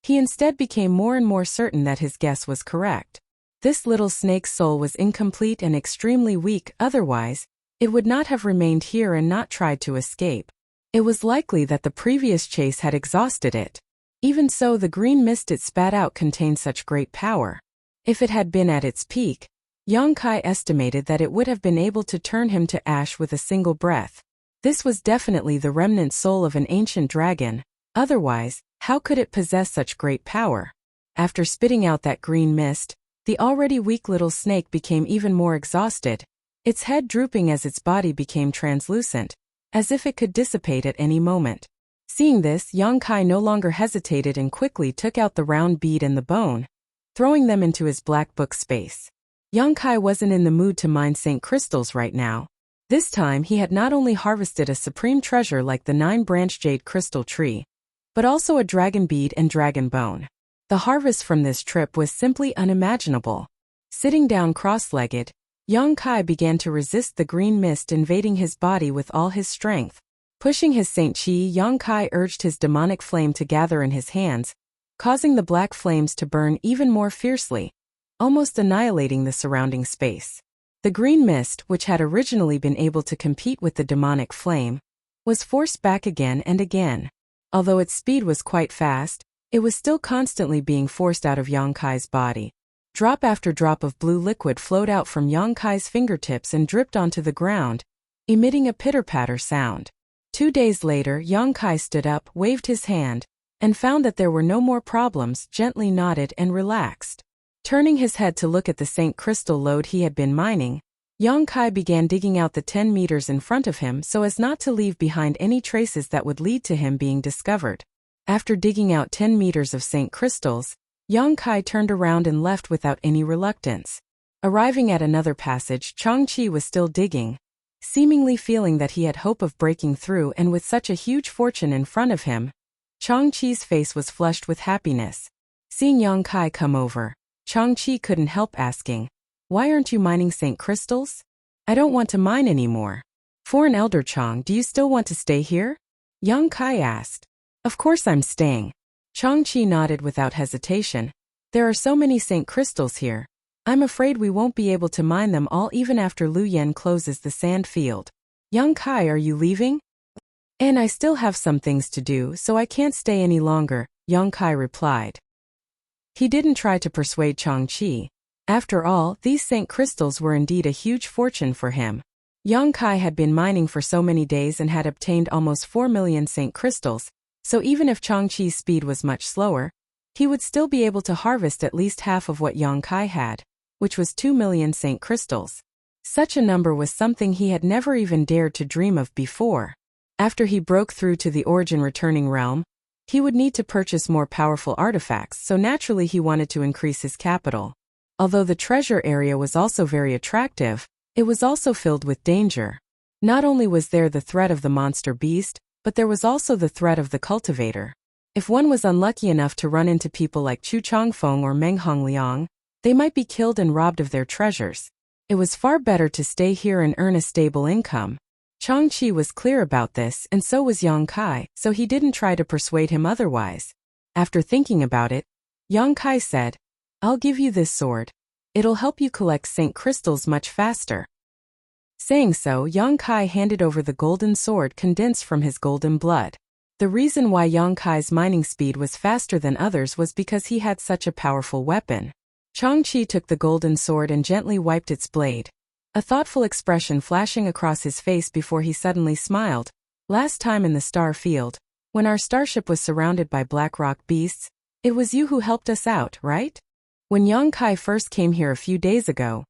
he instead became more and more certain that his guess was correct. This little snake's soul was incomplete and extremely weak, otherwise, it would not have remained here and not tried to escape. It was likely that the previous chase had exhausted it. Even so, the green mist it spat out contained such great power. If it had been at its peak, Yang Kai estimated that it would have been able to turn him to ash with a single breath. This was definitely the remnant soul of an ancient dragon, otherwise, how could it possess such great power? After spitting out that green mist, the already weak little snake became even more exhausted, its head drooping as its body became translucent, as if it could dissipate at any moment. Seeing this, Yang Kai no longer hesitated and quickly took out the round bead and the bone, throwing them into his black book space. Yang Kai wasn't in the mood to mine Saint Crystals right now. This time he had not only harvested a supreme treasure like the 9-branch jade crystal tree, but also a dragon bead and dragon bone. The harvest from this trip was simply unimaginable. Sitting down cross-legged, Yang Kai began to resist the green mist invading his body with all his strength. Pushing his Saint Chi, Yang Kai urged his demonic flame to gather in his hands, causing the black flames to burn even more fiercely, almost annihilating the surrounding space. The green mist, which had originally been able to compete with the demonic flame, was forced back again and again. Although its speed was quite fast, it was still constantly being forced out of Yang Kai's body. Drop after drop of blue liquid flowed out from Yang Kai's fingertips and dripped onto the ground, emitting a pitter-patter sound. 2 days later, Yang Kai stood up, waved his hand, and found that there were no more problems, gently nodded and relaxed. Turning his head to look at the St. Crystal lode he had been mining, Yang Kai began digging out the 10 meters in front of him so as not to leave behind any traces that would lead to him being discovered. After digging out 10 meters of St. Crystals, Yang Kai turned around and left without any reluctance. Arriving at another passage, Changqi was still digging, seemingly feeling that he had hope of breaking through, and with such a huge fortune in front of him, Changqi's face was flushed with happiness. Seeing Yang Kai come over, Changqi couldn't help asking, "Why aren't you mining St. Crystals?" "I don't want to mine anymore." "Foreign Elder Chang, do you still want to stay here?" Yang Kai asked. "Of course I'm staying." Changqi nodded without hesitation. "There are so many St. Crystals here. I'm afraid we won't be able to mine them all even after Lu Yen closes the sand field." "Yang Kai, are you leaving?" "And I still have some things to do, so I can't stay any longer," Yang Kai replied. He didn't try to persuade Changqi. After all, these St. Crystals were indeed a huge fortune for him. Yang Kai had been mining for so many days and had obtained almost 4 million St. Crystals, so even if Changqi's speed was much slower, he would still be able to harvest at least half of what Yang Kai had, which was 2 million St. Crystals. Such a number was something he had never even dared to dream of before. After he broke through to the origin returning realm, he would need to purchase more powerful artifacts, so naturally he wanted to increase his capital. Although the treasure area was also very attractive, it was also filled with danger. Not only was there the threat of the monster beast, but there was also the threat of the cultivator. If one was unlucky enough to run into people like Chu Changfeng or Meng Hongliang, they might be killed and robbed of their treasures. It was far better to stay here and earn a stable income. Changqi was clear about this, and so was Yang Kai, so he didn't try to persuade him otherwise. After thinking about it, Yang Kai said, "I'll give you this sword. It'll help you collect St. Crystals much faster." Saying so, Yang Kai handed over the golden sword condensed from his golden blood. The reason why Yang Kai's mining speed was faster than others was because he had such a powerful weapon. Changqi took the golden sword and gently wiped its blade, a thoughtful expression flashing across his face before he suddenly smiled. "Last time in the star field, when our starship was surrounded by black rock beasts, it was you who helped us out, right?" When Yang Kai first came here a few days ago,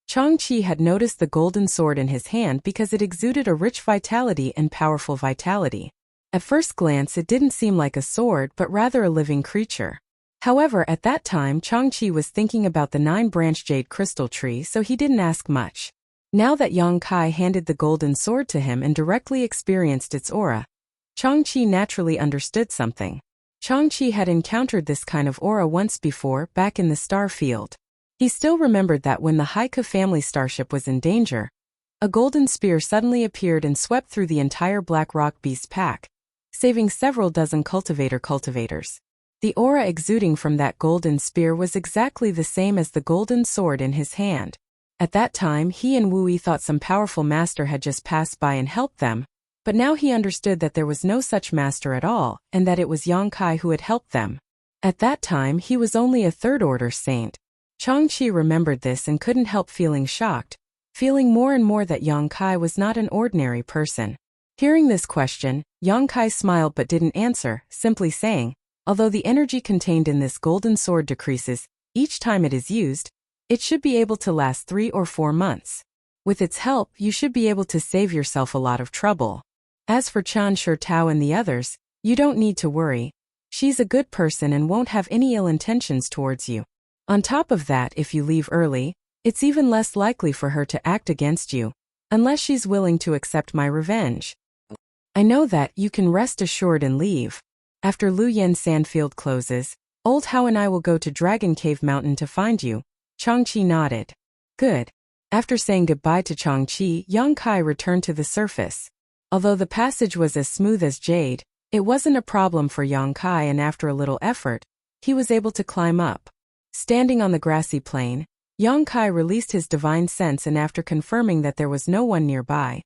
Changqi had noticed the golden sword in his hand because it exuded a rich vitality and powerful vitality. At first glance it didn't seem like a sword but rather a living creature. However, at that time Changqi was thinking about the 9-branch jade crystal tree, so he didn't ask much. Now that Yang Kai handed the golden sword to him and directly experienced its aura, Changqi naturally understood something. Changqi had encountered this kind of aura once before, back in the star field. He still remembered that when the Haika family starship was in danger, a golden spear suddenly appeared and swept through the entire black rock beast pack, saving several dozen cultivators. The aura exuding from that golden spear was exactly the same as the golden sword in his hand. At that time he and Wu Yi thought some powerful master had just passed by and helped them, but now he understood that there was no such master at all, and that it was Yang Kai who had helped them. At that time he was only a third-order saint. Changqi remembered this and couldn't help feeling shocked, feeling more and more that Yang Kai was not an ordinary person. Hearing this question, Yang Kai smiled but didn't answer, simply saying, "Although the energy contained in this golden sword decreases each time it is used, it should be able to last 3 or 4 months. With its help, you should be able to save yourself a lot of trouble. As for Chan Shurtao and the others, you don't need to worry. She's a good person and won't have any ill intentions towards you. On top of that, if you leave early, it's even less likely for her to act against you, unless she's willing to accept my revenge. I know that, you can rest assured and leave. After Lu Yen Sandfield closes, Old Hao and I will go to Dragon Cave Mountain to find you." Changqi nodded. "Good." After saying goodbye to Changqi, Yang Kai returned to the surface. Although the passage was as smooth as jade, it wasn't a problem for Yang Kai, and after a little effort, he was able to climb up. Standing on the grassy plain, Yang Kai released his divine sense, and after confirming that there was no one nearby,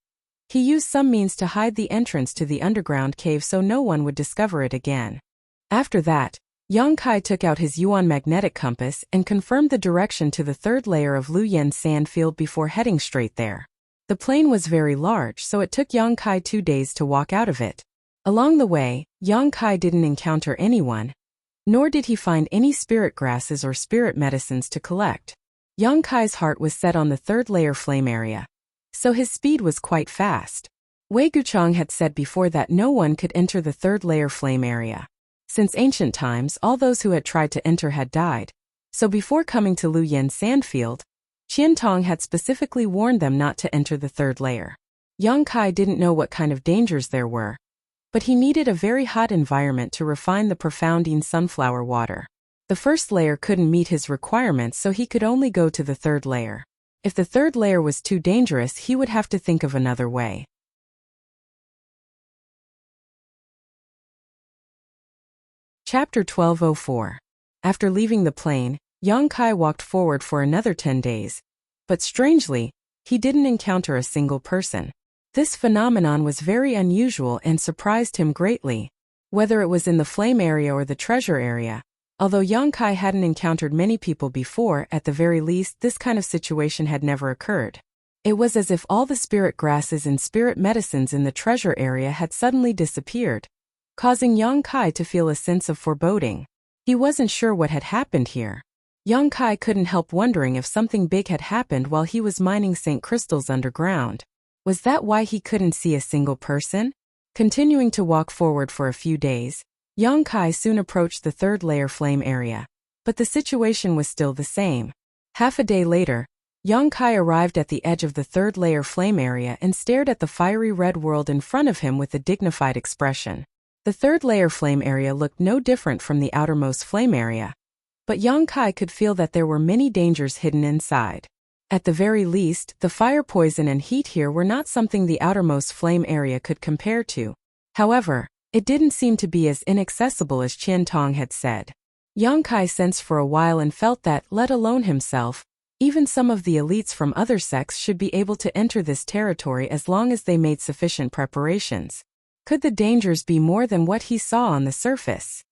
he used some means to hide the entrance to the underground cave so no one would discover it again. After that, Yang Kai took out his Yuan magnetic compass and confirmed the direction to the 3rd layer of Lu Yen sandfield before heading straight there. The plain was very large, so it took Yang Kai 2 days to walk out of it. Along the way, Yang Kai didn't encounter anyone. Nor did he find any spirit grasses or spirit medicines to collect. Yang Kai's heart was set on the third layer flame area, so his speed was quite fast. Wei Guchang had said before that no one could enter the third layer flame area. Since ancient times, all those who had tried to enter had died. So before coming to Luyan Sandfield, Qian Tong had specifically warned them not to enter the third layer. Yang Kai didn't know what kind of dangers there were, but he needed a very hot environment to refine the profounding sunflower water. The first layer couldn't meet his requirements, so he could only go to the third layer. If the third layer was too dangerous, he would have to think of another way. Chapter 1204. After leaving the plain, Yang Kai walked forward for another 10 days. But strangely, he didn't encounter a single person. This phenomenon was very unusual and surprised him greatly. Whether it was in the flame area or the treasure area, although Yang Kai hadn't encountered many people before, at the very least this kind of situation had never occurred. It was as if all the spirit grasses and spirit medicines in the treasure area had suddenly disappeared, causing Yang Kai to feel a sense of foreboding. He wasn't sure what had happened here. Yang Kai couldn't help wondering if something big had happened while he was mining St. Crystals underground. Was that why he couldn't see a single person? Continuing to walk forward for a few days, Yang Kai soon approached the third layer flame area. But the situation was still the same. Half a day later, Yang Kai arrived at the edge of the third layer flame area and stared at the fiery red world in front of him with a dignified expression. The third layer flame area looked no different from the outermost flame area, but Yang Kai could feel that there were many dangers hidden inside. At the very least, the fire poison and heat here were not something the outermost flame area could compare to. However, it didn't seem to be as inaccessible as Qian Tong had said. Yang Kai sensed for a while and felt that, let alone himself, even some of the elites from other sects should be able to enter this territory as long as they made sufficient preparations. Could the dangers be more than what he saw on the surface?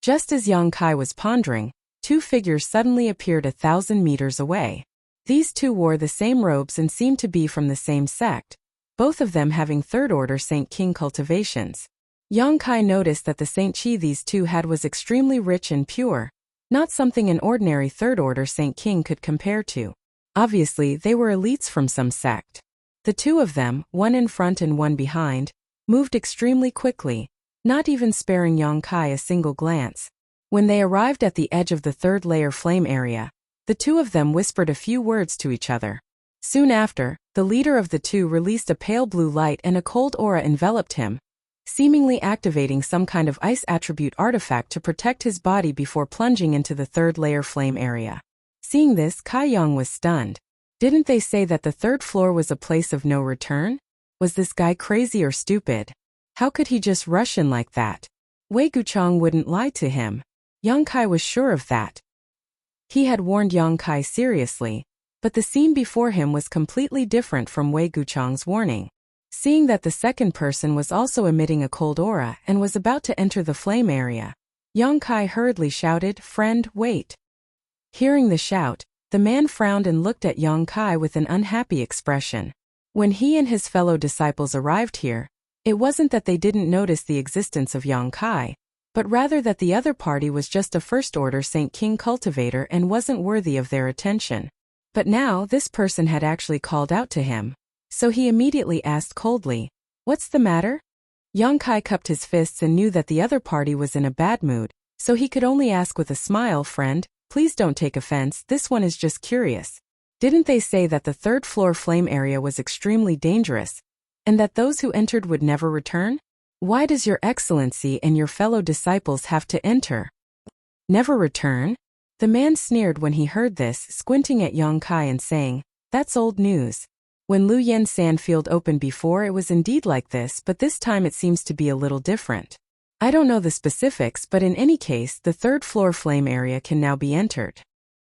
Just as Yang Kai was pondering, two figures suddenly appeared 1,000 meters away. These two wore the same robes and seemed to be from the same sect, both of them having third-order Saint King cultivations. Yang Kai noticed that the Saint Qi these two had was extremely rich and pure, not something an ordinary third-order Saint King could compare to. Obviously, they were elites from some sect. The two of them, one in front and one behind, moved extremely quickly, not even sparing Yang Kai a single glance. When they arrived at the edge of the third layer flame area, the two of them whispered a few words to each other. Soon after, the leader of the two released a pale blue light and a cold aura enveloped him, seemingly activating some kind of ice attribute artifact to protect his body before plunging into the third layer flame area. Seeing this, Kai Yang was stunned. Didn't they say that the third floor was a place of no return? Was this guy crazy or stupid? How could he just rush in like that? Wei Guchang wouldn't lie to him. Yang Kai was sure of that. He had warned Yang Kai seriously, but the scene before him was completely different from Wei Guchang's warning. Seeing that the second person was also emitting a cold aura and was about to enter the flame area, Yang Kai hurriedly shouted, "Friend, wait." Hearing the shout, the man frowned and looked at Yang Kai with an unhappy expression. When he and his fellow disciples arrived here, it wasn't that they didn't notice the existence of Yang Kai, but rather that the other party was just a first-order Saint King cultivator and wasn't worthy of their attention. But now this person had actually called out to him, so he immediately asked coldly, "What's the matter?" Yang Kai cupped his fists and knew that the other party was in a bad mood, so he could only ask with a smile, "Friend, please don't take offense, this one is just curious. Didn't they say that the third floor flame area was extremely dangerous, and that those who entered would never return? Why does your excellency and your fellow disciples have to enter? Never return?" The man sneered when he heard this, squinting at Yang Kai and saying, "That's old news. When Luyan Sandfield opened before, it was indeed like this, but this time it seems to be a little different. I don't know the specifics, but in any case, the third floor flame area can now be entered.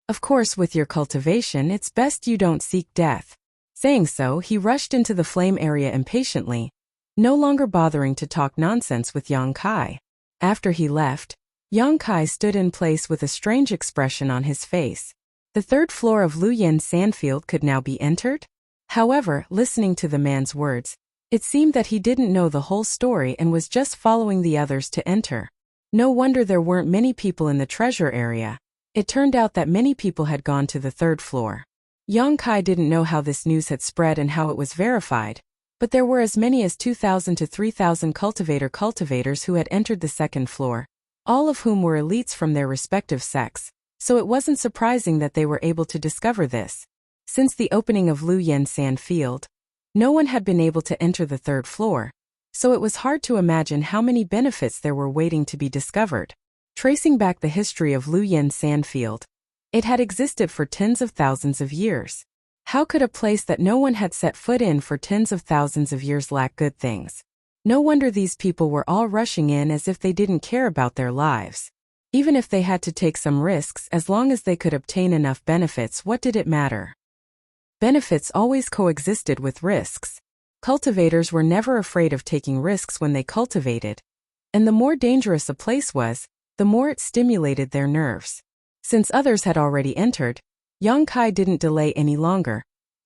Of course, with your cultivation, it's best you don't seek death." Saying so, he rushed into the flame area impatiently, no longer bothering to talk nonsense with Yang Kai. After he left, Yang Kai stood in place with a strange expression on his face. The third floor of Luyan Sandfield could now be entered? However, listening to the man's words, it seemed that he didn't know the whole story and was just following the others to enter. No wonder there weren't many people in the treasure area. It turned out that many people had gone to the third floor. Yang Kai didn't know how this news had spread and how it was verified, but there were as many as 2,000 to 3,000 cultivators who had entered the second floor, all of whom were elites from their respective sects, so it wasn't surprising that they were able to discover this. Since the opening of Lu Yen Sand Field, no one had been able to enter the third floor, so it was hard to imagine how many benefits there were waiting to be discovered. Tracing back the history of Lu Yen Sandfield, it had existed for tens of thousands of years. How could a place that no one had set foot in for tens of thousands of years lack good things? No wonder these people were all rushing in as if they didn't care about their lives. Even if they had to take some risks, as long as they could obtain enough benefits, what did it matter? Benefits always coexisted with risks. Cultivators were never afraid of taking risks when they cultivated. And the more dangerous a place was, the more it stimulated their nerves. Since others had already entered, Yang Kai didn't delay any longer,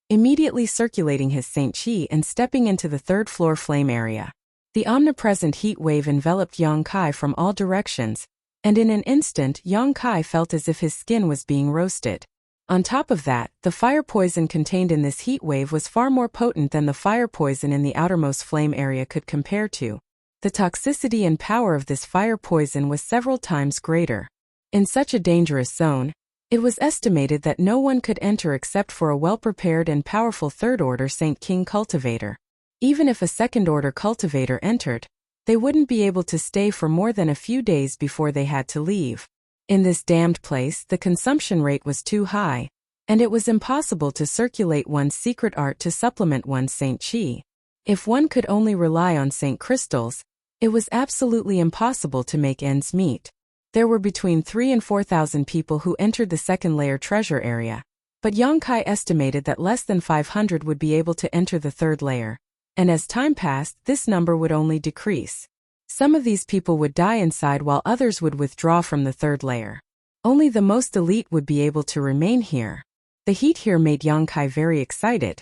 immediately circulating his Saint Qi and stepping into the third floor flame area. The omnipresent heat wave enveloped Yang Kai from all directions, and in an instant Yang Kai felt as if his skin was being roasted. On top of that, the fire poison contained in this heat wave was far more potent than the fire poison in the outermost flame area could compare to. The toxicity and power of this fire poison was several times greater. In such a dangerous zone, it was estimated that no one could enter except for a well-prepared and powerful third-order Saint King cultivator. Even if a second-order cultivator entered, they wouldn't be able to stay for more than a few days before they had to leave. In this damned place, the consumption rate was too high, and it was impossible to circulate one's secret art to supplement one's Saint Qi. If one could only rely on Saint Crystals, it was absolutely impossible to make ends meet. There were between 3,000 and 4,000 people who entered the second-layer treasure area, but Yang Kai estimated that less than 500 would be able to enter the third layer, and as time passed, this number would only decrease. Some of these people would die inside while others would withdraw from the third layer. Only the most elite would be able to remain here. The heat here made Yang Kai very excited.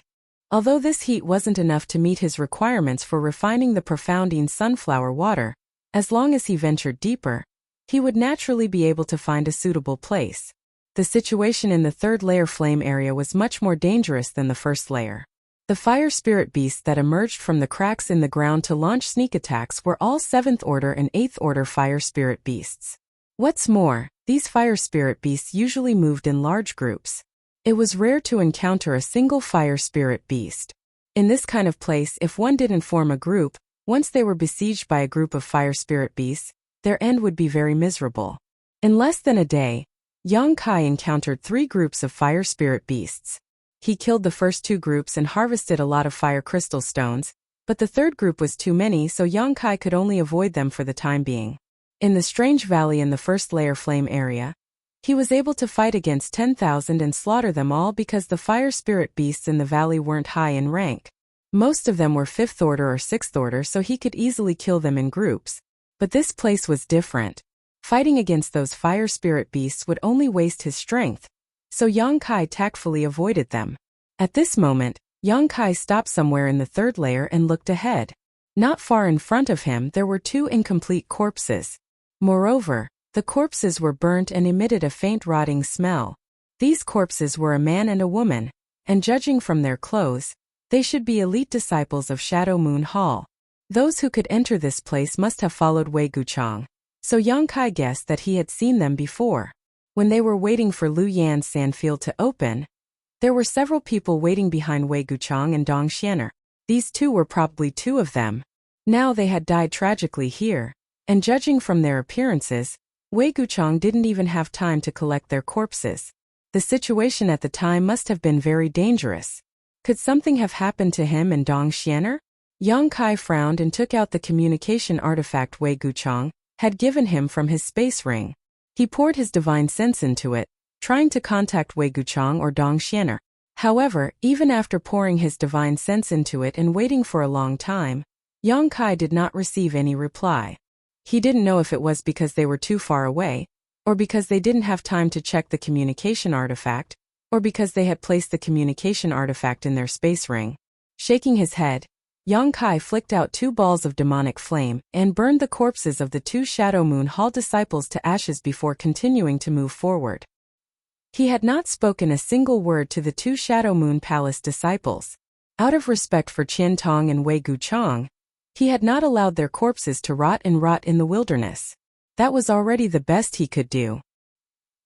Although this heat wasn't enough to meet his requirements for refining the profounding sunflower water, as long as he ventured deeper, he would naturally be able to find a suitable place. The situation in the third layer flame area was much more dangerous than the first layer. The fire spirit beasts that emerged from the cracks in the ground to launch sneak attacks were all 7th order and 8th order fire spirit beasts. What's more, these fire spirit beasts usually moved in large groups. It was rare to encounter a single fire spirit beast. In this kind of place, if one didn't form a group, once they were besieged by a group of fire spirit beasts, their end would be very miserable. In less than a day, Yang Kai encountered 3 groups of fire spirit beasts. He killed the first 2 groups and harvested a lot of fire crystal stones, but the third group was too many, so Yang Kai could only avoid them for the time being. In the strange valley in the first layer flame area, he was able to fight against 10,000 and slaughter them all because the fire spirit beasts in the valley weren't high in rank. Most of them were 5th order or 6th order, so he could easily kill them in groups. But this place was different. Fighting against those fire spirit beasts would only waste his strength, so Yang Kai tactfully avoided them. At this moment, Yang Kai stopped somewhere in the third layer and looked ahead. Not far in front of him there were 2 incomplete corpses. Moreover, the corpses were burnt and emitted a faint rotting smell. These corpses were a man and a woman, and judging from their clothes, they should be elite disciples of Shadow Moon Hall. Those who could enter this place must have followed Wei Guchang, so Yang Kai guessed that he had seen them before. When they were waiting for Lu Yan's sandfield to open, there were several people waiting behind Wei Guchang and Dong Xianer. These 2 were probably 2 of them. Now they had died tragically here, and judging from their appearances, Wei Guchang didn't even have time to collect their corpses. The situation at the time must have been very dangerous. Could something have happened to him and Dong Xianer? Yang Kai frowned and took out the communication artifact Wei Guchang had given him from his space ring. He poured his divine sense into it, trying to contact Wei Guchang or Dong Xianer. However, even after pouring his divine sense into it and waiting for a long time, Yang Kai did not receive any reply. He didn't know if it was because they were too far away, or because they didn't have time to check the communication artifact, or because they had placed the communication artifact in their space ring. Shaking his head, Yang Kai flicked out 2 balls of demonic flame and burned the corpses of the 2 Shadow Moon Hall disciples to ashes before continuing to move forward. He had not spoken a single word to the 2 Shadow Moon Palace disciples. Out of respect for Qian Tong and Wei Guchang, he had not allowed their corpses to rot in the wilderness. That was already the best he could do.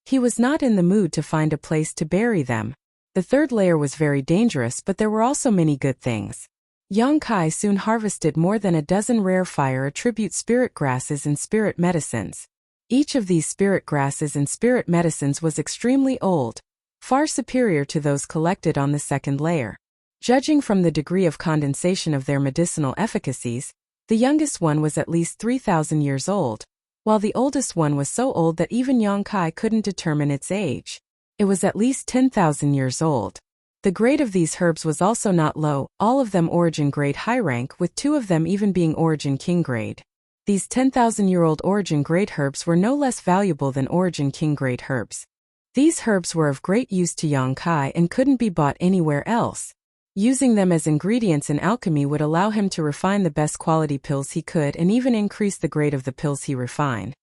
He was not in the mood to find a place to bury them. The 3rd layer was very dangerous, but there were also many good things. Yang Kai soon harvested more than a dozen rare fire attribute spirit grasses and spirit medicines. Each of these spirit grasses and spirit medicines was extremely old, far superior to those collected on the 2nd layer. Judging from the degree of condensation of their medicinal efficacies, the youngest one was at least 3,000 years old, while the oldest one was so old that even Yang Kai couldn't determine its age. It was at least 10,000 years old. The grade of these herbs was also not low, all of them origin grade high rank, with 2 of them even being origin king grade. These 10,000-year-old origin grade herbs were no less valuable than origin king grade herbs. These herbs were of great use to Yang Kai and couldn't be bought anywhere else. Using them as ingredients in alchemy would allow him to refine the best quality pills he could and even increase the grade of the pills he refined.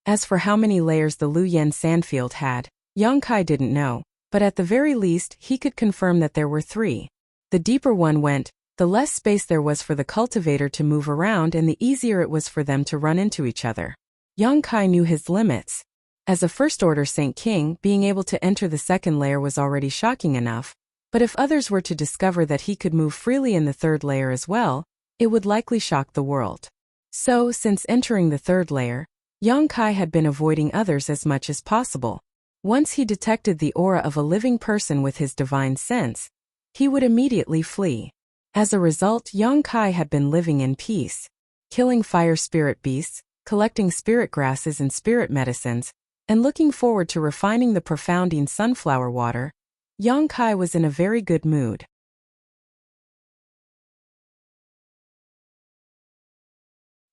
As for how many layers the Luyan Sandfield had, Yang Kai didn't know, but at the very least he could confirm that there were 3. The deeper one went, the less space there was for the cultivator to move around and the easier it was for them to run into each other. Yang Kai knew his limits. As a first-order Saint King, being able to enter the 2nd layer was already shocking enough, but if others were to discover that he could move freely in the 3rd layer as well, it would likely shock the world. So, since entering the 3rd layer, Yang Kai had been avoiding others as much as possible. Once he detected the aura of a living person with his divine sense, he would immediately flee. As a result, Yang Kai had been living in peace, killing fire spirit beasts, collecting spirit grasses and spirit medicines, and looking forward to refining the profounding sunflower water. Yang Kai was in a very good mood.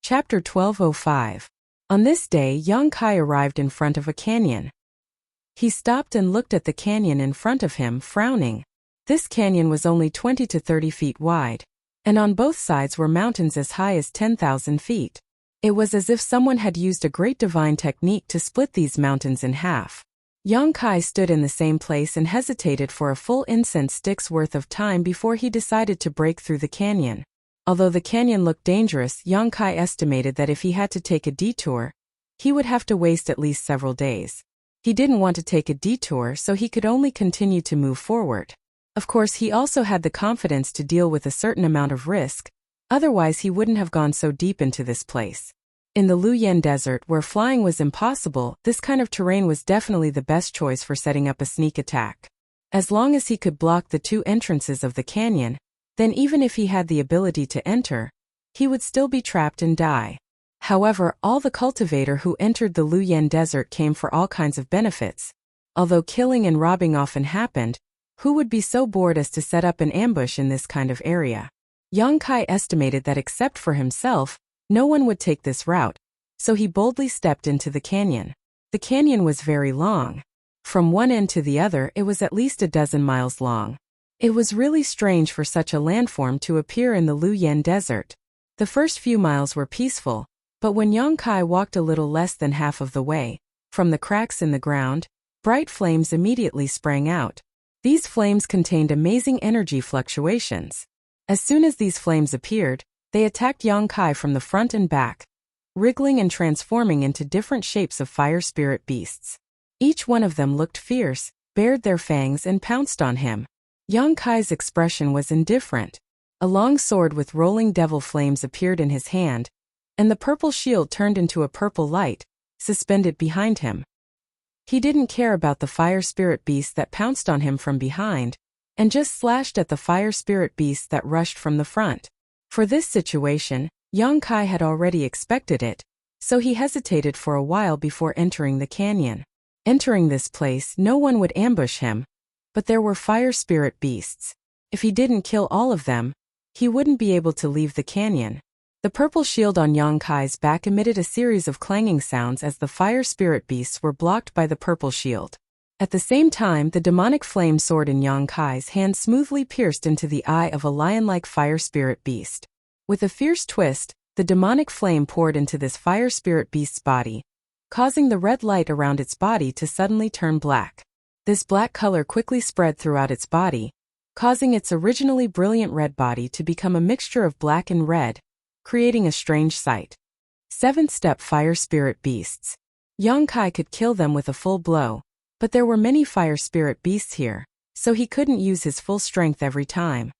Chapter 1205. On this day, Yang Kai arrived in front of a canyon. He stopped and looked at the canyon in front of him, frowning. This canyon was only 20 to 30 feet wide, and on both sides were mountains as high as 10,000 feet. It was as if someone had used a great divine technique to split these mountains in half. Yang Kai stood in the same place and hesitated for a full incense stick's worth of time before he decided to break through the canyon. Although the canyon looked dangerous, Yang Kai estimated that if he had to take a detour, he would have to waste at least several days. He didn't want to take a detour, so he could only continue to move forward. Of course, he also had the confidence to deal with a certain amount of risk, otherwise he wouldn't have gone so deep into this place. In the Luyan Desert, where flying was impossible, this kind of terrain was definitely the best choice for setting up a sneak attack. As long as he could block the 2 entrances of the canyon, then even if he had the ability to enter, he would still be trapped and die. However, all the cultivator who entered the Luyan Desert came for all kinds of benefits. Although killing and robbing often happened, who would be so bored as to set up an ambush in this kind of area? Yang Kai estimated that except for himself, no one would take this route, so he boldly stepped into the canyon. The canyon was very long. From one end to the other, it was at least a dozen miles long. It was really strange for such a landform to appear in the Luyan Desert. The first few miles were peaceful, but when Yang Kai walked a little less than half of the way, from the cracks in the ground, bright flames immediately sprang out. These flames contained amazing energy fluctuations. As soon as these flames appeared, they attacked Yang Kai from the front and back, wriggling and transforming into different shapes of fire spirit beasts. Each one of them looked fierce, bared their fangs and pounced on him. Yang Kai's expression was indifferent. A long sword with rolling devil flames appeared in his hand, and the purple shield turned into a purple light, suspended behind him. He didn't care about the fire spirit beast that pounced on him from behind, and just slashed at the fire spirit beast that rushed from the front. For this situation, Yang Kai had already expected it, so he hesitated for a while before entering the canyon. Entering this place, no one would ambush him, but there were fire spirit beasts. If he didn't kill all of them, he wouldn't be able to leave the canyon. The purple shield on Yang Kai's back emitted a series of clanging sounds as the fire spirit beasts were blocked by the purple shield. At the same time, the demonic flame sword in Yang Kai's hand smoothly pierced into the eye of a lion-like fire spirit beast. With a fierce twist, the demonic flame poured into this fire spirit beast's body, causing the red light around its body to suddenly turn black. This black color quickly spread throughout its body, causing its originally brilliant red body to become a mixture of black and red, creating a strange sight. 7th-step fire spirit beasts. Yang Kai could kill them with a full blow, but there were many fire spirit beasts here, so he couldn't use his full strength every time.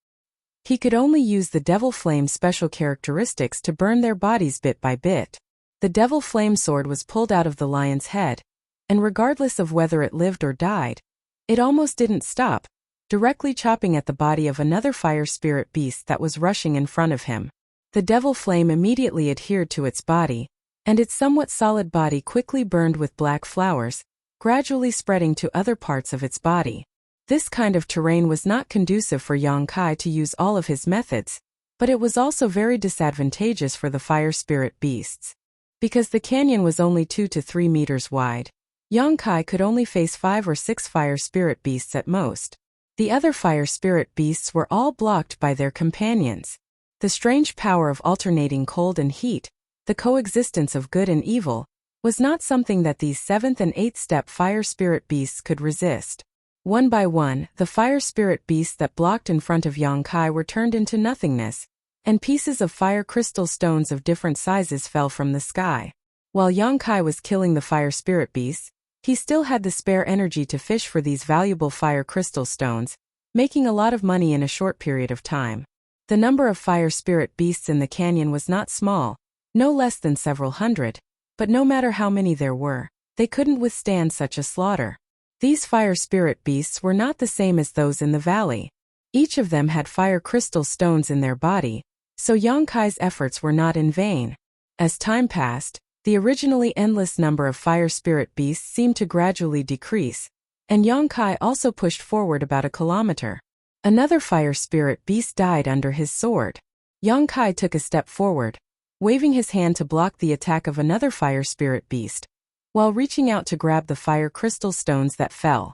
He could only use the Devil Flame's special characteristics to burn their bodies bit by bit. The Devil Flame sword was pulled out of the lion's head, and regardless of whether it lived or died, it almost didn't stop, directly chopping at the body of another fire spirit beast that was rushing in front of him. The Devil Flame immediately adhered to its body, and its somewhat solid body quickly burned with black flowers, gradually spreading to other parts of its body. This kind of terrain was not conducive for Yang Kai to use all of his methods, but it was also very disadvantageous for the fire spirit beasts. Because the canyon was only 2 to 3 meters wide, Yang Kai could only face 5 or 6 fire spirit beasts at most. The other fire spirit beasts were all blocked by their companions. The strange power of alternating cold and heat, the coexistence of good and evil, was not something that these 7th and 8th-step fire spirit beasts could resist. One by one, the fire spirit beasts that blocked in front of Yang Kai were turned into nothingness, and pieces of fire crystal stones of different sizes fell from the sky. While Yang Kai was killing the fire spirit beasts, he still had the spare energy to fish for these valuable fire crystal stones, making a lot of money in a short period of time. The number of fire spirit beasts in the canyon was not small, no less than several hundred, but no matter how many there were, they couldn't withstand such a slaughter. These fire spirit beasts were not the same as those in the valley. Each of them had fire crystal stones in their body, so Yang Kai's efforts were not in vain. As time passed, the originally endless number of fire spirit beasts seemed to gradually decrease, and Yang Kai also pushed forward about a kilometer. Another fire spirit beast died under his sword. Yang Kai took a step forward, waving his hand to block the attack of another fire spirit beast, while reaching out to grab the fire crystal stones that fell.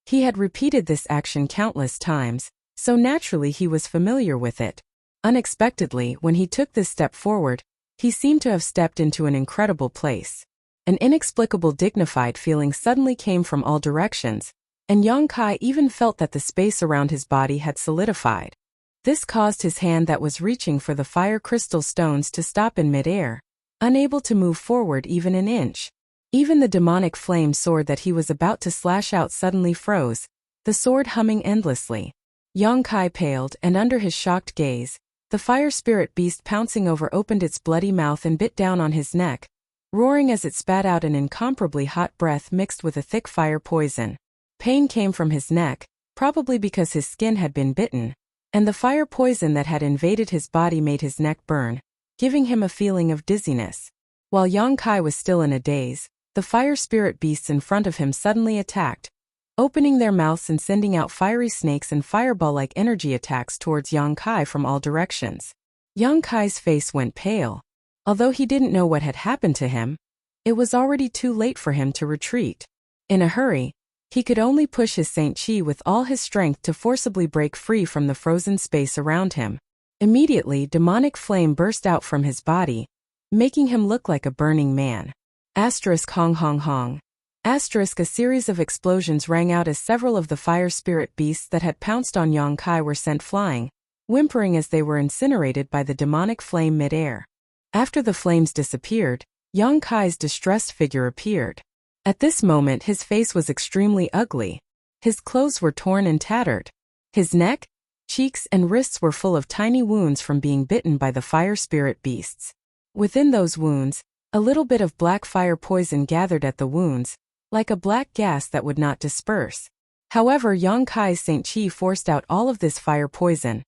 He had repeated this action countless times, so naturally he was familiar with it. Unexpectedly, when he took this step forward, he seemed to have stepped into an incredible place. An inexplicable dignified feeling suddenly came from all directions, and Yang Kai even felt that the space around his body had solidified. This caused his hand that was reaching for the fire crystal stones to stop in midair, unable to move forward even an inch. Even the demonic flame sword that he was about to slash out suddenly froze, the sword humming endlessly. Yang Kai paled, and under his shocked gaze, the fire spirit beast pouncing over opened its bloody mouth and bit down on his neck, roaring as it spat out an incomparably hot breath mixed with a thick fire poison. Pain came from his neck, probably because his skin had been bitten, and the fire poison that had invaded his body made his neck burn, giving him a feeling of dizziness. While Yang Kai was still in a daze, the fire spirit beasts in front of him suddenly attacked, opening their mouths and sending out fiery snakes and fireball-like energy attacks towards Yang Kai from all directions. Yang Kai's face went pale. Although he didn't know what had happened to him, it was already too late for him to retreat. In a hurry, he could only push his Saint Chi with all his strength to forcibly break free from the frozen space around him. Immediately, demonic flame burst out from his body, making him look like a burning man. Asterisk hong hong hong. Asterisk a series of explosions rang out as several of the fire spirit beasts that had pounced on Yang Kai were sent flying, whimpering as they were incinerated by the demonic flame mid-air. After the flames disappeared, Yang Kai's distressed figure appeared. At this moment his face was extremely ugly. His clothes were torn and tattered. His neck, cheeks and wrists were full of tiny wounds from being bitten by the fire spirit beasts. Within those wounds, a little bit of black fire poison gathered at the wounds, like a black gas that would not disperse. However, Yang Kai's Saint Chi forced out all of this fire poison,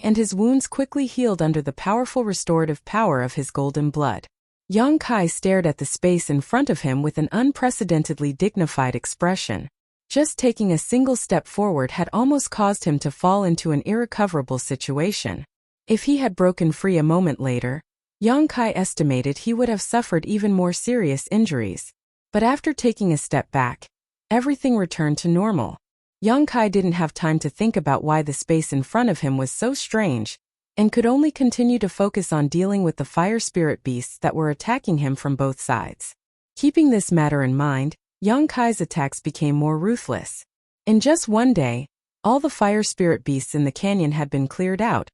and his wounds quickly healed under the powerful restorative power of his golden blood. Yang Kai stared at the space in front of him with an unprecedentedly dignified expression. Just taking a single step forward had almost caused him to fall into an irrecoverable situation. If he had broken free a moment later, Yang Kai estimated he would have suffered even more serious injuries. But after taking a step back, everything returned to normal. Yang Kai didn't have time to think about why the space in front of him was so strange, and could only continue to focus on dealing with the fire spirit beasts that were attacking him from both sides. Keeping this matter in mind, Yang Kai's attacks became more ruthless. In just one day, all the fire spirit beasts in the canyon had been cleared out,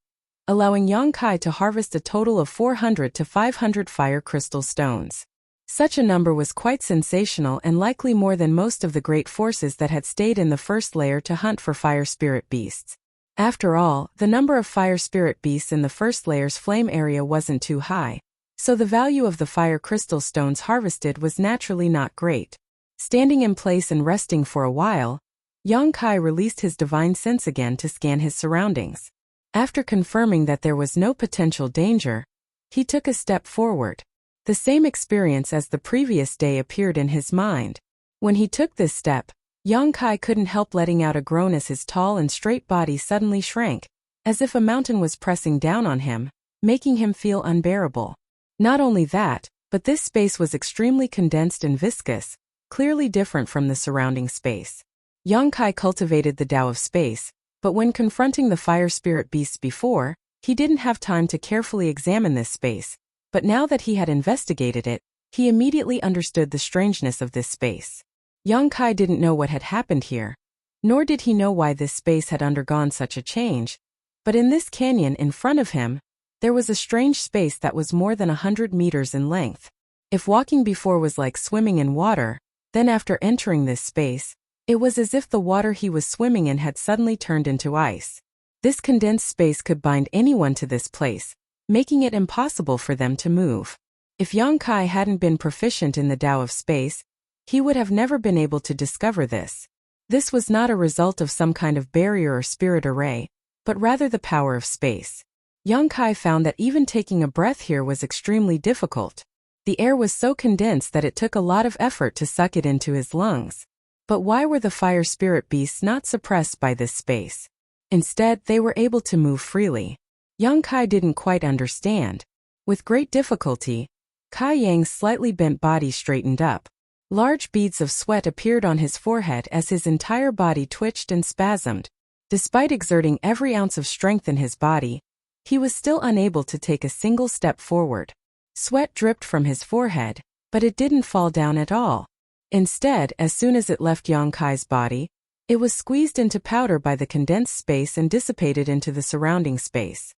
allowing Yang Kai to harvest a total of 400 to 500 fire crystal stones. Such a number was quite sensational and likely more than most of the great forces that had stayed in the first layer to hunt for fire spirit beasts. After all, the number of fire spirit beasts in the first layer's flame area wasn't too high, so the value of the fire crystal stones harvested was naturally not great. Standing in place and resting for a while, Yang Kai released his divine sense again to scan his surroundings. After confirming that there was no potential danger, he took a step forward. The same experience as the previous day appeared in his mind. When he took this step, Yang Kai couldn't help letting out a groan as his tall and straight body suddenly shrank, as if a mountain was pressing down on him, making him feel unbearable. Not only that, but this space was extremely condensed and viscous, clearly different from the surrounding space. Yang Kai cultivated the Tao of space, but when confronting the fire spirit beasts before, he didn't have time to carefully examine this space. But now that he had investigated it, he immediately understood the strangeness of this space. Yang Kai didn't know what had happened here, nor did he know why this space had undergone such a change, but in this canyon in front of him, there was a strange space that was more than 100 meters in length. If walking before was like swimming in water, then after entering this space, it was as if the water he was swimming in had suddenly turned into ice. This condensed space could bind anyone to this place, making it impossible for them to move. If Yang Kai hadn't been proficient in the Tao of space, he would have never been able to discover this. This was not a result of some kind of barrier or spirit array, but rather the power of space. Yang Kai found that even taking a breath here was extremely difficult. The air was so condensed that it took a lot of effort to suck it into his lungs. But why were the fire spirit beasts not suppressed by this space? Instead, they were able to move freely. Yang Kai didn't quite understand. With great difficulty, Kai Yang's slightly bent body straightened up. Large beads of sweat appeared on his forehead as his entire body twitched and spasmed. Despite exerting every ounce of strength in his body, he was still unable to take a single step forward. Sweat dripped from his forehead, but it didn't fall down at all. Instead, as soon as it left Yang Kai's body, it was squeezed into powder by the condensed space and dissipated into the surrounding space.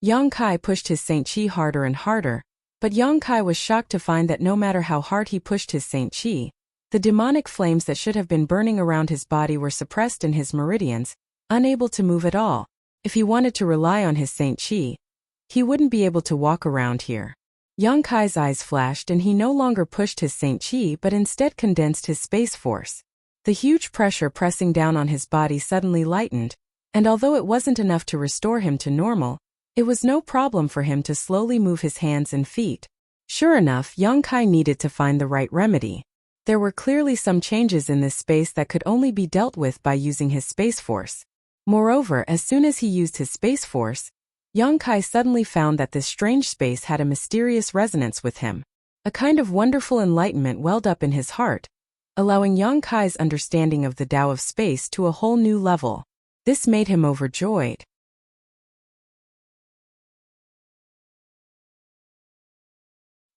Yang Kai pushed his Saint Chi harder and harder, but Yang Kai was shocked to find that no matter how hard he pushed his Saint Chi, the demonic flames that should have been burning around his body were suppressed in his meridians, unable to move at all. If he wanted to rely on his Saint Chi, he wouldn't be able to walk around here. Yang Kai's eyes flashed and he no longer pushed his Saint Chi but instead condensed his space force. The huge pressure pressing down on his body suddenly lightened, and although it wasn't enough to restore him to normal, it was no problem for him to slowly move his hands and feet. Sure enough, Yang Kai needed to find the right remedy. There were clearly some changes in this space that could only be dealt with by using his space force. Moreover, as soon as he used his space force, Yang Kai suddenly found that this strange space had a mysterious resonance with him. A kind of wonderful enlightenment welled up in his heart, allowing Yang Kai's understanding of the Tao of space to a whole new level. This made him overjoyed.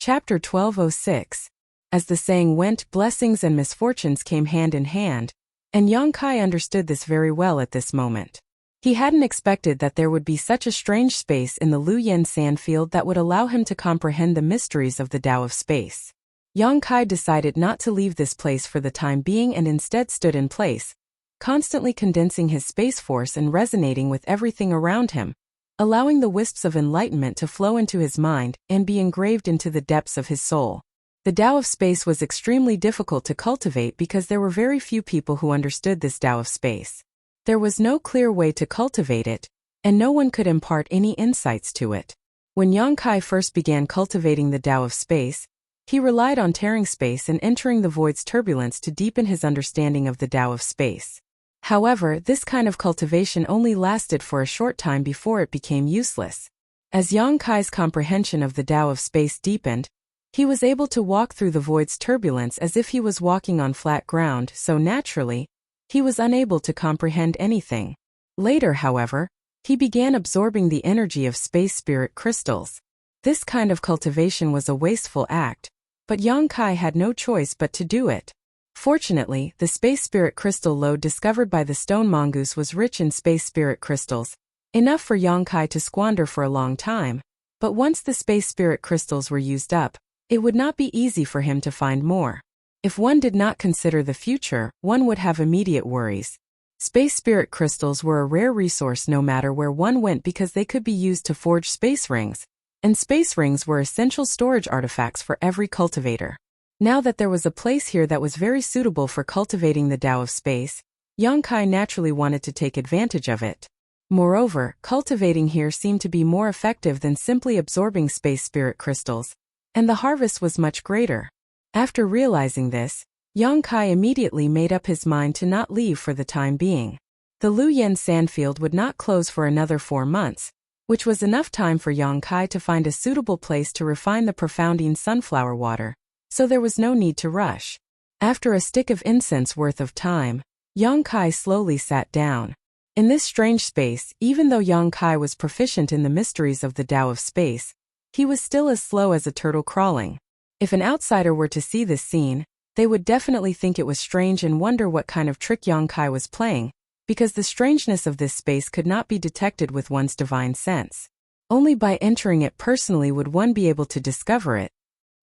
Chapter 1206. As the saying went, blessings and misfortunes came hand in hand, and Yang Kai understood this very well at this moment. He hadn't expected that there would be such a strange space in the Luyan sandfield that would allow him to comprehend the mysteries of the Tao of space. Yang Kai decided not to leave this place for the time being and instead stood in place, constantly condensing his space force and resonating with everything around him, allowing the wisps of enlightenment to flow into his mind and be engraved into the depths of his soul. The Tao of space was extremely difficult to cultivate because there were very few people who understood this Tao of space. There was no clear way to cultivate it, and no one could impart any insights to it. When Yang Kai first began cultivating the Tao of space, he relied on tearing space and entering the void's turbulence to deepen his understanding of the Tao of space. However, this kind of cultivation only lasted for a short time before it became useless. As Yang Kai's comprehension of the Tao of space deepened, He was able to walk through the void's turbulence as if he was walking on flat ground, so naturally, he was unable to comprehend anything. Later, however, he began absorbing the energy of space spirit crystals. This kind of cultivation was a wasteful act, but Yang Kai had no choice but to do it. Fortunately, the space spirit crystal lode discovered by the stone mongoose was rich in space spirit crystals, enough for Yang Kai to squander for a long time, but once the space spirit crystals were used up, it would not be easy for him to find more. If one did not consider the future, one would have immediate worries. Space spirit crystals were a rare resource no matter where one went because they could be used to forge space rings, and space rings were essential storage artifacts for every cultivator. Now that there was a place here that was very suitable for cultivating the Tao of space, Yang Kai naturally wanted to take advantage of it. Moreover, cultivating here seemed to be more effective than simply absorbing space spirit crystals, and the harvest was much greater. After realizing this, Yang Kai immediately made up his mind to not leave for the time being. The Luyan sandfield would not close for another 4 months, which was enough time for Yang Kai to find a suitable place to refine the profounding sunflower water, so there was no need to rush. After a stick of incense worth of time, Yang Kai slowly sat down. In this strange space, even though Yang Kai was proficient in the mysteries of the Tao of space, he was still as slow as a turtle crawling. If an outsider were to see this scene, they would definitely think it was strange and wonder what kind of trick Yang Kai was playing, because the strangeness of this space could not be detected with one's divine sense. Only by entering it personally would one be able to discover it.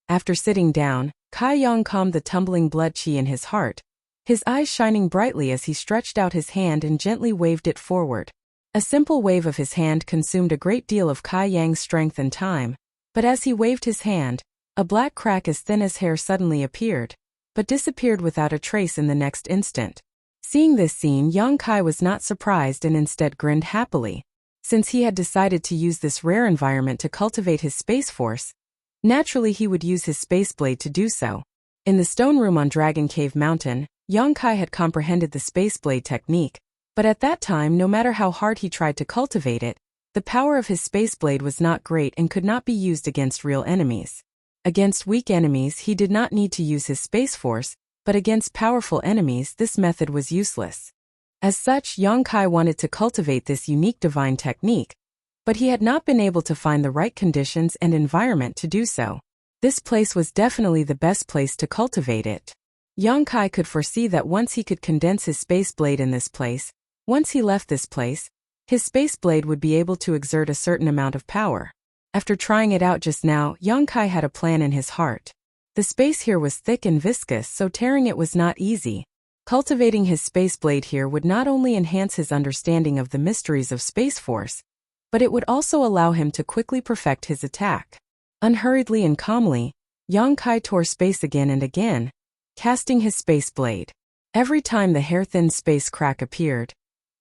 After sitting down, Kai Yang calmed the tumbling blood qi in his heart, his eyes shining brightly as he stretched out his hand and gently waved it forward. A simple wave of his hand consumed a great deal of Kai Yang's strength and time, but as he waved his hand, a black crack as thin as hair suddenly appeared, but disappeared without a trace in the next instant. Seeing this scene, Yang Kai was not surprised and instead grinned happily. Since he had decided to use this rare environment to cultivate his space force, naturally he would use his space blade to do so. In the stone room on Dragon Cave Mountain, Yang Kai had comprehended the space blade technique, but at that time, no matter how hard he tried to cultivate it, the power of his space blade was not great and could not be used against real enemies. Against weak enemies he did not need to use his space force, but against powerful enemies this method was useless. As such, Yang Kai wanted to cultivate this unique divine technique, but he had not been able to find the right conditions and environment to do so. This place was definitely the best place to cultivate it. Yang Kai could foresee that once he could condense his space blade in this place, once he left this place, his space blade would be able to exert a certain amount of power. After trying it out just now, Yang Kai had a plan in his heart. The space here was thick and viscous, so tearing it was not easy. Cultivating his space blade here would not only enhance his understanding of the mysteries of Space Force, but it would also allow him to quickly perfect his attack. Unhurriedly and calmly, Yang Kai tore space again and again, casting his space blade. Every time the hair-thin space crack appeared,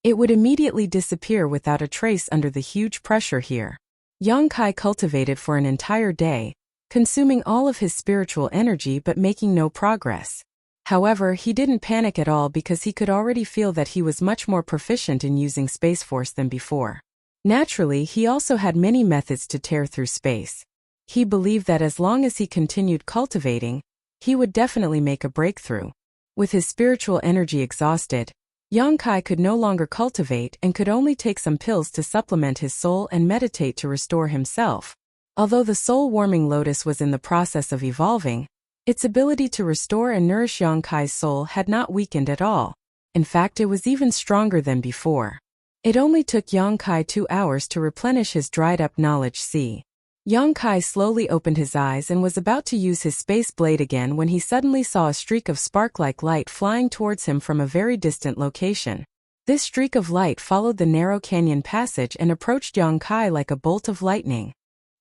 it would immediately disappear without a trace under the huge pressure here. Yang Kai cultivated for an entire day, consuming all of his spiritual energy but making no progress. However, he didn't panic at all because he could already feel that he was much more proficient in using Space Force than before. Naturally, he also had many methods to tear through space. He believed that as long as he continued cultivating, he would definitely make a breakthrough. With his spiritual energy exhausted, Yang Kai could no longer cultivate and could only take some pills to supplement his soul and meditate to restore himself. Although the soul-warming lotus was in the process of evolving, its ability to restore and nourish Yang Kai's soul had not weakened at all. In fact, it was even stronger than before. It only took Yang Kai 2 hours to replenish his dried-up knowledge sea. Yang Kai slowly opened his eyes and was about to use his space blade again when he suddenly saw a streak of spark-like light flying towards him from a very distant location. This streak of light followed the narrow canyon passage and approached Yang Kai like a bolt of lightning.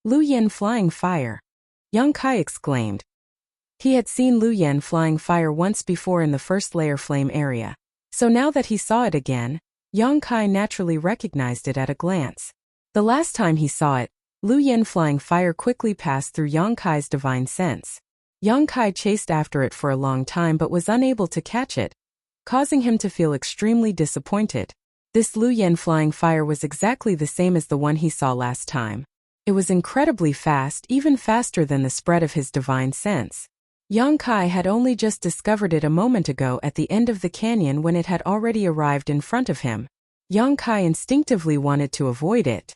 "Lu Yen flying fire!" Yang Kai exclaimed. He had seen Lu Yen flying fire once before in the first layer flame area, so now that he saw it again, Yang Kai naturally recognized it at a glance. The last time he saw it, Lu Yen flying fire quickly passed through Yang Kai's divine sense. Yang Kai chased after it for a long time but was unable to catch it, causing him to feel extremely disappointed. This Lu Yen flying fire was exactly the same as the one he saw last time. It was incredibly fast, even faster than the spread of his divine sense. Yang Kai had only just discovered it a moment ago at the end of the canyon when it had already arrived in front of him. Yang Kai instinctively wanted to avoid it.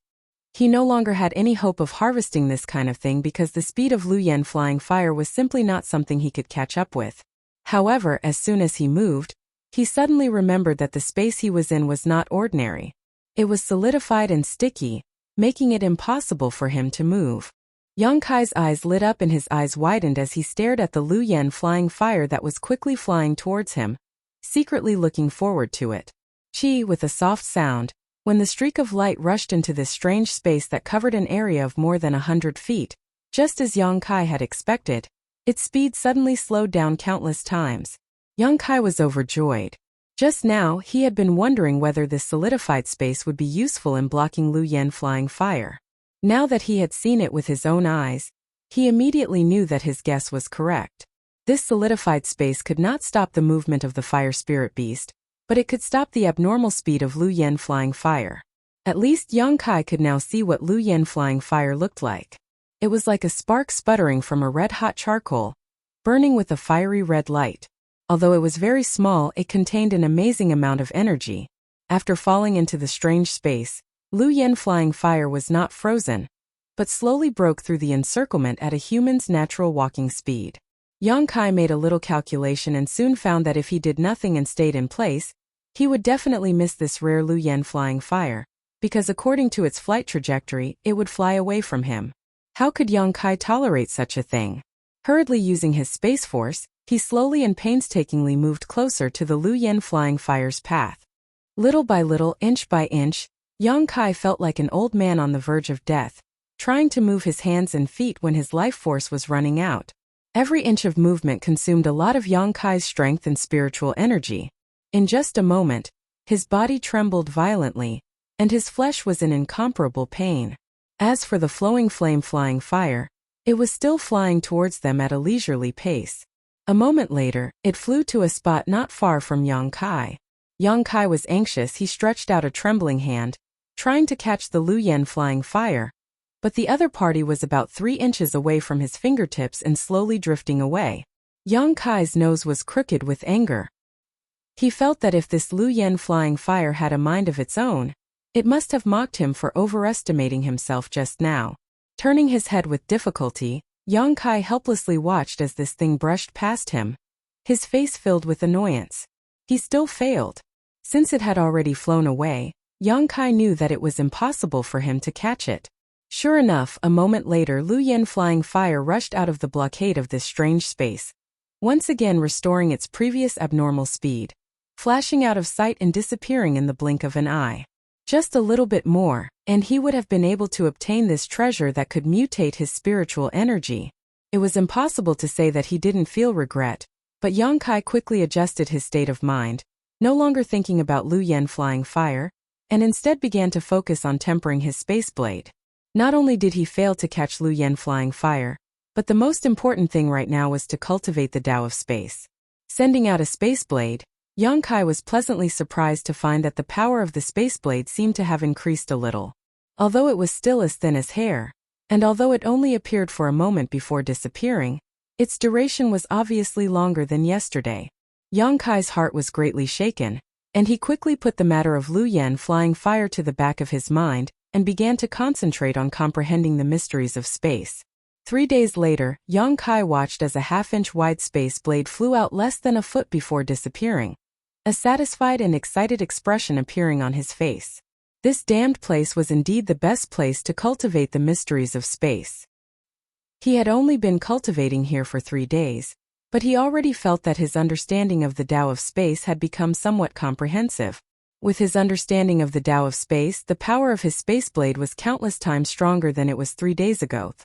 He no longer had any hope of harvesting this kind of thing because the speed of Lu Yen flying fire was simply not something he could catch up with. However, as soon as he moved, he suddenly remembered that the space he was in was not ordinary. It was solidified and sticky, making it impossible for him to move. Yang Kai's eyes lit up and his eyes widened as he stared at the Lu Yen flying fire that was quickly flying towards him, secretly looking forward to it. Chi, with a soft sound, when the streak of light rushed into this strange space that covered an area of more than 100 feet, just as Yang Kai had expected, its speed suddenly slowed down countless times. Yang Kai was overjoyed. Just now, he had been wondering whether this solidified space would be useful in blocking Lu Yen flying fire. Now that he had seen it with his own eyes, he immediately knew that his guess was correct. This solidified space could not stop the movement of the fire spirit beast, but it could stop the abnormal speed of Lu Yen flying fire. At least Yang Kai could now see what Lu Yen flying fire looked like. It was like a spark sputtering from a red-hot charcoal, burning with a fiery red light. Although it was very small, it contained an amazing amount of energy. After falling into the strange space, Lu Yen flying fire was not frozen, but slowly broke through the encirclement at a human's natural walking speed. Yang Kai made a little calculation and soon found that if he did nothing and stayed in place, he would definitely miss this rare Lu Yen flying fire, because according to its flight trajectory, it would fly away from him. How could Yang Kai tolerate such a thing? Hurriedly using his space force, he slowly and painstakingly moved closer to the Lu Yen flying fire's path. Little by little, inch by inch, Yang Kai felt like an old man on the verge of death, trying to move his hands and feet when his life force was running out. Every inch of movement consumed a lot of Yang Kai's strength and spiritual energy. In just a moment, his body trembled violently, and his flesh was in incomparable pain. As for the flowing flame flying fire, it was still flying towards them at a leisurely pace. A moment later, it flew to a spot not far from Yang Kai. Yang Kai was anxious. He stretched out a trembling hand, trying to catch the Lu Yen flying fire, but the other party was about 3 inches away from his fingertips and slowly drifting away. Yang Kai's nose was crooked with anger. He felt that if this Lu Yen flying fire had a mind of its own, it must have mocked him for overestimating himself just now. Turning his head with difficulty, Yang Kai helplessly watched as this thing brushed past him, his face filled with annoyance. He still failed. Since it had already flown away, Yang Kai knew that it was impossible for him to catch it. Sure enough, a moment later Lu Yen flying fire rushed out of the blockade of this strange space, once again restoring its previous abnormal speed, flashing out of sight and disappearing in the blink of an eye. Just a little bit more, and he would have been able to obtain this treasure that could mutate his spiritual energy. It was impossible to say that he didn't feel regret, but Yang Kai quickly adjusted his state of mind, no longer thinking about Lu Yen flying fire, and instead began to focus on tempering his space blade. Not only did he fail to catch Lu Yen flying fire, but the most important thing right now was to cultivate the Tao of space. Sending out a space blade, Yang Kai was pleasantly surprised to find that the power of the space blade seemed to have increased a little. Although it was still as thin as hair, and although it only appeared for a moment before disappearing, its duration was obviously longer than yesterday. Yang Kai's heart was greatly shaken, and he quickly put the matter of Lu Yen flying fire to the back of his mind and began to concentrate on comprehending the mysteries of space. 3 days later, Yang Kai watched as a half-inch wide space blade flew out less than a foot before disappearing, a satisfied and excited expression appearing on his face. This damned place was indeed the best place to cultivate the mysteries of space. He had only been cultivating here for 3 days, but he already felt that his understanding of the Tao of space had become somewhat comprehensive. With his understanding of the Tao of space, the power of his space blade was countless times stronger than it was 3 days ago.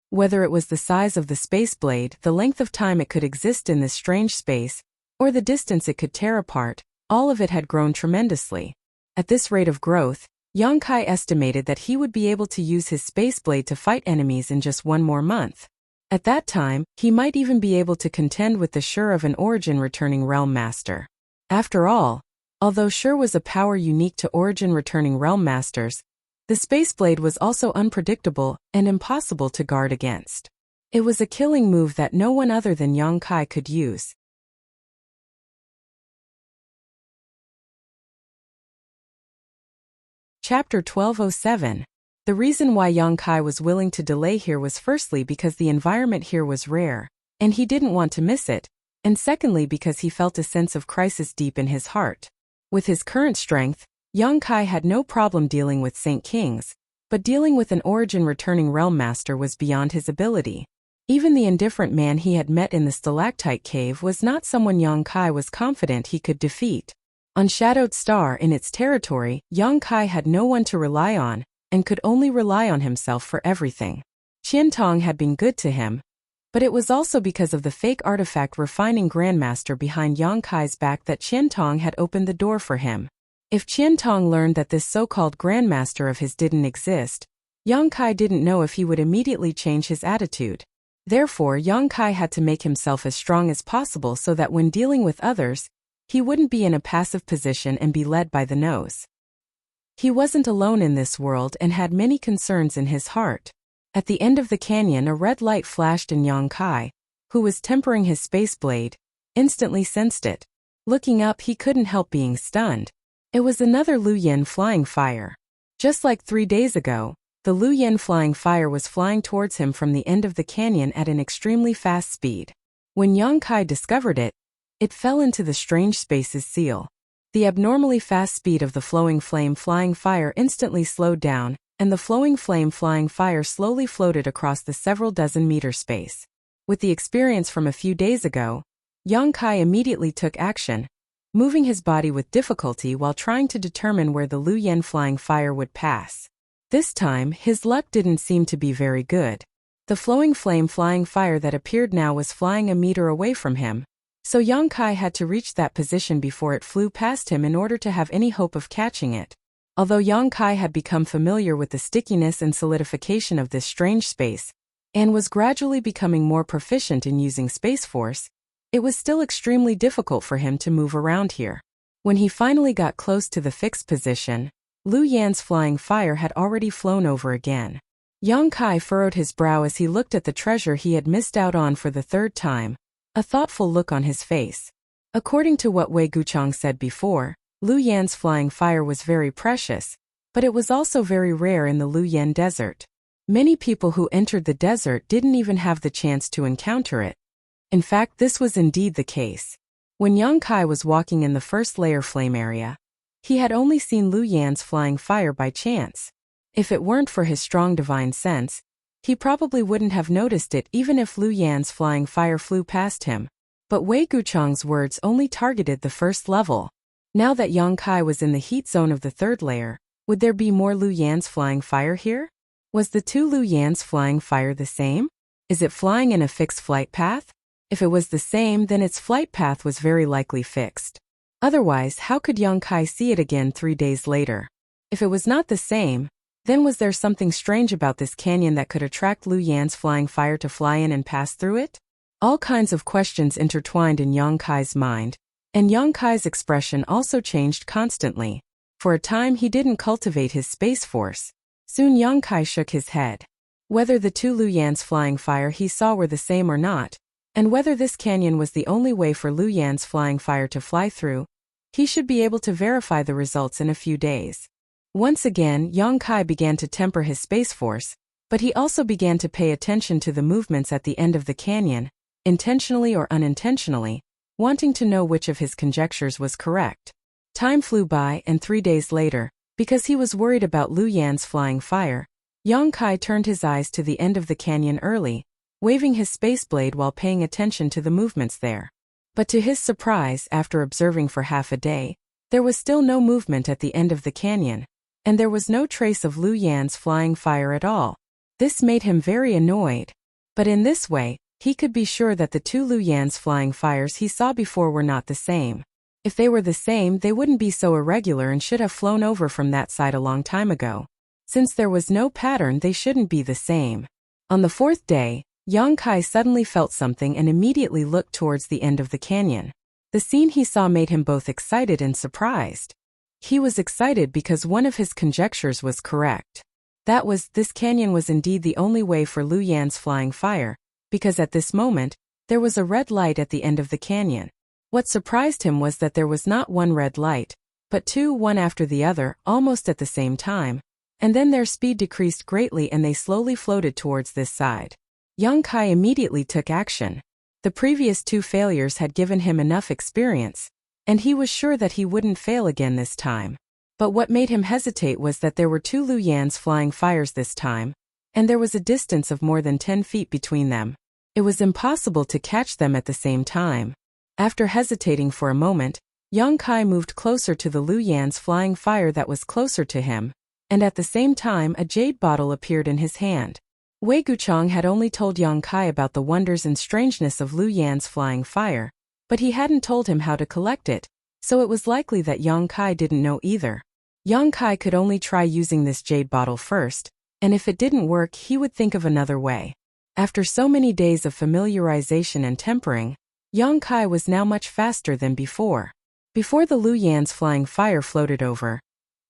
Whether it was the size of the space blade, the length of time it could exist in this strange space, or the distance it could tear apart, all of it had grown tremendously. At this rate of growth, Yang Kai estimated that he would be able to use his space blade to fight enemies in just 1 more month. At that time, he might even be able to contend with the Shur of an Origin Returning Realm Master. After all, although Shur was a power unique to Origin Returning Realm Masters, The space blade was also unpredictable and impossible to guard against. It was a killing move that no one other than Yang Kai could use. Chapter 1207. The reason why Yang Kai was willing to delay here was firstly because the environment here was rare, and he didn't want to miss it, and secondly because he felt a sense of crisis deep in his heart. With his current strength, Yang Kai had no problem dealing with Saint Kings, but dealing with an origin-returning realm master was beyond his ability. Even the indifferent man he had met in the stalactite cave was not someone Yang Kai was confident he could defeat. On Shadowed Star in its territory, Yang Kai had no one to rely on, and could only rely on himself for everything. Qian Tong had been good to him, but it was also because of the fake artifact refining grandmaster behind Yang Kai's back that Qian Tong had opened the door for him. If Qian Tong learned that this so-called grandmaster of his didn't exist, Yang Kai didn't know if he would immediately change his attitude. Therefore, Yang Kai had to make himself as strong as possible so that when dealing with others, he wouldn't be in a passive position and be led by the nose. He wasn't alone in this world and had many concerns in his heart. At the end of the canyon, a red light flashed, and Yang Kai, who was tempering his space blade, instantly sensed it. Looking up, he couldn't help being stunned. It was another Lu Yen flying fire. Just like 3 days ago, the Lu Yen flying fire was flying towards him from the end of the canyon at an extremely fast speed. When Yang Kai discovered it, it fell into the strange space's seal. The abnormally fast speed of the flowing flame flying fire instantly slowed down, and the flowing flame flying fire slowly floated across the several dozen meter space. With the experience from a few days ago, Yang Kai immediately took action, moving his body with difficulty while trying to determine where the Lu Yen flying fire would pass. This time, his luck didn't seem to be very good. The flowing flame flying fire that appeared now was flying a meter away from him, so Yang Kai had to reach that position before it flew past him in order to have any hope of catching it. Although Yang Kai had become familiar with the stickiness and solidification of this strange space, and was gradually becoming more proficient in using Space Force, it was still extremely difficult for him to move around here. When he finally got close to the fixed position, Lu Yan's flying fire had already flown over again. Yang Kai furrowed his brow as he looked at the treasure he had missed out on for the third time, a thoughtful look on his face. According to what Wei Guchang said before, Lu Yan's flying fire was very precious, but it was also very rare in the Lu Yan desert. Many people who entered the desert didn't even have the chance to encounter it. In fact, this was indeed the case. When Yang Kai was walking in the first layer flame area, he had only seen Lu Yan's flying fire by chance. If it weren't for his strong divine sense, he probably wouldn't have noticed it even if Lu Yan's flying fire flew past him. But Wei Guchang's words only targeted the first level. Now that Yang Kai was in the heat zone of the third layer, would there be more Lu Yan's flying fire here? Was the two Lu Yan's flying fire the same? Is it flying in a fixed flight path? If it was the same, then its flight path was very likely fixed. Otherwise, how could Yang Kai see it again 3 days later? If it was not the same, then was there something strange about this canyon that could attract Lu Yan's flying fire to fly in and pass through it? All kinds of questions intertwined in Yang Kai's mind, and Yang Kai's expression also changed constantly. For a time he didn't cultivate his space force. Soon Yang Kai shook his head. Whether the two Lu Yan's flying fire he saw were the same or not, and whether this canyon was the only way for Lu Yan's flying fire to fly through, he should be able to verify the results in a few days. Once again, Yang Kai began to temper his space force, but he also began to pay attention to the movements at the end of the canyon, intentionally or unintentionally, wanting to know which of his conjectures was correct. Time flew by, and 3 days later, because he was worried about Lu Yan's flying fire, Yang Kai turned his eyes to the end of the canyon early, waving his space blade while paying attention to the movements there. But to his surprise, after observing for half a day, there was still no movement at the end of the canyon, and there was no trace of Lu Yan's flying fire at all. This made him very annoyed. But in this way, he could be sure that the two Lu Yan's flying fires he saw before were not the same. If they were the same, they wouldn't be so irregular and should have flown over from that side a long time ago. Since there was no pattern, they shouldn't be the same. On the fourth day, Yang Kai suddenly felt something and immediately looked towards the end of the canyon. The scene he saw made him both excited and surprised. He was excited because one of his conjectures was correct. That was, this canyon was indeed the only way for Lu Yan's flying fire, because at this moment, there was a red light at the end of the canyon. What surprised him was that there was not one red light, but two, one after the other, almost at the same time, and then their speed decreased greatly and they slowly floated towards this side. Young Kai immediately took action. The previous two failures had given him enough experience, and he was sure that he wouldn't fail again this time. But what made him hesitate was that there were two Lu Yan's flying fires this time, and there was a distance of more than 10 feet between them. It was impossible to catch them at the same time. After hesitating for a moment, Young Kai moved closer to the Lu Yan's flying fire that was closer to him, and at the same time a jade bottle appeared in his hand. Wei Guchang had only told Young Kai about the wonders and strangeness of Lu Yan's flying fire, but he hadn't told him how to collect it, so it was likely that Young Kai didn't know either. Young Kai could only try using this jade bottle first, and if it didn't work he would think of another way. After so many days of familiarization and tempering, Young Kai was now much faster than before. Before the Lu Yan's flying fire floated over,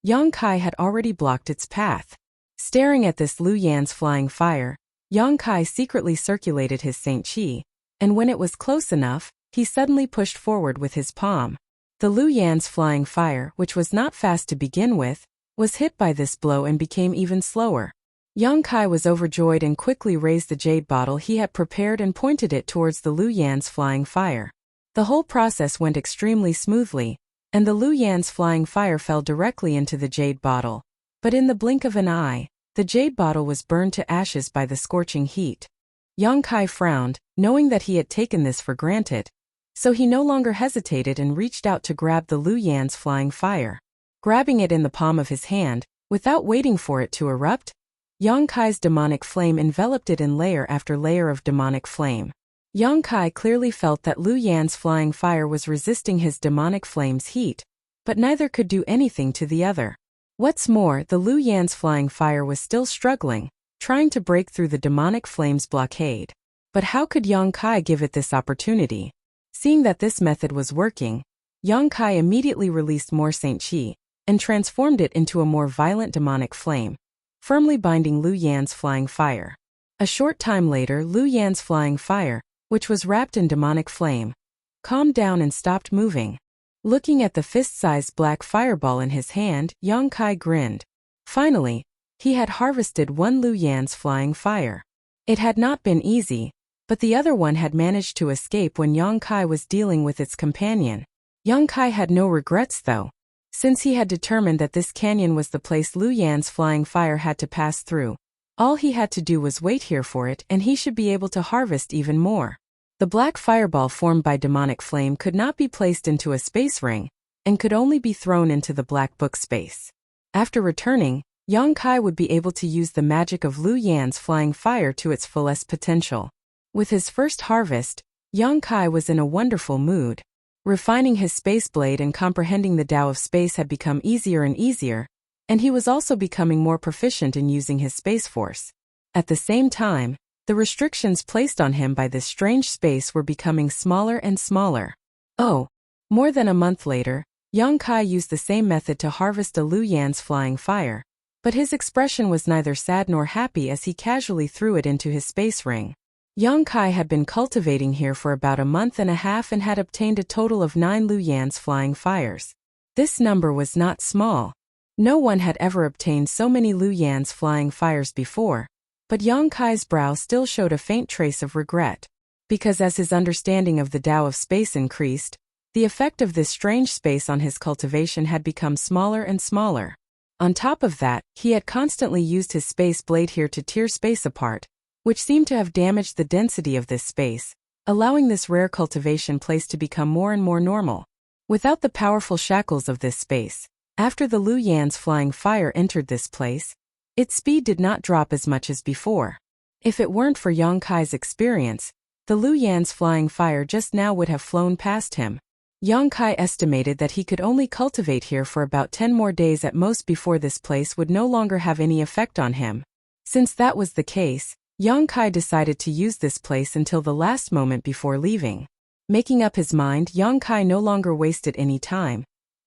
Young Kai had already blocked its path. Staring at this Lu Yan's flying fire, Young Kai secretly circulated his Saint Qi, and when it was close enough, he suddenly pushed forward with his palm. The Lu Yan's flying fire, which was not fast to begin with, was hit by this blow and became even slower. Young Kai was overjoyed and quickly raised the jade bottle he had prepared and pointed it towards the Lu Yan's flying fire. The whole process went extremely smoothly, and the Lu Yan's flying fire fell directly into the jade bottle. But in the blink of an eye, the jade bottle was burned to ashes by the scorching heat. Young Kai frowned, knowing that he had taken this for granted, so he no longer hesitated and reached out to grab the Lu Yan's flying fire. Grabbing it in the palm of his hand, without waiting for it to erupt, Young Kai's demonic flame enveloped it in layer after layer of demonic flame. Young Kai clearly felt that Lu Yan's flying fire was resisting his demonic flame's heat, but neither could do anything to the other. What's more, the Lu Yan's flying fire was still struggling, trying to break through the demonic flame's blockade. But how could Young Kai give it this opportunity? Seeing that this method was working, Young Kai immediately released more Saint Qi, and transformed it into a more violent demonic flame, firmly binding Lu Yan's flying fire. A short time later, Lu Yan's flying fire, which was wrapped in demonic flame, calmed down and stopped moving. Looking at the fist-sized black fireball in his hand, Young Kai grinned. Finally, he had harvested one Lu Yan's flying fire. It had not been easy, but the other one had managed to escape when Young Kai was dealing with its companion. Young Kai had no regrets though, since he had determined that this canyon was the place Lu Yan's flying fire had to pass through. All he had to do was wait here for it and he should be able to harvest even more. The black fireball formed by demonic flame could not be placed into a space ring, and could only be thrown into the black book space. After returning, Young Kai would be able to use the magic of Lu Yan's flying fire to its fullest potential. With his first harvest, Young Kai was in a wonderful mood. Refining his space blade and comprehending the Tao of space had become easier and easier, and he was also becoming more proficient in using his space force. At the same time, the restrictions placed on him by this strange space were becoming smaller and smaller. Oh, more than a month later, Young Kai used the same method to harvest a Lu Yan's flying fire, but his expression was neither sad nor happy as he casually threw it into his space ring. Young Kai had been cultivating here for about a month and a half and had obtained a total of 9 Lu Yan's flying fires. This number was not small. No one had ever obtained so many Lu Yan's flying fires before, but Young Kai's brow still showed a faint trace of regret, because as his understanding of the Tao of space increased, the effect of this strange space on his cultivation had become smaller and smaller. On top of that, he had constantly used his space blade here to tear space apart, which seemed to have damaged the density of this space, allowing this rare cultivation place to become more and more normal. Without the powerful shackles of this space, after the Lu Yan's flying fire entered this place, its speed did not drop as much as before. If it weren't for Young Kai's experience, the Lu Yan's flying fire just now would have flown past him. Young Kai estimated that he could only cultivate here for about 10 more days at most before this place would no longer have any effect on him. Since that was the case, Young Kai decided to use this place until the last moment before leaving. Making up his mind, Young Kai no longer wasted any time.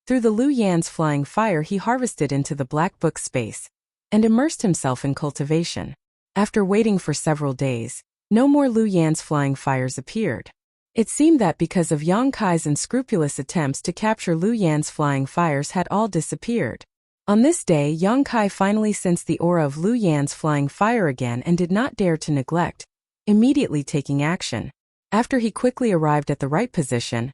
Through the Lu Yan's flying fire he harvested into the black book space and immersed himself in cultivation. After waiting for several days, no more Lu Yan's flying fires appeared. It seemed that because of Yang Kai's unscrupulous attempts to capture Lu Yan's flying fires had all disappeared. On this day, Yang Kai finally sensed the aura of Lu Yan's flying fire again and did not dare to neglect, immediately taking action. After he quickly arrived at the right position,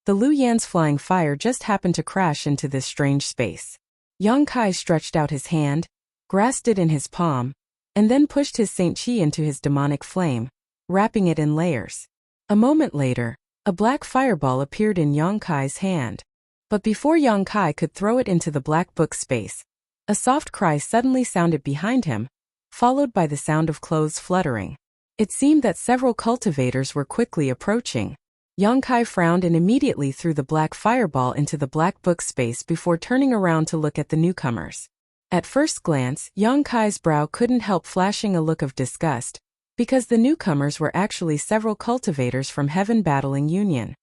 the Lu Yan's flying fire just happened to crash into this strange space. Yang Kai stretched out his hand, grasped it in his palm, and then pushed his Saint Chi into his demonic flame, wrapping it in layers. A moment later, a black fireball appeared in Yang Kai's hand. But before Yang Kai could throw it into the black book space, a soft cry suddenly sounded behind him, followed by the sound of clothes fluttering. It seemed that several cultivators were quickly approaching. Yang Kai frowned and immediately threw the black fireball into the black book space before turning around to look at the newcomers. At first glance, Yang Kai's brow couldn't help flashing a look of disgust, because the newcomers were actually several cultivators from Heaven Battling Union.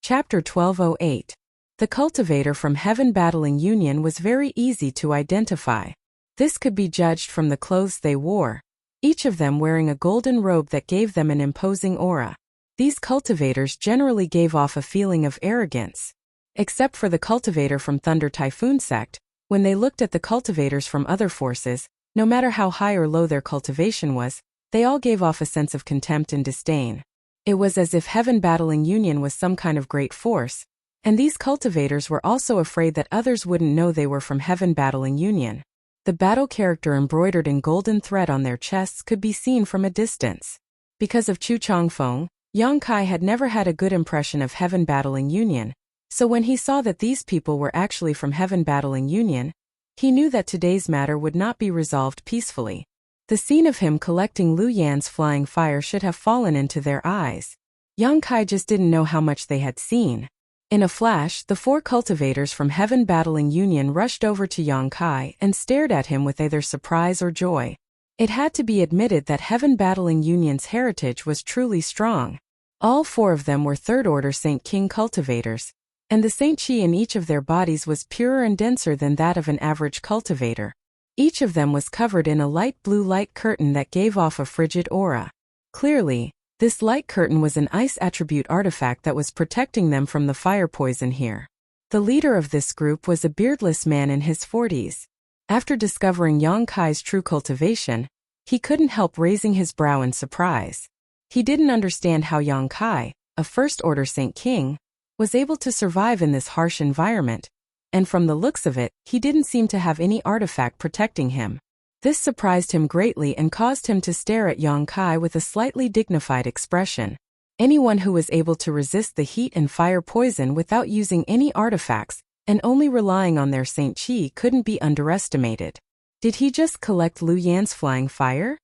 Chapter 1208. The cultivator from Heaven Battling Union was very easy to identify. This could be judged from the clothes they wore, each of them wearing a golden robe that gave them an imposing aura. These cultivators generally gave off a feeling of arrogance. Except for the cultivator from Thunder Typhoon Sect, when they looked at the cultivators from other forces, no matter how high or low their cultivation was, they all gave off a sense of contempt and disdain. It was as if Heaven Battling Union was some kind of great force, and these cultivators were also afraid that others wouldn't know they were from Heaven Battling Union. The battle character embroidered in golden thread on their chests could be seen from a distance. Because of Chu Changfeng, Yang Kai had never had a good impression of Heaven Battling Union, so when he saw that these people were actually from Heaven Battling Union, he knew that today's matter would not be resolved peacefully. The scene of him collecting Lu Yan's flying fire should have fallen into their eyes. Yang Kai just didn't know how much they had seen. In a flash, the four cultivators from Heaven Battling Union rushed over to Yang Kai and stared at him with either surprise or joy. It had to be admitted that Heaven Battling Union's heritage was truly strong. All four of them were third-order Saint King cultivators, and the Saint Chi in each of their bodies was purer and denser than that of an average cultivator. Each of them was covered in a light blue light curtain that gave off a frigid aura. Clearly, this light curtain was an ice attribute artifact that was protecting them from the fire poison here. The leader of this group was a beardless man in his 40s. After discovering Yang Kai's true cultivation, he couldn't help raising his brow in surprise. He didn't understand how Yang Kai, a first-order Saint King, was able to survive in this harsh environment, and from the looks of it, he didn't seem to have any artifact protecting him. This surprised him greatly and caused him to stare at Yang Kai with a slightly dignified expression. Anyone who was able to resist the heat and fire poison without using any artifacts and only relying on their Saint Chi couldn't be underestimated. Did he just collect Lu Yan's flying fire?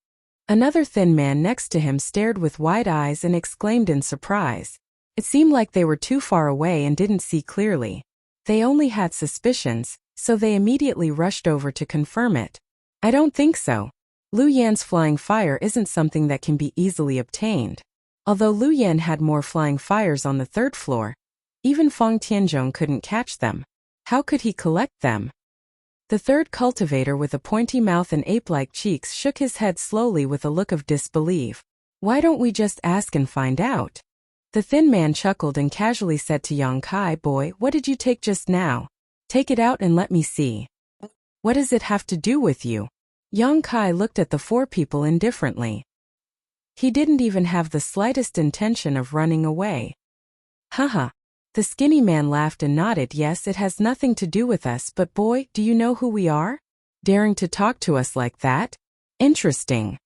Another thin man next to him stared with wide eyes and exclaimed in surprise. It seemed like they were too far away and didn't see clearly. They only had suspicions, so they immediately rushed over to confirm it. I don't think so. Lu Yan's flying fire isn't something that can be easily obtained. Although Lu Yan had more flying fires on the third floor, even Feng Tianzhong couldn't catch them. How could he collect them? The third cultivator with a pointy mouth and ape-like cheeks shook his head slowly with a look of disbelief. Why don't we just ask and find out? The thin man chuckled and casually said to Yang Kai, "Boy, what did you take just now? Take it out and let me see." "What does it have to do with you?" Yang Kai looked at the four people indifferently. He didn't even have the slightest intention of running away. Haha. The skinny man laughed and nodded. "Yes, it has nothing to do with us, but boy, do you know who we are? Daring to talk to us like that? Interesting."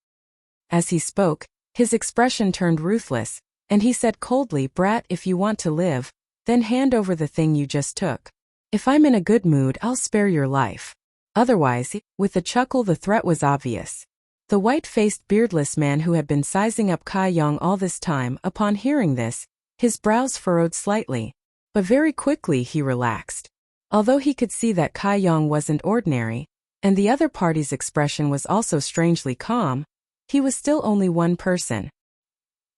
As he spoke, his expression turned ruthless, and he said coldly, "Brat, if you want to live, then hand over the thing you just took. If I'm in a good mood, I'll spare your life. Otherwise," with a chuckle the threat was obvious. The white-faced beardless man who had been sizing up Kai Yang all this time, upon hearing this, his brows furrowed slightly, but very quickly he relaxed. Although he could see that Kai Yang wasn't ordinary, and the other party's expression was also strangely calm, he was still only one person.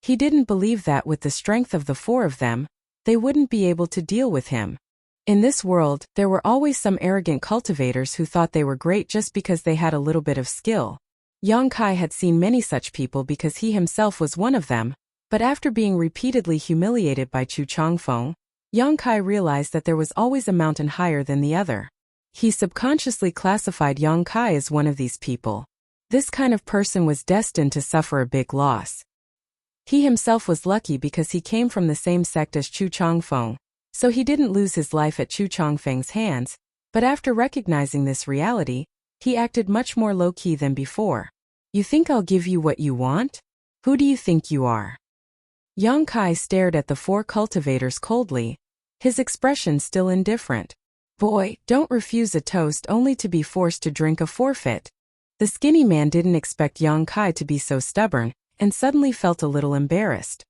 He didn't believe that with the strength of the four of them, they wouldn't be able to deal with him. In this world, there were always some arrogant cultivators who thought they were great just because they had a little bit of skill. Yang Kai had seen many such people because he himself was one of them, but after being repeatedly humiliated by Chu Changfeng, Yang Kai realized that there was always a mountain higher than the other. He subconsciously classified Yang Kai as one of these people. This kind of person was destined to suffer a big loss. He himself was lucky because he came from the same sect as Chu Changfeng, so he didn't lose his life at Chu Changfeng's hands, but after recognizing this reality, he acted much more low-key than before. You think I'll give you what you want? Who do you think you are? Yang Kai stared at the four cultivators coldly, his expression still indifferent. Boy, don't refuse a toast only to be forced to drink a forfeit. The skinny man didn't expect Yang Kai to be so stubborn, and suddenly felt a little embarrassed.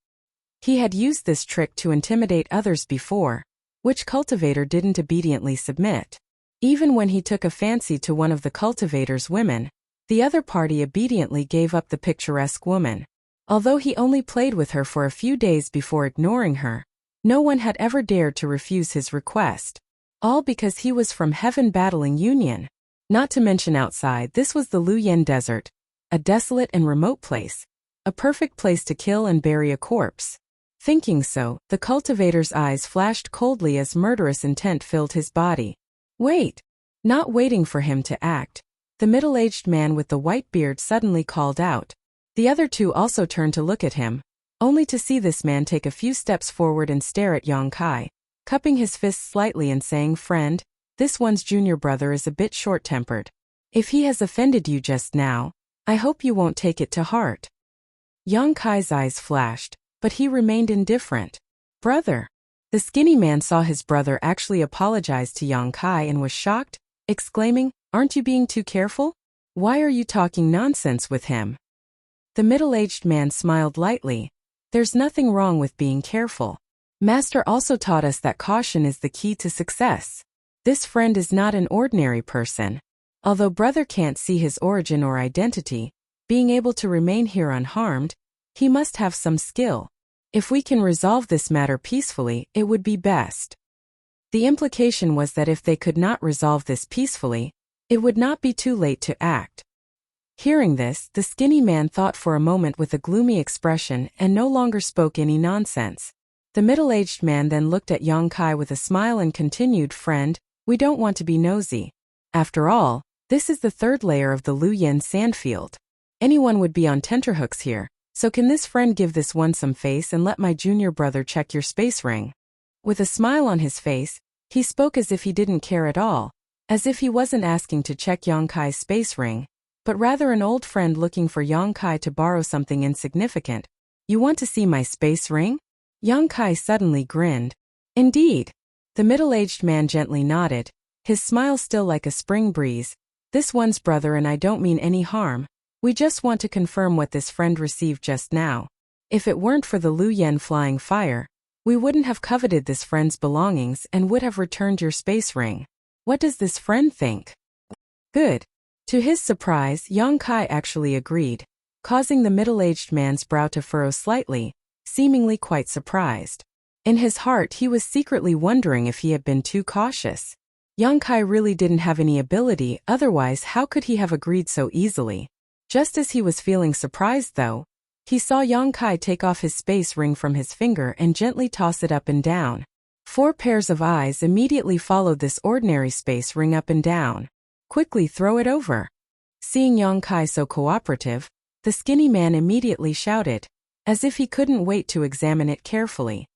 He had used this trick to intimidate others before, which cultivator didn't obediently submit. Even when he took a fancy to one of the cultivator's women, the other party obediently gave up the picturesque woman. Although he only played with her for a few days before ignoring her, no one had ever dared to refuse his request. All because he was from Heaven Battling Union. Not to mention outside, this was the Luoyan Desert, a desolate and remote place, a perfect place to kill and bury a corpse. Thinking so, the cultivator's eyes flashed coldly as murderous intent filled his body. Wait! Not waiting for him to act, the middle-aged man with the white beard suddenly called out. The other two also turned to look at him, only to see this man take a few steps forward and stare at Yang Kai, cupping his fists slightly and saying, "Friend, this one's junior brother is a bit short-tempered. If he has offended you just now, I hope you won't take it to heart." Yang Kai's eyes flashed, but he remained indifferent. Brother. The skinny man saw his brother actually apologize to Yang Kai and was shocked, exclaiming, "Aren't you being too careful? Why are you talking nonsense with him?" The middle-aged man smiled lightly. There's nothing wrong with being careful. Master also taught us that caution is the key to success. This friend is not an ordinary person. Although brother can't see his origin or identity, being able to remain here unharmed, he must have some skill. If we can resolve this matter peacefully, it would be best. The implication was that if they could not resolve this peacefully, it would not be too late to act. Hearing this, the skinny man thought for a moment with a gloomy expression and no longer spoke any nonsense. The middle-aged man then looked at Yang Kai with a smile and continued, "Friend, we don't want to be nosy. After all, this is the third layer of the Luoyan sandfield. Anyone would be on tenterhooks here, so can this friend give this one some face and let my junior brother check your space ring?" With a smile on his face, he spoke as if he didn't care at all, as if he wasn't asking to check Yang Kai's space ring, but rather an old friend looking for Yang Kai to borrow something insignificant. "You want to see my space ring?" Yang Kai suddenly grinned. "Indeed." The middle-aged man gently nodded, his smile still like a spring breeze. "This one's brother and I don't mean any harm. We just want to confirm what this friend received just now. If it weren't for the Luoyan flying fire, we wouldn't have coveted this friend's belongings and would have returned your space ring. What does this friend think?" "Good." To his surprise, Yang Kai actually agreed, causing the middle-aged man's brow to furrow slightly, seemingly quite surprised. In his heart he was secretly wondering if he had been too cautious. Yang Kai really didn't have any ability, otherwise how could he have agreed so easily? Just as he was feeling surprised though, he saw Yang Kai take off his space ring from his finger and gently toss it up and down. 4 pairs of eyes immediately followed this ordinary space ring up and down. "Quickly throw it over." Seeing Yang Kai so cooperative, the skinny man immediately shouted, as if he couldn't wait to examine it carefully.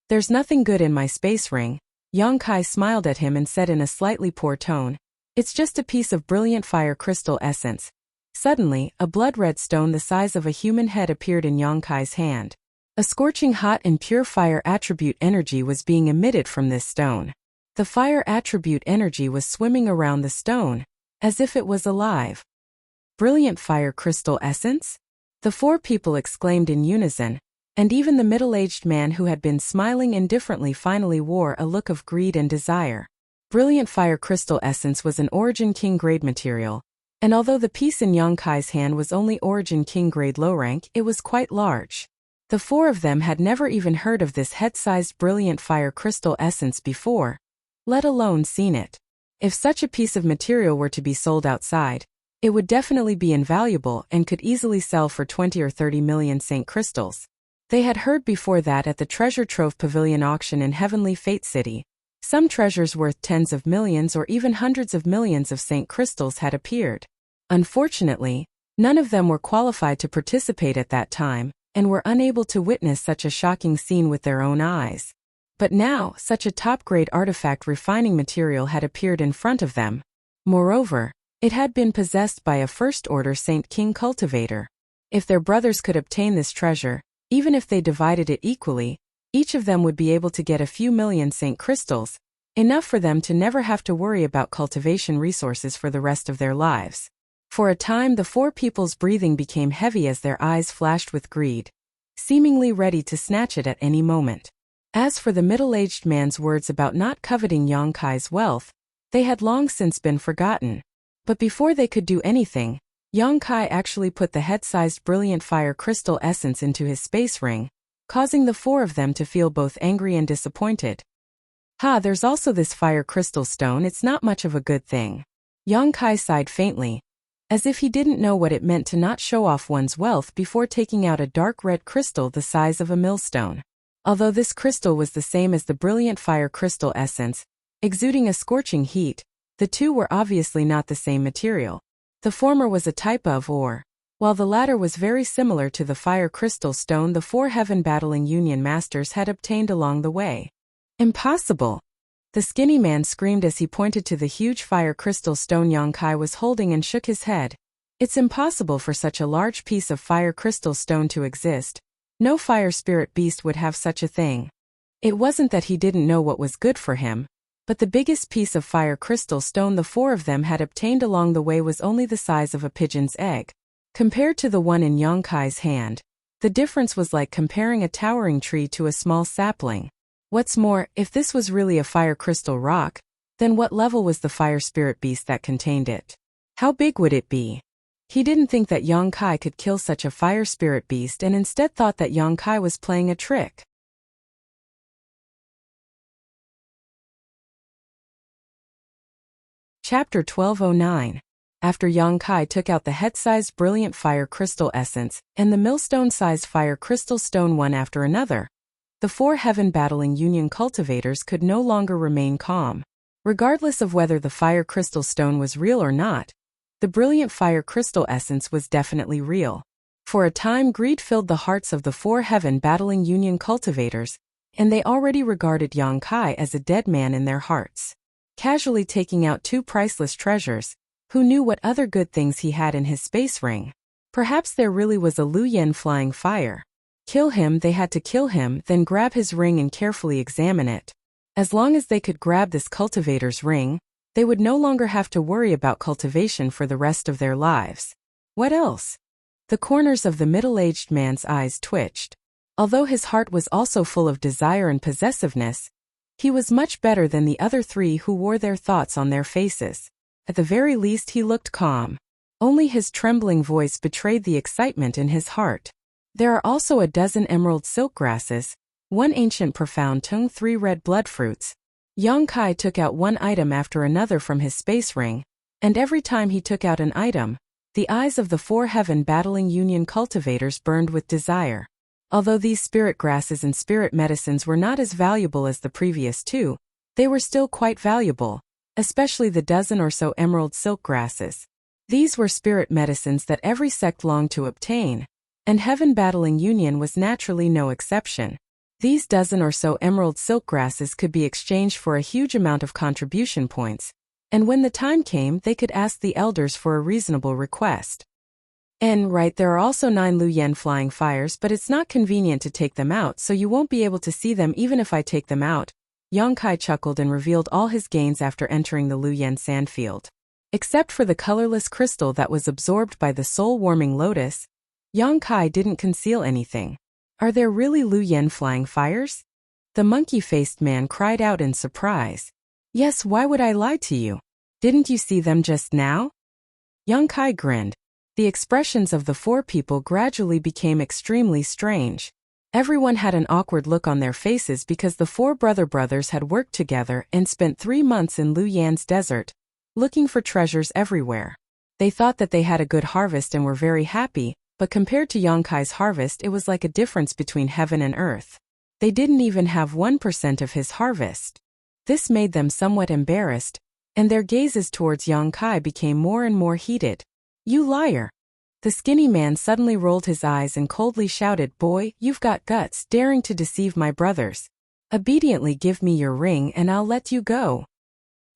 "There's nothing good in my space ring." Yang Kai smiled at him and said in a slightly poor tone, "It's just a piece of brilliant fire crystal essence." Suddenly, a blood-red stone the size of a human head appeared in Yang Kai's hand. A scorching hot and pure fire attribute energy was being emitted from this stone. The fire attribute energy was swimming around the stone, as if it was alive. "Brilliant fire crystal essence?" The 4 people exclaimed in unison, and even the middle-aged man who had been smiling indifferently finally wore a look of greed and desire. Brilliant fire crystal essence was an Origin King grade material, and although the piece in Yang Kai's hand was only Origin King grade low rank, it was quite large. The four of them had never even heard of this head-sized brilliant fire crystal essence before, let alone seen it. If such a piece of material were to be sold outside, it would definitely be invaluable and could easily sell for 20 or 30 million Saint crystals. They had heard before that at the Treasure Trove Pavilion auction in Heavenly Fate City, some treasures worth tens of millions or even hundreds of millions of Saint crystals had appeared. Unfortunately, none of them were qualified to participate at that time, and were unable to witness such a shocking scene with their own eyes. But now, such a top-grade artifact refining material had appeared in front of them. Moreover, it had been possessed by a first-order Saint King cultivator. If their brothers could obtain this treasure, even if they divided it equally, each of them would be able to get a few million Saint crystals, enough for them to never have to worry about cultivation resources for the rest of their lives. For a time the four people's breathing became heavy as their eyes flashed with greed, seemingly ready to snatch it at any moment. As for the middle-aged man's words about not coveting Yang Kai's wealth, they had long since been forgotten. But before they could do anything, Yang Kai actually put the head-sized brilliant fire crystal essence into his space ring, causing the four of them to feel both angry and disappointed. There's also this fire crystal stone, it's not much of a good thing. Yang Kai sighed faintly, as if he didn't know what it meant to not show off one's wealth before taking out a dark red crystal the size of a millstone. Although this crystal was the same as the brilliant fire crystal essence, exuding a scorching heat, the two were obviously not the same material. The former was a type of ore, while the latter was very similar to the fire crystal stone the four heaven-battling Union Masters had obtained along the way. Impossible! The skinny man screamed as he pointed to the huge fire crystal stone Yang Kai was holding and shook his head. It's impossible for such a large piece of fire crystal stone to exist. No fire spirit beast would have such a thing. It wasn't that he didn't know what was good for him, but the biggest piece of fire crystal stone the four of them had obtained along the way was only the size of a pigeon's egg. Compared to the one in Yang Kai's hand, the difference was like comparing a towering tree to a small sapling. What's more, if this was really a fire crystal rock, then what level was the fire spirit beast that contained it? How big would it be? He didn't think that Yang Kai could kill such a fire spirit beast and instead thought that Yang Kai was playing a trick. Chapter 1209. After Yang Kai took out the head-sized brilliant fire crystal essence and the millstone-sized fire crystal stone one after another, the four heaven-battling Union cultivators could no longer remain calm. Regardless of whether the fire crystal stone was real or not, the brilliant fire crystal essence was definitely real. For a time greed filled the hearts of the four heaven-battling Union cultivators, and they already regarded Yang Kai as a dead man in their hearts. Casually taking out two priceless treasures, who knew what other good things he had in his space ring? Perhaps there really was a Lu Yen flying fire. Kill him, they had to kill him, then grab his ring and carefully examine it. As long as they could grab this cultivator's ring, they would no longer have to worry about cultivation for the rest of their lives. What else? The corners of the middle-aged man's eyes twitched. Although his heart was also full of desire and possessiveness, he was much better than the other three who wore their thoughts on their faces. At the very least he looked calm. Only his trembling voice betrayed the excitement in his heart. There are also a dozen emerald silk grasses, one ancient profound tongue, 3 red blood fruits. Yang Kai took out one item after another from his space ring, and every time he took out an item, the eyes of the four heaven-battling Union cultivators burned with desire. Although these spirit grasses and spirit medicines were not as valuable as the previous two, they were still quite valuable, especially the dozen or so emerald silk grasses. These were spirit medicines that every sect longed to obtain, and heaven-battling Union was naturally no exception. These dozen or so emerald silk grasses could be exchanged for a huge amount of contribution points, and when the time came they could ask the elders for a reasonable request. Right, there are also 9 Lu Yen flying fires, but it's not convenient to take them out, so you won't be able to see them even if I take them out. Yang Kai chuckled and revealed all his gains after entering the Lu Yen sandfield. Except for the colorless crystal that was absorbed by the soul-warming lotus, Yang Kai didn't conceal anything. Are there really Lu Yen flying fires? The monkey-faced man cried out in surprise. Yes, why would I lie to you? Didn't you see them just now? Yang Kai grinned. The expressions of the four people gradually became extremely strange. Everyone had an awkward look on their faces because the four brothers had worked together and spent 3 months in Luyan's desert, looking for treasures everywhere. They thought that they had a good harvest and were very happy, but compared to Yonkai's harvest it was like a difference between heaven and earth. They didn't even have 1% of his harvest. This made them somewhat embarrassed, and their gazes towards Yonkai became more and more heated. "You liar!" The skinny man suddenly rolled his eyes and coldly shouted, "Boy, you've got guts, daring to deceive my brothers. Obediently give me your ring and I'll let you go."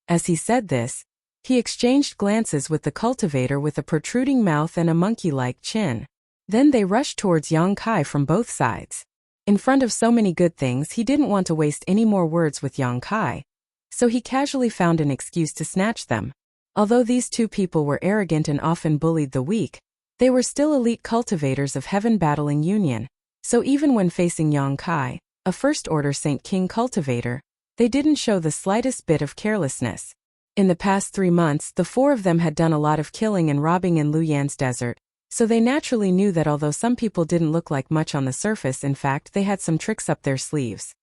As he said this, he exchanged glances with the cultivator with a protruding mouth and a monkey-like chin. Then they rushed towards Yonkai from both sides. In front of so many good things, he didn't want to waste any more words with Yonkai, so he casually found an excuse to snatch them. Although these two people were arrogant and often bullied the weak, they were still elite cultivators of Heaven Battling Union, so even when facing Yonkai, a first-order Saint King cultivator, they didn't show the slightest bit of carelessness. In the past 3 months, the four of them had done a lot of killing and robbing in Luyan's desert, so they naturally knew that although some people didn't look like much on the surface, in fact they had some tricks up their sleeves.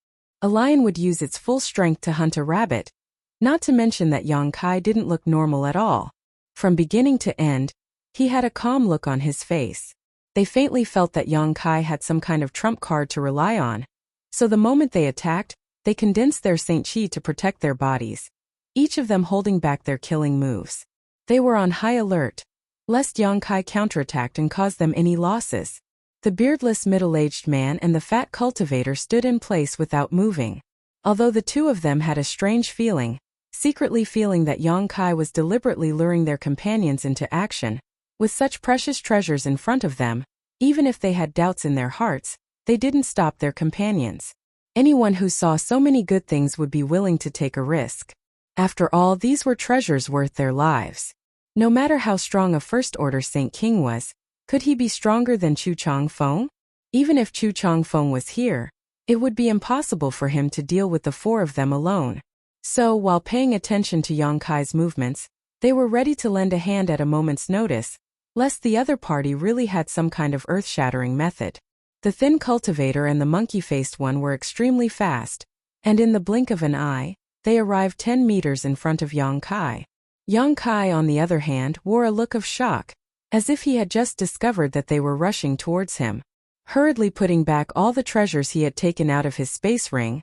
A lion would use its full strength to hunt a rabbit, not to mention that Yonkai didn't look normal at all. From beginning to end, he had a calm look on his face. They faintly felt that Yonkai had some kind of trump card to rely on, so the moment they attacked, they condensed their Saint Chi to protect their bodies, each of them holding back their killing moves. They were on high alert, lest Yonkai counterattacked and cause them any losses. The beardless middle-aged man and the fat cultivator stood in place without moving. Although the two of them had a strange feeling, secretly feeling that Yonkai was deliberately luring their companions into action. With such precious treasures in front of them, even if they had doubts in their hearts, they didn't stop their companions. Anyone who saw so many good things would be willing to take a risk. After all, these were treasures worth their lives. No matter how strong a first-order Saint King was, could he be stronger than Chu Changfeng? Even if Chu Changfeng was here, it would be impossible for him to deal with the four of them alone. So, while paying attention to Yonkai's movements, they were ready to lend a hand at a moment's notice, lest the other party really had some kind of earth-shattering method. The thin cultivator and the monkey-faced one were extremely fast, and in the blink of an eye, they arrived 10 meters in front of Yonkai. Yonkai, on the other hand, wore a look of shock, as if he had just discovered that they were rushing towards him. Hurriedly putting back all the treasures he had taken out of his space ring,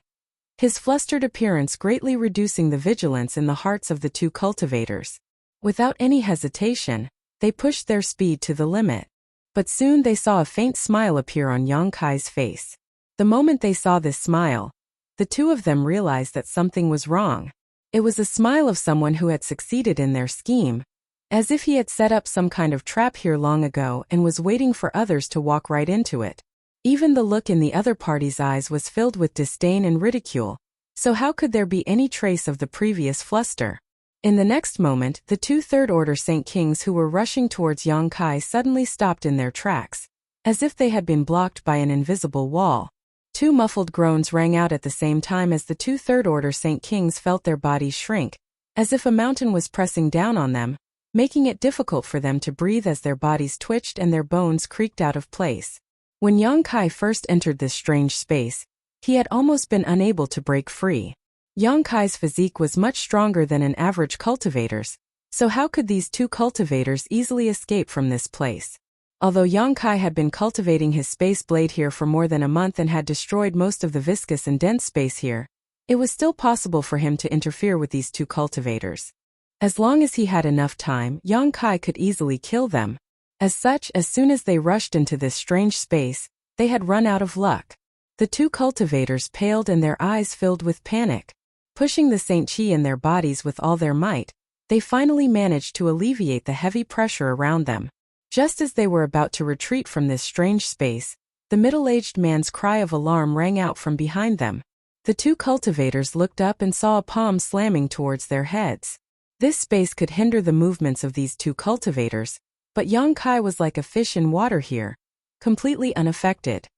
his flustered appearance greatly reducing the vigilance in the hearts of the two cultivators. Without any hesitation, they pushed their speed to the limit. But soon they saw a faint smile appear on Yonkai's face. The moment they saw this smile, the two of them realized that something was wrong. It was a smile of someone who had succeeded in their scheme, as if he had set up some kind of trap here long ago and was waiting for others to walk right into it. Even the look in the other party's eyes was filled with disdain and ridicule, so how could there be any trace of the previous fluster? In the next moment, the two third-order Saint Kings who were rushing towards Yonkai suddenly stopped in their tracks, as if they had been blocked by an invisible wall. Two muffled groans rang out at the same time as the two third-order Saint Kings felt their bodies shrink, as if a mountain was pressing down on them, making it difficult for them to breathe as their bodies twitched and their bones creaked out of place. When Yonkai first entered this strange space, he had almost been unable to break free. Yonkai's physique was much stronger than an average cultivator's, so how could these two cultivators easily escape from this place? Although Yonkai had been cultivating his space blade here for more than a month and had destroyed most of the viscous and dense space here, it was still possible for him to interfere with these two cultivators. As long as he had enough time, Yonkai could easily kill them. As such, as soon as they rushed into this strange space, they had run out of luck. The two cultivators paled and their eyes filled with panic. Pushing the Saint Chi in their bodies with all their might, they finally managed to alleviate the heavy pressure around them. Just as they were about to retreat from this strange space, the middle-aged man's cry of alarm rang out from behind them. The two cultivators looked up and saw a palm slamming towards their heads. This space could hinder the movements of these two cultivators, but Yonkai was like a fish in water here, completely unaffected.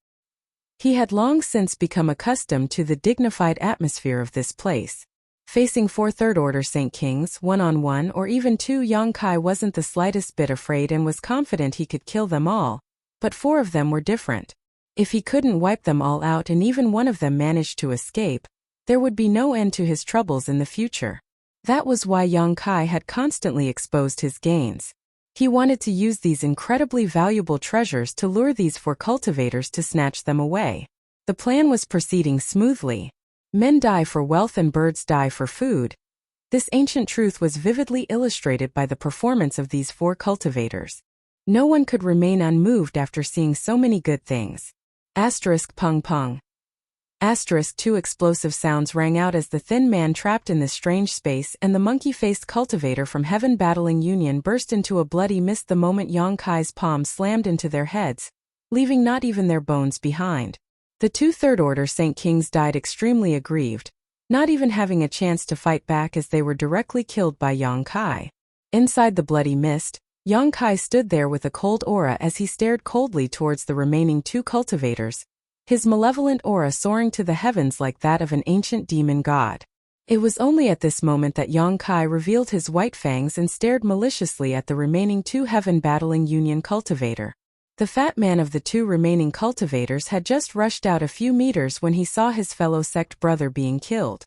He had long since become accustomed to the dignified atmosphere of this place. Facing four third-order Saint Kings, one-on-one or even two, Yonkai wasn't the slightest bit afraid and was confident he could kill them all, but four of them were different. If he couldn't wipe them all out and even one of them managed to escape, there would be no end to his troubles in the future. That was why Yong-kai had constantly exposed his gains. He wanted to use these incredibly valuable treasures to lure these four cultivators to snatch them away. The plan was proceeding smoothly. Men die for wealth and birds die for food. This ancient truth was vividly illustrated by the performance of these four cultivators. No one could remain unmoved after seeing so many good things. Pung pung. Two explosive sounds rang out as the thin man trapped in this strange space and the monkey-faced cultivator from Heaven Battling Union burst into a bloody mist the moment Yong-kai's palm slammed into their heads, leaving not even their bones behind. The two third-order Saint Kings died extremely aggrieved, not even having a chance to fight back as they were directly killed by Yong-kai. Inside the bloody mist, Yong-kai stood there with a cold aura as he stared coldly towards the remaining two cultivators, his malevolent aura soaring to the heavens like that of an ancient demon god. It was only at this moment that Yong-kai revealed his white fangs and stared maliciously at the remaining two Heaven Battling Union cultivator. The fat man of the two remaining cultivators had just rushed out a few meters when he saw his fellow sect brother being killed.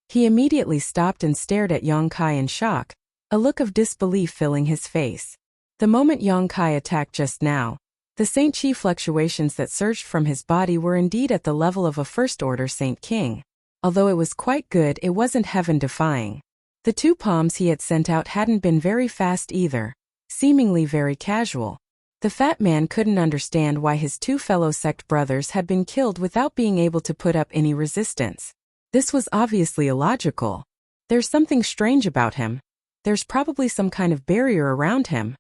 He immediately stopped and stared at Yong-kai in shock, a look of disbelief filling his face. The moment Yong-kai attacked just now, the Saint Chi fluctuations that surged from his body were indeed at the level of a first-order Saint King. Although it was quite good, it wasn't heaven-defying. The two palms he had sent out hadn't been very fast either, seemingly very casual. The fat man couldn't understand why his two fellow sect brothers had been killed without being able to put up any resistance. This was obviously illogical. There's something strange about him. There's probably some kind of barrier around him.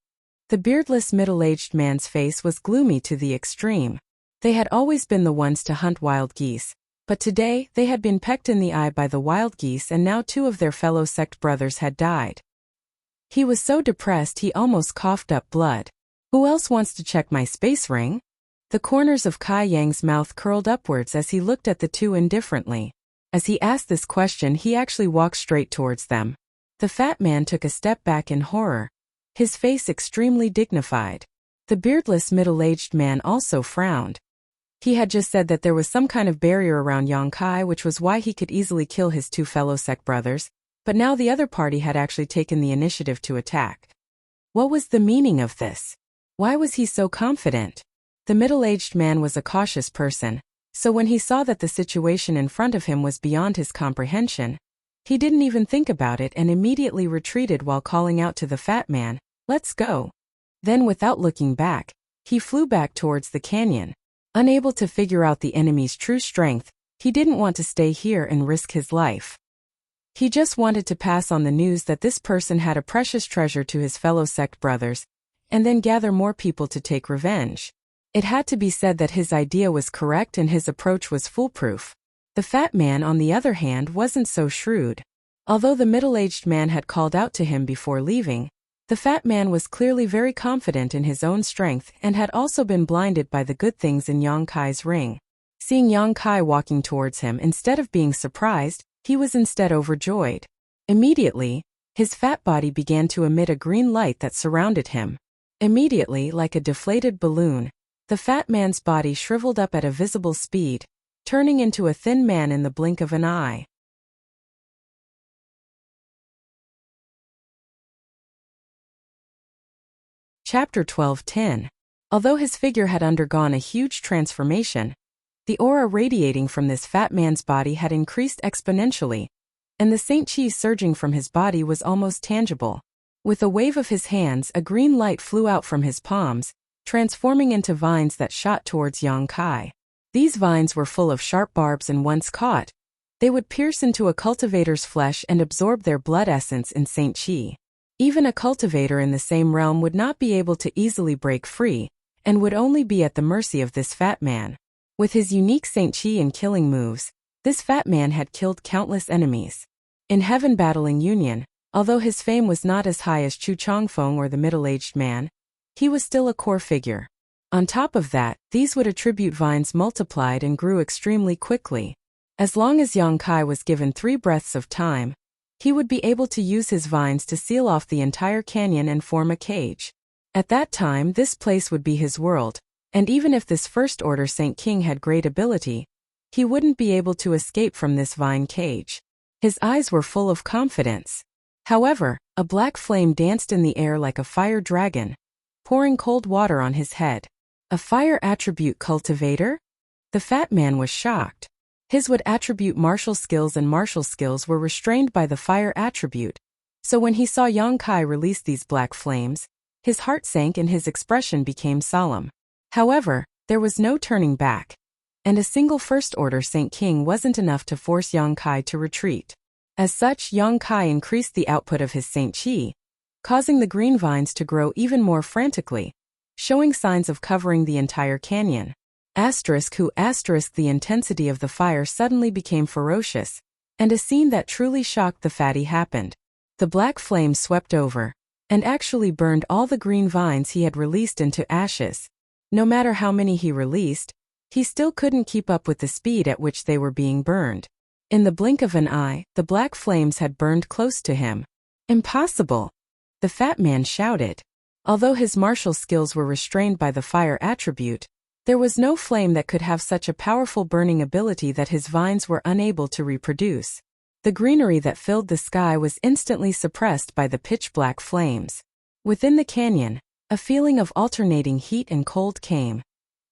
The beardless middle-aged man's face was gloomy to the extreme. They had always been the ones to hunt wild geese, but today they had been pecked in the eye by the wild geese and now two of their fellow sect brothers had died. He was so depressed he almost coughed up blood. Who else wants to check my space ring? The corners of Kai Yang's mouth curled upwards as he looked at the two indifferently. As he asked this question, he actually walked straight towards them. The fat man took a step back in horror, his face extremely dignified. The beardless middle-aged man also frowned. He had just said that there was some kind of barrier around Yong-kai, which was why he could easily kill his two fellow sect brothers, but now the other party had actually taken the initiative to attack. What was the meaning of this? Why was he so confident? The middle-aged man was a cautious person, so when he saw that the situation in front of him was beyond his comprehension, he didn't even think about it and immediately retreated while calling out to the fat man, "Let's go." Then without looking back, he flew back towards the canyon. Unable to figure out the enemy's true strength, he didn't want to stay here and risk his life. He just wanted to pass on the news that this person had a precious treasure to his fellow sect brothers, and then gather more people to take revenge. It had to be said that his idea was correct and his approach was foolproof. The fat man, on the other hand, wasn't so shrewd. Although the middle-aged man had called out to him before leaving, the fat man was clearly very confident in his own strength and had also been blinded by the good things in Yong-kai's ring. Seeing Yong-kai walking towards him, instead of being surprised, he was instead overjoyed. Immediately, his fat body began to emit a green light that surrounded him. Immediately, like a deflated balloon, the fat man's body shriveled up at a visible speed, turning into a thin man in the blink of an eye. Chapter 12:10. Although his figure had undergone a huge transformation, the aura radiating from this fat man's body had increased exponentially, and the Saint Chi surging from his body was almost tangible. With a wave of his hands, a green light flew out from his palms, transforming into vines that shot towards Yong-kai. These vines were full of sharp barbs and once caught, they would pierce into a cultivator's flesh and absorb their blood essence in Saint Chi. Even a cultivator in the same realm would not be able to easily break free, and would only be at the mercy of this fat man. With his unique Saint Chi and killing moves, this fat man had killed countless enemies. In Heaven Battling Union, although his fame was not as high as Chu Chongfeng or the middle-aged man, he was still a core figure. On top of that, these would attribute vines multiplied and grew extremely quickly. As long as Yong-kai was given 3 breaths of time, he would be able to use his vines to seal off the entire canyon and form a cage. At that time, this place would be his world, And even if this First Order Saint King had great ability, he wouldn't be able to escape from this vine cage. His eyes were full of confidence. However, a black flame danced in the air like a fire dragon, pouring cold water on his head. A fire attribute cultivator? The fat man was shocked. His wood attribute martial skills and martial skills were restrained by the fire attribute. So when he saw Yang Kai release these black flames, his heart sank and his expression became solemn. However, there was no turning back, and a single First Order Saint King wasn't enough to force Yang Kai to retreat. As such, Yang Kai increased the output of his Saint Qi, causing the green vines to grow even more frantically, showing signs of covering the entire canyon. The intensity of the fire suddenly became ferocious, and a scene that truly shocked the fatty happened. The black flames swept over, and actually burned all the green vines he had released into ashes. No matter how many he released, he still couldn't keep up with the speed at which they were being burned. In the blink of an eye, the black flames had burned close to him. Impossible! The fat man shouted. Although his martial skills were restrained by the fire attribute, there was no flame that could have such a powerful burning ability that his vines were unable to reproduce. The greenery that filled the sky was instantly suppressed by the pitch-black flames. Within the canyon, a feeling of alternating heat and cold came,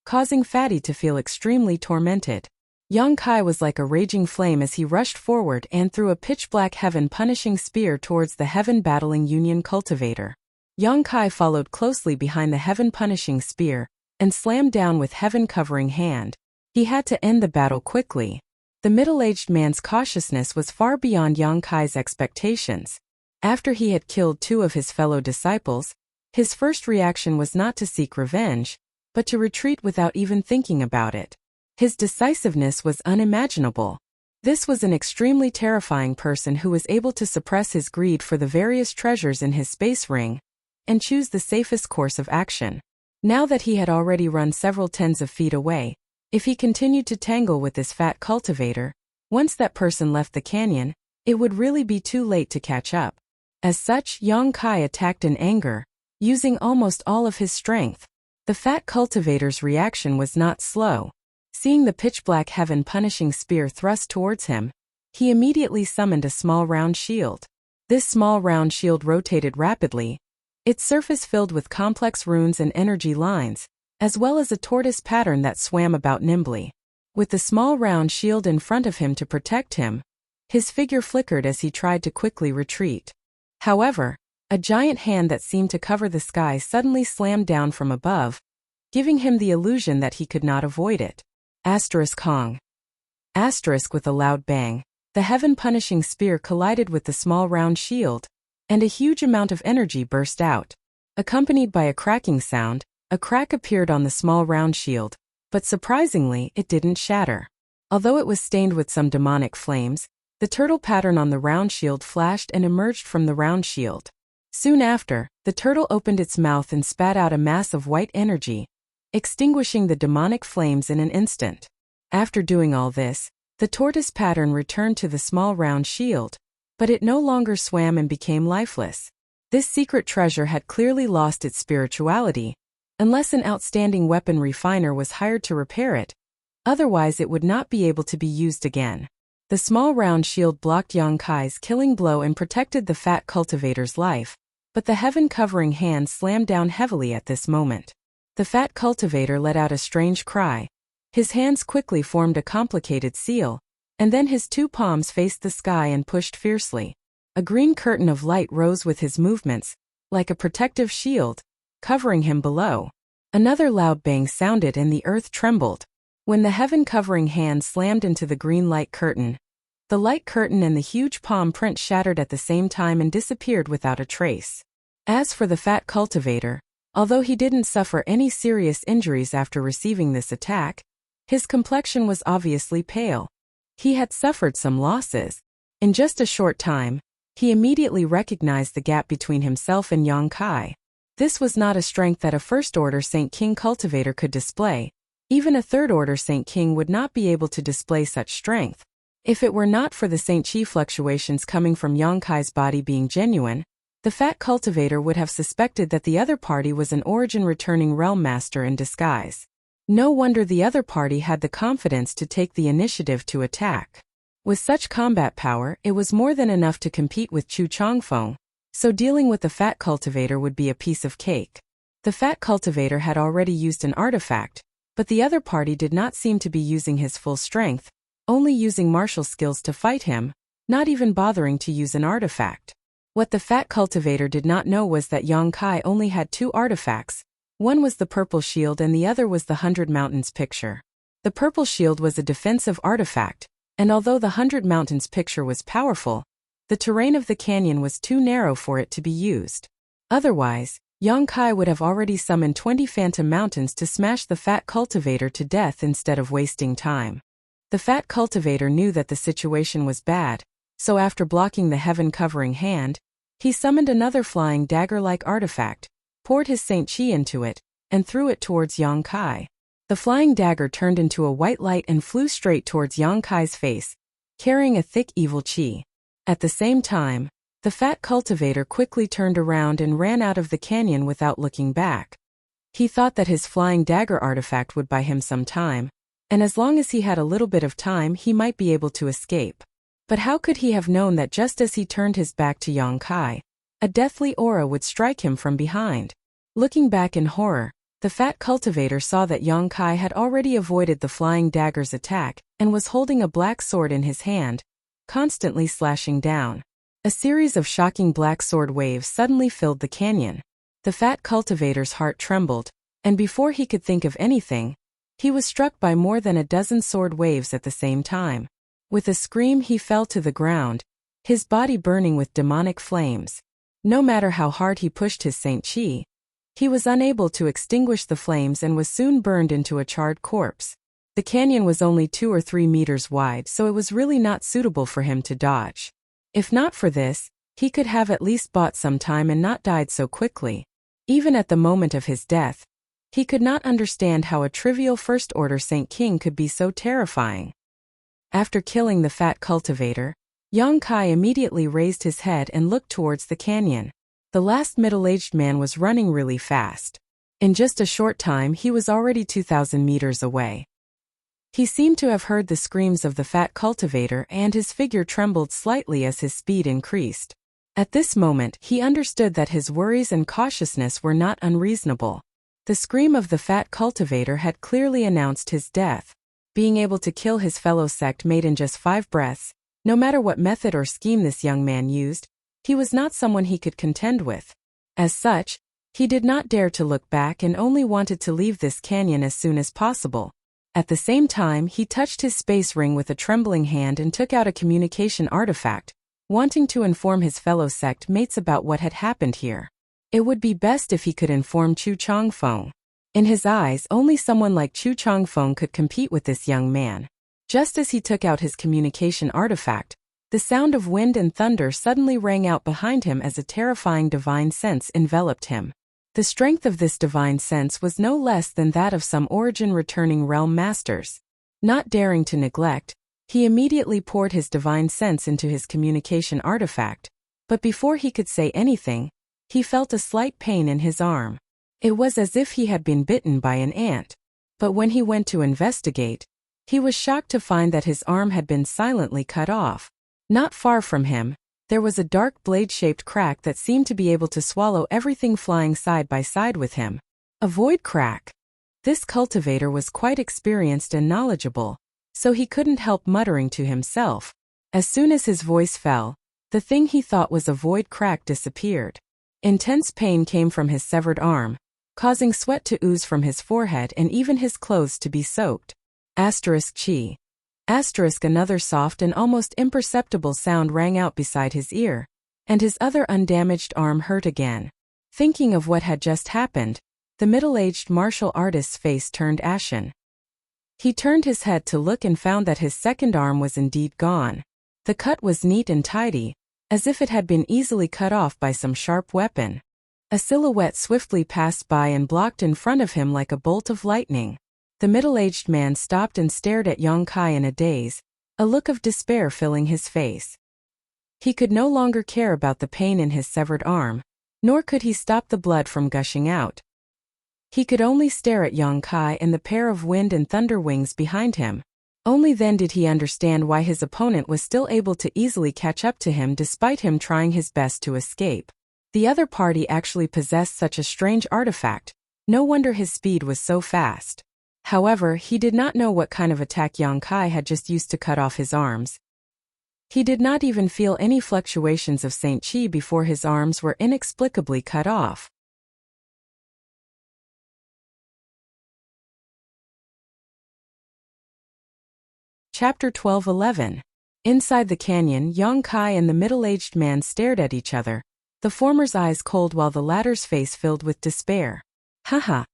causing Fatty to feel extremely tormented. Yang Kai was like a raging flame as he rushed forward and threw a pitch-black heaven-punishing spear towards the heaven-battling Union cultivator. Yang Kai followed closely behind the heaven-punishing spear and slammed down with heaven-covering hand. He had to end the battle quickly. The middle-aged man's cautiousness was far beyond Yang Kai's expectations. After he had killed 2 of his fellow disciples, his first reaction was not to seek revenge, but to retreat without even thinking about it. His decisiveness was unimaginable. This was an extremely terrifying person who was able to suppress his greed for the various treasures in his space ring and choose the safest course of action. Now that he had already run several tens of feet away, if he continued to tangle with this fat cultivator, once that person left the canyon, it would really be too late to catch up. As such, Yang Kai attacked in anger, using almost all of his strength. The fat cultivator's reaction was not slow. Seeing the pitch-black heaven-punishing spear thrust towards him, he immediately summoned a small round shield. This small round shield rotated rapidly, its surface filled with complex runes and energy lines, as well as a tortoise pattern that swam about nimbly. With the small round shield in front of him to protect him, his figure flickered as he tried to quickly retreat. However, a giant hand that seemed to cover the sky suddenly slammed down from above, giving him the illusion that he could not avoid it. Kong. With a loud bang, the heaven-punishing spear collided with the small round shield, and a huge amount of energy burst out. Accompanied by a cracking sound, a crack appeared on the small round shield, but surprisingly, it didn't shatter. Although it was stained with some demonic flames, the turtle pattern on the round shield flashed and emerged from the round shield. Soon after, the turtle opened its mouth and spat out a mass of white energy, extinguishing the demonic flames in an instant. After doing all this, the tortoise pattern returned to the small round shield, but it no longer swam and became lifeless. This secret treasure had clearly lost its spirituality, unless an outstanding weapon refiner was hired to repair it, otherwise it would not be able to be used again. The small round shield blocked Yang Kai's killing blow and protected the fat cultivator's life, but the heaven-covering hand slammed down heavily at this moment. The fat cultivator let out a strange cry. His hands quickly formed a complicated seal, and then his 2 palms faced the sky and pushed fiercely. A green curtain of light rose with his movements, like a protective shield, covering him below. Another loud bang sounded and the earth trembled. When the heaven-covering hand slammed into the green light curtain, the light curtain and the huge palm print shattered at the same time and disappeared without a trace. As for the fat cultivator, although he didn't suffer any serious injuries after receiving this attack, his complexion was obviously pale. He had suffered some losses. In just a short time, he immediately recognized the gap between himself and Yang Kai. This was not a strength that a First-Order Saint King cultivator could display. Even a Third-Order Saint King would not be able to display such strength. If it were not for the Saint Qi fluctuations coming from Yang Kai's body being genuine, The fat cultivator would have suspected that the other party was an origin-returning realm master in disguise. No wonder the other party had the confidence to take the initiative to attack. With such combat power, it was more than enough to compete with Chu Changfeng, so dealing with the fat cultivator would be a piece of cake. The fat cultivator had already used an artifact, but the other party did not seem to be using his full strength, only using martial skills to fight him, not even bothering to use an artifact. What the fat cultivator did not know was that Yang Kai only had 2 artifacts. One was the purple shield and the other was the 100 Mountains picture. The purple shield was a defensive artifact, and although the 100 Mountains picture was powerful, the terrain of the canyon was too narrow for it to be used. Otherwise, Yang Kai would have already summoned 20 phantom mountains to smash the fat cultivator to death instead of wasting time. The fat cultivator knew that the situation was bad, so after blocking the heaven-covering hand, he summoned another flying dagger-like artifact, poured his Saint Chi into it, and threw it towards Yang Kai. The flying dagger turned into a white light and flew straight towards Yang Kai's face, carrying a thick evil chi. At the same time, the fat cultivator quickly turned around and ran out of the canyon without looking back. He thought that his flying dagger artifact would buy him some time, and as long as he had a little bit of time he might be able to escape. But how could he have known that just as he turned his back to Yang Kai, a deathly aura would strike him from behind? Looking back in horror, the fat cultivator saw that Yang Kai had already avoided the flying dagger's attack and was holding a black sword in his hand, constantly slashing down. A series of shocking black sword waves suddenly filled the canyon. The fat cultivator's heart trembled, and before he could think of anything, he was struck by more than a dozen sword waves at the same time. With a scream he fell to the ground, his body burning with demonic flames. No matter how hard he pushed his Saint Chi, he was unable to extinguish the flames and was soon burned into a charred corpse. The canyon was only 2 or 3 meters wide, so it was really not suitable for him to dodge. If not for this, he could have at least bought some time and not died so quickly. Even at the moment of his death, he could not understand how a trivial First-Order Saint King could be so terrifying. After killing the fat cultivator, Yang Kai immediately raised his head and looked towards the canyon. The last middle-aged man was running really fast. In just a short time he was already 2,000 meters away. He seemed to have heard the screams of the fat cultivator and his figure trembled slightly as his speed increased. At this moment he understood that his worries and cautiousness were not unreasonable. The scream of the fat cultivator had clearly announced his death. Being able to kill his fellow sect mate in just 5 breaths, no matter what method or scheme this young man used, he was not someone he could contend with. As such, he did not dare to look back and only wanted to leave this canyon as soon as possible. At the same time, he touched his space ring with a trembling hand and took out a communication artifact, wanting to inform his fellow sect mates about what had happened here. It would be best if he could inform Chu Changfeng. In his eyes, only someone like Chu Changfeng could compete with this young man. Just as he took out his communication artifact, the sound of wind and thunder suddenly rang out behind him as a terrifying divine sense enveloped him. The strength of this divine sense was no less than that of some origin-returning realm masters. Not daring to neglect, he immediately poured his divine sense into his communication artifact, but before he could say anything, he felt a slight pain in his arm. It was as if he had been bitten by an ant. But when he went to investigate, he was shocked to find that his arm had been silently cut off. Not far from him, there was a dark blade-shaped crack that seemed to be able to swallow everything flying side by side with him. A void crack. This cultivator was quite experienced and knowledgeable, so he couldn't help muttering to himself. As soon as his voice fell, the thing he thought was a void crack disappeared. Intense pain came from his severed arm, causing sweat to ooze from his forehead and even his clothes to be soaked. Chi. Another soft and almost imperceptible sound rang out beside his ear, and his other undamaged arm hurt again. Thinking of what had just happened, the middle-aged martial artist's face turned ashen. He turned his head to look and found that his second arm was indeed gone. The cut was neat and tidy, as if it had been easily cut off by some sharp weapon. A silhouette swiftly passed by and blocked in front of him like a bolt of lightning. The middle-aged man stopped and stared at Yang Kai in a daze, a look of despair filling his face. He could no longer care about the pain in his severed arm, nor could he stop the blood from gushing out. He could only stare at Yong-kai and the pair of wind and thunder wings behind him. Only then did he understand why his opponent was still able to easily catch up to him despite him trying his best to escape. The other party actually possessed such a strange artifact. No wonder his speed was so fast. However, he did not know what kind of attack Yong-kai had just used to cut off his arms. He did not even feel any fluctuations of Saint Chi before his arms were inexplicably cut off. Chapter 12:11. Inside the canyon, Yong-kai and the middle-aged man stared at each other, the former's eyes cold while the latter's face filled with despair. Haha.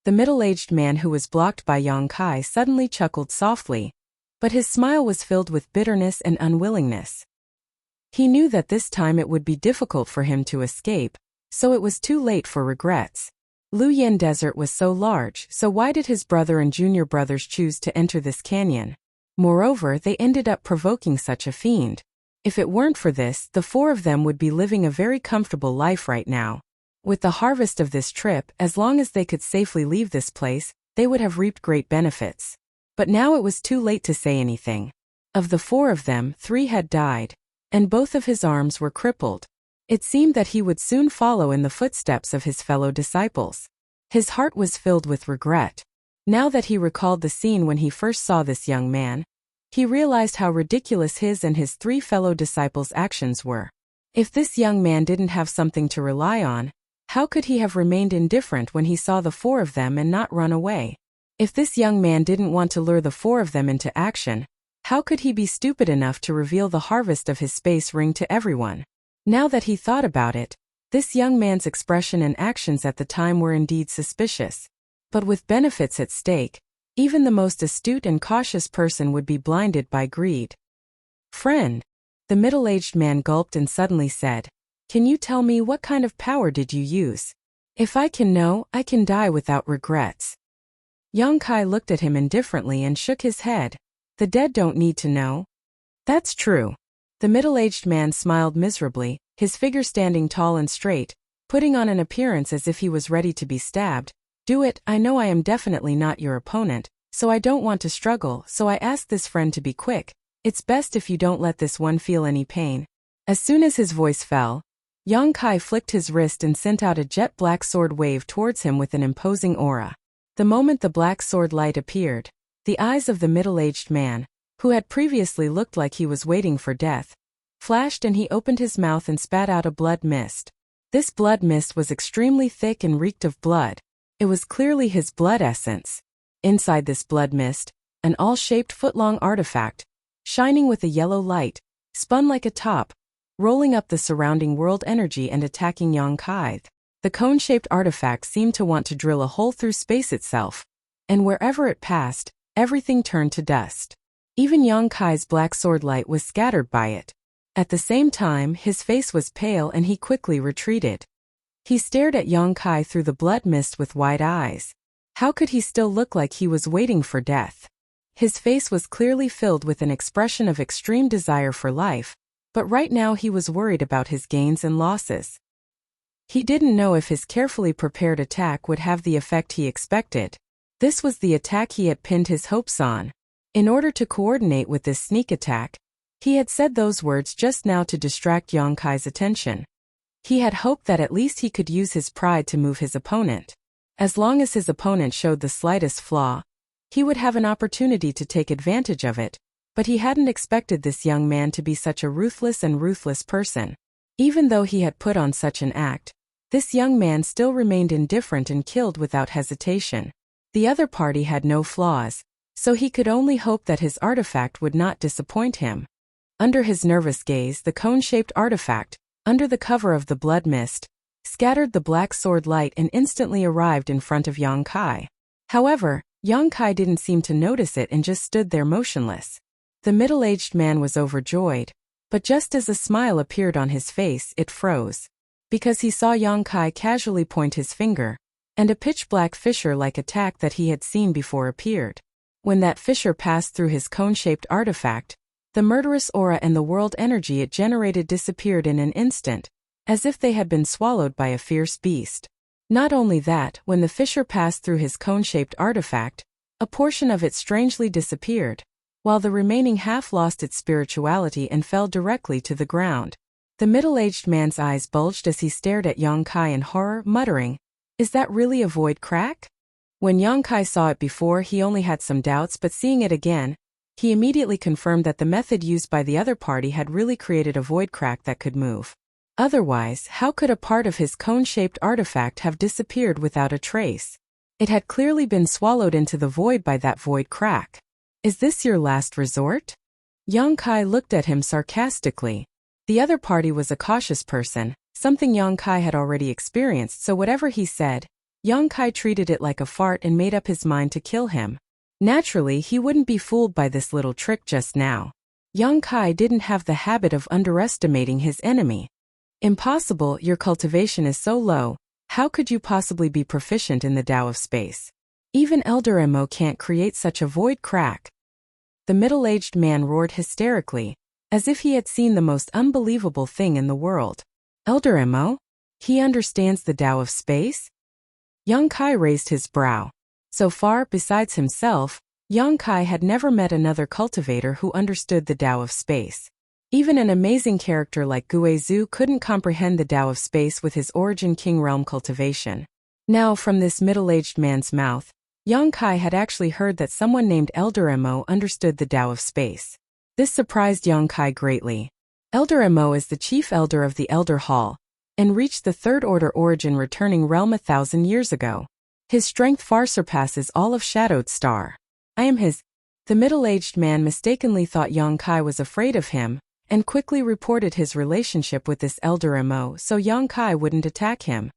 The middle-aged man who was blocked by Yong-kai suddenly chuckled softly, but his smile was filled with bitterness and unwillingness. He knew that this time it would be difficult for him to escape, so it was too late for regrets. Luyan Desert was so large, so why did his brother and junior brothers choose to enter this canyon? Moreover, they ended up provoking such a fiend. If it weren't for this, the four of them would be living a very comfortable life right now. With the harvest of this trip, as long as they could safely leave this place, they would have reaped great benefits. But now it was too late to say anything. Of the four of them, 3 had died, and both of his arms were crippled. It seemed that he would soon follow in the footsteps of his fellow disciples. His heart was filled with regret. Now that he recalled the scene when he first saw this young man, he realized how ridiculous his and his 3 fellow disciples' actions were. If this young man didn't have something to rely on, how could he have remained indifferent when he saw the 4 of them and not run away? If this young man didn't want to lure the 4 of them into action, how could he be stupid enough to reveal the harvest of his space ring to everyone? Now that he thought about it, this young man's expression and actions at the time were indeed suspicious. But with benefits at stake, even the most astute and cautious person would be blinded by greed. Friend, the middle-aged man gulped and suddenly said, "Can you tell me what kind of power did you use? If I can know, I can die without regrets." Yong-kai looked at him indifferently and shook his head. "The dead don't need to know." "That's true." The middle-aged man smiled miserably, his figure standing tall and straight, putting on an appearance as if he was ready to be stabbed. "Do it. I know I am definitely not your opponent, so I don't want to struggle, so I ask this friend to be quick. It's best if you don't let this one feel any pain." As soon as his voice fell, Yong-kai flicked his wrist and sent out a jet-black sword wave towards him with an imposing aura. The moment the black sword light appeared, the eyes of the middle-aged man, who had previously looked like he was waiting for death, flashed and he opened his mouth and spat out a blood mist. This blood mist was extremely thick and reeked of blood. It was clearly his blood essence. Inside this blood mist, an all-shaped foot-long artifact, shining with a yellow light, spun like a top, rolling up the surrounding world energy and attacking Yong-kai. The cone-shaped artifact seemed to want to drill a hole through space itself, and wherever it passed, everything turned to dust. Even Yong-kai's black sword light was scattered by it. At the same time, his face was pale and he quickly retreated. He stared at Yong-kai through the blood mist with wide eyes. How could he still look like he was waiting for death? His face was clearly filled with an expression of extreme desire for life, but right now he was worried about his gains and losses. He didn't know if his carefully prepared attack would have the effect he expected. This was the attack he had pinned his hopes on. In order to coordinate with this sneak attack, he had said those words just now to distract Yong-kai's attention. He had hoped that at least he could use his pride to move his opponent. As long as his opponent showed the slightest flaw, he would have an opportunity to take advantage of it, but he hadn't expected this young man to be such a ruthless person. Even though he had put on such an act, this young man still remained indifferent and killed without hesitation. The other party had no flaws, so he could only hope that his artifact would not disappoint him. Under his nervous gaze, the cone-shaped artifact, under the cover of the blood mist, scattered the black sword light and instantly arrived in front of Yong-kai. However, Yong-kai didn't seem to notice it and just stood there motionless. The middle-aged man was overjoyed, but just as a smile appeared on his face, it froze. Because he saw Yong-kai casually point his finger, and a pitch-black fissure-like attack that he had seen before appeared. When that fissure passed through his cone-shaped artifact, The murderous aura and the world energy it generated disappeared in an instant, as if they had been swallowed by a fierce beast. Not only that, when the fissure passed through his cone-shaped artifact, a portion of it strangely disappeared, while the remaining half lost its spirituality and fell directly to the ground. The middle-aged man's eyes bulged as he stared at Yang Kai in horror, muttering, "Is that really a void crack?" When Yang Kai saw it before, he only had some doubts, but seeing it again, he immediately confirmed that the method used by the other party had really created a void crack that could move. Otherwise, how could a part of his cone-shaped artifact have disappeared without a trace? It had clearly been swallowed into the void by that void crack. "Is this your last resort?" Yang Kai looked at him sarcastically. The other party was a cautious person, something Yang Kai had already experienced, so whatever he said, Yang Kai treated it like a fart and made up his mind to kill him. Naturally, he wouldn't be fooled by this little trick just now. Yang Kai didn't have the habit of underestimating his enemy. "Impossible, your cultivation is so low, how could you possibly be proficient in the Tao of space? Even Elder Emo can't create such a void crack." The middle-aged man roared hysterically, as if he had seen the most unbelievable thing in the world. "Elder Emo? He understands the Tao of space?" Yang Kai raised his brow. So far, besides himself, Yang Kai had never met another cultivator who understood the Tao of space. Even an amazing character like Guizhu couldn't comprehend the Tao of space with his Origin King realm cultivation. Now, from this middle-aged man's mouth, Yang Kai had actually heard that someone named Elder Emo understood the Tao of space. This surprised Yang Kai greatly. Elder Emo is the chief elder of the Elder Hall, and reached the Third Order Origin returning realm 1,000 years ago. His strength far surpasses all of Shadowed Star. "I am his." The middle-aged man mistakenly thought Yang Kai was afraid of him, and quickly reported his relationship with this Elder Emo so Yang Kai wouldn't attack him.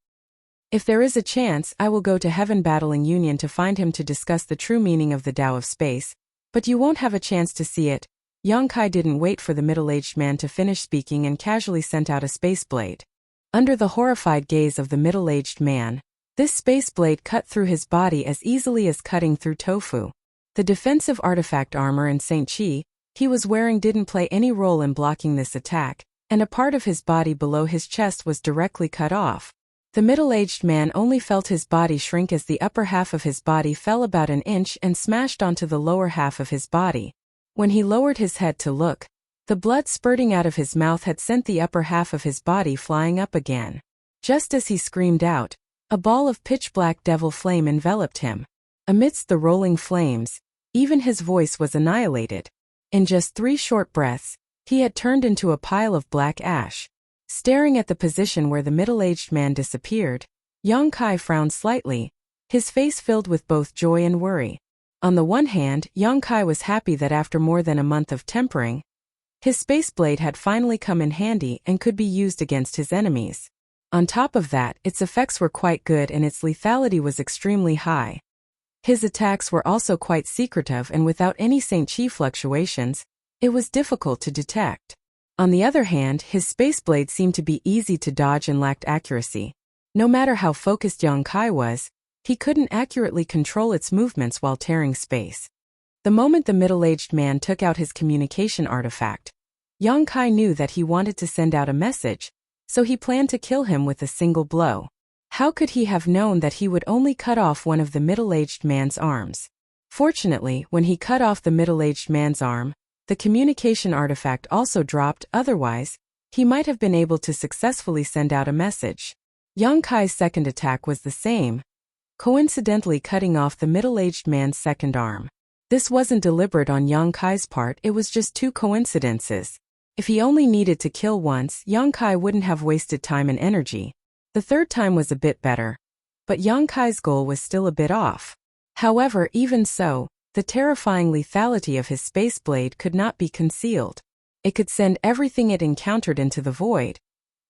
"If there is a chance, I will go to Heaven Battling Union to find him to discuss the true meaning of the Tao of space, but you won't have a chance to see it." Yang Kai didn't wait for the middle-aged man to finish speaking and casually sent out a space blade. Under the horrified gaze of the middle-aged man, this space blade cut through his body as easily as cutting through tofu. The defensive artifact armor in St. Chi he was wearing didn't play any role in blocking this attack, and a part of his body below his chest was directly cut off. The middle-aged man only felt his body shrink as the upper half of his body fell about an inch and smashed onto the lower half of his body. When he lowered his head to look, the blood spurting out of his mouth had sent the upper half of his body flying up again. Just as he screamed out, a ball of pitch-black devil flame enveloped him. Amidst the rolling flames, even his voice was annihilated. In just 3 short breaths, he had turned into a pile of black ash. Staring at the position where the middle-aged man disappeared, Yang Kai frowned slightly, his face filled with both joy and worry. On the one hand, Yang Kai was happy that after more than a month of tempering, his space blade had finally come in handy and could be used against his enemies. On top of that, its effects were quite good and its lethality was extremely high. His attacks were also quite secretive and without any St. Chi fluctuations, it was difficult to detect. On the other hand, his space blade seemed to be easy to dodge and lacked accuracy. No matter how focused Yang Kai was, he couldn't accurately control its movements while tearing space. The moment the middle-aged man took out his communication artifact, Yang Kai knew that he wanted to send out a message, so he planned to kill him with a single blow. How could he have known that he would only cut off one of the middle-aged man's arms? Fortunately, when he cut off the middle-aged man's arm, the communication artifact also dropped, otherwise, he might have been able to successfully send out a message. Yang Kai's second attack was the same, coincidentally cutting off the middle-aged man's second arm. This wasn't deliberate on Yang Kai's part, it was just 2 coincidences. If he only needed to kill once, Yang Kai wouldn't have wasted time and energy. The third time was a bit better, but Yang Kai's goal was still a bit off. However, even so, the terrifying lethality of his space blade could not be concealed. It could send everything it encountered into the void,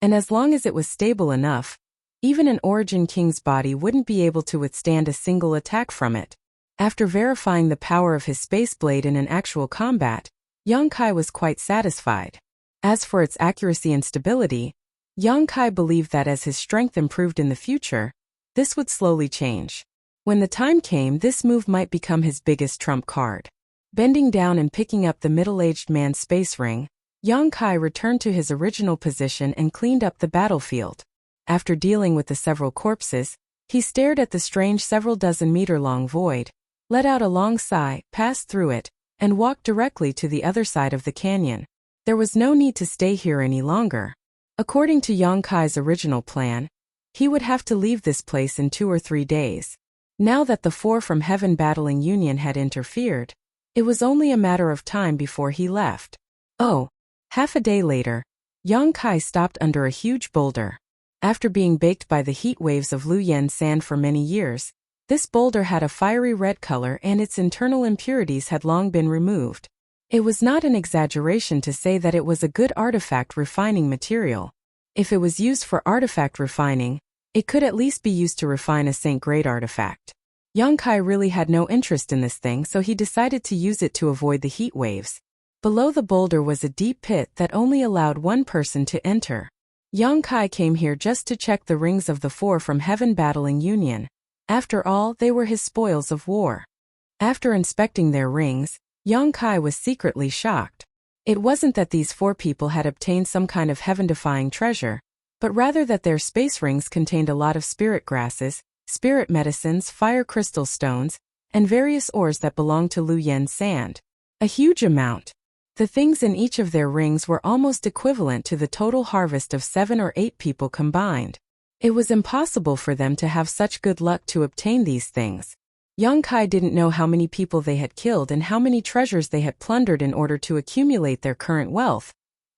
and as long as it was stable enough, even an Origin King's body wouldn't be able to withstand a single attack from it. After verifying the power of his space blade in an actual combat, Yang Kai was quite satisfied. As for its accuracy and stability, Yang Kai believed that as his strength improved in the future, this would slowly change. When the time came, this move might become his biggest trump card. Bending down and picking up the middle-aged man's space ring, Yang Kai returned to his original position and cleaned up the battlefield. After dealing with the several corpses, he stared at the strange several dozen meter-long void, let out a long sigh, passed through it, and walked directly to the other side of the canyon. There was no need to stay here any longer. According to Yang Kai's original plan, he would have to leave this place in 2 or 3 days. Now that the 4 from Heaven Battling Union had interfered, it was only a matter of time before he left. Oh, half a day later, Yang Kai stopped under a huge boulder. After being baked by the heat waves of Luoyan sand for many years, this boulder had a fiery red color and its internal impurities had long been removed. It was not an exaggeration to say that it was a good artifact refining material. If it was used for artifact refining, it could at least be used to refine a Saint-grade artifact. Yang Kai really had no interest in this thing, so he decided to use it to avoid the heat waves. Below the boulder was a deep pit that only allowed one person to enter. Yang Kai came here just to check the rings of the 4 from Heaven Battling Union. After all, they were his spoils of war. After inspecting their rings, Yang Kai was secretly shocked. It wasn't that these 4 people had obtained some kind of heaven-defying treasure, but rather that their space rings contained a lot of spirit grasses, spirit medicines, fire crystal stones, and various ores that belonged to Luoyan sand. A huge amount. The things in each of their rings were almost equivalent to the total harvest of 7 or 8 people combined. It was impossible for them to have such good luck to obtain these things. Yang Kai didn't know how many people they had killed and how many treasures they had plundered in order to accumulate their current wealth.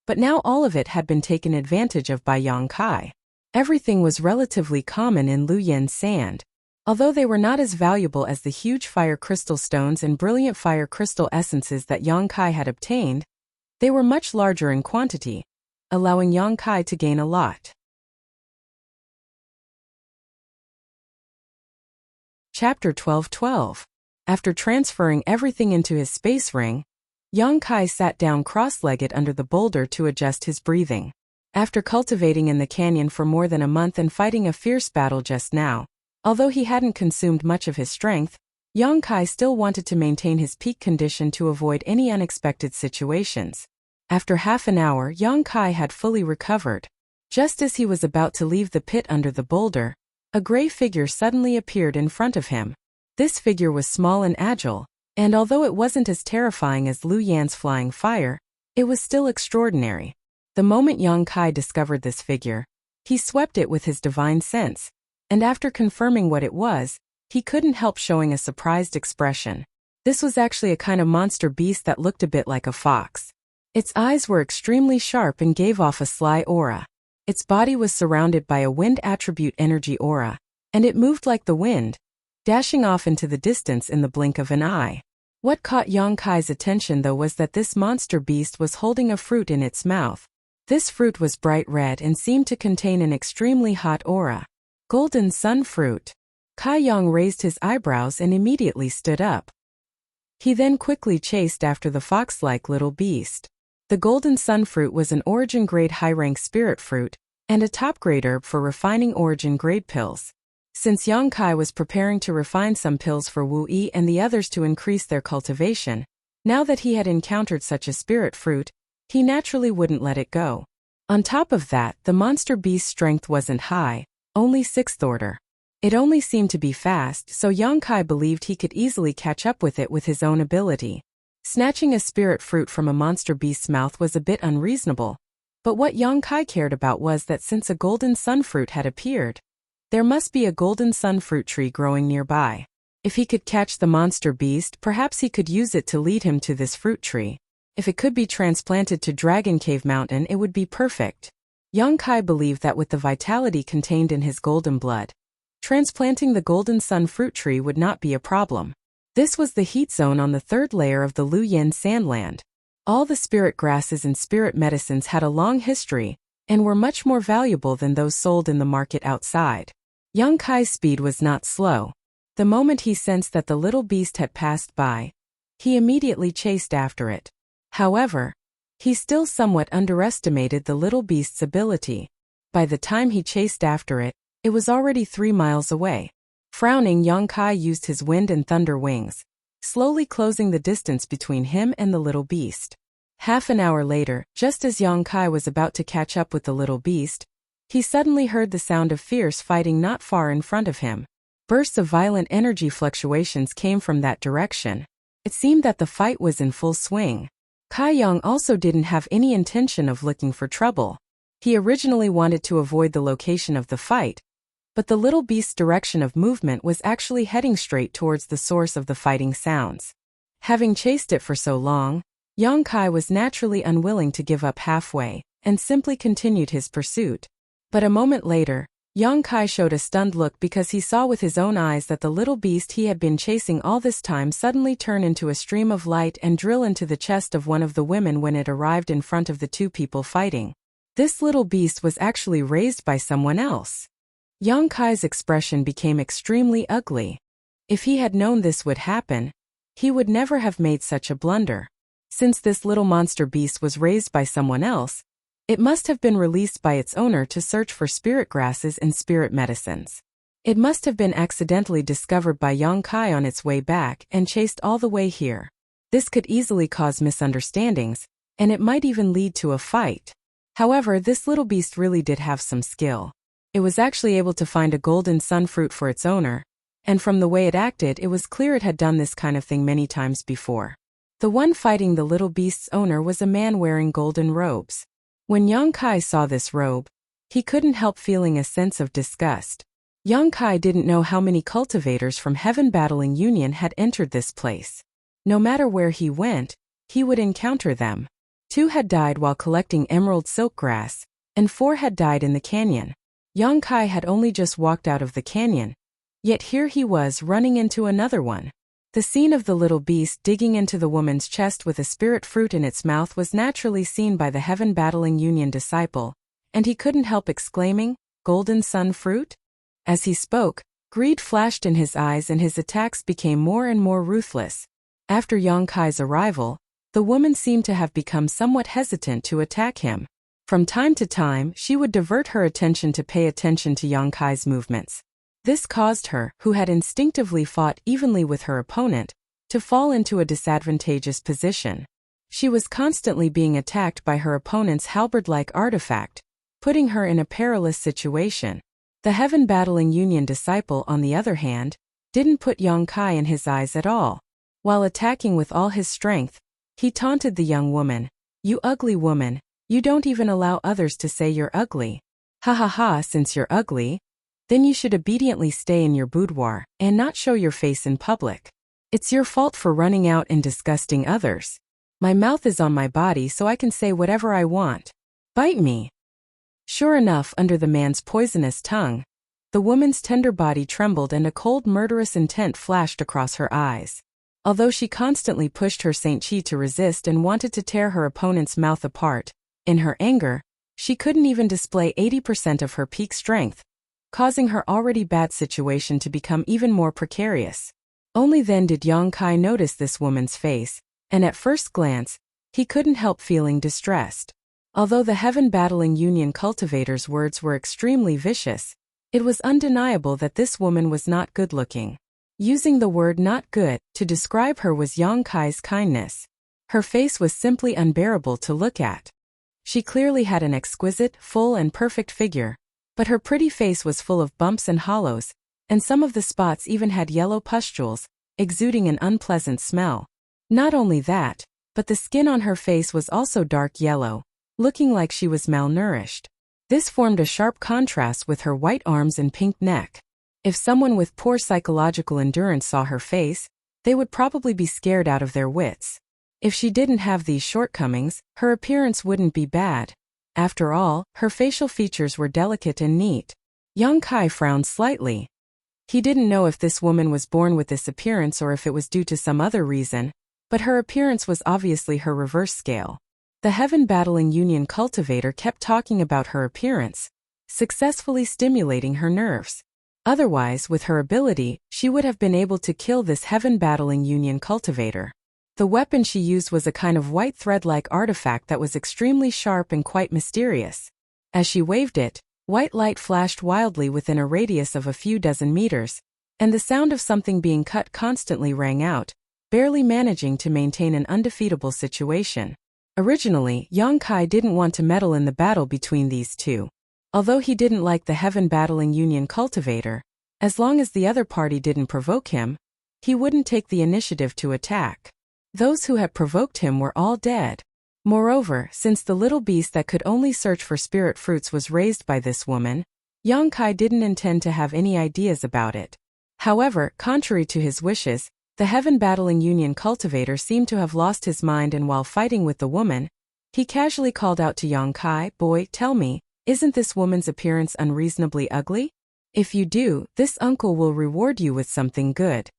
But now all of it had been taken advantage of by Yang Kai. Everything was relatively common in Luoyan sand. Although they were not as valuable as the huge fire crystal stones and brilliant fire crystal essences that Yang Kai had obtained, they were much larger in quantity, allowing Yang Kai to gain a lot. Chapter 12:12. After transferring everything into his space ring, Yang Kai sat down cross-legged under the boulder to adjust his breathing. After cultivating in the canyon for more than a month and fighting a fierce battle just now, although he hadn't consumed much of his strength, Yang Kai still wanted to maintain his peak condition to avoid any unexpected situations. After half an hour, Yang Kai had fully recovered. Just as he was about to leave the pit under the boulder, a gray figure suddenly appeared in front of him. This figure was small and agile, and although it wasn't as terrifying as Luoyan's flying fire, it was still extraordinary. The moment Yang Kai discovered this figure, he swept it with his divine sense, and after confirming what it was, he couldn't help showing a surprised expression. This was actually a kind of monster beast that looked a bit like a fox. Its eyes were extremely sharp and gave off a sly aura. Its body was surrounded by a wind attribute energy aura, and it moved like the wind, dashing off into the distance in the blink of an eye. What caught Yang Kai's attention though was that this monster beast was holding a fruit in its mouth. This fruit was bright red and seemed to contain an extremely hot aura. Golden sun fruit. Kai Yang raised his eyebrows and immediately stood up. He then quickly chased after the fox-like little beast. The golden sun fruit was an origin-grade high-rank spirit fruit, and a top-grade herb for refining origin-grade pills. Since Yang Kai was preparing to refine some pills for Wu Yi and the others to increase their cultivation, now that he had encountered such a spirit fruit, he naturally wouldn't let it go. On top of that, the monster beast's strength wasn't high, only 6th order. It only seemed to be fast, so Yang Kai believed he could easily catch up with it with his own ability. Snatching a spirit fruit from a monster beast's mouth was a bit unreasonable, but what Yang Kai cared about was that since a golden sun fruit had appeared, there must be a golden sun fruit tree growing nearby. If he could catch the monster beast, perhaps he could use it to lead him to this fruit tree. If it could be transplanted to Dragon Cave Mountain, it would be perfect. Yang Kai believed that with the vitality contained in his golden blood, transplanting the golden sun fruit tree would not be a problem. This was the heat zone on the 3rd layer of the Luoyan sandland. All the spirit grasses and spirit medicines had a long history, and were much more valuable than those sold in the market outside. Yang Kai's speed was not slow. The moment he sensed that the little beast had passed by, he immediately chased after it. However, he still somewhat underestimated the little beast's ability. By the time he chased after it, it was already 3 miles away. Frowning, Yang Kai used his wind and thunder wings. slowly closing the distance between him and the little beast. Half an hour later, just as Yang Kai was about to catch up with the little beast, he suddenly heard the sound of fierce fighting not far in front of him. Bursts of violent energy fluctuations came from that direction. It seemed that the fight was in full swing. Kai Yang also didn't have any intention of looking for trouble. He originally wanted to avoid the location of the fight, but the little beast's direction of movement was actually heading straight towards the source of the fighting sounds. Having chased it for so long, Yang Kai was naturally unwilling to give up halfway, and simply continued his pursuit. But a moment later, Yang Kai showed a stunned look because he saw with his own eyes that the little beast he had been chasing all this time suddenly turn into a stream of light and drill into the chest of one of the women when it arrived in front of the two people fighting. This little beast was actually raised by someone else. Yang Kai's expression became extremely ugly. If he had known this would happen, he would never have made such a blunder. Since this little monster beast was raised by someone else, it must have been released by its owner to search for spirit grasses and spirit medicines. It must have been accidentally discovered by Yang Kai on its way back and chased all the way here. This could easily cause misunderstandings, and it might even lead to a fight. However, this little beast really did have some skill. It was actually able to find a golden sun fruit for its owner, and from the way it acted, it was clear it had done this kind of thing many times before. The one fighting the little beast's owner was a man wearing golden robes. When Yang Kai saw this robe, he couldn't help feeling a sense of disgust. Yang Kai didn't know how many cultivators from Heaven Battling Union had entered this place. No matter where he went, he would encounter them. 2 had died while collecting emerald silk grass, and 4 had died in the canyon. Yang Kai had only just walked out of the canyon, yet here he was running into another one. The scene of the little beast digging into the woman's chest with a spirit fruit in its mouth was naturally seen by the Heaven Battling Union disciple, and he couldn't help exclaiming, "Golden sun fruit?" As he spoke, greed flashed in his eyes and his attacks became more and more ruthless. After Yang Kai's arrival, the woman seemed to have become somewhat hesitant to attack him. From time to time, she would divert her attention to pay attention to Yang Kai's movements. This caused her, who had instinctively fought evenly with her opponent, to fall into a disadvantageous position. She was constantly being attacked by her opponent's halberd-like artifact, putting her in a perilous situation. The Heaven Battling Union disciple, on the other hand, didn't put Yang Kai in his eyes at all. While attacking with all his strength, he taunted the young woman, "You ugly woman, you don't even allow others to say you're ugly. Ha ha ha, since you're ugly, then you should obediently stay in your boudoir and not show your face in public. It's your fault for running out and disgusting others. My mouth is on my body so I can say whatever I want. Bite me." Sure enough, under the man's poisonous tongue, the woman's tender body trembled and a cold murderous intent flashed across her eyes. Although she constantly pushed her Saint Chi to resist and wanted to tear her opponent's mouth apart, in her anger, she couldn't even display 80% of her peak strength, causing her already bad situation to become even more precarious. Only then did Yang Kai notice this woman's face, and at first glance, he couldn't help feeling distressed. Although the Heaven Battling Union cultivator's words were extremely vicious, it was undeniable that this woman was not good-looking. Using the word "not good" to describe her was Yang Kai's kindness. Her face was simply unbearable to look at. She clearly had an exquisite, full and perfect figure, but her pretty face was full of bumps and hollows, and some of the spots even had yellow pustules, exuding an unpleasant smell. Not only that, but the skin on her face was also dark yellow, looking like she was malnourished. This formed a sharp contrast with her white arms and pink neck. If someone with poor psychological endurance saw her face, they would probably be scared out of their wits. If she didn't have these shortcomings, her appearance wouldn't be bad. After all, her facial features were delicate and neat. Yang Kai frowned slightly. He didn't know if this woman was born with this appearance or if it was due to some other reason, but her appearance was obviously her reverse scale. The Heaven Battling Union cultivator kept talking about her appearance, successfully stimulating her nerves. Otherwise, with her ability, she would have been able to kill this Heaven Battling Union cultivator. The weapon she used was a kind of white thread-like artifact that was extremely sharp and quite mysterious. As she waved it, white light flashed wildly within a radius of a few dozen meters, and the sound of something being cut constantly rang out, barely managing to maintain an undefeatable situation. Originally, Yang Kai didn't want to meddle in the battle between these two. Although he didn't like the Heaven Battling Union cultivator, as long as the other party didn't provoke him, he wouldn't take the initiative to attack. Those who had provoked him were all dead. Moreover, since the little beast that could only search for spirit fruits was raised by this woman, Yang Kai didn't intend to have any ideas about it. However, contrary to his wishes, the Heaven Battling Union cultivator seemed to have lost his mind, and while fighting with the woman, he casually called out to Yang Kai, "Boy, tell me, isn't this woman's appearance unreasonably ugly? If you do, this uncle will reward you with something good."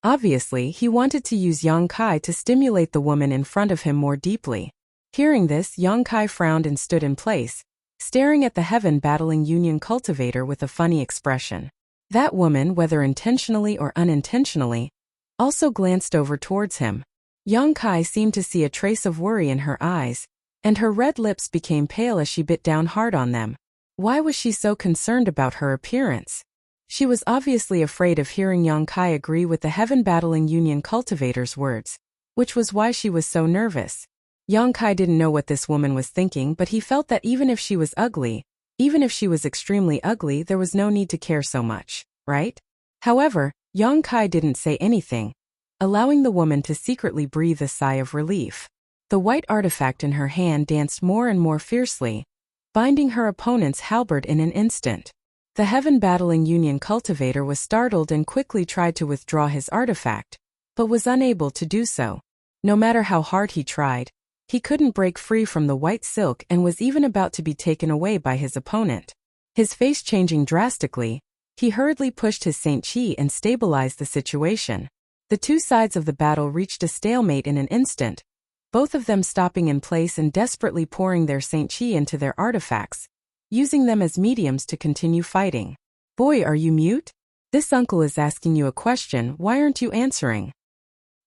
Obviously, he wanted to use Yang Kai to stimulate the woman in front of him more deeply. Hearing this, Yang Kai frowned and stood in place, staring at the Heaven Battling Union cultivator with a funny expression. That woman, whether intentionally or unintentionally, also glanced over towards him. Yang Kai seemed to see a trace of worry in her eyes, and her red lips became pale as she bit down hard on them. Why was she so concerned about her appearance? She was obviously afraid of hearing Yang Kai agree with the Heaven Battling Union cultivator's words, which was why she was so nervous. Yang Kai didn't know what this woman was thinking, but he felt that even if she was ugly, even if she was extremely ugly, there was no need to care so much, right? However, Yang Kai didn't say anything, allowing the woman to secretly breathe a sigh of relief. The white artifact in her hand danced more and more fiercely, binding her opponent's halberd in an instant. The Heaven Battling Union cultivator was startled and quickly tried to withdraw his artifact, but was unable to do so. No matter how hard he tried, he couldn't break free from the white silk and was even about to be taken away by his opponent. His face changing drastically, he hurriedly pushed his Saint Chi and stabilized the situation. The two sides of the battle reached a stalemate in an instant, both of them stopping in place and desperately pouring their Saint Chi into their artifacts, using them as mediums to continue fighting. "Boy, are you mute? This uncle is asking you a question, why aren't you answering?"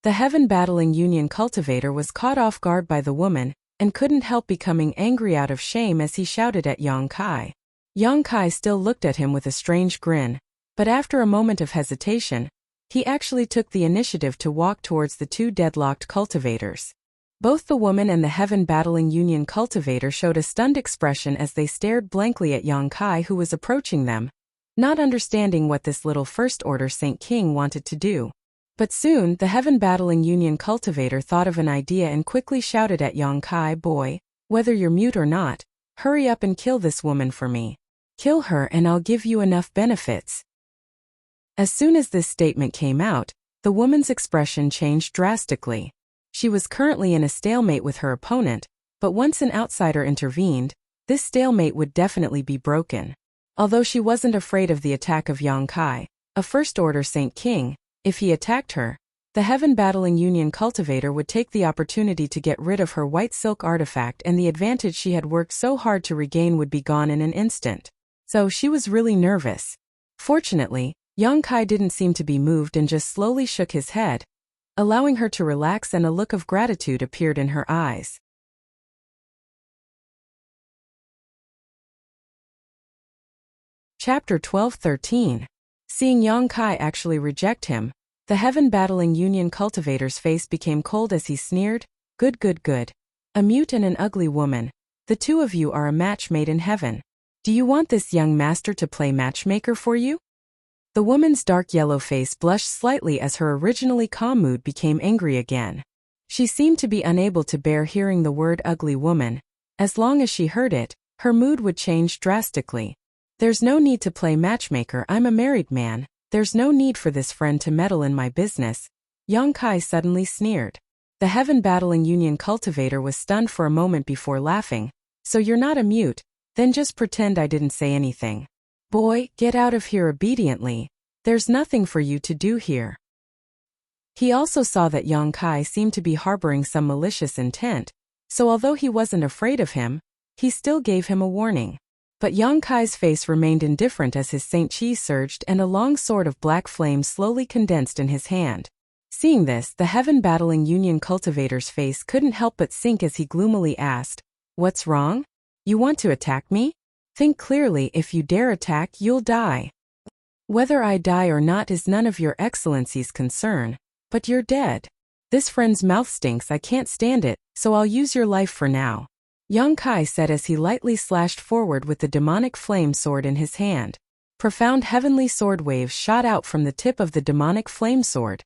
The Heaven Battling Union cultivator was caught off guard by the woman, and couldn't help becoming angry out of shame as he shouted at Yang Kai. Yang Kai still looked at him with a strange grin, but after a moment of hesitation, he actually took the initiative to walk towards the two deadlocked cultivators. Both the woman and the Heaven Battling Union cultivator showed a stunned expression as they stared blankly at Yang Kai, who was approaching them, not understanding what this little First Order Saint King wanted to do. But soon, the Heaven Battling Union cultivator thought of an idea and quickly shouted at Yang Kai, "Boy, whether you're mute or not, hurry up and kill this woman for me. Kill her and I'll give you enough benefits." As soon as this statement came out, the woman's expression changed drastically. She was currently in a stalemate with her opponent, but once an outsider intervened, this stalemate would definitely be broken. Although she wasn't afraid of the attack of Yang Kai, a First Order Saint King, if he attacked her, the Heaven Battling Union cultivator would take the opportunity to get rid of her white silk artifact, and the advantage she had worked so hard to regain would be gone in an instant. So she was really nervous. Fortunately, Yang Kai didn't seem to be moved and just slowly shook his head, allowing her to relax, and a look of gratitude appeared in her eyes. Chapter 12-13. Seeing Yang Kai actually reject him, the Heaven Battling Union cultivator's face became cold as he sneered, "Good, good, good. A mute and an ugly woman. The two of you are a match made in heaven. Do you want this young master to play matchmaker for you?" The woman's dark yellow face blushed slightly as her originally calm mood became angry again. She seemed to be unable to bear hearing the word ugly woman. As long as she heard it, her mood would change drastically. "There's no need to play matchmaker, I'm a married man. There's no need for this friend to meddle in my business," Yang Kai suddenly sneered. The Heaven Battling Union cultivator was stunned for a moment before laughing. "So you're not a mute? Then just pretend I didn't say anything. Boy, get out of here obediently. There's nothing for you to do here." He also saw that Yang Kai seemed to be harboring some malicious intent, so although he wasn't afraid of him, he still gave him a warning. But Yang Kai's face remained indifferent as his Saint Chi surged and a long sword of black flame slowly condensed in his hand. Seeing this, the Heaven Battling Union cultivator's face couldn't help but sink as he gloomily asked, "What's wrong? You want to attack me? Think clearly, if you dare attack, you'll die." "Whether I die or not is none of your excellency's concern. But you're dead. This friend's mouth stinks, I can't stand it, so I'll use your life for now, Yang Kai said as he lightly slashed forward with the demonic flame sword in his hand. Profound heavenly sword waves shot out from the tip of the demonic flame sword,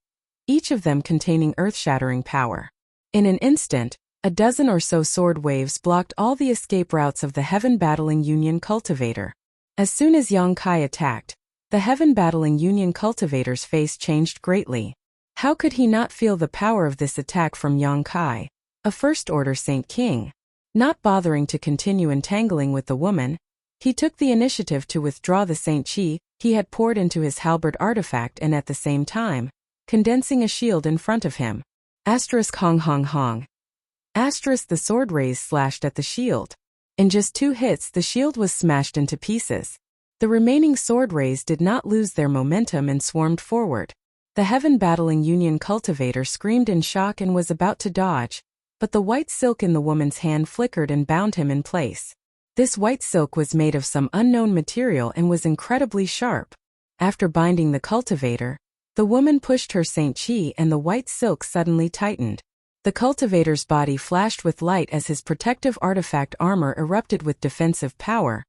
each of them containing earth-shattering power. In an instant, a dozen or so sword waves blocked all the escape routes of the Heaven-battling Union cultivator. As soon as Yang Kai attacked, the Heaven-battling Union cultivator's face changed greatly. How could he not feel the power of this attack from Yang Kai, a first-order Saint King? Not bothering to continue entangling with the woman, he took the initiative to withdraw the Saint Chi he had poured into his halberd artifact and at the same time, condensing a shield in front of him. Hong hong hong. The sword rays slashed at the shield. In just 2 hits the shield was smashed into pieces. The remaining sword rays did not lose their momentum and swarmed forward. The Heaven-battling Union cultivator screamed in shock and was about to dodge, but the white silk in the woman's hand flickered and bound him in place. This white silk was made of some unknown material and was incredibly sharp. After binding the cultivator, the woman pushed her Saint Chi and the white silk suddenly tightened. The cultivator's body flashed with light as his protective artifact armor erupted with defensive power,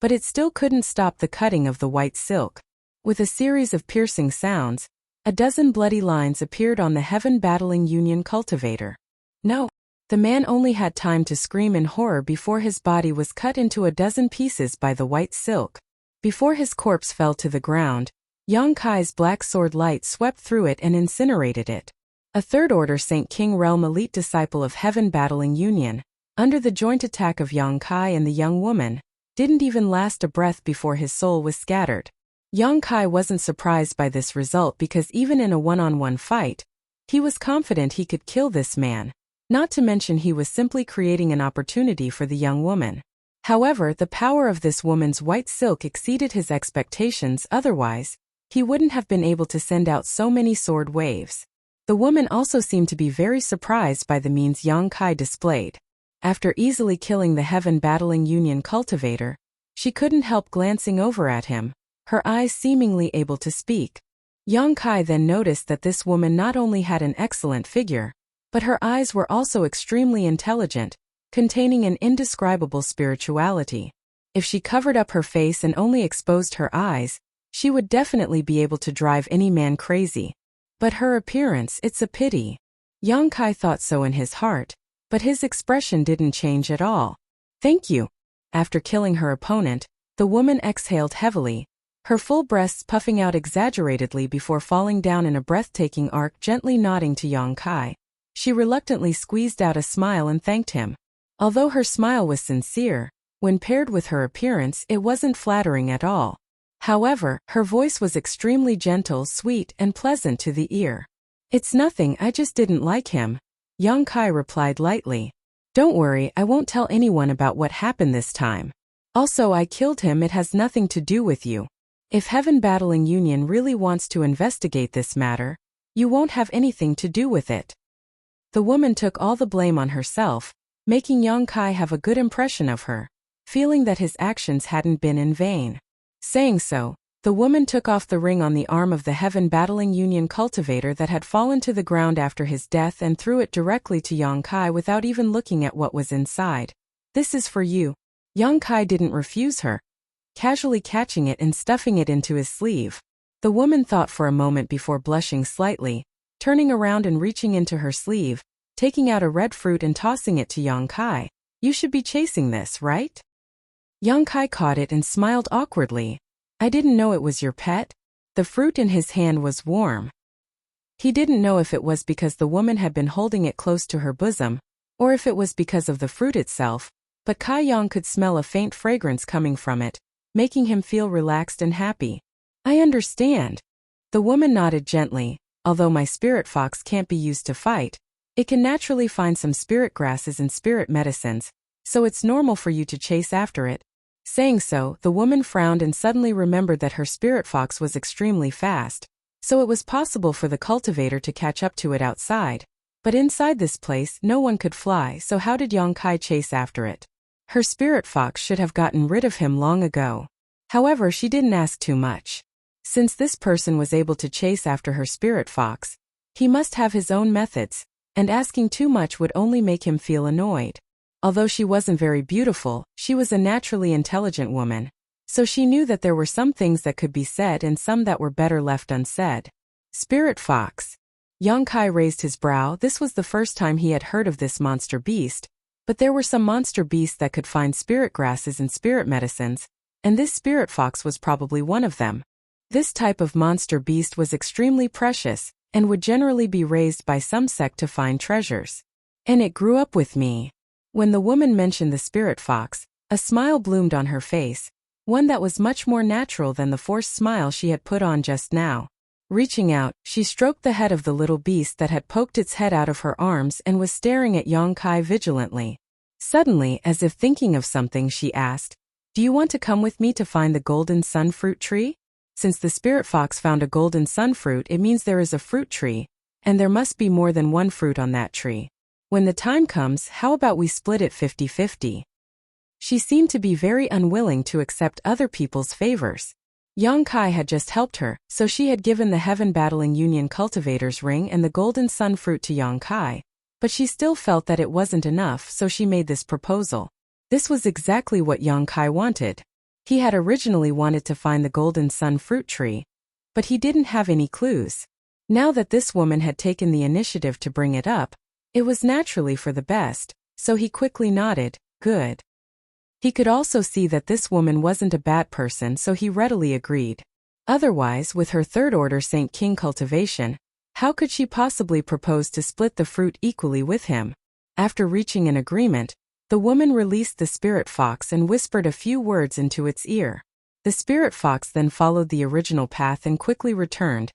but it still couldn't stop the cutting of the white silk. With a series of piercing sounds, a dozen bloody lines appeared on the Heaven-battling Union cultivator. No! The man only had time to scream in horror before his body was cut into a dozen pieces by the white silk. Before his corpse fell to the ground, Yang Kai's black sword light swept through it and incinerated it. A third-order Saint King Realm elite disciple of Heaven-battling Union, under the joint attack of Yang Kai and the young woman, didn't even last a breath before his soul was scattered. Yang Kai wasn't surprised by this result because even in a one-on-one fight, he was confident he could kill this man. Not to mention he was simply creating an opportunity for the young woman. However, the power of this woman's white silk exceeded his expectations, otherwise, he wouldn't have been able to send out so many sword waves. The woman also seemed to be very surprised by the means Yang Kai displayed. After easily killing the Heaven-battling Union cultivator, she couldn't help glancing over at him, her eyes seemingly able to speak. Yang Kai then noticed that this woman not only had an excellent figure, but her eyes were also extremely intelligent, containing an indescribable spirituality. If she covered up her face and only exposed her eyes, she would definitely be able to drive any man crazy. But her appearance, it's a pity. Yang Kai thought so in his heart, but his expression didn't change at all. Thank you. After killing her opponent, the woman exhaled heavily, her full breasts puffing out exaggeratedly before falling down in a breathtaking arc, gently nodding to Yang Kai. She reluctantly squeezed out a smile and thanked him. Although her smile was sincere, when paired with her appearance it wasn't flattering at all. However, her voice was extremely gentle, sweet, and pleasant to the ear. It's nothing, I just didn't like him, Yang Kai replied lightly. Don't worry, I won't tell anyone about what happened this time. Also, I killed him, it has nothing to do with you. If Heaven-battling Union really wants to investigate this matter, you won't have anything to do with it. The woman took all the blame on herself, making Yang Kai have a good impression of her, feeling that his actions hadn't been in vain. Saying so, the woman took off the ring on the arm of the Heaven-battling Union cultivator that had fallen to the ground after his death and threw it directly to Yang Kai without even looking at what was inside. This is for you. Yang Kai didn't refuse her, casually catching it and stuffing it into his sleeve. The woman thought for a moment before blushing slightly, turning around and reaching into her sleeve, taking out a red fruit and tossing it to Yang Kai. You should be chasing this, right? Yang Kai caught it and smiled awkwardly. I didn't know it was your pet. The fruit in his hand was warm. He didn't know if it was because the woman had been holding it close to her bosom, or if it was because of the fruit itself, but Kai Yang could smell a faint fragrance coming from it, making him feel relaxed and happy. I understand. The woman nodded gently. Although my spirit fox can't be used to fight, it can naturally find some spirit grasses and spirit medicines, so it's normal for you to chase after it. Saying so, the woman frowned and suddenly remembered that her spirit fox was extremely fast, so it was possible for the cultivator to catch up to it outside. But inside this place no one could fly, so how did Yang Kai chase after it? Her spirit fox should have gotten rid of him long ago. However, she didn't ask too much. Since this person was able to chase after her spirit fox, He must have his own methods, and asking too much would only make him feel annoyed. Although she wasn't very beautiful, she was a naturally intelligent woman, so she knew that there were some things that could be said and some that were better left unsaid. Spirit fox. Yongkai raised his brow. This was the first time he had heard of this monster beast, but there were some monster beasts that could find spirit grasses and spirit medicines, and this spirit fox was probably one of them. This type of monster beast was extremely precious, and would generally be raised by some sect to find treasures. And it grew up with me. When the woman mentioned the spirit fox, a smile bloomed on her face, one that was much more natural than the forced smile she had put on just now. Reaching out, she stroked the head of the little beast that had poked its head out of her arms and was staring at Yongkai vigilantly. Suddenly, as if thinking of something, she asked, "Do you want to come with me to find the golden sun fruit tree?" Since the spirit fox found a golden sun fruit, it means there is a fruit tree, and there must be more than one fruit on that tree. When the time comes, how about we split it 50-50? She seemed to be very unwilling to accept other people's favors. Yongkai had just helped her, so she had given the Heaven Battling Union cultivator's ring and the golden sun fruit to Yongkai, but she still felt that it wasn't enough, so she made this proposal. This was exactly what Yongkai wanted. He had originally wanted to find the golden sun fruit tree, but he didn't have any clues. Now that this woman had taken the initiative to bring it up, it was naturally for the best, so he quickly nodded, "Good." He could also see that this woman wasn't a bad person, so he readily agreed. Otherwise, with her third order Saint King cultivation, how could she possibly propose to split the fruit equally with him? After reaching an agreement, the woman released the spirit fox and whispered a few words into its ear. The spirit fox then followed the original path and quickly returned,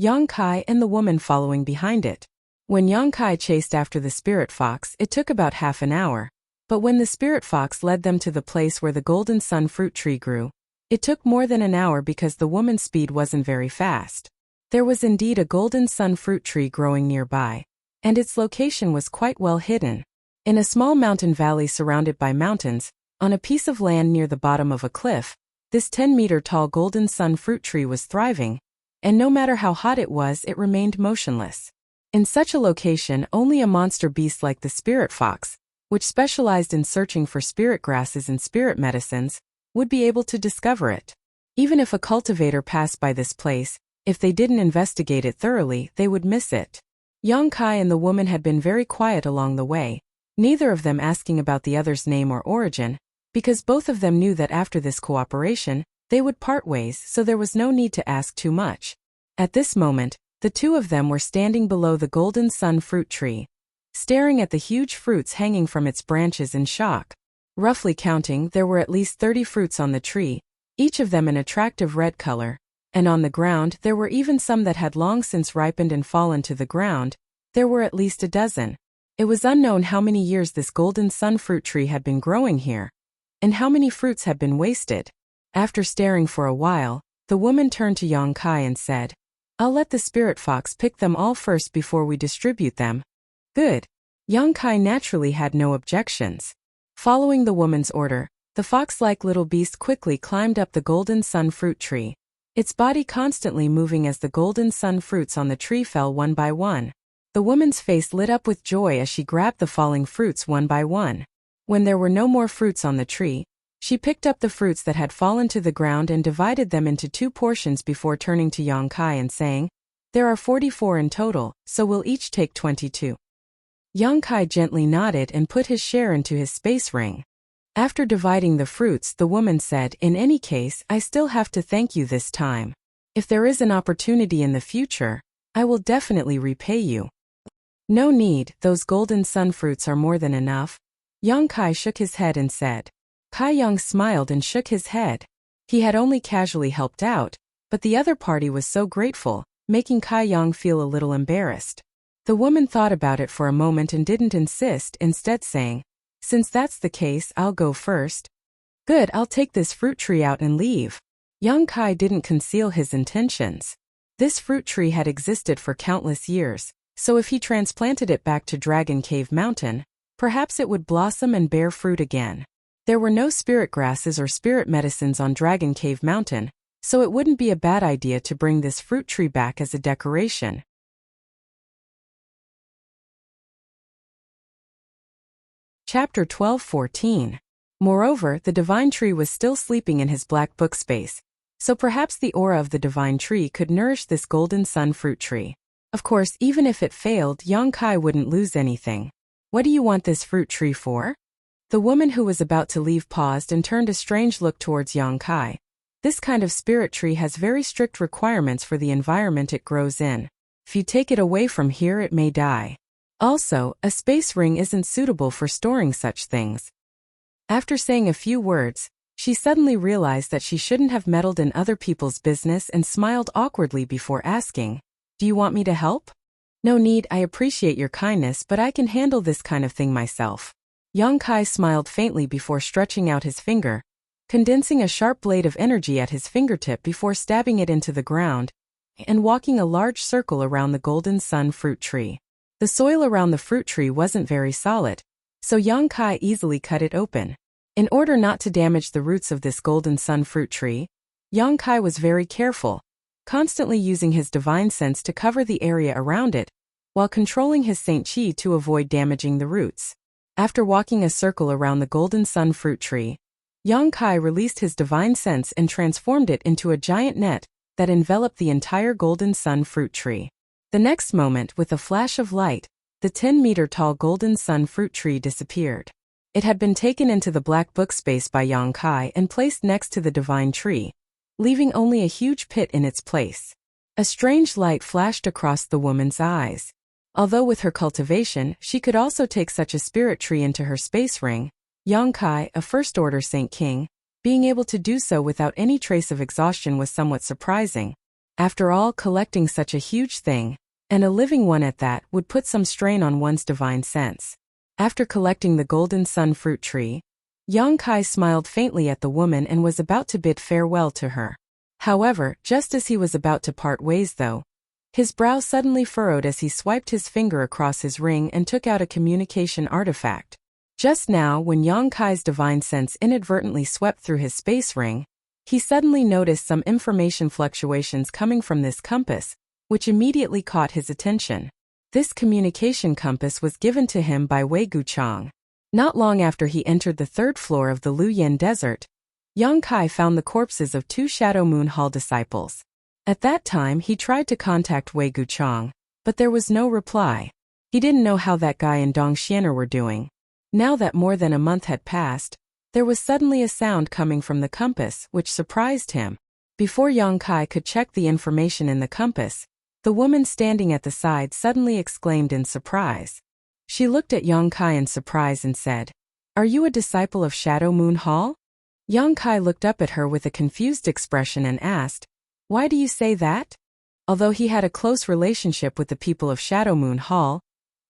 Yongkai and the woman following behind it. When Yongkai chased after the spirit fox, it took about half an hour. But when the spirit fox led them to the place where the golden sun fruit tree grew, it took more than an hour because the woman's speed wasn't very fast. There was indeed a golden sun fruit tree growing nearby, and its location was quite well hidden. In a small mountain valley surrounded by mountains, on a piece of land near the bottom of a cliff, this 10-meter-tall golden sun fruit tree was thriving, and no matter how hot it was, it remained motionless. In such a location, only a monster beast like the spirit fox, which specialized in searching for spirit grasses and spirit medicines, would be able to discover it. Even if a cultivator passed by this place, if they didn't investigate it thoroughly, they would miss it. Yongkai and the woman had been very quiet along the way, neither of them asking about the other's name or origin, because both of them knew that after this cooperation, they would part ways, so there was no need to ask too much. At this moment, the two of them were standing below the golden sun fruit tree, staring at the huge fruits hanging from its branches in shock. Roughly counting, there were at least 30 fruits on the tree, each of them an attractive red color, and on the ground there were even some that had long since ripened and fallen to the ground. There were at least a dozen. It was unknown how many years this golden sun fruit tree had been growing here, and how many fruits had been wasted. After staring for a while, the woman turned to Yongkai and said, "I'll let the spirit fox pick them all first before we distribute them." "Good." Yongkai naturally had no objections. Following the woman's order, the fox-like little beast quickly climbed up the golden sun fruit tree, its body constantly moving as the golden sun fruits on the tree fell one by one. The woman's face lit up with joy as she grabbed the falling fruits one by one. When there were no more fruits on the tree, she picked up the fruits that had fallen to the ground and divided them into 2 portions before turning to Yongkai and saying, "There are 44 in total, so we'll each take 22. Yongkai gently nodded and put his share into his space ring. After dividing the fruits, the woman said, "In any case, I still have to thank you this time. If there is an opportunity in the future, I will definitely repay you." "No need, those golden sun fruits are more than enough." Yongkai shook his head and said. Kai Young smiled and shook his head. He had only casually helped out, but the other party was so grateful, making Kai Young feel a little embarrassed. The woman thought about it for a moment and didn't insist, instead saying, "Since that's the case, I'll go first." "Good, I'll take this fruit tree out and leave." Young Kai didn't conceal his intentions. This fruit tree had existed for countless years, so if he transplanted it back to Dragon Cave Mountain, perhaps it would blossom and bear fruit again. There were no spirit grasses or spirit medicines on Dragon Cave Mountain, so it wouldn't be a bad idea to bring this fruit tree back as a decoration. Chapter 12:14. Moreover, the divine tree was still sleeping in his black book space, so perhaps the aura of the divine tree could nourish this golden sun fruit tree. Of course, even if it failed, Yang Kai wouldn't lose anything. What do you want this fruit tree for? The woman who was about to leave paused and turned a strange look towards Yang Kai. This kind of spirit tree has very strict requirements for the environment it grows in. If you take it away from here, it may die. Also, a space ring isn't suitable for storing such things. After saying a few words, she suddenly realized that she shouldn't have meddled in other people's business and smiled awkwardly before asking, "Do you want me to help?" "No need, I appreciate your kindness, but I can handle this kind of thing myself." Yang Kai smiled faintly before stretching out his finger, condensing a sharp blade of energy at his fingertip before stabbing it into the ground, and walking a large circle around the golden sun fruit tree. The soil around the fruit tree wasn't very solid, so Yang Kai easily cut it open. In order not to damage the roots of this golden sun fruit tree, Yang Kai was very careful, constantly using his divine sense to cover the area around it, while controlling his Saint Qi to avoid damaging the roots. After walking a circle around the golden sun fruit tree, Yang Kai released his divine sense and transformed it into a giant net that enveloped the entire golden sun fruit tree. The next moment, with a flash of light, the 10-meter-tall golden sun fruit tree disappeared. It had been taken into the black book space by Yang Kai and placed next to the divine tree, leaving only a huge pit in its place. A strange light flashed across the woman's eyes. Although with her cultivation, she could also take such a spirit tree into her space ring, Yang Kai, a first-order Saint King, being able to do so without any trace of exhaustion was somewhat surprising. After all, collecting such a huge thing, and a living one at that, would put some strain on one's divine sense. After collecting the golden sun fruit tree, Yang Kai smiled faintly at the woman and was about to bid farewell to her. However, just as he was about to part ways though, his brow suddenly furrowed as he swiped his finger across his ring and took out a communication artifact. Just now, when Yang Kai's divine sense inadvertently swept through his space ring, he suddenly noticed some information fluctuations coming from this compass, which immediately caught his attention. This communication compass was given to him by Wei Guchang. Not long after he entered the third floor of the Luyan Desert, Yang Kai found the corpses of 2 Shadow Moon Hall disciples. At that time he tried to contact Wei Guchang, but there was no reply. He didn't know how that guy and Dong Xianer were doing. Now that more than a month had passed, there was suddenly a sound coming from the compass, which surprised him. Before Yang Kai could check the information in the compass, the woman standing at the side suddenly exclaimed in surprise. She looked at Yang Kai in surprise and said, "Are you a disciple of Shadow Moon Hall?" Yang Kai looked up at her with a confused expression and asked, "Why do you say that?" Although he had a close relationship with the people of Shadow Moon Hall,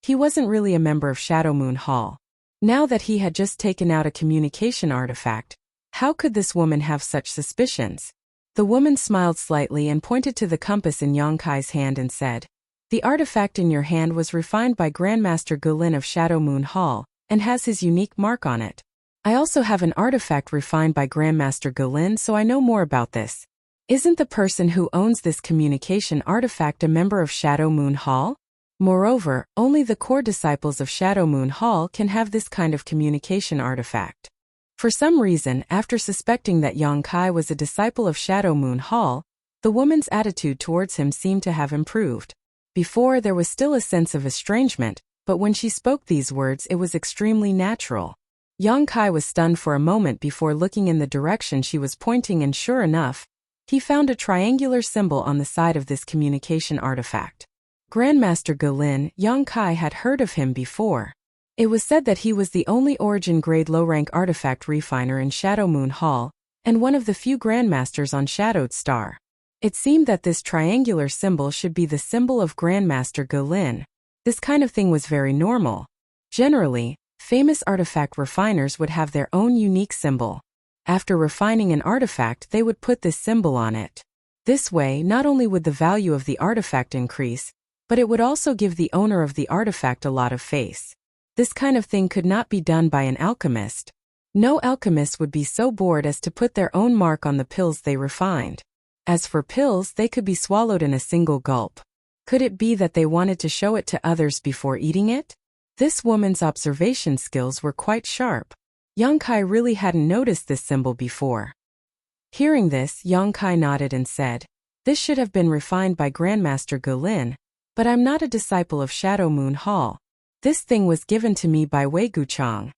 he wasn't really a member of Shadow Moon Hall. Now that he had just taken out a communication artifact, how could this woman have such suspicions? The woman smiled slightly and pointed to the compass in Yang Kai's hand and said, "The artifact in your hand was refined by Grandmaster Gulin of Shadow Moon Hall, and has his unique mark on it. I also have an artifact refined by Grandmaster Gulin, so I know more about this. Isn't the person who owns this communication artifact a member of Shadow Moon Hall? Moreover, only the core disciples of Shadow Moon Hall can have this kind of communication artifact." For some reason, after suspecting that Yang Kai was a disciple of Shadow Moon Hall, the woman's attitude towards him seemed to have improved. Before, there was still a sense of estrangement, but when she spoke these words it was extremely natural. Yang Kai was stunned for a moment before looking in the direction she was pointing, and sure enough, he found a triangular symbol on the side of this communication artifact. Grandmaster Gulin, Yang Kai had heard of him before. It was said that he was the only origin-grade low-rank artifact refiner in Shadow Moon Hall, and one of the few grandmasters on Shadowed Star. It seemed that this triangular symbol should be the symbol of Grandmaster Gulin. This kind of thing was very normal. Generally, famous artifact refiners would have their own unique symbol. After refining an artifact, they would put this symbol on it. This way, not only would the value of the artifact increase, but it would also give the owner of the artifact a lot of face. This kind of thing could not be done by an alchemist. No alchemist would be so bored as to put their own mark on the pills they refined. As for pills, they could be swallowed in a single gulp. Could it be that they wanted to show it to others before eating it? This woman's observation skills were quite sharp. Yang Kai really hadn't noticed this symbol before. Hearing this, Yang Kai nodded and said, "This should have been refined by Grandmaster Guilin, but I'm not a disciple of Shadow Moon Hall. This thing was given to me by Wei Guchang."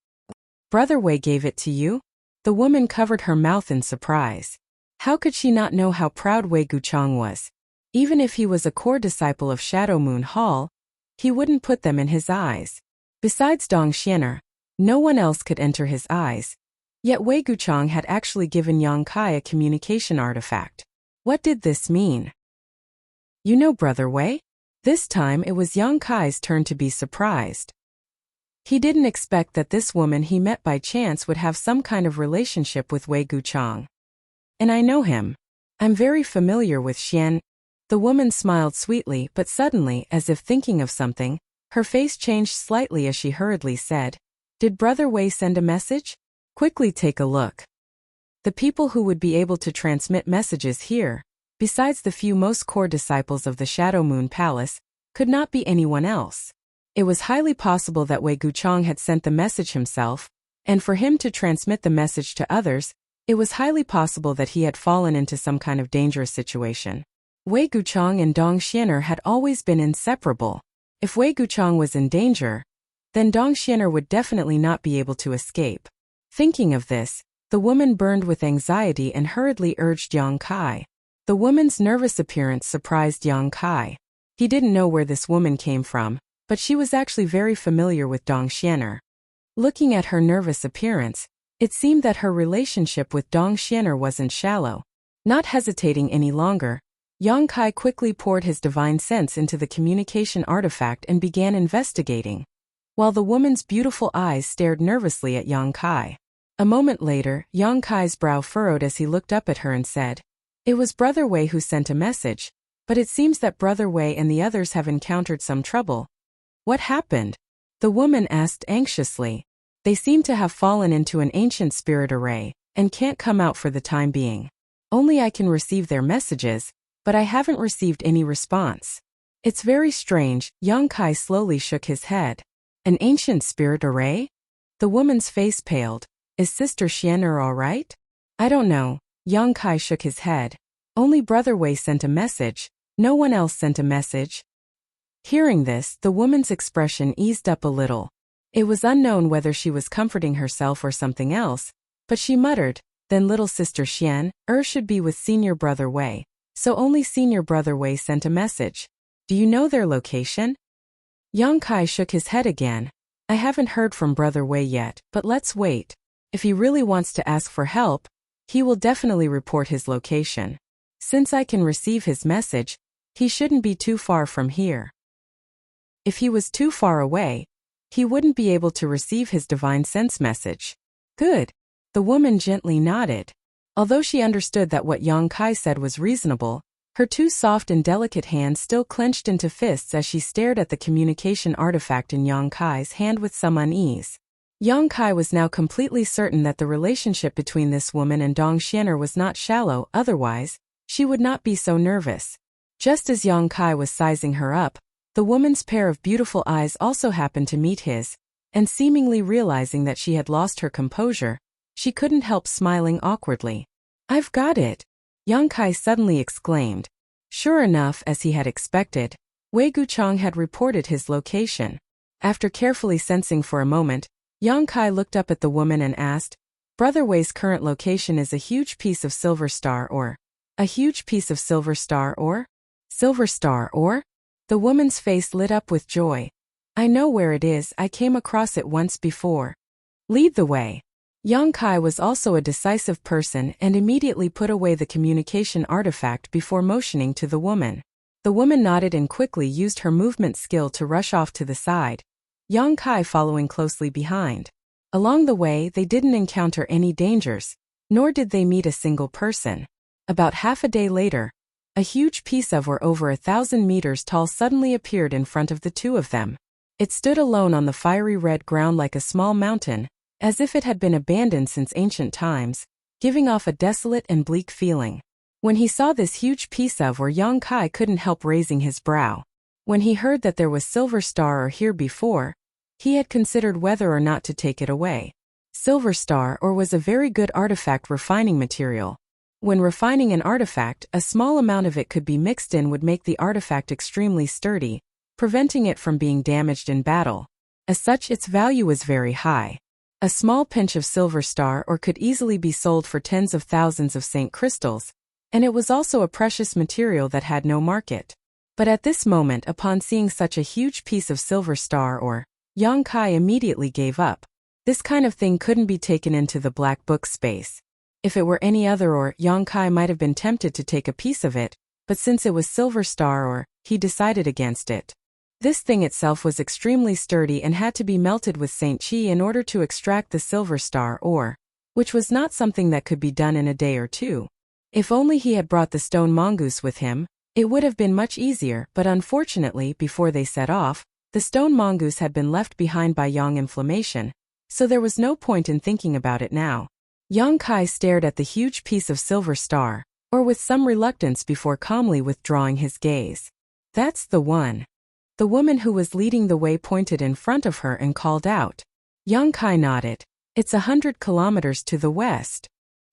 "Brother Wei gave it to you?" The woman covered her mouth in surprise. How could she not know how proud Wei Guchang was? Even if he was a core disciple of Shadow Moon Hall, he wouldn't put them in his eyes. Besides Dong Xianer, no one else could enter his eyes. Yet Wei Guchang had actually given Yang Kai a communication artifact. What did this mean? "You know Brother Wei?" This time it was Yang Kai's turn to be surprised. He didn't expect that this woman he met by chance would have some kind of relationship with Wei Guchang. "And I know him. I'm very familiar with Xian." The woman smiled sweetly, but suddenly, as if thinking of something, her face changed slightly as she hurriedly said, "Did Brother Wei send a message? Quickly take a look." The people who would be able to transmit messages here, besides the few most core disciples of the Shadow Moon Palace, could not be anyone else. It was highly possible that Wei Guchang had sent the message himself, and for him to transmit the message to others, it was highly possible that he had fallen into some kind of dangerous situation. Wei Guchang and Dong Xianer had always been inseparable. If Wei Guchang was in danger, then Dong Xianer would definitely not be able to escape. Thinking of this, the woman burned with anxiety and hurriedly urged Yang Kai. The woman's nervous appearance surprised Yang Kai. He didn't know where this woman came from, but she was actually very familiar with Dong Xianer. Looking at her nervous appearance, it seemed that her relationship with Dong Xianer wasn't shallow. Not hesitating any longer, Yang Kai quickly poured his divine sense into the communication artifact and began investigating, while the woman's beautiful eyes stared nervously at Yang Kai. A moment later, Yang Kai's brow furrowed as he looked up at her and said, "It was Brother Wei who sent a message, but it seems that Brother Wei and the others have encountered some trouble." "What happened?" the woman asked anxiously. "They seem to have fallen into an ancient spirit array, and can't come out for the time being. Only I can receive their messages, but I haven't received any response." "It's very strange." Yang Kai slowly shook his head. "An ancient spirit array?" The woman's face paled. "Is Sister Xianer all right?" "I don't know." Yang Kai shook his head. "Only Brother Wei sent a message. No one else sent a message." Hearing this, the woman's expression eased up a little. It was unknown whether she was comforting herself or something else, but she muttered, "Then little Sister Xian, should be with Senior Brother Wei, so only Senior Brother Wei sent a message. Do you know their location?" Yang Kai shook his head again. "I haven't heard from Brother Wei yet, but let's wait. If he really wants to ask for help, he will definitely report his location. Since I can receive his message, he shouldn't be too far from here. If he was too far away, he wouldn't be able to receive his divine sense message." "Good." The woman gently nodded. Although she understood that what Yang Kai said was reasonable, her two soft and delicate hands still clenched into fists as she stared at the communication artifact in Yang Kai's hand with some unease. Yang Kai was now completely certain that the relationship between this woman and Dong Xianer was not shallow, otherwise, she would not be so nervous. Just as Yang Kai was sizing her up, the woman's pair of beautiful eyes also happened to meet his, and seemingly realizing that she had lost her composure, she couldn't help smiling awkwardly. "I've got it!" Yang Kai suddenly exclaimed. Sure enough, as he had expected, Wei Guchang had reported his location. After carefully sensing for a moment, Yang Kai looked up at the woman and asked, "Brother Wei's current location is a huge piece of silver star ore." "A huge piece of silver star ore?" "Silver star ore?" The woman's face lit up with joy. "I know where it is, I came across it once before." "Lead the way." Yang Kai was also a decisive person and immediately put away the communication artifact before motioning to the woman. The woman nodded and quickly used her movement skill to rush off to the side, Yang Kai following closely behind. Along the way, they didn't encounter any dangers, nor did they meet a single person. About half a day later, a huge piece of ore over 1,000 meters tall suddenly appeared in front of the two of them. It stood alone on the fiery red ground like a small mountain, as if it had been abandoned since ancient times, giving off a desolate and bleak feeling. When he saw this huge piece of ore, Yang Kai couldn't help raising his brow. When he heard that there was silver star ore here before, He had considered whether or not to take it away. Silver star ore was a very good artifact refining material. When refining an artifact, a small amount of it could be mixed in would make the artifact extremely sturdy, preventing it from being damaged in battle. As such, its value was very high. A small pinch of silver star ore could easily be sold for tens of thousands of Saint crystals, and it was also a precious material that had no market. But at this moment, upon seeing such a huge piece of silver star ore, Yang Kai immediately gave up. This kind of thing couldn't be taken into the black book space. If it were any other ore, Yang Kai might have been tempted to take a piece of it, but since it was silver star ore, he decided against it. This thing itself was extremely sturdy and had to be melted with Saint Chi in order to extract the silver star ore, which was not something that could be done in a day or two. If only he had brought the stone mongoose with him, it would have been much easier, but unfortunately, before they set off, the stone mongoose had been left behind by Yang Inflammation, so there was no point in thinking about it now. Yang Kai stared at the huge piece of silver star, or with some reluctance before calmly withdrawing his gaze. That's the one. The woman who was leading the way pointed in front of her and called out. Yang Kai nodded. It's 100 kilometers to the west.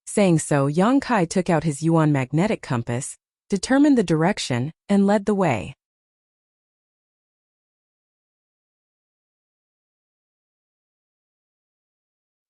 Saying so, Yang Kai took out his yuan magnetic compass, determined the direction, and led the way.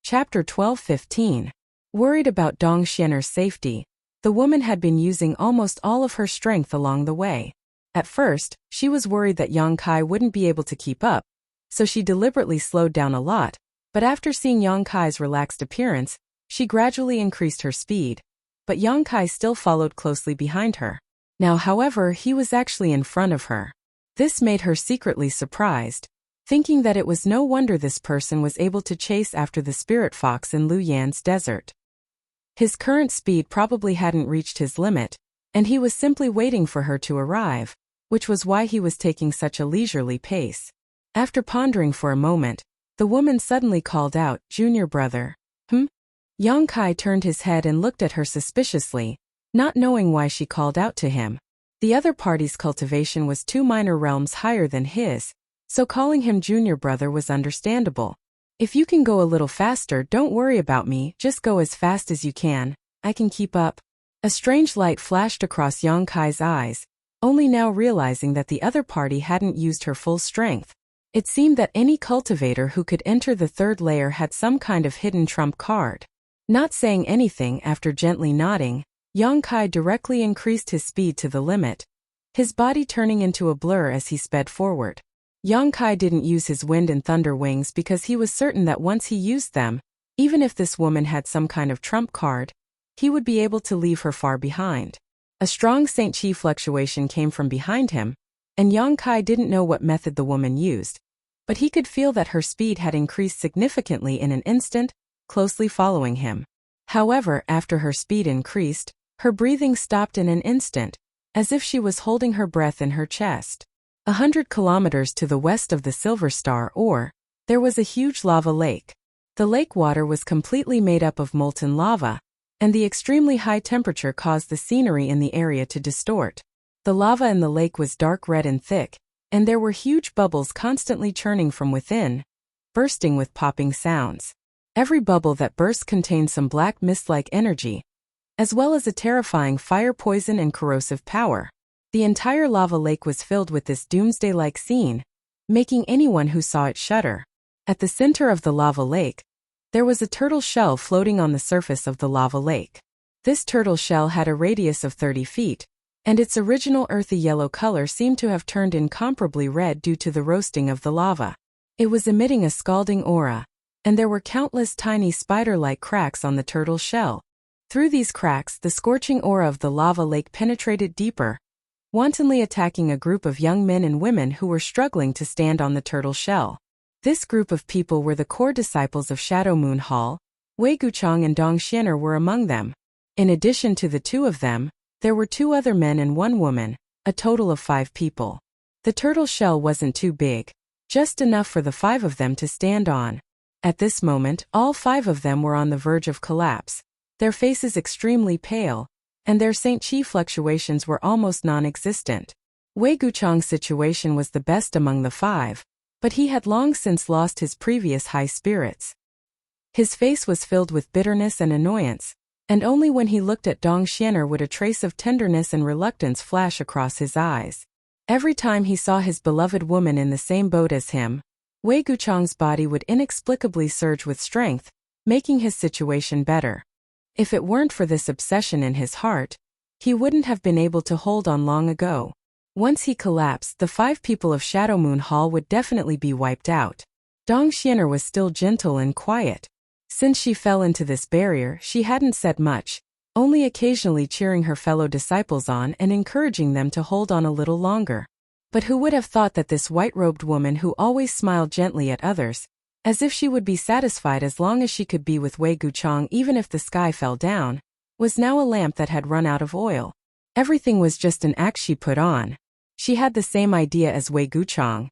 Chapter 12:15. Worried about Dong Xianer's safety, the woman had been using almost all of her strength along the way. At first, she was worried that Yang Kai wouldn't be able to keep up, so she deliberately slowed down a lot, but after seeing Yang Kai's relaxed appearance, she gradually increased her speed. But Yang Kai still followed closely behind her. Now, however, he was actually in front of her. This made her secretly surprised, thinking that it was no wonder this person was able to chase after the spirit fox in Lu Yan's desert. His current speed probably hadn't reached his limit, and he was simply waiting for her to arrive, which was why he was taking such a leisurely pace. After pondering for a moment, the woman suddenly called out, "Junior brother." Yang Kai turned his head and looked at her suspiciously, not knowing why she called out to him. The other party's cultivation was 2 minor realms higher than his, so calling him junior brother was understandable. If you can go a little faster, don't worry about me, just go as fast as you can, I can keep up. A strange light flashed across Yang Kai's eyes, only now realizing that the other party hadn't used her full strength. It seemed that any cultivator who could enter the third layer had some kind of hidden trump card. Not saying anything, after gently nodding, Yang Kai directly increased his speed to the limit, his body turning into a blur as he sped forward. Yang Kai didn't use his wind and thunder wings because he was certain that once he used them, even if this woman had some kind of trump card, he would be able to leave her far behind. A strong Saint Chi fluctuation came from behind him, and Yang Kai didn't know what method the woman used, but he could feel that her speed had increased significantly in an instant, closely following him. However, after her speed increased, her breathing stopped in an instant, as if she was holding her breath in her chest. 100 kilometers to the west of the Silver Star ore, there was a huge lava lake. The lake water was completely made up of molten lava, and the extremely high temperature caused the scenery in the area to distort. The lava in the lake was dark red and thick, and there were huge bubbles constantly churning from within, bursting with popping sounds. Every bubble that burst contained some black mist-like energy, as well as a terrifying fire poison and corrosive power. The entire lava lake was filled with this doomsday-like scene, making anyone who saw it shudder. At the center of the lava lake, there was a turtle shell floating on the surface of the lava lake. This turtle shell had a radius of 30 feet, and its original earthy yellow color seemed to have turned incomparably red due to the roasting of the lava. It was emitting a scalding aura, and there were countless tiny spider-like cracks on the turtle shell. Through these cracks, the scorching aura of the lava lake penetrated deeper, wantonly attacking a group of young men and women who were struggling to stand on the turtle shell. This group of people were the core disciples of Shadow Moon Hall. Wei Guchang and Dong Xianer were among them. In addition to the two of them, there were 2 other men and 1 woman, a total of 5 people. The turtle shell wasn't too big, just enough for the 5 of them to stand on. At this moment, all 5 of them were on the verge of collapse, their faces extremely pale, and their Saint Chi fluctuations were almost non-existent. Wei Guchang's situation was the best among the 5, But he had long since lost his previous high spirits. His face was filled with bitterness and annoyance, and only when he looked at Dong Xianer would a trace of tenderness and reluctance flash across his eyes. Every time he saw his beloved woman in the same boat as him, Wei Guchang's body would inexplicably surge with strength, making his situation better. If it weren't for this obsession in his heart, he wouldn't have been able to hold on long ago. Once he collapsed, the 5 people of Shadow Moon Hall would definitely be wiped out. Dong Xianer was still gentle and quiet. Since she fell into this barrier, she hadn't said much, only occasionally cheering her fellow disciples on and encouraging them to hold on a little longer. But who would have thought that this white-robed woman who always smiled gently at others, as if she would be satisfied as long as she could be with Wei Guchang even if the sky fell down, was now a lamp that had run out of oil. Everything was just an act she put on. She had the same idea as Wei Guchang.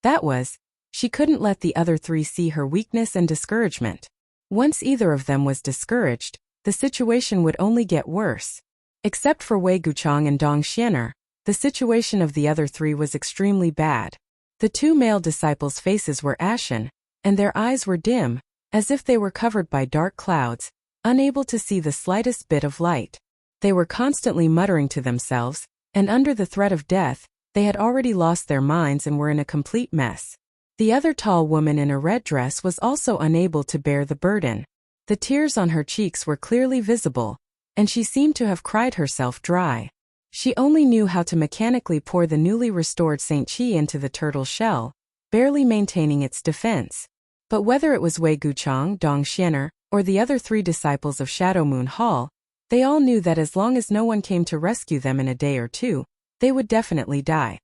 That was, she couldn't let the other 3 see her weakness and discouragement. Once either of them was discouraged, the situation would only get worse. Except for Wei Guchang and Dong Xianer, the situation of the other 3 was extremely bad. The 2 male disciples' faces were ashen, and their eyes were dim, as if they were covered by dark clouds, unable to see the slightest bit of light. They were constantly muttering to themselves, and under the threat of death, they had already lost their minds and were in a complete mess. The other tall woman in a red dress was also unable to bear the burden. The tears on her cheeks were clearly visible, and she seemed to have cried herself dry. She only knew how to mechanically pour the newly restored Saint Qi into the turtle shell, barely maintaining its defense. But whether it was Wei Guchang, Dong Xianer, or the other 3 disciples of Shadow Moon Hall, they all knew that as long as no one came to rescue them in a day or 2, they would definitely die.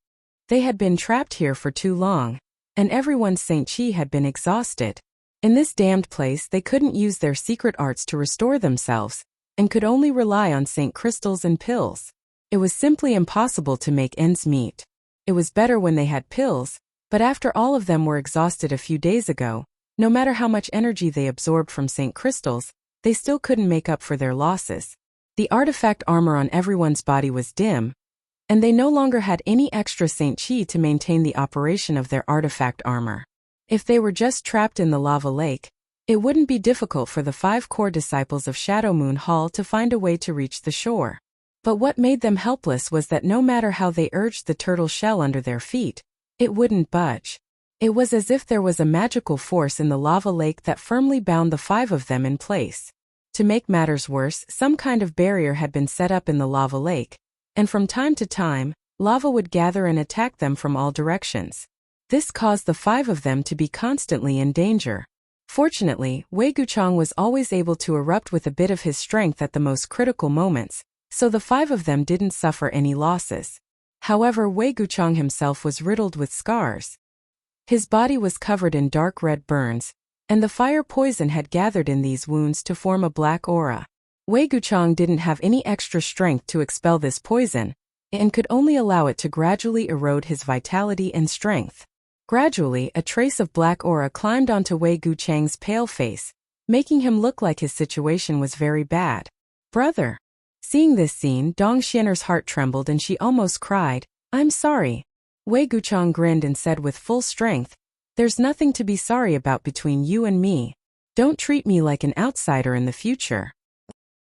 They had been trapped here for too long, and everyone's Saint Qi had been exhausted. In this damned place they couldn't use their secret arts to restore themselves, and could only rely on Saint crystals and pills. It was simply impossible to make ends meet. It was better when they had pills, but after all of them were exhausted a few days ago, no matter how much energy they absorbed from Saint crystals, they still couldn't make up for their losses. The artifact armor on everyone's body was dim, and they no longer had any extra Saint Qi to maintain the operation of their artifact armor. If they were just trapped in the lava lake, it wouldn't be difficult for the 5 core disciples of Shadow Moon Hall to find a way to reach the shore. But what made them helpless was that no matter how they urged the turtle shell under their feet, it wouldn't budge. It was as if there was a magical force in the lava lake that firmly bound the 5 of them in place. To make matters worse, some kind of barrier had been set up in the lava lake, and from time to time, lava would gather and attack them from all directions. This caused the 5 of them to be constantly in danger. Fortunately, Wei Guchang was always able to erupt with a bit of his strength at the most critical moments, so the 5 of them didn't suffer any losses. However, Wei Guchang himself was riddled with scars. His body was covered in dark red burns, and the fire poison had gathered in these wounds to form a black aura. Wei Guchang didn't have any extra strength to expel this poison, and could only allow it to gradually erode his vitality and strength. Gradually, a trace of black aura climbed onto Wei Guchang's pale face, making him look like his situation was very bad. "Brother." Seeing this scene, Dong Xianer's heart trembled and she almost cried, "I'm sorry." Wei Guchang grinned and said with full strength, "There's nothing to be sorry about between you and me. Don't treat me like an outsider in the future."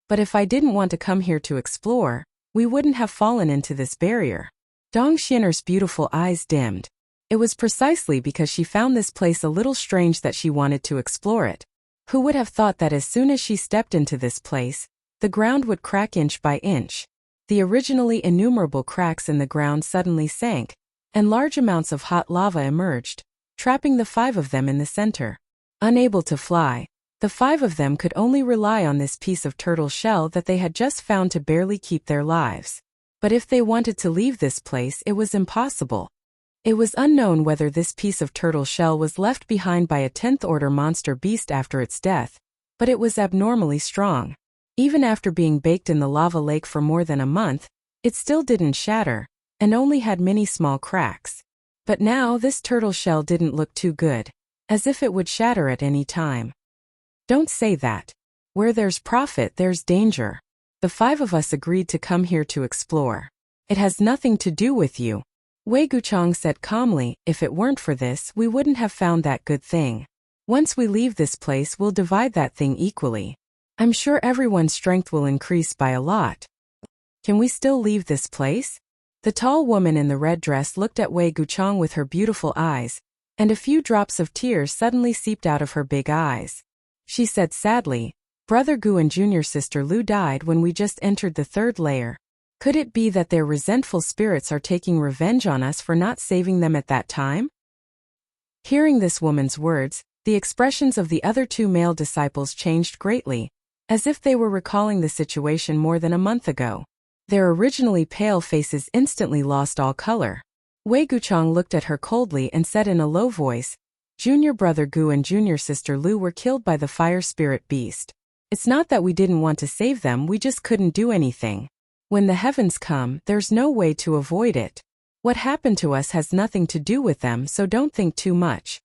"But if I didn't want to come here to explore, we wouldn't have fallen into this barrier." Dong Xianer's beautiful eyes dimmed. It was precisely because she found this place a little strange that she wanted to explore it. Who would have thought that as soon as she stepped into this place, the ground would crack inch by inch. The originally innumerable cracks in the ground suddenly sank, and large amounts of hot lava emerged, trapping the 5 of them in the center. Unable to fly, the 5 of them could only rely on this piece of turtle shell that they had just found to barely keep their lives. But if they wanted to leave this place, it was impossible. It was unknown whether this piece of turtle shell was left behind by a 10th-order monster beast after its death, but it was abnormally strong. Even after being baked in the lava lake for more than a month, it still didn't shatter, and only had many small cracks. But now this turtle shell didn't look too good, as if it would shatter at any time. "Don't say that. Where there's profit, there's danger. The 5 of us agreed to come here to explore. It has nothing to do with you." Wei Guchang said calmly, if it weren't for this, we wouldn't have found that good thing. Once we leave this place, we'll divide that thing equally. I'm sure everyone's strength will increase by a lot. Can we still leave this place? The tall woman in the red dress looked at Wei Guchang with her beautiful eyes, and a few drops of tears suddenly seeped out of her big eyes. She said sadly, Brother Gu and junior sister Lu died when we just entered the third layer. Could it be that their resentful spirits are taking revenge on us for not saving them at that time? Hearing this woman's words, the expressions of the other two male disciples changed greatly, as if they were recalling the situation more than a month ago. Their originally pale faces instantly lost all color. Wei Guchang looked at her coldly and said in a low voice, Junior brother Gu and junior sister Lu were killed by the fire spirit beast. It's not that we didn't want to save them, we just couldn't do anything. When the heavens come, there's no way to avoid it. What happened to us has nothing to do with them, so don't think too much.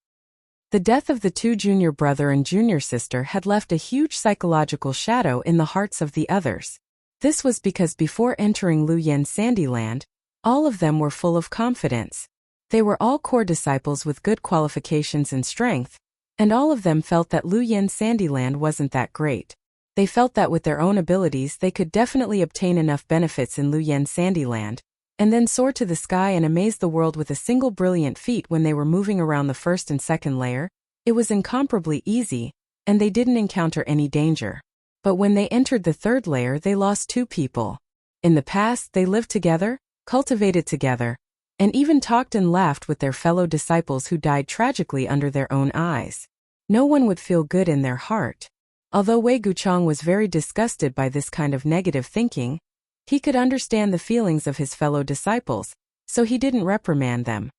The death of the two junior brother and junior sister had left a huge psychological shadow in the hearts of the others. This was because before entering Lu Yen's Sandyland, all of them were full of confidence. They were all core disciples with good qualifications and strength, and all of them felt that Lu Yen's Sandyland wasn't that great. They felt that with their own abilities they could definitely obtain enough benefits in Lu Yen's Sandyland, and then soar to the sky and amaze the world with a single brilliant feat when they were moving around the first and second layer. It was incomparably easy, and they didn't encounter any danger. But when they entered the third layer, they lost two people. In the past, they lived together, cultivated together, and even talked and laughed with their fellow disciples who died tragically under their own eyes. No one would feel good in their heart. Although Wei Guchang was very disgusted by this kind of negative thinking, he could understand the feelings of his fellow disciples, so he didn't reprimand them.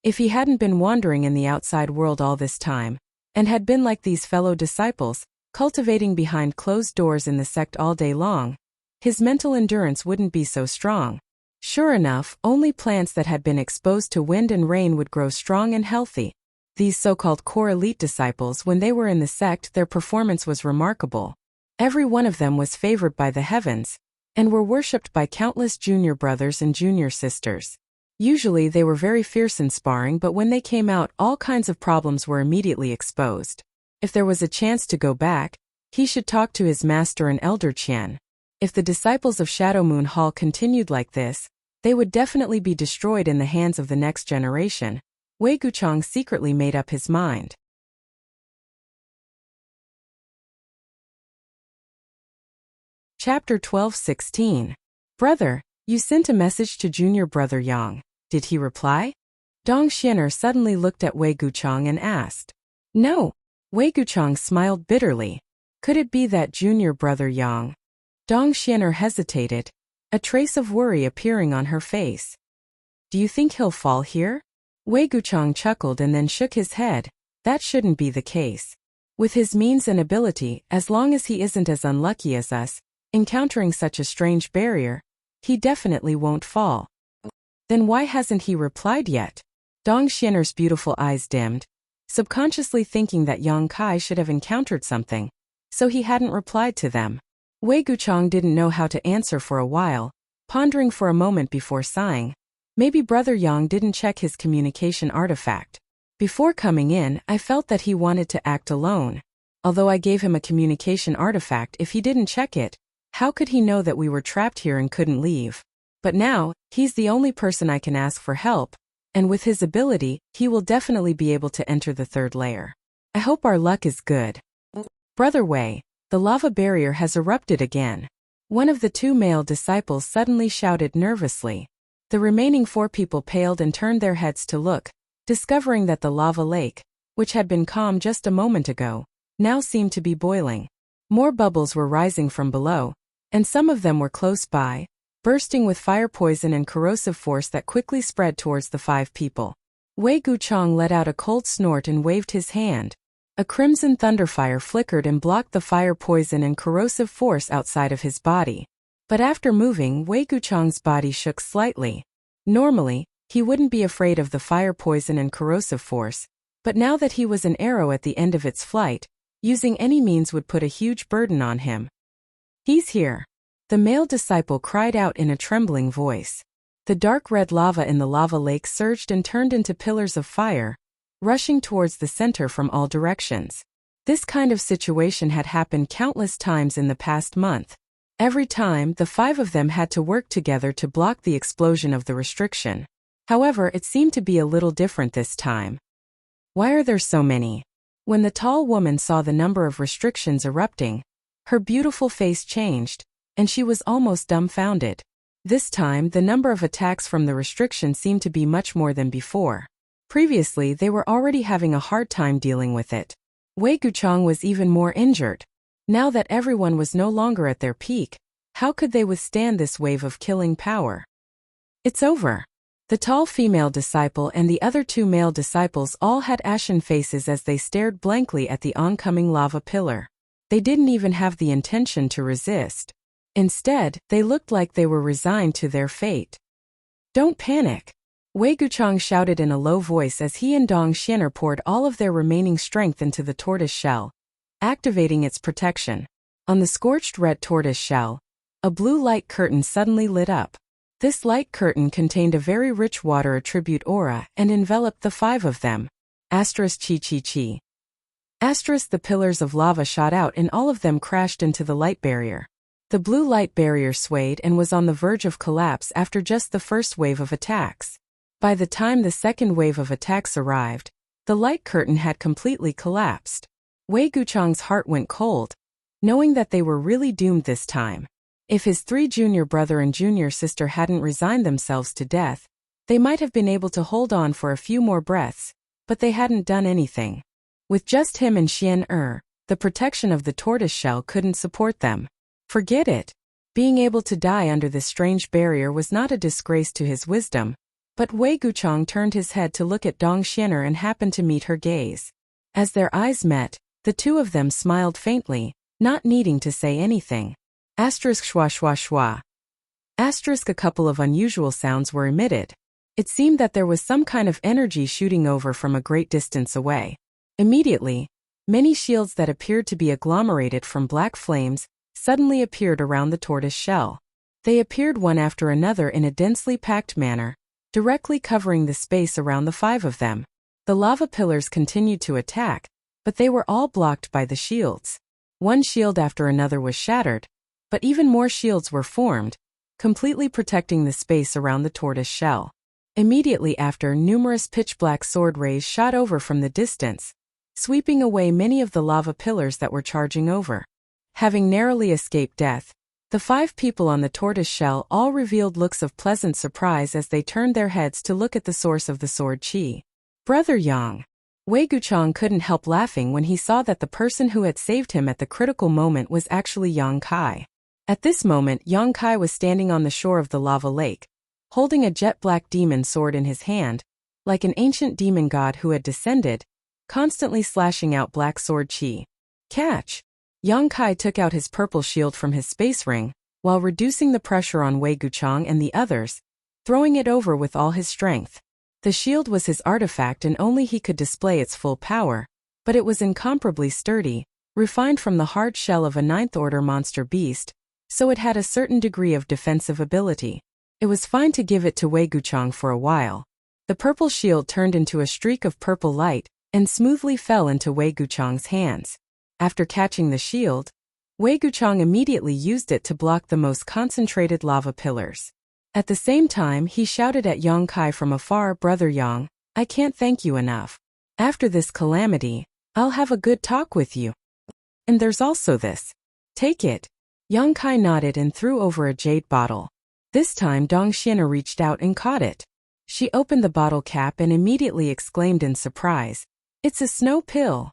If he hadn't been wandering in the outside world all this time, and had been like these fellow disciples, cultivating behind closed doors in the sect all day long, his mental endurance wouldn't be so strong. Sure enough, only plants that had been exposed to wind and rain would grow strong and healthy. These so-called core elite disciples, when they were in the sect, their performance was remarkable. Every one of them was favored by the heavens, and were worshipped by countless junior brothers and junior sisters. Usually they were very fierce in sparring, but when they came out, all kinds of problems were immediately exposed. If there was a chance to go back, he should talk to his master and elder Qian. If the disciples of Shadow Moon Hall continued like this, they would definitely be destroyed in the hands of the next generation. Wei Guchang secretly made up his mind. Chapter 12:16. Brother, you sent a message to junior brother Yang. Did he reply? Dong Xianer suddenly looked at Wei Guchang and asked. No. Wei Guchang smiled bitterly. Could it be that junior brother Yang? Dong Xianer hesitated, a trace of worry appearing on her face. Do you think he'll fall here? Wei Guchang chuckled and then shook his head. That shouldn't be the case. With his means and ability, as long as he isn't as unlucky as us, encountering such a strange barrier, he definitely won't fall. Then why hasn't he replied yet? Dong Xianer's beautiful eyes dimmed, subconsciously thinking that Yang Kai should have encountered something, so he hadn't replied to them. Wei Guchang didn't know how to answer for a while, pondering for a moment before sighing. Maybe brother Yang didn't check his communication artifact. Before coming in, I felt that he wanted to act alone. Although I gave him a communication artifact, if he didn't check it, how could he know that we were trapped here and couldn't leave? But now, he's the only person I can ask for help, and with his ability, he will definitely be able to enter the third layer. I hope our luck is good. Brother Wei, the lava barrier has erupted again. One of the two male disciples suddenly shouted nervously. The remaining four people paled and turned their heads to look, discovering that the lava lake, which had been calm just a moment ago, now seemed to be boiling. More bubbles were rising from below, and some of them were close by, bursting with fire poison and corrosive force that quickly spread towards the five people. Wei Guchang let out a cold snort and waved his hand. A crimson thunderfire flickered and blocked the fire poison and corrosive force outside of his body. But after moving, Wei Guchang's body shook slightly. Normally, he wouldn't be afraid of the fire poison and corrosive force, but now that he was an arrow at the end of its flight, using any means would put a huge burden on him. He's here. The male disciple cried out in a trembling voice. The dark red lava in the lava lake surged and turned into pillars of fire, rushing towards the center from all directions. This kind of situation had happened countless times in the past month. Every time, the 5 of them had to work together to block the explosion of the restriction. However, it seemed to be a little different this time. Why are there so many? When the tall woman saw the number of restrictions erupting, her beautiful face changed, and she was almost dumbfounded. This time, the number of attacks from the restriction seemed to be much more than before. Previously, they were already having a hard time dealing with it. Wei Guchang was even more injured. Now that everyone was no longer at their peak, how could they withstand this wave of killing power? It's over. The tall female disciple and the other 2 male disciples all had ashen faces as they stared blankly at the oncoming lava pillar. They didn't even have the intention to resist. Instead, they looked like they were resigned to their fate. Don't panic. Wei Guchang shouted in a low voice as he and Dong Xianer poured all of their remaining strength into the tortoise shell, activating its protection. On the scorched red tortoise shell, a blue light curtain suddenly lit up. This light curtain contained a very rich water attribute aura and enveloped the 5 of them. Asterisk chi chi chi. Asterisk the pillars of lava shot out and all of them crashed into the light barrier. The blue light barrier swayed and was on the verge of collapse after just the first wave of attacks. By the time the second wave of attacks arrived, the light curtain had completely collapsed. Wei Guchang's heart went cold, knowing that they were really doomed this time. If his 3 junior brother and junior sister hadn't resigned themselves to death, they might have been able to hold on for a few more breaths, but they hadn't done anything. With just him and Xian the protection of the tortoise shell couldn't support them. Forget it. Being able to die under this strange barrier was not a disgrace to his wisdom, but Wei Guchang turned his head to look at Dong Xianer and happened to meet her gaze. As their eyes met, the 2 of them smiled faintly, not needing to say anything. Asterisk schwa schwa schwa. Asterisk a couple of unusual sounds were emitted. It seemed that there was some kind of energy shooting over from a great distance away. Immediately, many shields that appeared to be agglomerated from black flames suddenly appeared around the tortoise shell. They appeared one after another in a densely packed manner, directly covering the space around the 5 of them. The lava pillars continued to attack, but they were all blocked by the shields. One shield after another was shattered, but even more shields were formed, completely protecting the space around the tortoise shell. Immediately after, numerous pitch-black sword rays shot over from the distance, sweeping away many of the lava pillars that were charging over. Having narrowly escaped death, the 5 people on the tortoise shell all revealed looks of pleasant surprise as they turned their heads to look at the source of the sword chi. Brother Yang. Wei Guchang couldn't help laughing when he saw that the person who had saved him at the critical moment was actually Yang Kai. At this moment, Yang Kai was standing on the shore of the lava lake, holding a jet-black demon sword in his hand, like an ancient demon god who had descended, constantly slashing out black sword chi. Catch! Yang Kai took out his purple shield from his space ring, while reducing the pressure on Wei Guchang and the others, throwing it over with all his strength. The shield was his artifact and only he could display its full power, but it was incomparably sturdy, refined from the hard shell of a 9th-order monster beast, so it had a certain degree of defensive ability. It was fine to give it to Wei Guchang for a while. The purple shield turned into a streak of purple light and smoothly fell into Wei Guchang's hands. After catching the shield, Wei Guchang immediately used it to block the most concentrated lava pillars. At the same time, he shouted at Yang Kai from afar, "Brother Yang, I can't thank you enough. After this calamity, I'll have a good talk with you. And there's also this. Take it." Yang Kai nodded and threw over a jade bottle. This time Dong Xianer reached out and caught it. She opened the bottle cap and immediately exclaimed in surprise, "It's a snow pill."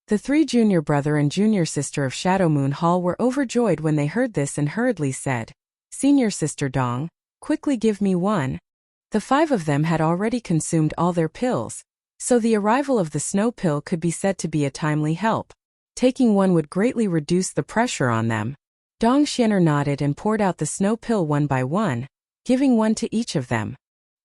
The 3 junior brother and junior sister of Shadow Moon Hall were overjoyed when they heard this and hurriedly said, "Senior sister Dong, quickly give me one." The 5 of them had already consumed all their pills, so the arrival of the snow pill could be said to be a timely help. Taking one would greatly reduce the pressure on them. Dong Xianer nodded and poured out the snow pill one by one, giving one to each of them.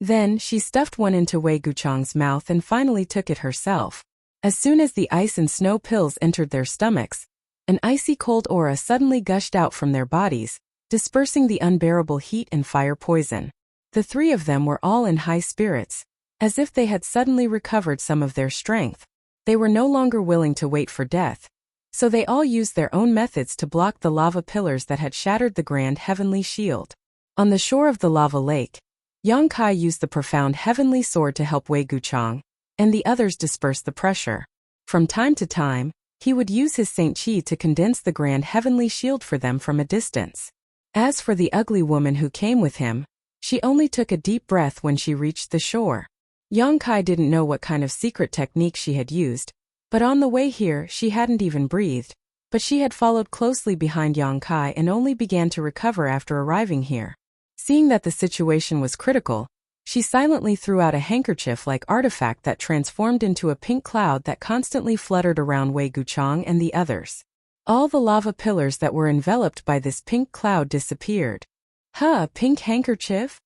Then, she stuffed one into Wei Guchang's mouth and finally took it herself. As soon as the ice and snow pills entered their stomachs, an icy cold aura suddenly gushed out from their bodies, dispersing the unbearable heat and fire poison. The three of them were all in high spirits, as if they had suddenly recovered some of their strength. They were no longer willing to wait for death, so they all used their own methods to block the lava pillars that had shattered the grand heavenly shield. On the shore of the lava lake, Yang Kai used the profound heavenly sword to help Wei Guchang, and the others disperse the pressure. From time to time, he would use his Saint Qi to condense the grand heavenly shield for them from a distance. As for the ugly woman who came with him, she only took a deep breath when she reached the shore. Yang Kai didn't know what kind of secret technique she had used, but on the way here she hadn't even breathed, but she had followed closely behind Yang Kai and only began to recover after arriving here. Seeing that the situation was critical, she silently threw out a handkerchief-like artifact that transformed into a pink cloud that constantly fluttered around Wei Guchang and the others. All the lava pillars that were enveloped by this pink cloud disappeared. Huh, pink handkerchief?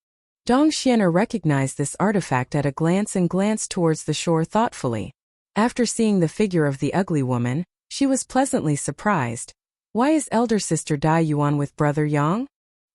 Dong Xianer recognized this artifact at a glance and glanced towards the shore thoughtfully. After seeing the figure of the ugly woman, she was pleasantly surprised. Why is elder sister Dai Yuan with brother Yang?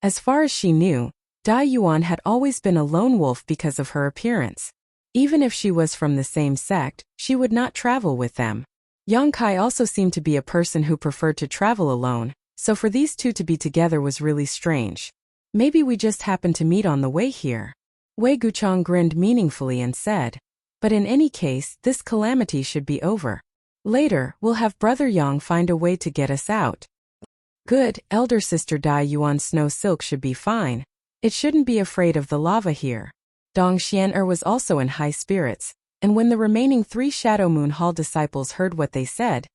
As far as she knew, Dai Yuan had always been a lone wolf because of her appearance. Even if she was from the same sect, she would not travel with them. Yang Kai also seemed to be a person who preferred to travel alone, so for these two to be together was really strange. Maybe we just happened to meet on the way here. Wei Guchang grinned meaningfully and said, but in any case, this calamity should be over. Later, we'll have brother Yang find a way to get us out. Good, elder sister Dai Yuan's snow silk should be fine. It shouldn't be afraid of the lava here. Dong Xianer was also in high spirits, and when the remaining 3 Shadow Moon Hall disciples heard what they said,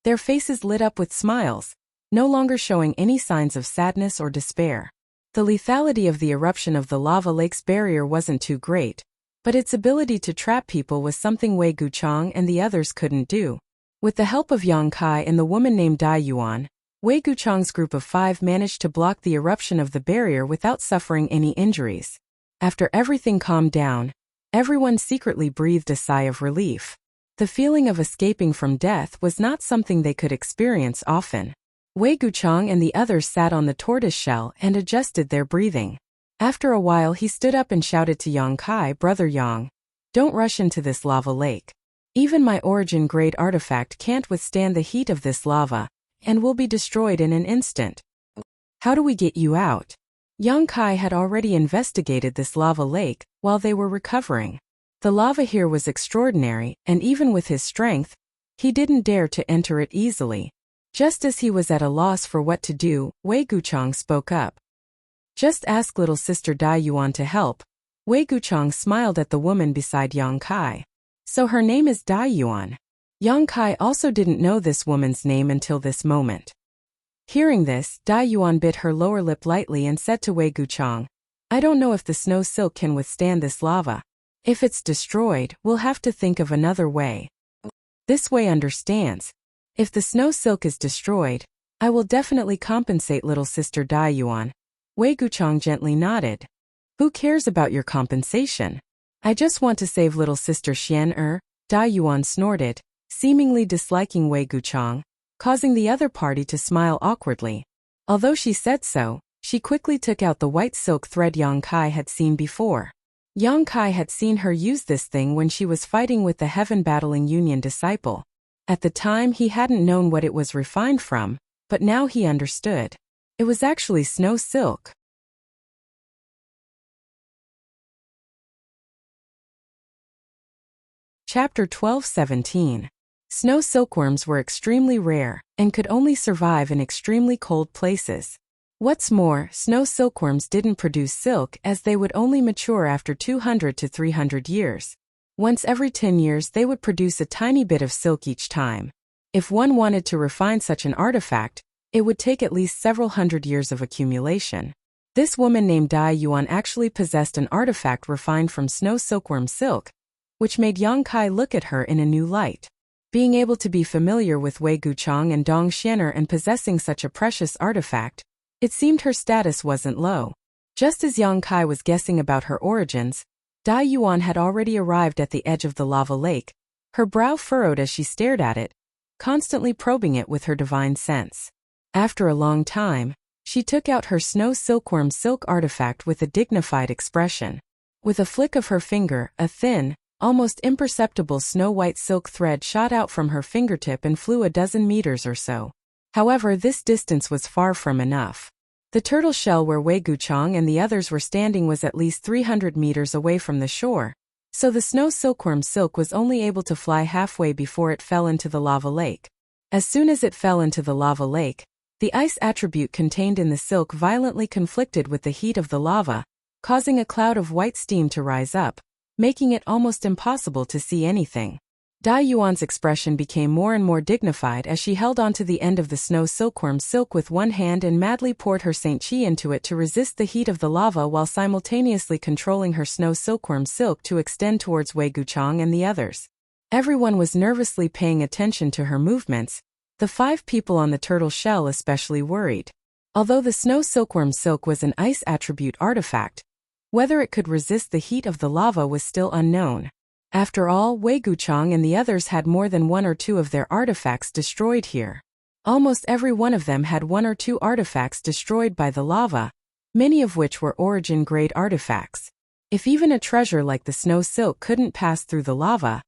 their faces lit up with smiles, no longer showing any signs of sadness or despair. The lethality of the eruption of the lava lake's barrier wasn't too great, but its ability to trap people was something Wei Guchang and the others couldn't do. With the help of Yang Kai and the woman named Dai Yuan, Wei Guchang's group of 5 managed to block the eruption of the barrier without suffering any injuries. After everything calmed down, everyone secretly breathed a sigh of relief. The feeling of escaping from death was not something they could experience often. Wei Guchang and the others sat on the tortoise shell and adjusted their breathing. After a while he stood up and shouted to Yang Kai, brother Yang, don't rush into this lava lake. Even my origin-grade artifact can't withstand the heat of this lava, and will be destroyed in an instant. How do we get you out? Yang Kai had already investigated this lava lake while they were recovering. The lava here was extraordinary, and even with his strength, he didn't dare to enter it easily. Just as he was at a loss for what to do, Wei Guchang spoke up. Just ask little sister Dai Yuan to help. Wei Guchang smiled at the woman beside Yang Kai. So her name is Dai Yuan. Yang Kai also didn't know this woman's name until this moment. Hearing this, Dai Yuan bit her lower lip lightly and said to Wei Guchang, I don't know if the snow silk can withstand this lava. If it's destroyed, we'll have to think of another way. This way understands. If the snow silk is destroyed, I will definitely compensate little sister Dai Yuan. Wei Guchang gently nodded. Who cares about your compensation? I just want to save little sister Xian. Dai Yuan snorted, seemingly disliking Wei Guchang, causing the other party to smile awkwardly. Although she said so, she quickly took out the white silk thread Yang Kai had seen before. Yang Kai had seen her use this thing when she was fighting with the Heaven Battling Union disciple. At the time he hadn't known what it was refined from, but now he understood. It was actually snow silk. Chapter 12:17. Snow silkworms were extremely rare, and could only survive in extremely cold places. What's more, snow silkworms didn't produce silk as they would only mature after 200 to 300 years. Once every 10 years they would produce a tiny bit of silk each time. If one wanted to refine such an artifact, it would take at least several hundred years of accumulation. This woman named Dai Yuan actually possessed an artifact refined from snow silkworm silk, which made Yang Kai look at her in a new light. Being able to be familiar with Wei Guchang and Dong Xianer and possessing such a precious artifact, it seemed her status wasn't low. Just as Yang Kai was guessing about her origins, Dai Yuan had already arrived at the edge of the lava lake, her brow furrowed as she stared at it, constantly probing it with her divine sense. After a long time, She took out her snow silkworm silk artifact with a dignified expression. With a flick of her finger, a thin, almost imperceptible snow-white silk thread shot out from her fingertip and flew a dozen meters or so. However, this distance was far from enough. The turtle shell where Wei Guchang and the others were standing was at least 300 meters away from the shore, so the snow silkworm silk was only able to fly halfway before it fell into the lava lake. As soon as it fell into the lava lake, the ice attribute contained in the silk violently conflicted with the heat of the lava, causing a cloud of white steam to rise up, making it almost impossible to see anything. Dai Yuan's expression became more and more dignified as she held onto the end of the snow silkworm silk with one hand and madly poured her Saint Qi into it to resist the heat of the lava while simultaneously controlling her snow silkworm silk to extend towards Wei Guchang and the others. Everyone was nervously paying attention to her movements, the 5 people on the turtle shell especially worried. Although the snow silkworm silk was an ice attribute artifact, whether it could resist the heat of the lava was still unknown. After all, Wei Guchang and the others had more than 1 or 2 of their artifacts destroyed here. Almost every one of them had 1 or 2 artifacts destroyed by the lava, many of which were origin-grade artifacts. If even a treasure like the snow silk couldn't pass through the lava,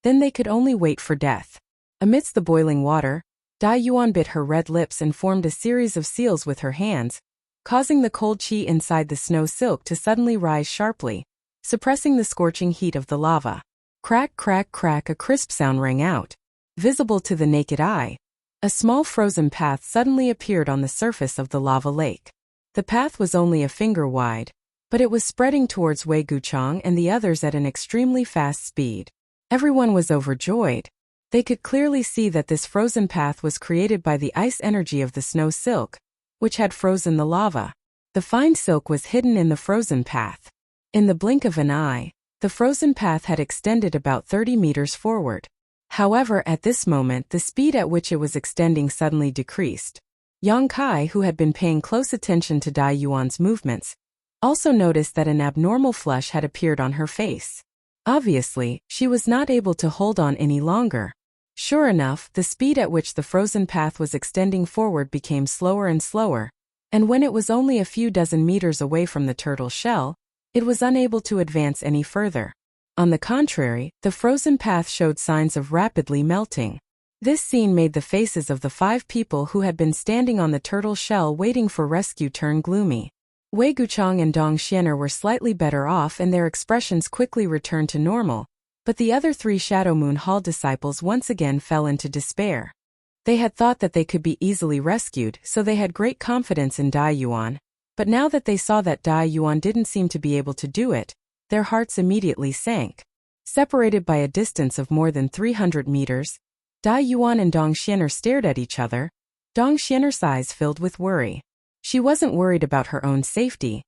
then they could only wait for death. Amidst the boiling water, Dai Yuan bit her red lips and formed a series of seals with her hands, causing the cold qi inside the snow silk to suddenly rise sharply, suppressing the scorching heat of the lava. Crack, crack, crack, a crisp sound rang out. Visible to the naked eye, a small frozen path suddenly appeared on the surface of the lava lake. The path was only a finger wide, but it was spreading towards Wei Guchang and the others at an extremely fast speed. Everyone was overjoyed. They could clearly see that this frozen path was created by the ice energy of the snow silk, which had frozen the lava. The fine silk was hidden in the frozen path. In the blink of an eye, the frozen path had extended about 30 meters forward. However, at this moment the speed at which it was extending suddenly decreased. Yang Kai, who had been paying close attention to Dai Yuan's movements, also noticed that an abnormal flush had appeared on her face. Obviously, she was not able to hold on any longer. Sure enough, the speed at which the frozen path was extending forward became slower and slower, and when it was only a few dozen meters away from the turtle shell, it was unable to advance any further. On the contrary, the frozen path showed signs of rapidly melting. This scene made the faces of the 5 people who had been standing on the turtle shell waiting for rescue turn gloomy. Wei Guchang and Dong Xianer were slightly better off and their expressions quickly returned to normal, but the other 3 Shadow Moon Hall disciples once again fell into despair. They had thought that they could be easily rescued, so they had great confidence in Dai Yuan, but now that they saw that Dai Yuan didn't seem to be able to do it, their hearts immediately sank. Separated by a distance of more than 300 meters, Dai Yuan and Dong Xianer stared at each other. Dong Xianer's eyes filled with worry. She wasn't worried about her own safety,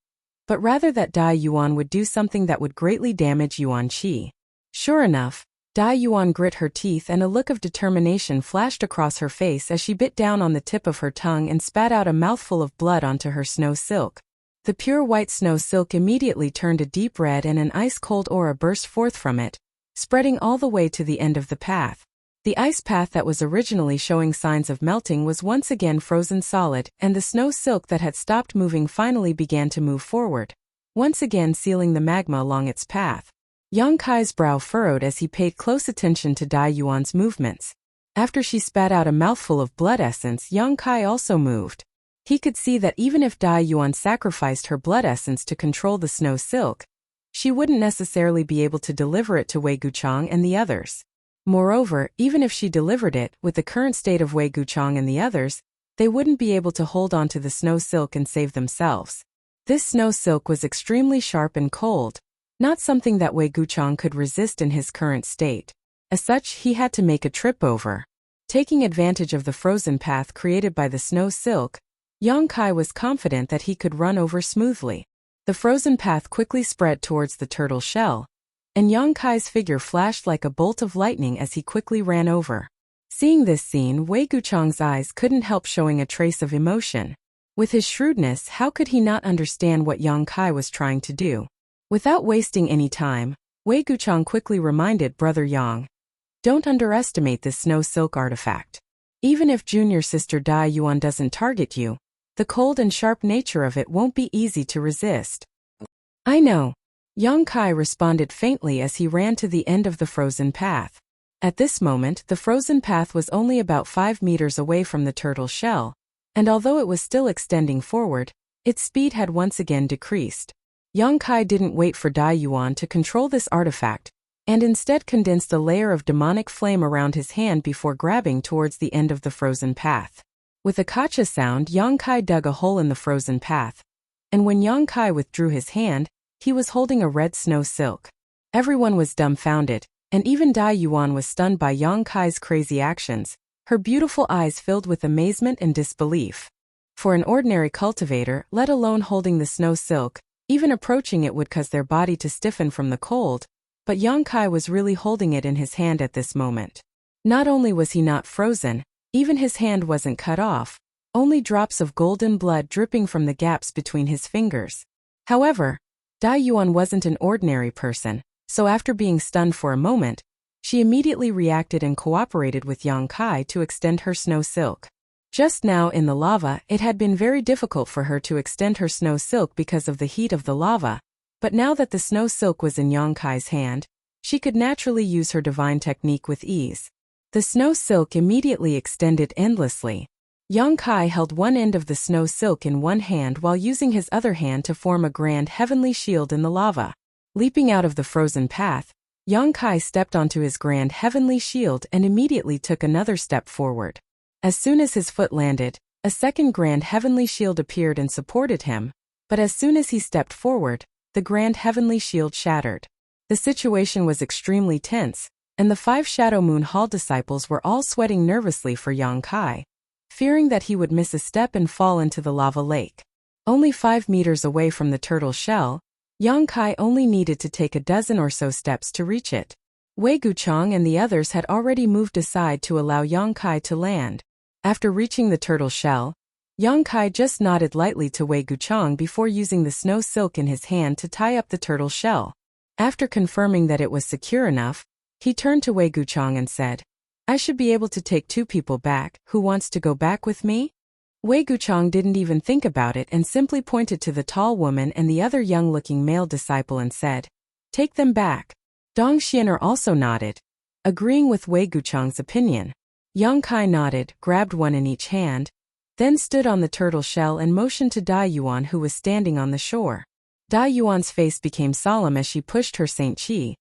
but rather that Dai Yuan would do something that would greatly damage Yuan Qi. Sure enough, Dai Yuan grit her teeth and a look of determination flashed across her face as she bit down on the tip of her tongue and spat out a mouthful of blood onto her snow silk. The pure white snow silk immediately turned a deep red and an ice-cold aura burst forth from it, spreading all the way to the end of the path. The ice path that was originally showing signs of melting was once again frozen solid, and the snow silk that had stopped moving finally began to move forward, once again sealing the magma along its path. Yang Kai's brow furrowed as he paid close attention to Dai Yuan's movements. After she spat out a mouthful of blood essence, Yang Kai also moved. He could see that even if Dai Yuan sacrificed her blood essence to control the snow silk, she wouldn't necessarily be able to deliver it to Wei Guchang and the others. Moreover, even if she delivered it, with the current state of Wei Guchang and the others, they wouldn't be able to hold on to the snow silk and save themselves. This snow silk was extremely sharp and cold, not something that Wei Guchang could resist in his current state. As such, he had to make a trip over. Taking advantage of the frozen path created by the snow silk, Yang Kai was confident that he could run over smoothly. The frozen path quickly spread towards the turtle shell, and Yang Kai's figure flashed like a bolt of lightning as he quickly ran over. Seeing this scene, Wei Guchang's eyes couldn't help showing a trace of emotion. With his shrewdness, how could he not understand what Yang Kai was trying to do? Without wasting any time, Wei Guchang quickly reminded Brother Yang, "Don't underestimate this snow silk artifact. Even if junior sister Dai Yuan doesn't target you, The cold and sharp nature of it won't be easy to resist. I know. Yang Kai responded faintly as he ran to the end of the frozen path. At this moment, the frozen path was only about 5 meters away from the turtle shell, and although it was still extending forward, its speed had once again decreased. Yang Kai didn't wait for Dai Yuan to control this artifact, and instead condensed a layer of demonic flame around his hand before grabbing towards the end of the frozen path. With a kacha sound, Yang Kai dug a hole in the frozen path, and when Yang Kai withdrew his hand, he was holding a red snow silk. Everyone was dumbfounded, and even Dai Yuan was stunned by Yang Kai's crazy actions, her beautiful eyes filled with amazement and disbelief. For an ordinary cultivator, let alone holding the snow silk, even approaching it would cause their body to stiffen from the cold, but Yang Kai was really holding it in his hand at this moment. Not only was he not frozen, even his hand wasn't cut off, only drops of golden blood dripping from the gaps between his fingers. However, Dai Yuan wasn't an ordinary person, so after being stunned for a moment, she immediately reacted and cooperated with Yang Kai to extend her snow silk. Just now in the lava, it had been very difficult for her to extend her snow silk because of the heat of the lava, but now that the snow silk was in Yang Kai's hand, she could naturally use her divine technique with ease. The snow silk immediately extended endlessly. Yang Kai held one end of the snow silk in one hand while using his other hand to form a grand heavenly shield in the lava. Leaping out of the frozen path, Yang Kai stepped onto his grand heavenly shield and immediately took another step forward. As soon as his foot landed, a second grand heavenly shield appeared and supported him, but as soon as he stepped forward, the grand heavenly shield shattered. The situation was extremely tense, and the 5 Shadow Moon Hall disciples were all sweating nervously for Yang Kai, fearing that he would miss a step and fall into the lava lake. Only 5 meters away from the turtle shell, Yang Kai only needed to take a dozen or so steps to reach it. Wei Guchang and the others had already moved aside to allow Yang Kai to land. After reaching the turtle shell, Yang Kai just nodded lightly to Wei Guchang before using the snow silk in his hand to tie up the turtle shell. After confirming that it was secure enough, he turned to Wei Guchang and said, "I should be able to take 2 people back. Who wants to go back with me?" Wei Guchang didn't even think about it and simply pointed to the tall woman and the other young-looking male disciple and said, "Take them back." Dong Xianer also nodded, agreeing with Wei Guchang's opinion. Yang Kai nodded, grabbed one in each hand, then stood on the turtle shell and motioned to Dai Yuan, who was standing on the shore. Dai Yuan's face became solemn as she pushed her Saint Qi,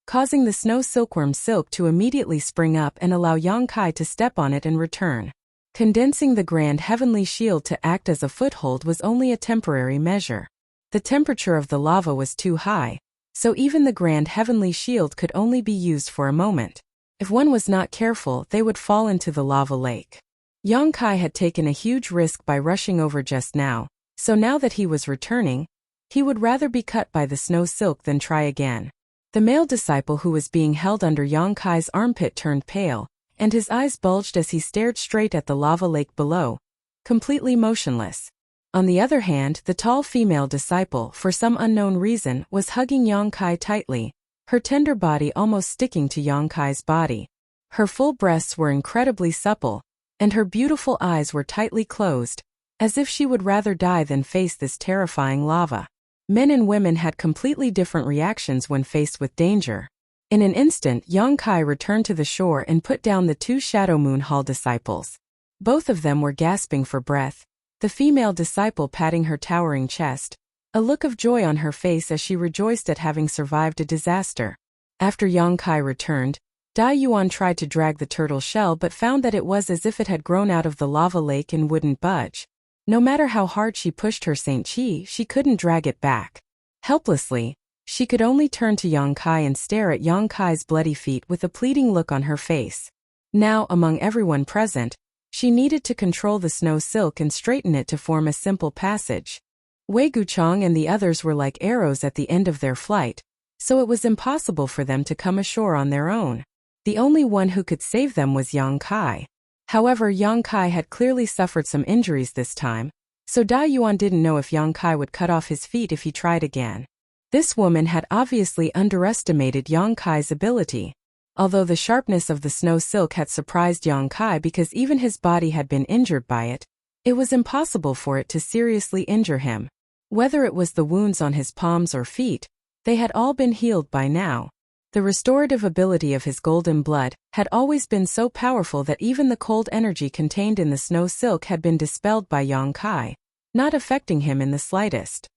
causing the snow silkworm silk to immediately spring up and allow Yang Kai to step on it and return. Condensing the grand heavenly shield to act as a foothold was only a temporary measure. The temperature of the lava was too high, so even the grand heavenly shield could only be used for a moment. If one was not careful, they would fall into the lava lake. Yang Kai had taken a huge risk by rushing over just now, so now that he was returning, he would rather be cut by the snow silk than try again. The male disciple who was being held under Yang Kai's armpit turned pale, and his eyes bulged as he stared straight at the lava lake below, completely motionless. On the other hand, the tall female disciple, for some unknown reason, was hugging Yang Kai tightly, her tender body almost sticking to Yang Kai's body. Her full breasts were incredibly supple, and her beautiful eyes were tightly closed, as if she would rather die than face this terrifying lava. Men and women had completely different reactions when faced with danger. In an instant, Yang Kai returned to the shore and put down the 2 Shadow Moon Hall disciples. Both of them were gasping for breath, the female disciple patting her towering chest, a look of joy on her face as she rejoiced at having survived a disaster. After Yang Kai returned, Dai Yuan tried to drag the turtle shell but found that it was as if it had grown out of the lava lake and wouldn't budge. No matter how hard she pushed her Saint Qi, she couldn't drag it back. Helplessly, she could only turn to Yang Kai and stare at Yang Kai's bloody feet with a pleading look on her face. Now, among everyone present, she needed to control the snow silk and straighten it to form a simple passage. Wei Guchang and the others were like arrows at the end of their flight, so it was impossible for them to come ashore on their own. The only one who could save them was Yang Kai. However, Yang Kai had clearly suffered some injuries this time, so Dai Yuan didn't know if Yang Kai would cut off his feet if he tried again. This woman had obviously underestimated Yang Kai's ability. Although the sharpness of the snow silk had surprised Yang Kai because even his body had been injured by it, It was impossible for it to seriously injure him. Whether it was the wounds on his palms or feet, they had all been healed by now. The restorative ability of his golden blood had always been so powerful that even the cold energy contained in the snow silk had been dispelled by Yang Kai, not affecting him in the slightest.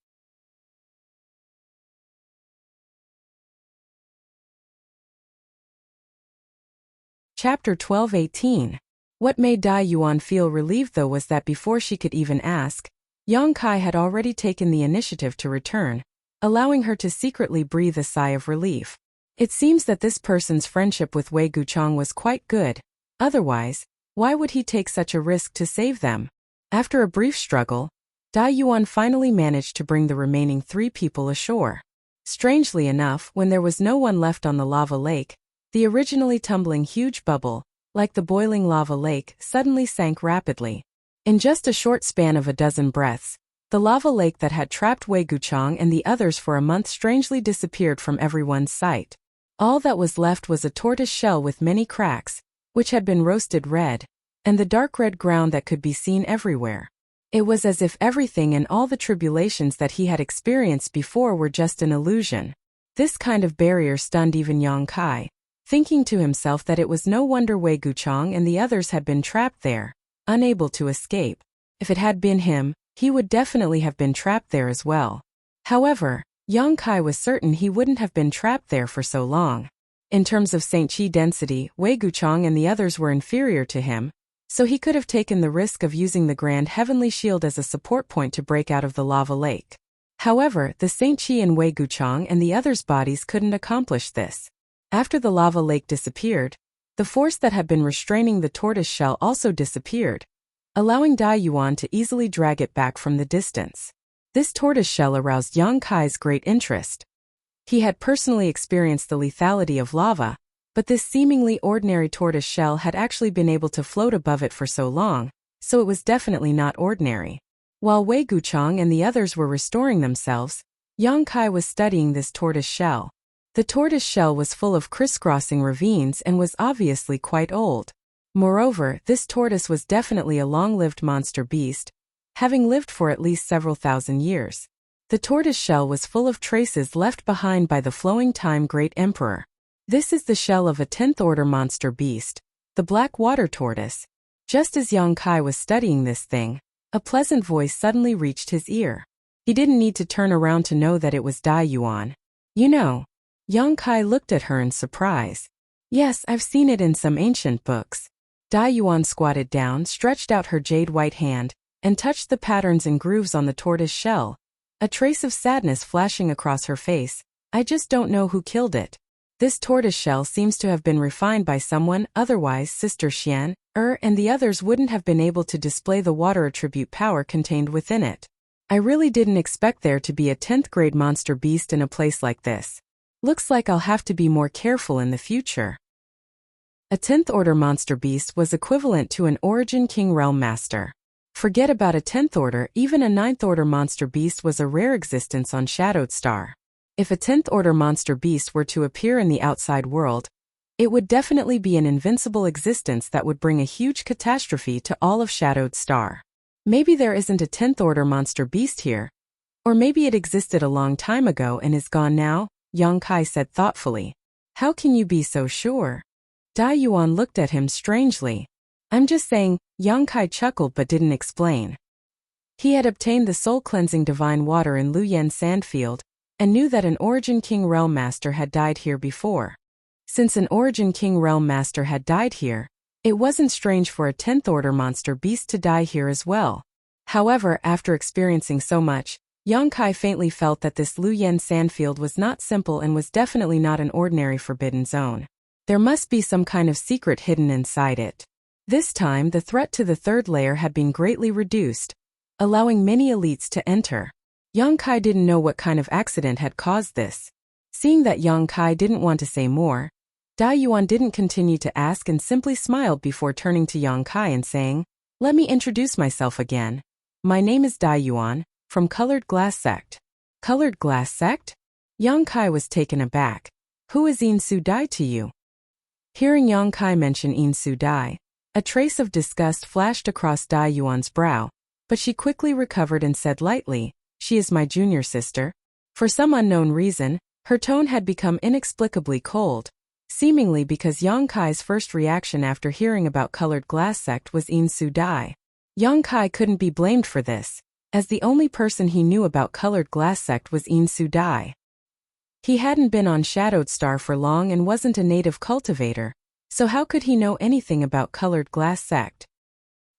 Chapter 12:18. What made Dai Yuan feel relieved though was that before she could even ask, Yang Kai had already taken the initiative to return, allowing her to secretly breathe a sigh of relief. It seems that this person's friendship with Wei Guchang was quite good. Otherwise, why would he take such a risk to save them? After a brief struggle, Dai Yuan finally managed to bring the remaining 3 people ashore. Strangely enough, when there was no one left on the lava lake, the originally tumbling huge bubble, like the boiling lava lake, suddenly sank rapidly. In just a short span of a dozen breaths, the lava lake that had trapped Wei Guchang and the others for a month strangely disappeared from everyone's sight. All that was left was a tortoise shell with many cracks, which had been roasted red, and the dark red ground that could be seen everywhere. It was as if everything and all the tribulations that he had experienced before were just an illusion. This kind of barrier stunned even Yang Kai, thinking to himself that it was no wonder Wei Guchang and the others had been trapped there, unable to escape. If it had been him, he would definitely have been trapped there as well. However, Yang Kai was certain he wouldn't have been trapped there for so long. In terms of Saint Qi density, Wei Guchang and the others were inferior to him, so he could have taken the risk of using the Grand Heavenly Shield as a support point to break out of the lava lake. However, the Saint Qi and Wei Guchang and the others' bodies couldn't accomplish this. After the lava lake disappeared, the force that had been restraining the tortoise shell also disappeared, allowing Dai Yuan to easily drag it back from the distance. This tortoise shell aroused Yang Kai's great interest. He had personally experienced the lethality of lava, but this seemingly ordinary tortoise shell had actually been able to float above it for so long, so it was definitely not ordinary. While Wei Guchang and the others were restoring themselves, Yang Kai was studying this tortoise shell. The tortoise shell was full of crisscrossing ravines and was obviously quite old. Moreover, this tortoise was definitely a long-lived monster beast, having lived for at least several thousand years. The tortoise shell was full of traces left behind by the flowing time great emperor. This is the shell of a 10th order monster beast, the black water tortoise. Just as Yang Kai was studying this thing, a pleasant voice suddenly reached his ear. He didn't need to turn around to know that it was Dai Yuan. You know. Yang Kai looked at her in surprise. Yes, I've seen it in some ancient books. Dai Yuan squatted down, stretched out her jade white hand, and touched the patterns and grooves on the tortoise shell, a trace of sadness flashing across her face. I just don't know who killed it. This tortoise shell seems to have been refined by someone, otherwise Sister Xian, and the others wouldn't have been able to display the water attribute power contained within it. I really didn't expect there to be a 10th grade monster beast in a place like this. Looks like I'll have to be more careful in the future. A 10th order monster beast was equivalent to an Origin King Realm Master. Forget about a 10th order, even a 9th order monster beast was a rare existence on Shadowed Star. If a 10th order monster beast were to appear in the outside world, it would definitely be an invincible existence that would bring a huge catastrophe to all of Shadowed Star. Maybe there isn't a 10th order monster beast here. Or maybe it existed a long time ago and is gone now, Yang Kai said thoughtfully. How can you be so sure? Dai Yuan looked at him strangely. I'm just saying, Yang Kai chuckled but didn't explain. He had obtained the soul-cleansing divine water in Luyen Sandfield, and knew that an Origin King Realm Master had died here before. Since an Origin King Realm Master had died here, it wasn't strange for a 10th order monster beast to die here as well. However, after experiencing so much, Yang Kai faintly felt that this Luyen Sandfield was not simple and was definitely not an ordinary forbidden zone. There must be some kind of secret hidden inside it. This time, the threat to the third layer had been greatly reduced, allowing many elites to enter. Yang Kai didn't know what kind of accident had caused this. Seeing that Yang Kai didn't want to say more, Dai Yuan didn't continue to ask and simply smiled before turning to Yang Kai and saying, "Let me introduce myself again. My name is Dai Yuan, from Colored Glass Sect." Colored Glass Sect? Yang Kai was taken aback. Who is In Su Dai to you? Hearing Yang Kai mention In Su Dai, a trace of disgust flashed across Dai Yuan's brow, But she quickly recovered and said lightly, "She is my junior sister." For some unknown reason, her tone had become inexplicably cold, seemingly because Yang Kai's first reaction after hearing about colored glass sect was In Su Dai. Yang Kai couldn't be blamed for this, as the only person he knew about colored glass sect was In Su Dai. He hadn't been on Shadowed Star for long and wasn't a native cultivator, so how could he know anything about colored glass sect?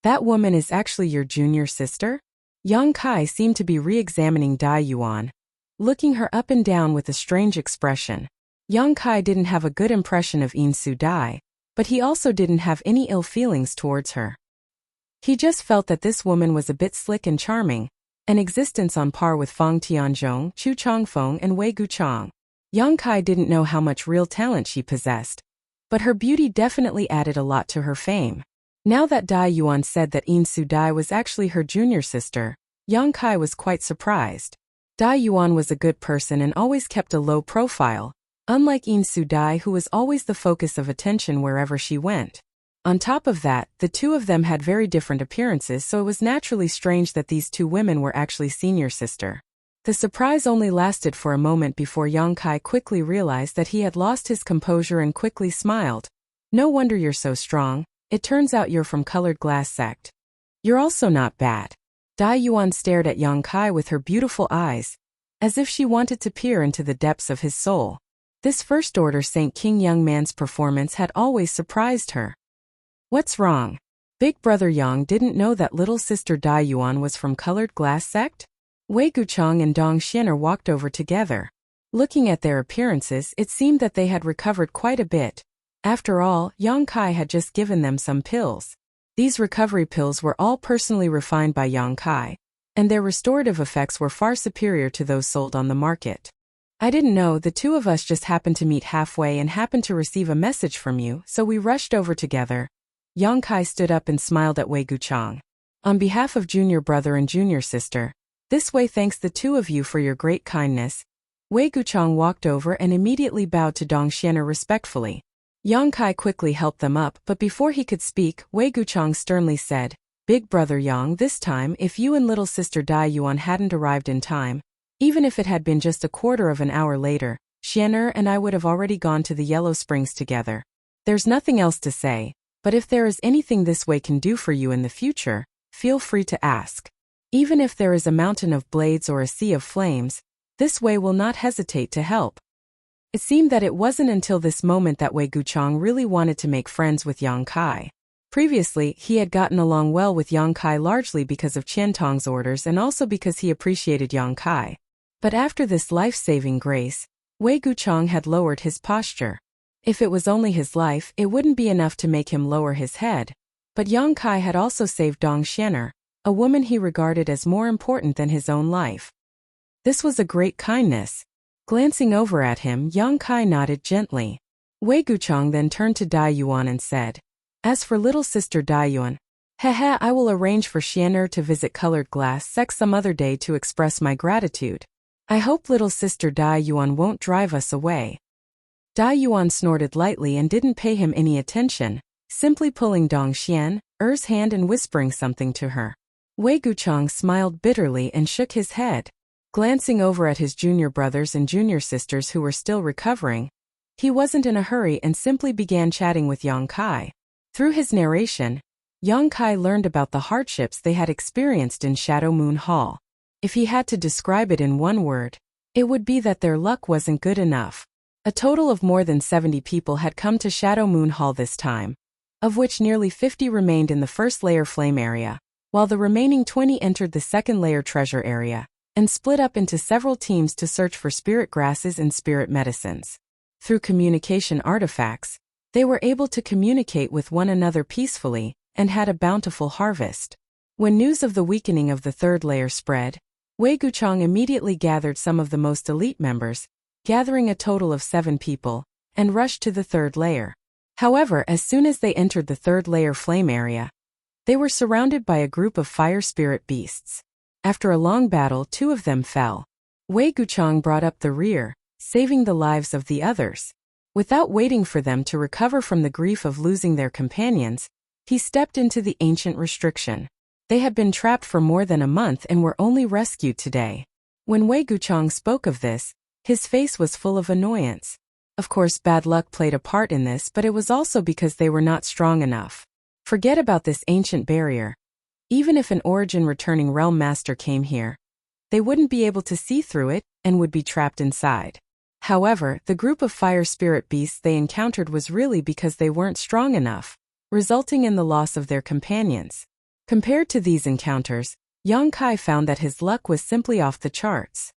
"That woman is actually your junior sister?" Yang Kai seemed to be re-examining Dai Yuan, looking her up and down with a strange expression. Yang Kai didn't have a good impression of In Su Dai, but he also didn't have any ill feelings towards her. He just felt that this woman was a bit slick and charming, an existence on par with Fang Tianzhong, Chu Changfeng and Wei Guchang. Yang Kai didn't know how much real talent she possessed, but her beauty definitely added a lot to her fame. Now that Dai Yuan said that In Su Dai was actually her junior sister, Yang Kai was quite surprised. Dai Yuan was a good person and always kept a low profile, unlike In Su Dai, who was always the focus of attention wherever she went. On top of that, the two of them had very different appearances, so it was naturally strange that these two women were actually senior sister. The surprise only lasted for a moment before Yang Kai quickly realized that he had lost his composure and quickly smiled. "No wonder you're so strong. It turns out you're from colored glass sect. You're also not bad." Dai Yuan stared at Yang Kai with her beautiful eyes, as if she wanted to peer into the depths of his soul. This First Order Saint King young man's performance had always surprised her. "What's wrong? Big brother Yang didn't know that little sister Dai Yuan was from colored glass sect?" Wei Guchang and Dong Xianer walked over together. Looking at their appearances, it seemed that they had recovered quite a bit. After all, Yang Kai had just given them some pills. These recovery pills were all personally refined by Yang Kai, and their restorative effects were far superior to those sold on the market. "I didn't know, the two of us just happened to meet halfway and happened to receive a message from you, so we rushed over together." Yang Kai stood up and smiled at Wei Guchang. "On behalf of junior brother and junior sister, this way thanks the two of you for your great kindness." Wei Guchang walked over and immediately bowed to Dong Xianer respectfully. Yang Kai quickly helped them up, but before he could speak, Wei Guchang sternly said, "Big brother Yang, this time, if you and little sister Dai Yuan hadn't arrived in time, even if it had been just a quarter of an hour later, Xianer and I would have already gone to the Yellow Springs together. There's nothing else to say, but if there is anything this way can do for you in the future, feel free to ask. Even if there is a mountain of blades or a sea of flames, this way will not hesitate to help." It seemed that it wasn't until this moment that Wei Guchang really wanted to make friends with Yang Kai. Previously, he had gotten along well with Yang Kai largely because of Qian Tong's orders and also because he appreciated Yang Kai. But after this life-saving grace, Wei Guchang had lowered his posture. If it was only his life, it wouldn't be enough to make him lower his head. But Yang Kai had also saved Dong Xianer, a woman he regarded as more important than his own life. This was a great kindness. Glancing over at him, Yang Kai nodded gently. Wei Guchang then turned to Dai Yuan and said, "As for little sister Dai Yuan, I will arrange for Xianer to visit colored glass sect some other day to express my gratitude. I hope little sister Dai Yuan won't drive us away." Dai Yuan snorted lightly and didn't pay him any attention, simply pulling Dong Xianer's hand and whispering something to her. Wei Guchang smiled bitterly and shook his head. Glancing over at his junior brothers and junior sisters who were still recovering, he wasn't in a hurry and simply began chatting with Yang Kai. Through his narration, Yang Kai learned about the hardships they had experienced in Shadow Moon Hall. If he had to describe it in one word, it would be that their luck wasn't good enough. A total of more than 70 people had come to Shadow Moon Hall this time, of which nearly 50 remained in the first layer flame area, while the remaining 20 entered the second layer treasure area, and split up into several teams to search for spirit grasses and spirit medicines. Through communication artifacts, they were able to communicate with one another peacefully, and had a bountiful harvest. When news of the weakening of the third layer spread, Wei Guchang immediately gathered some of the most elite members, gathering a total of 7 people, and rushed to the third layer. However, as soon as they entered the third layer flame area, they were surrounded by a group of fire spirit beasts. After a long battle, 2 of them fell. Wei Guchang brought up the rear, saving the lives of the others. Without waiting for them to recover from the grief of losing their companions, he stepped into the ancient restriction. They had been trapped for more than a month and were only rescued today. When Wei Guchang spoke of this, his face was full of annoyance. Of course, bad luck played a part in this, but it was also because they were not strong enough. Forget about this ancient barrier. Even if an origin-returning realm master came here, they wouldn't be able to see through it and would be trapped inside. However, the group of fire spirit beasts they encountered was really because they weren't strong enough, resulting in the loss of their companions. Compared to these encounters, Yang Kai found that his luck was simply off the charts.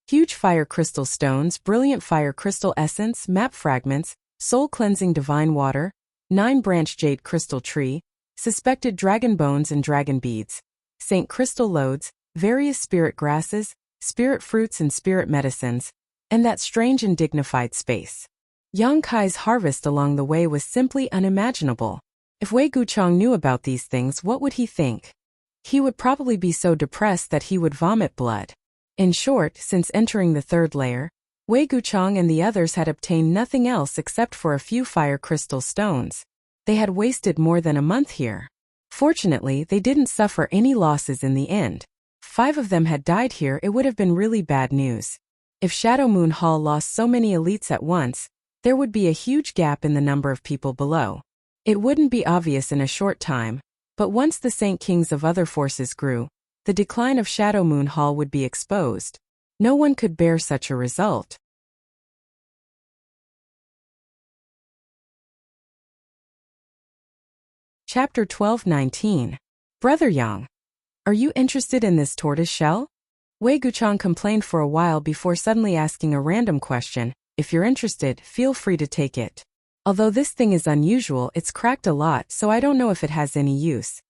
Huge fire crystal stones, brilliant fire crystal essence, map fragments, soul-cleansing divine water, 9-branch jade crystal tree, suspected dragon bones and dragon beads, saint crystal loads, various spirit grasses, spirit fruits and spirit medicines, and that strange and dignified space. Yang Kai's harvest along the way was simply unimaginable. If Wei Guchang knew about these things, what would he think? He would probably be so depressed that he would vomit blood. In short, since entering the third layer, Wei Guchang and the others had obtained nothing else except for a few fire crystal stones. They had wasted more than a month here. Fortunately, they didn't suffer any losses in the end. 5 of them had died here. It would have been really bad news. If Shadow Moon Hall lost so many elites at once, there would be a huge gap in the number of people below. It wouldn't be obvious in a short time, but once the Saint Kings of other forces grew, the decline of Shadow Moon Hall would be exposed. No one could bear such a result. Chapter 12-19. Brother Yang, are you interested in this tortoise shell? Wei Guchang complained for a while before suddenly asking a random question. If you're interested, feel free to take it. Although this thing is unusual, it's cracked a lot, so I don't know if it has any use.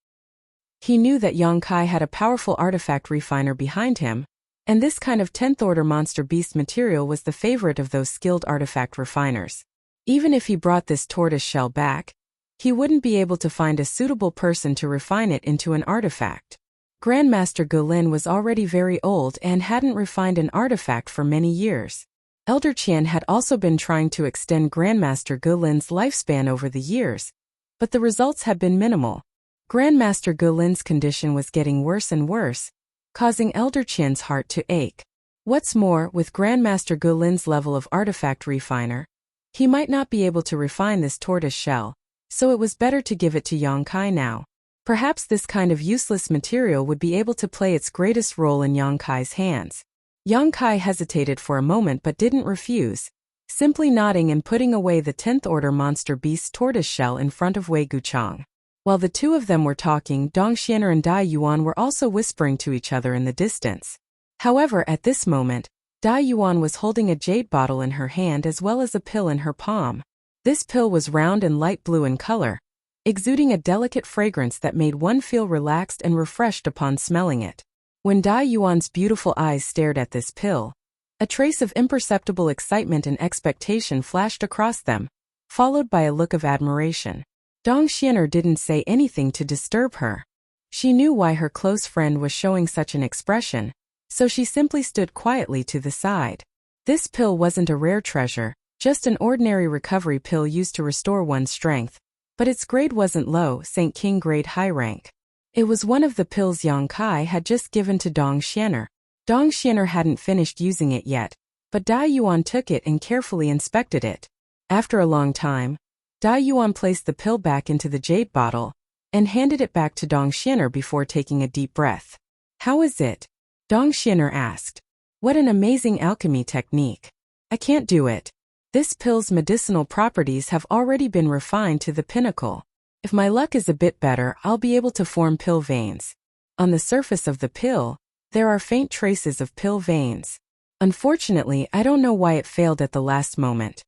He knew that Yang Kai had a powerful artifact refiner behind him, and this kind of 10th order monster beast material was the favorite of those skilled artifact refiners. Even if he brought this tortoise shell back, he wouldn't be able to find a suitable person to refine it into an artifact. Grandmaster Guilin was already very old and hadn't refined an artifact for many years. Elder Qian had also been trying to extend Grandmaster Guilin's lifespan over the years, but the results had been minimal. Grandmaster Guilin's condition was getting worse and worse, causing Elder Qian's heart to ache. What's more, with Grandmaster Guilin's level of artifact refiner, he might not be able to refine this tortoise shell, so it was better to give it to Yang Kai now. Perhaps this kind of useless material would be able to play its greatest role in Yang Kai's hands. Yang Kai hesitated for a moment but didn't refuse, simply nodding and putting away the 10th order monster beast tortoise shell in front of Wei Guchang. While the two of them were talking, Dong Xianer and Dai Yuan were also whispering to each other in the distance. However, at this moment, Dai Yuan was holding a jade bottle in her hand as well as a pill in her palm. This pill was round and light blue in color, exuding a delicate fragrance that made one feel relaxed and refreshed upon smelling it. When Dai Yuan's beautiful eyes stared at this pill, a trace of imperceptible excitement and expectation flashed across them, followed by a look of admiration. Dong Xianer didn't say anything to disturb her. She knew why her close friend was showing such an expression, so she simply stood quietly to the side. This pill wasn't a rare treasure, just an ordinary recovery pill used to restore one's strength, but its grade wasn't low, Saint King grade high rank. It was one of the pills Yang Kai had just given to Dong Xianer. Dong Xianer hadn't finished using it yet, but Dai Yuan took it and carefully inspected it. After a long time, Dai Yuan placed the pill back into the jade bottle and handed it back to Dong Xianer before taking a deep breath. How is it? Dong Xianer asked. What an amazing alchemy technique. I can't do it. This pill's medicinal properties have already been refined to the pinnacle. If my luck is a bit better, I'll be able to form pill veins. On the surface of the pill, there are faint traces of pill veins. Unfortunately, I don't know why it failed at the last moment.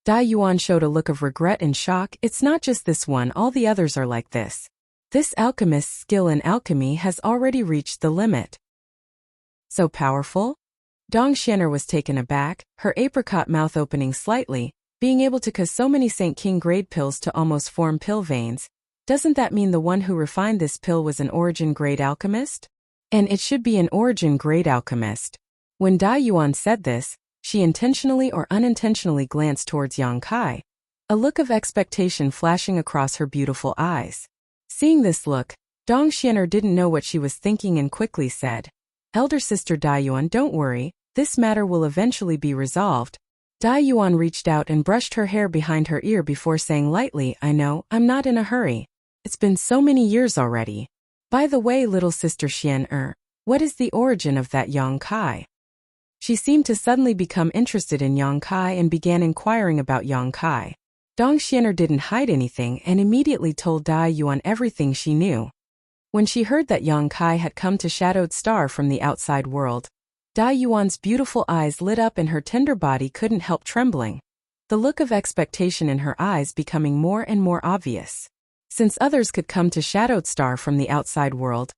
Dai Yuan showed a look of regret and shock. It's not just this one, all the others are like this. This alchemist's skill in alchemy has already reached the limit. So powerful? Dong Xianer was taken aback, her apricot mouth opening slightly, being able to cause so many Saint King grade pills to almost form pill veins. Doesn't that mean the one who refined this pill was an origin grade alchemist? And it should be an origin grade alchemist. When Dai Yuan said this, she intentionally or unintentionally glanced towards Yang Kai, a look of expectation flashing across her beautiful eyes. Seeing this look, Dong Xian'er didn't know what she was thinking and quickly said, "Elder sister Dayuan, don't worry, this matter will eventually be resolved." Dayuan reached out and brushed her hair behind her ear before saying lightly, "I know, I'm not in a hurry. It's been so many years already. By the way, little sister Xian'er, what is the origin of that Yang Kai?" She seemed to suddenly become interested in Yang Kai and began inquiring about Yang Kai. Dong Xian'er didn't hide anything and immediately told Dayuan everything she knew. When she heard that Yang Kai had come to Shadowed Star from the outside world, Dayuan's beautiful eyes lit up and her tender body couldn't help trembling, the look of expectation in her eyes becoming more and more obvious. Since others could come to Shadowed Star from the outside world,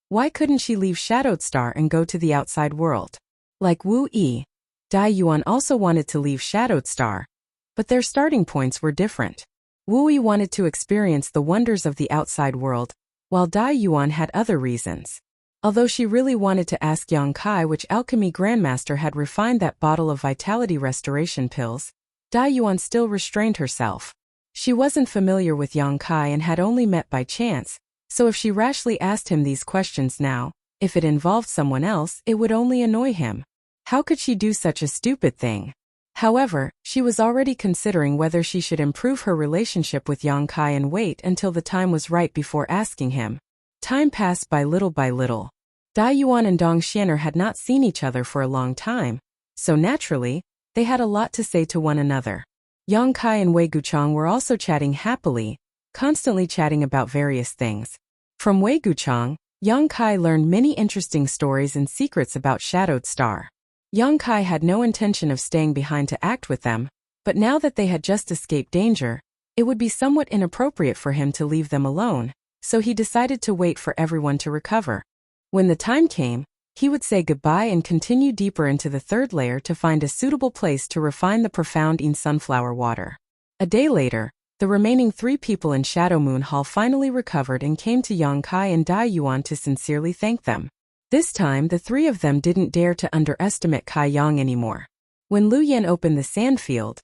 why couldn't she leave Shadowed Star and go to the outside world? Like Wu Yi, Dayuan also wanted to leave Shadowed Star, but their starting points were different. Wu Yi wanted to experience the wonders of the outside world, while Dayuan had other reasons. Although she really wanted to ask Yang Kai which alchemy grandmaster had refined that bottle of vitality restoration pills, Dayuan still restrained herself. She wasn't familiar with Yang Kai and had only met by chance, so if she rashly asked him these questions now, if it involved someone else, it would only annoy him. How could she do such a stupid thing? However, she was already considering whether she should improve her relationship with Yang Kai and wait until the time was right before asking him. Time passed by little by little. Dayuan and Dong Xian'er had not seen each other for a long time, so naturally, they had a lot to say to one another. Yang Kai and Wei Guchang were also chatting happily, constantly chatting about various things. From Wei Guchang, Yang Kai learned many interesting stories and secrets about Shadowed Star. Yang Kai had no intention of staying behind to act with them, but now that they had just escaped danger, it would be somewhat inappropriate for him to leave them alone, so he decided to wait for everyone to recover. When the time came, he would say goodbye and continue deeper into the third layer to find a suitable place to refine the profound in sunflower water. A day later, the remaining 3 people in Shadow Moon Hall finally recovered and came to Yang Kai and Dayuan to sincerely thank them. This time, the 3 of them didn't dare to underestimate Kai Yang anymore. When Lu Yan opened the sand field,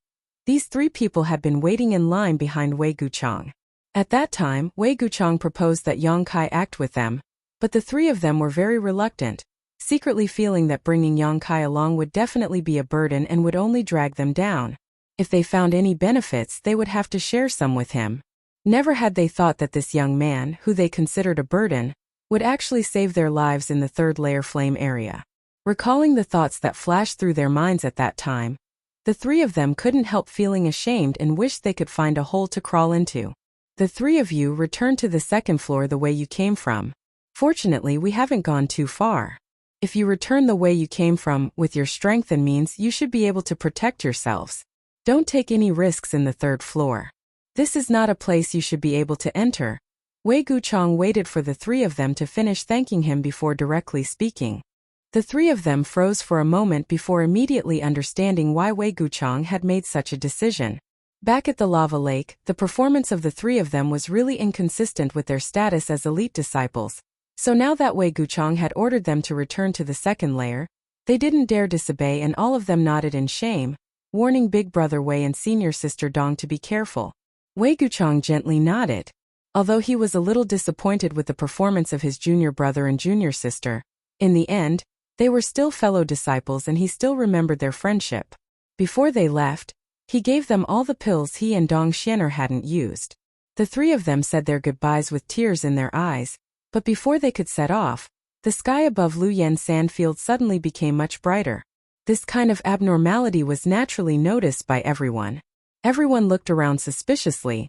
these 3 people had been waiting in line behind Wei Guchang. At that time, Wei Guchang proposed that Yang Kai act with them, but the 3 of them were very reluctant, secretly feeling that bringing Yang Kai along would definitely be a burden and would only drag them down. If they found any benefits, they would have to share some with him. Never had they thought that this young man, who they considered a burden, would actually save their lives in the third layer flame area. Recalling the thoughts that flashed through their minds at that time, the 3 of them couldn't help feeling ashamed and wished they could find a hole to crawl into. "The 3 of you returned to the second floor the way you came from. Fortunately, we haven't gone too far. If you return the way you came from, with your strength and means, you should be able to protect yourselves. Don't take any risks in the third floor. This is not a place you should be able to enter." Wei Guchang waited for the 3 of them to finish thanking him before directly speaking. The 3 of them froze for a moment before immediately understanding why Wei Guchang had made such a decision. Back at the lava lake, the performance of the 3 of them was really inconsistent with their status as elite disciples. So now that Wei Guchang had ordered them to return to the second layer, they didn't dare disobey and all of them nodded in shame, warning Big Brother Wei and Senior Sister Dong to be careful. Wei Guchang gently nodded. Although he was a little disappointed with the performance of his junior brother and junior sister, in the end, they were still fellow disciples and he still remembered their friendship. Before they left, he gave them all the pills he and Dong Xian'er hadn't used. The 3 of them said their goodbyes with tears in their eyes, but before they could set off, the sky above Lu Yan's sandfield suddenly became much brighter. This kind of abnormality was naturally noticed by everyone. Everyone looked around suspiciously,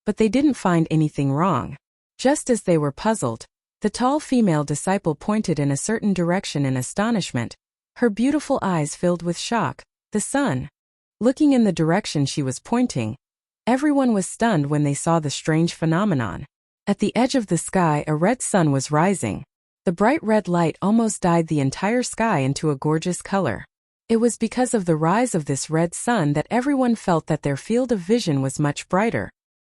but they didn't find anything wrong. Just as they were puzzled, the tall female disciple pointed in a certain direction in astonishment, her beautiful eyes filled with shock. The sun. Looking in the direction she was pointing, everyone was stunned when they saw the strange phenomenon. At the edge of the sky, a red sun was rising. The bright red light almost dyed the entire sky into a gorgeous color. It was because of the rise of this red sun that everyone felt that their field of vision was much brighter.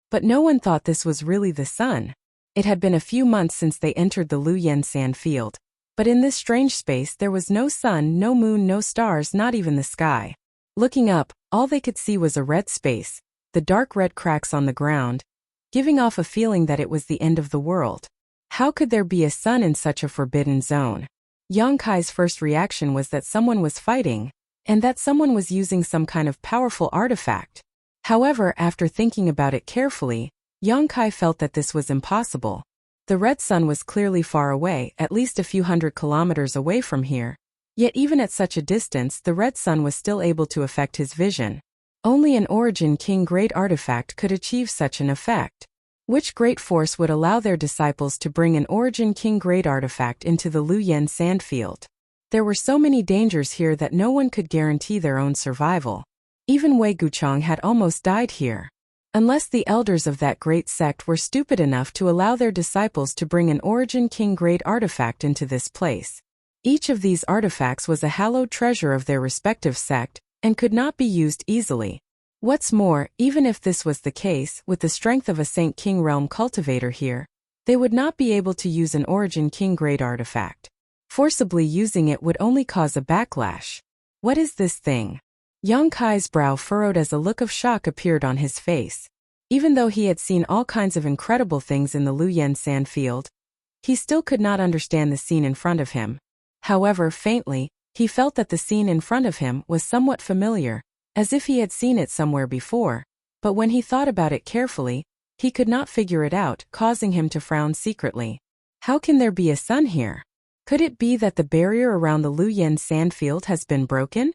But no one thought this was really the sun. It had been a few months since they entered the Lu Yan sand field, but in this strange space there was no sun, no moon, no stars, not even the sky. Looking up, all they could see was a red space, the dark red cracks on the ground, giving off a feeling that it was the end of the world. How could there be a sun in such a forbidden zone? Yonkai's first reaction was that someone was fighting, and that someone was using some kind of powerful artifact. However, after thinking about it carefully, Yonkai felt that this was impossible. The red sun was clearly far away, at least a few hundred kilometers away from here. Yet even at such a distance, the red sun was still able to affect his vision. Only an Origin King Great artifact could achieve such an effect. Which great force would allow their disciples to bring an Origin King Great artifact into the Luyen sandfield? There were so many dangers here that no one could guarantee their own survival. Even Wei Guchang had almost died here. Unless the elders of that great sect were stupid enough to allow their disciples to bring an Origin King Great artifact into this place. Each of these artifacts was a hallowed treasure of their respective sect, and could not be used easily. What's more, even if this was the case, with the strength of a Saint King Realm cultivator here, they would not be able to use an Origin King Great artifact. Forcibly using it would only cause a backlash. What is this thing? Yonkai's brow furrowed as a look of shock appeared on his face. Even though he had seen all kinds of incredible things in the Luyen sandfield, he still could not understand the scene in front of him. However, faintly, he felt that the scene in front of him was somewhat familiar, as if he had seen it somewhere before, but when he thought about it carefully, he could not figure it out, causing him to frown secretly. How can there be a sun here? Could it be that the barrier around the Luyen sandfield has been broken?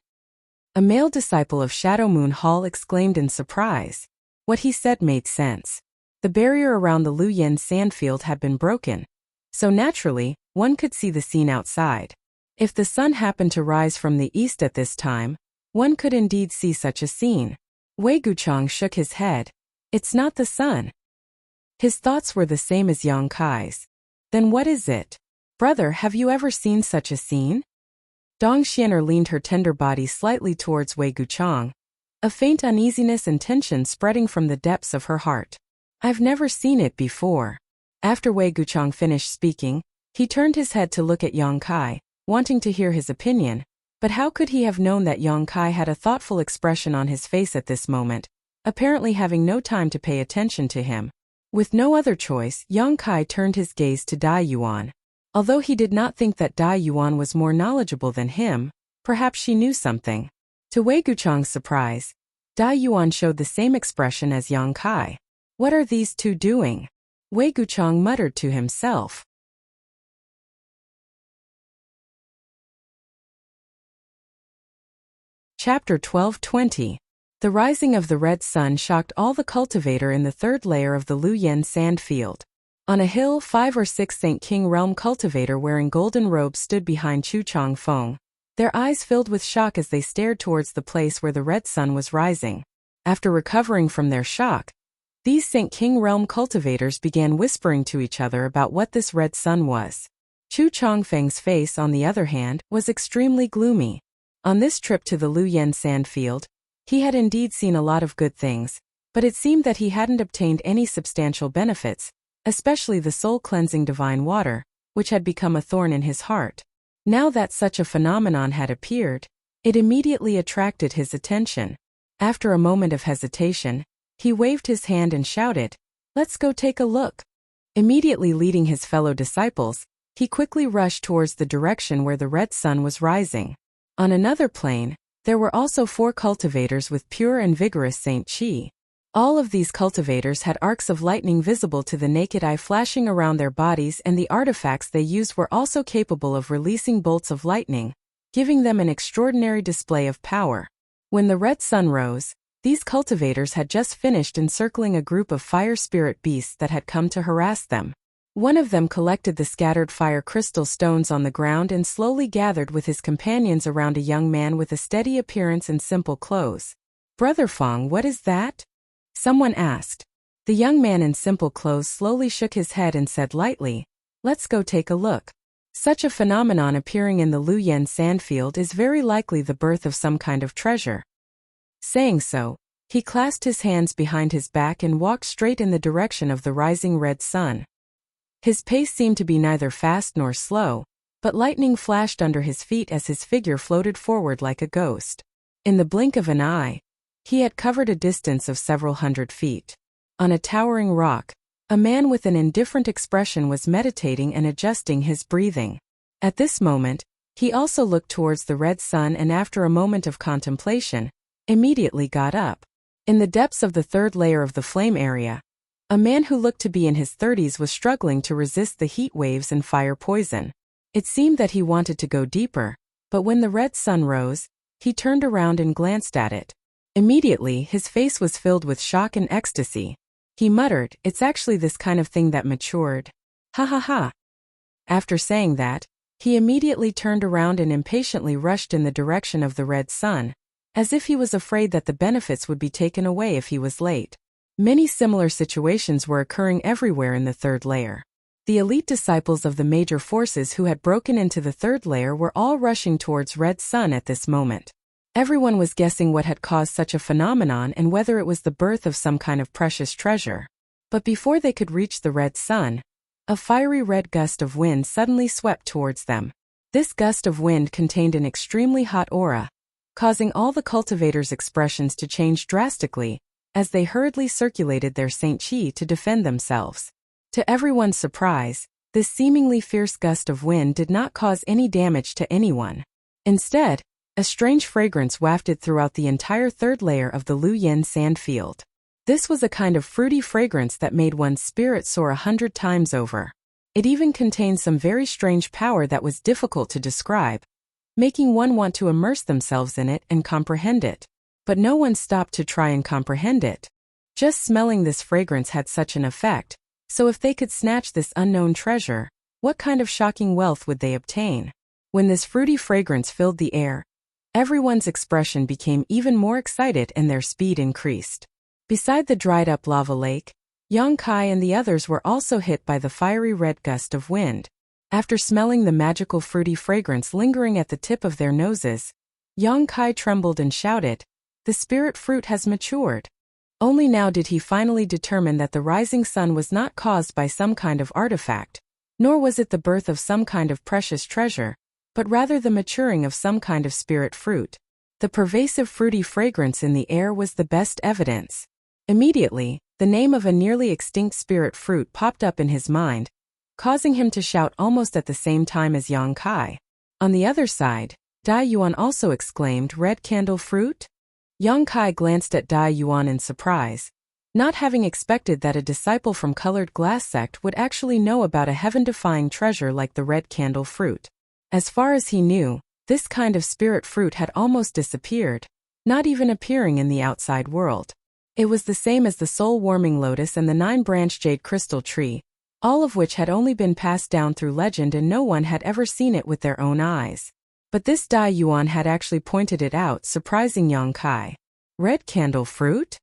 A male disciple of Shadow Moon Hall exclaimed in surprise. What he said made sense. The barrier around the Luyen sandfield had been broken. So naturally, one could see the scene outside. If the sun happened to rise from the east at this time, one could indeed see such a scene. Wei Guchang shook his head. It's not the sun. His thoughts were the same as Yonkai's. Then what is it? Brother, have you ever seen such a scene? Dong Xianer leaned her tender body slightly towards Wei Guchang, a faint uneasiness and tension spreading from the depths of her heart. I've never seen it before. After Wei Guchang finished speaking, he turned his head to look at Yongkai, wanting to hear his opinion, but how could he have known that Yongkai had a thoughtful expression on his face at this moment, apparently having no time to pay attention to him. With no other choice, Yongkai turned his gaze to Dai Yuan. Although he did not think that Dai Yuan was more knowledgeable than him, perhaps she knew something. To Wei Guchang's surprise, Dai Yuan showed the same expression as Yongkai. What are these two doing? Wei Guchang muttered to himself. Chapter 12:20. The rising of the red sun shocked all the cultivator in the third layer of the Luyen sandfield. On a hill, 5 or 6 Saint King Realm cultivator wearing golden robes stood behind Chu Changfeng. Their eyes filled with shock as they stared towards the place where the red sun was rising. After recovering from their shock, these Saint King Realm cultivators began whispering to each other about what this red sun was. Chu Changfeng's face, on the other hand, was extremely gloomy. On this trip to the Luyen sandfield, he had indeed seen a lot of good things, but it seemed that he hadn't obtained any substantial benefits, especially the soul-cleansing divine water, which had become a thorn in his heart. Now that such a phenomenon had appeared, it immediately attracted his attention. After a moment of hesitation, he waved his hand and shouted, "Let's go take a look." Immediately leading his fellow disciples, he quickly rushed towards the direction where the red sun was rising. On another plane, there were also 4 cultivators with pure and vigorous Saint Qi. All of these cultivators had arcs of lightning visible to the naked eye flashing around their bodies, and the artifacts they used were also capable of releasing bolts of lightning, giving them an extraordinary display of power. When the red sun rose, these cultivators had just finished encircling a group of fire spirit beasts that had come to harass them. One of them collected the scattered fire crystal stones on the ground and slowly gathered with his companions around a young man with a steady appearance and simple clothes. "Brother Fong, what is that?" someone asked. The young man in simple clothes slowly shook his head and said lightly, "Let's go take a look." Such a phenomenon appearing in the Luyen sandfield is very likely the birth of some kind of treasure. Saying so, he clasped his hands behind his back and walked straight in the direction of the rising red sun. His pace seemed to be neither fast nor slow, but lightning flashed under his feet as his figure floated forward like a ghost. In the blink of an eye, he had covered a distance of several hundred feet. On a towering rock, A man with an indifferent expression was meditating and adjusting his breathing. At this moment, he also looked towards the red sun and after a moment of contemplation, immediately got up. In the depths of the third layer of the flame area, a man who looked to be in his 30s was struggling to resist the heat waves and fire poison. It seemed that he wanted to go deeper, but when the red sun rose, he turned around and glanced at it. Immediately, his face was filled with shock and ecstasy. He muttered, "It's actually this kind of thing that matured. Ha ha ha." After saying that, he immediately turned around and impatiently rushed in the direction of the red sun, as if he was afraid that the benefits would be taken away if he was late. Many similar situations were occurring everywhere in the third layer. The elite disciples of the major forces who had broken into the third layer were all rushing towards red sun at this moment. Everyone was guessing what had caused such a phenomenon and whether it was the birth of some kind of precious treasure. But before they could reach the red sun, a fiery red gust of wind suddenly swept towards them. This gust of wind contained an extremely hot aura, causing all the cultivators' expressions to change drastically, as they hurriedly circulated their Saint Chi to defend themselves. To everyone's surprise, this seemingly fierce gust of wind did not cause any damage to anyone. Instead, a strange fragrance wafted throughout the entire third layer of the Lu Yen sand field. This was a kind of fruity fragrance that made one's spirit soar 100 times over. It even contained some very strange power that was difficult to describe, making one want to immerse themselves in it and comprehend it. But no one stopped to try and comprehend it. Just smelling this fragrance had such an effect, so if they could snatch this unknown treasure, what kind of shocking wealth would they obtain? When this fruity fragrance filled the air, everyone's expression became even more excited and their speed increased. Beside the dried-up lava lake, Yang Kai and the others were also hit by the fiery red gust of wind. After smelling the magical fruity fragrance lingering at the tip of their noses, Yang Kai trembled and shouted, "The spirit fruit has matured." Only now did he finally determine that the rising sun was not caused by some kind of artifact, nor was it the birth of some kind of precious treasure, but rather the maturing of some kind of spirit fruit. The pervasive fruity fragrance in the air was the best evidence. Immediately, the name of a nearly extinct spirit fruit popped up in his mind, causing him to shout almost at the same time as Yang Kai. On the other side, Dai Yuan also exclaimed, "Red candle fruit?" Yang Kai glanced at Dai Yuan in surprise, not having expected that a disciple from Colored Glass sect would actually know about a heaven-defying treasure like the red candle fruit. As far as he knew, this kind of spirit fruit had almost disappeared, not even appearing in the outside world. It was the same as the soul-warming lotus and the 9-branch jade crystal tree, all of which had only been passed down through legend and no one had ever seen it with their own eyes. But this Dai Yuan had actually pointed it out, surprising Yang Kai. Red candle fruit?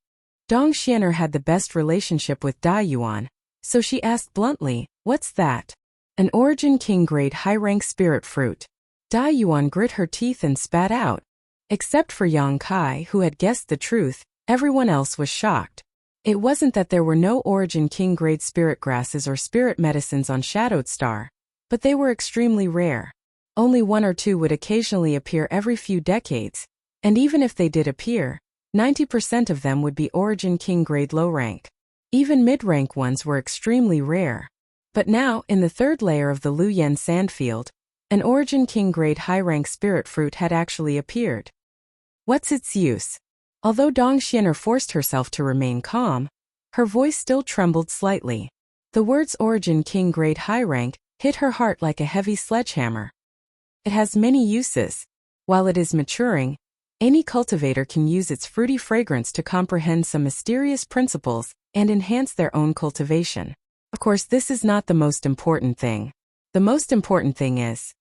Dong Xianer had the best relationship with Dai Yuan, so she asked bluntly, "What's that?" "An Origin King grade high-rank spirit fruit." Dai Yuan grit her teeth and spat out. Except for Yang Kai, who had guessed the truth, everyone else was shocked. It wasn't that there were no Origin King grade spirit grasses or spirit medicines on Shadowed Star, but they were extremely rare. Only one or two would occasionally appear every few decades, and even if they did appear, 90% of them would be Origin King grade low rank. Even mid-rank ones were extremely rare. But now, in the third layer of the Lu Yen sandfield, an Origin King grade high-rank spirit fruit had actually appeared. What's its use? Although Dong Xianer forced herself to remain calm, her voice still trembled slightly. The words Origin King grade high rank hit her heart like a heavy sledgehammer. It has many uses. While it is maturing, any cultivator can use its fruity fragrance to comprehend some mysterious principles and enhance their own cultivation. Of course, this is not the most important thing. The most important thing is,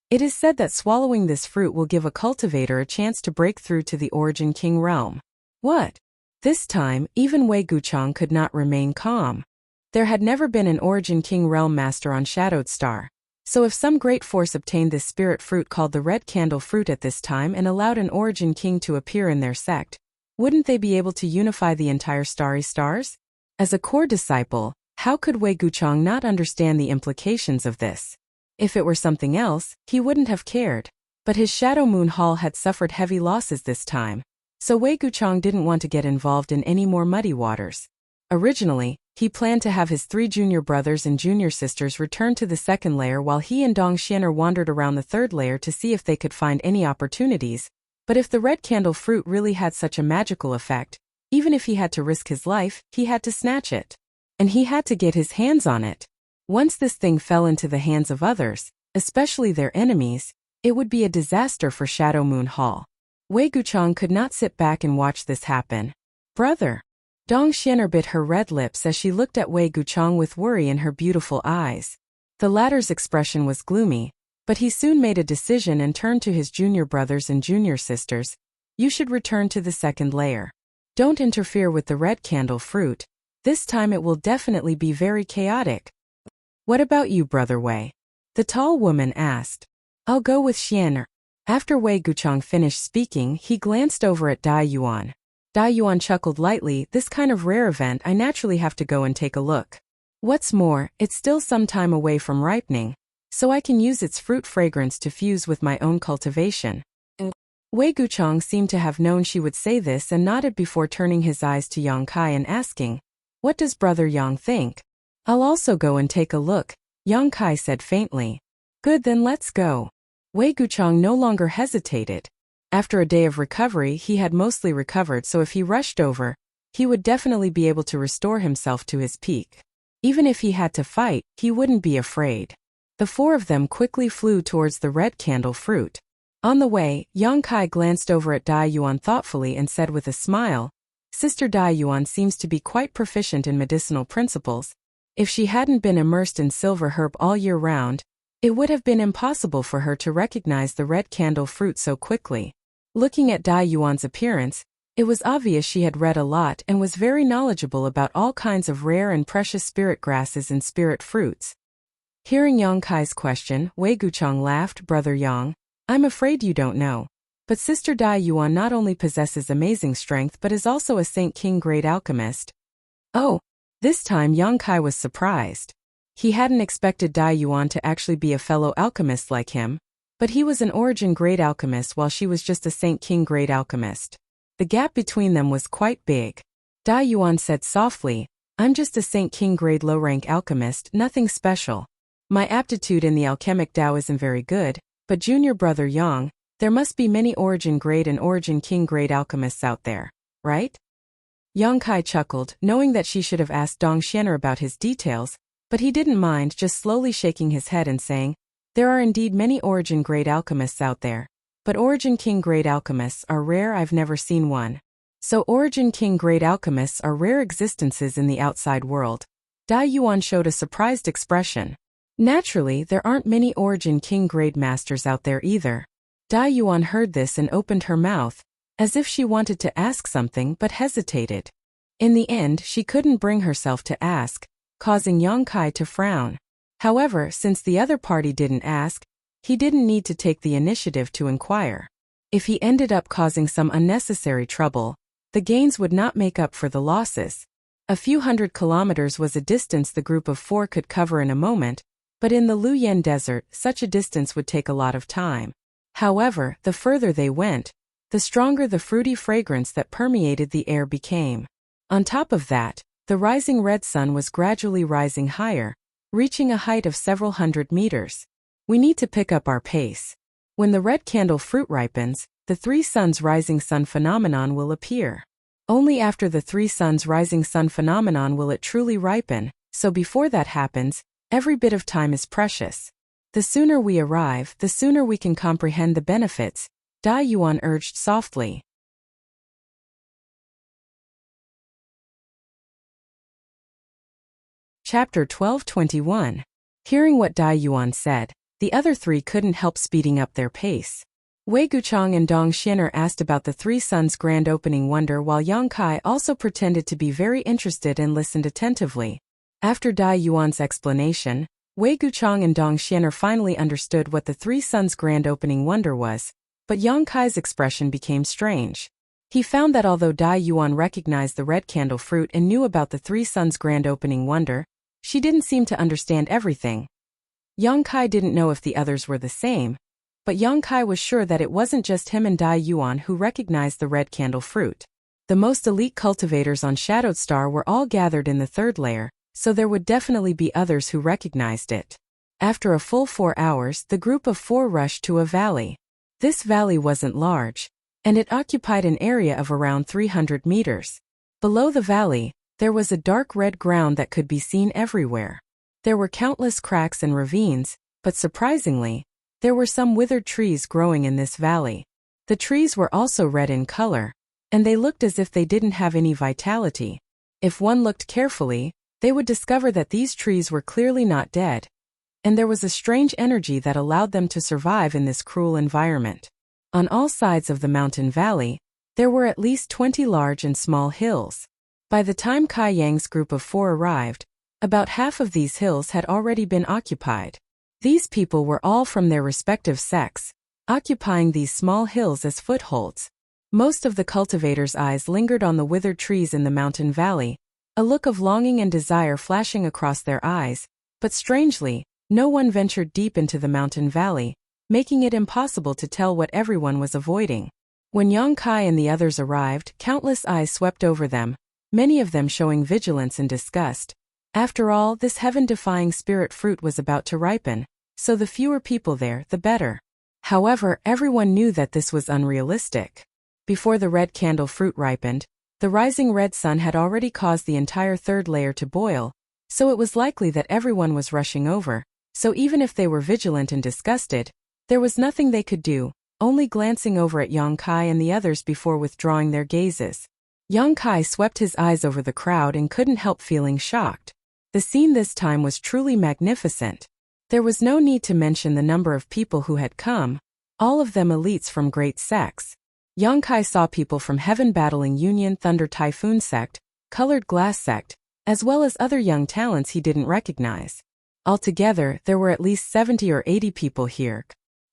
it is said that swallowing this fruit will give a cultivator a chance to break through to the Origin King realm. What? This time, even Wei Guchang could not remain calm. There had never been an Origin King realm master on Shadowed Star. So if some great force obtained this spirit fruit called the red candle fruit at this time and allowed an Origin King to appear in their sect, wouldn't they be able to unify the entire starry stars? As a core disciple, how could Wei Guchang not understand the implications of this? If it were something else, he wouldn't have cared. But his Shadow Moon Hall had suffered heavy losses this time, so Wei Guchang didn't want to get involved in any more muddy waters. Originally, He planned to have his 3 junior brothers and junior sisters return to the second layer while he and Dong Xianer wandered around the third layer to see if they could find any opportunities. But if the red candle fruit really had such a magical effect, even if he had to risk his life, he had to snatch it. And he had to get his hands on it. Once this thing fell into the hands of others, especially their enemies, it would be a disaster for Shadow Moon Hall. Wei Guchang could not sit back and watch this happen. Brother. Dong Xianer bit her red lips as she looked at Wei Guchang with worry in her beautiful eyes. The latter's expression was gloomy, but he soon made a decision and turned to his junior brothers and junior sisters. You should return to the second layer. Don't interfere with the red candle fruit. This time it will definitely be very chaotic. What about you, Brother Wei? The tall woman asked. I'll go with Xianer. After Wei Guchang finished speaking, he glanced over at Dai Yuan. Dai Yuan chuckled lightly. This kind of rare event, I naturally have to go and take a look. What's more, it's still some time away from ripening, so I can use its fruit fragrance to fuse with my own cultivation. Wei Guchang seemed to have known she would say this and nodded before turning his eyes to Yang Kai and asking, What does Brother Yang think? I'll also go and take a look, Yang Kai said faintly. Good, then let's go. Wei Guchang no longer hesitated. After a day of recovery, he had mostly recovered, so if he rushed over, he would definitely be able to restore himself to his peak. Even if he had to fight, he wouldn't be afraid. The 4 of them quickly flew towards the red candle fruit. On the way, Yang Kai glanced over at Dai Yuan thoughtfully and said with a smile, Sister Dai Yuan seems to be quite proficient in medicinal principles. If she hadn't been immersed in silver herb all year round, it would have been impossible for her to recognize the red candle fruit so quickly. Looking at Dai Yuan's appearance, it was obvious she had read a lot and was very knowledgeable about all kinds of rare and precious spirit grasses and spirit fruits. Hearing Yang Kai's question, Wei Guchang laughed. Brother Yang, I'm afraid you don't know. But Sister Dai Yuan not only possesses amazing strength but is also a Saint King grade alchemist. Oh, this time Yang Kai was surprised. He hadn't expected Dai Yuan to actually be a fellow alchemist like him. But he was an origin grade alchemist while she was just a Saint King grade alchemist. The gap between them was quite big. Dai Yuan said softly, I'm just a Saint King grade low rank alchemist, nothing special. My aptitude in the alchemic Tao isn't very good, but junior brother Yang, there must be many origin grade and origin king grade alchemists out there, right? Yang Kai chuckled, knowing that she should have asked Dong Xianer about his details, but he didn't mind, just slowly shaking his head and saying, There are indeed many origin grade alchemists out there, but origin king grade alchemists are rare. I've never seen one. So origin king grade alchemists are rare existences in the outside world. Dai Yuan showed a surprised expression. Naturally, there aren't many origin king grade masters out there either. Dai Yuan heard this and opened her mouth, as if she wanted to ask something but hesitated. In the end, she couldn't bring herself to ask, causing Yang Kai to frown. However, since the other party didn't ask, he didn't need to take the initiative to inquire. If he ended up causing some unnecessary trouble, the gains would not make up for the losses. A few 100 kilometers was a distance the group of 4 could cover in a moment, but in the Luyan Desert, such a distance would take a lot of time. However, the further they went, the stronger the fruity fragrance that permeated the air became. On top of that, the rising red sun was gradually rising higher, reaching a height of several hundred meters. We need to pick up our pace. When the red candle fruit ripens, the 3 suns rising sun phenomenon will appear. Only after the 3 suns rising sun phenomenon will it truly ripen, so before that happens, every bit of time is precious. The sooner we arrive, the sooner we can comprehend the benefits, Dai Yuan urged softly. Chapter 12:21. Hearing what Dai Yuan said, the other 3 couldn't help speeding up their pace. Wei Guchang and Dong Xianer asked about the 3 suns' grand opening wonder while Yang Kai also pretended to be very interested and listened attentively. After Dai Yuan's explanation, Wei Guchang and Dong Xianer finally understood what the 3 suns' grand opening wonder was, but Yang Kai's expression became strange. He found that although Dai Yuan recognized the red candle fruit and knew about the 3 suns' grand opening wonder, she didn't seem to understand everything. Yang Kai didn't know if the others were the same, but Yang Kai was sure that it wasn't just him and Dai Yuan who recognized the red candle fruit. The most elite cultivators on Shadowed Star were all gathered in the third layer, so there would definitely be others who recognized it. After a full 4 hours, the group of 4 rushed to a valley. This valley wasn't large, and it occupied an area of around 300 meters. Below the valley, there was a dark red ground that could be seen everywhere. There were countless cracks and ravines, but surprisingly, there were some withered trees growing in this valley. The trees were also red in color, and they looked as if they didn't have any vitality. If one looked carefully, they would discover that these trees were clearly not dead, and there was a strange energy that allowed them to survive in this cruel environment. On all sides of the mountain valley, there were at least 20 large and small hills. By the time Kai Yang's group of 4 arrived, about half of these hills had already been occupied. These people were all from their respective sects, occupying these small hills as footholds. Most of the cultivators' eyes lingered on the withered trees in the mountain valley, a look of longing and desire flashing across their eyes, but strangely, no one ventured deep into the mountain valley, making it impossible to tell what everyone was avoiding. When Yang Kai and the others arrived, countless eyes swept over them, many of them showing vigilance and disgust. After all, this heaven-defying spirit fruit was about to ripen, so the fewer people there, the better. However, everyone knew that this was unrealistic. Before the red candle fruit ripened, the rising red sun had already caused the entire third layer to boil, so it was likely that everyone was rushing over, so even if they were vigilant and disgusted, there was nothing they could do, only glancing over at Yang Kai and the others before withdrawing their gazes. Yang Kai swept his eyes over the crowd and couldn't help feeling shocked. The scene this time was truly magnificent. There was no need to mention the number of people who had come, all of them elites from great sects. Yang Kai saw people from Heaven Battling Union Thunder Typhoon Sect, Colored Glass Sect, as well as other young talents he didn't recognize. Altogether, there were at least 70 or 80 people here.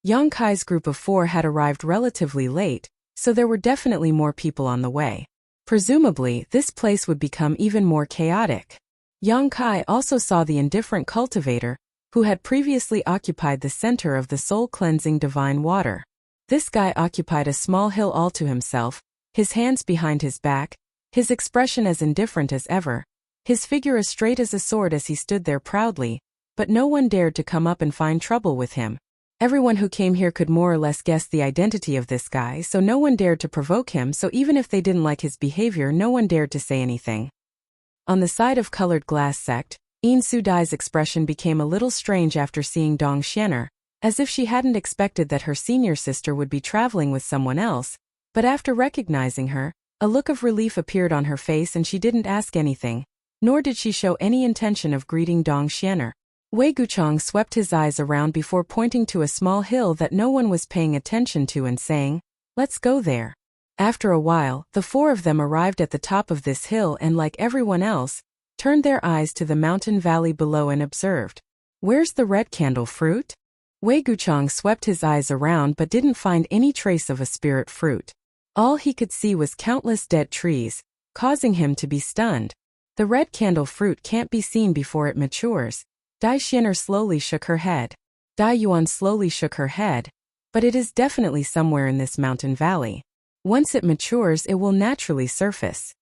Yang Kai's group of 4 had arrived relatively late, so there were definitely more people on the way. Presumably, this place would become even more chaotic. Yang Kai also saw the indifferent cultivator, who had previously occupied the center of the soul-cleansing divine water. This guy occupied a small hill all to himself, his hands behind his back, his expression as indifferent as ever, his figure as straight as a sword as he stood there proudly, but no one dared to come up and find trouble with him. Everyone who came here could more or less guess the identity of this guy, so no one dared to provoke him, so even if they didn't like his behavior, no one dared to say anything. On the side of Colored Glass Sect, Yin Sudai's expression became a little strange after seeing Dong Xianer, as if she hadn't expected that her senior sister would be traveling with someone else, but after recognizing her, a look of relief appeared on her face and she didn't ask anything, nor did she show any intention of greeting Dong Xianer. Wei Guchang swept his eyes around before pointing to a small hill that no one was paying attention to and saying, "Let's go there." After a while, the 4 of them arrived at the top of this hill and, like everyone else, turned their eyes to the mountain valley below and observed. "Where's the red candle fruit?" Wei Guchang swept his eyes around but didn't find any trace of a spirit fruit. All he could see was countless dead trees, causing him to be stunned. "The red candle fruit can't be seen before it matures." Dai Xianer slowly shook her head. Dai Yuan slowly shook her head. "But it is definitely somewhere in this mountain valley. Once it matures, it will naturally surface."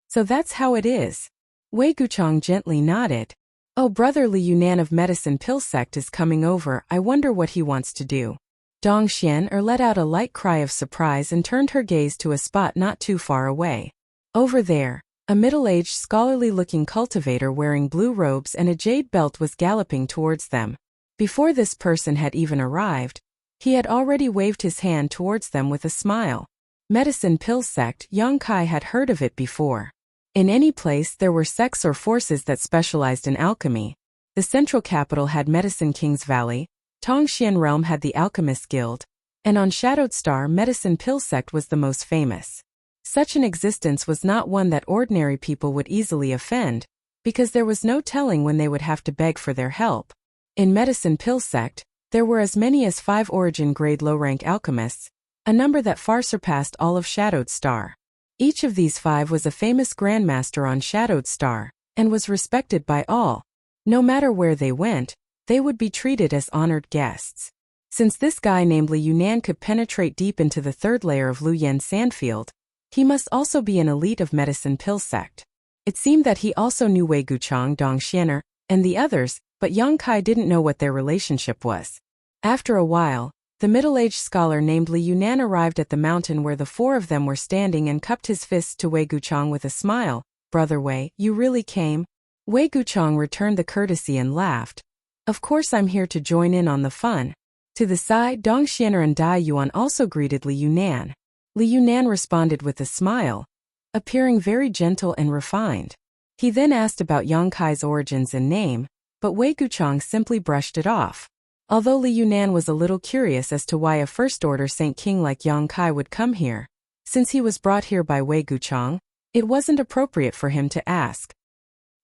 "So that's how it is." Wei Guchang gently nodded. "Oh, Brother Li Yunan of Medicine Pill Sect is coming over. I wonder what he wants to do." Dong Xianer let out a light cry of surprise and turned her gaze to a spot not too far away. Over there, a middle-aged scholarly-looking cultivator wearing blue robes and a jade belt was galloping towards them. Before this person had even arrived, he had already waved his hand towards them with a smile. Medicine Pill Sect, Yang Kai had heard of it before. In any place there were sects or forces that specialized in alchemy. The central capital had Medicine King's Valley, Tongxian Realm had the Alchemist Guild, and on Shadowed Star Medicine Pill Sect was the most famous. Such an existence was not one that ordinary people would easily offend, because there was no telling when they would have to beg for their help. In Medicine Pill Sect, there were as many as 5 origin-grade low-rank alchemists, a number that far surpassed all of Shadowed Star. Each of these 5 was a famous grandmaster on Shadowed Star, and was respected by all. No matter where they went, they would be treated as honored guests. Since this guy named Li Yunan could penetrate deep into the third layer of Luyan Sandfield, He must also be an elite of medicine pill sect. It seemed that he also knew Wei Guchang, Dong Xianer, and the others, but Yang Kai didn't know what their relationship was. After a while, the middle-aged scholar named Li Yunan arrived at the mountain where the four of them were standing and cupped his fists to Wei Guchang with a smile. "Brother Wei, you really came?" Wei Guchang returned the courtesy and laughed. "Of course I'm here to join in on the fun." To the side, Dong Xianer and Dai Yuan also greeted Li Yunan. Li Yunan responded with a smile, appearing very gentle and refined. He then asked about Yang Kai's origins and name, but Wei Guchang simply brushed it off. Although Li Yunan was a little curious as to why a first-order Saint King like Yang Kai would come here, since he was brought here by Wei Guchang, it wasn't appropriate for him to ask.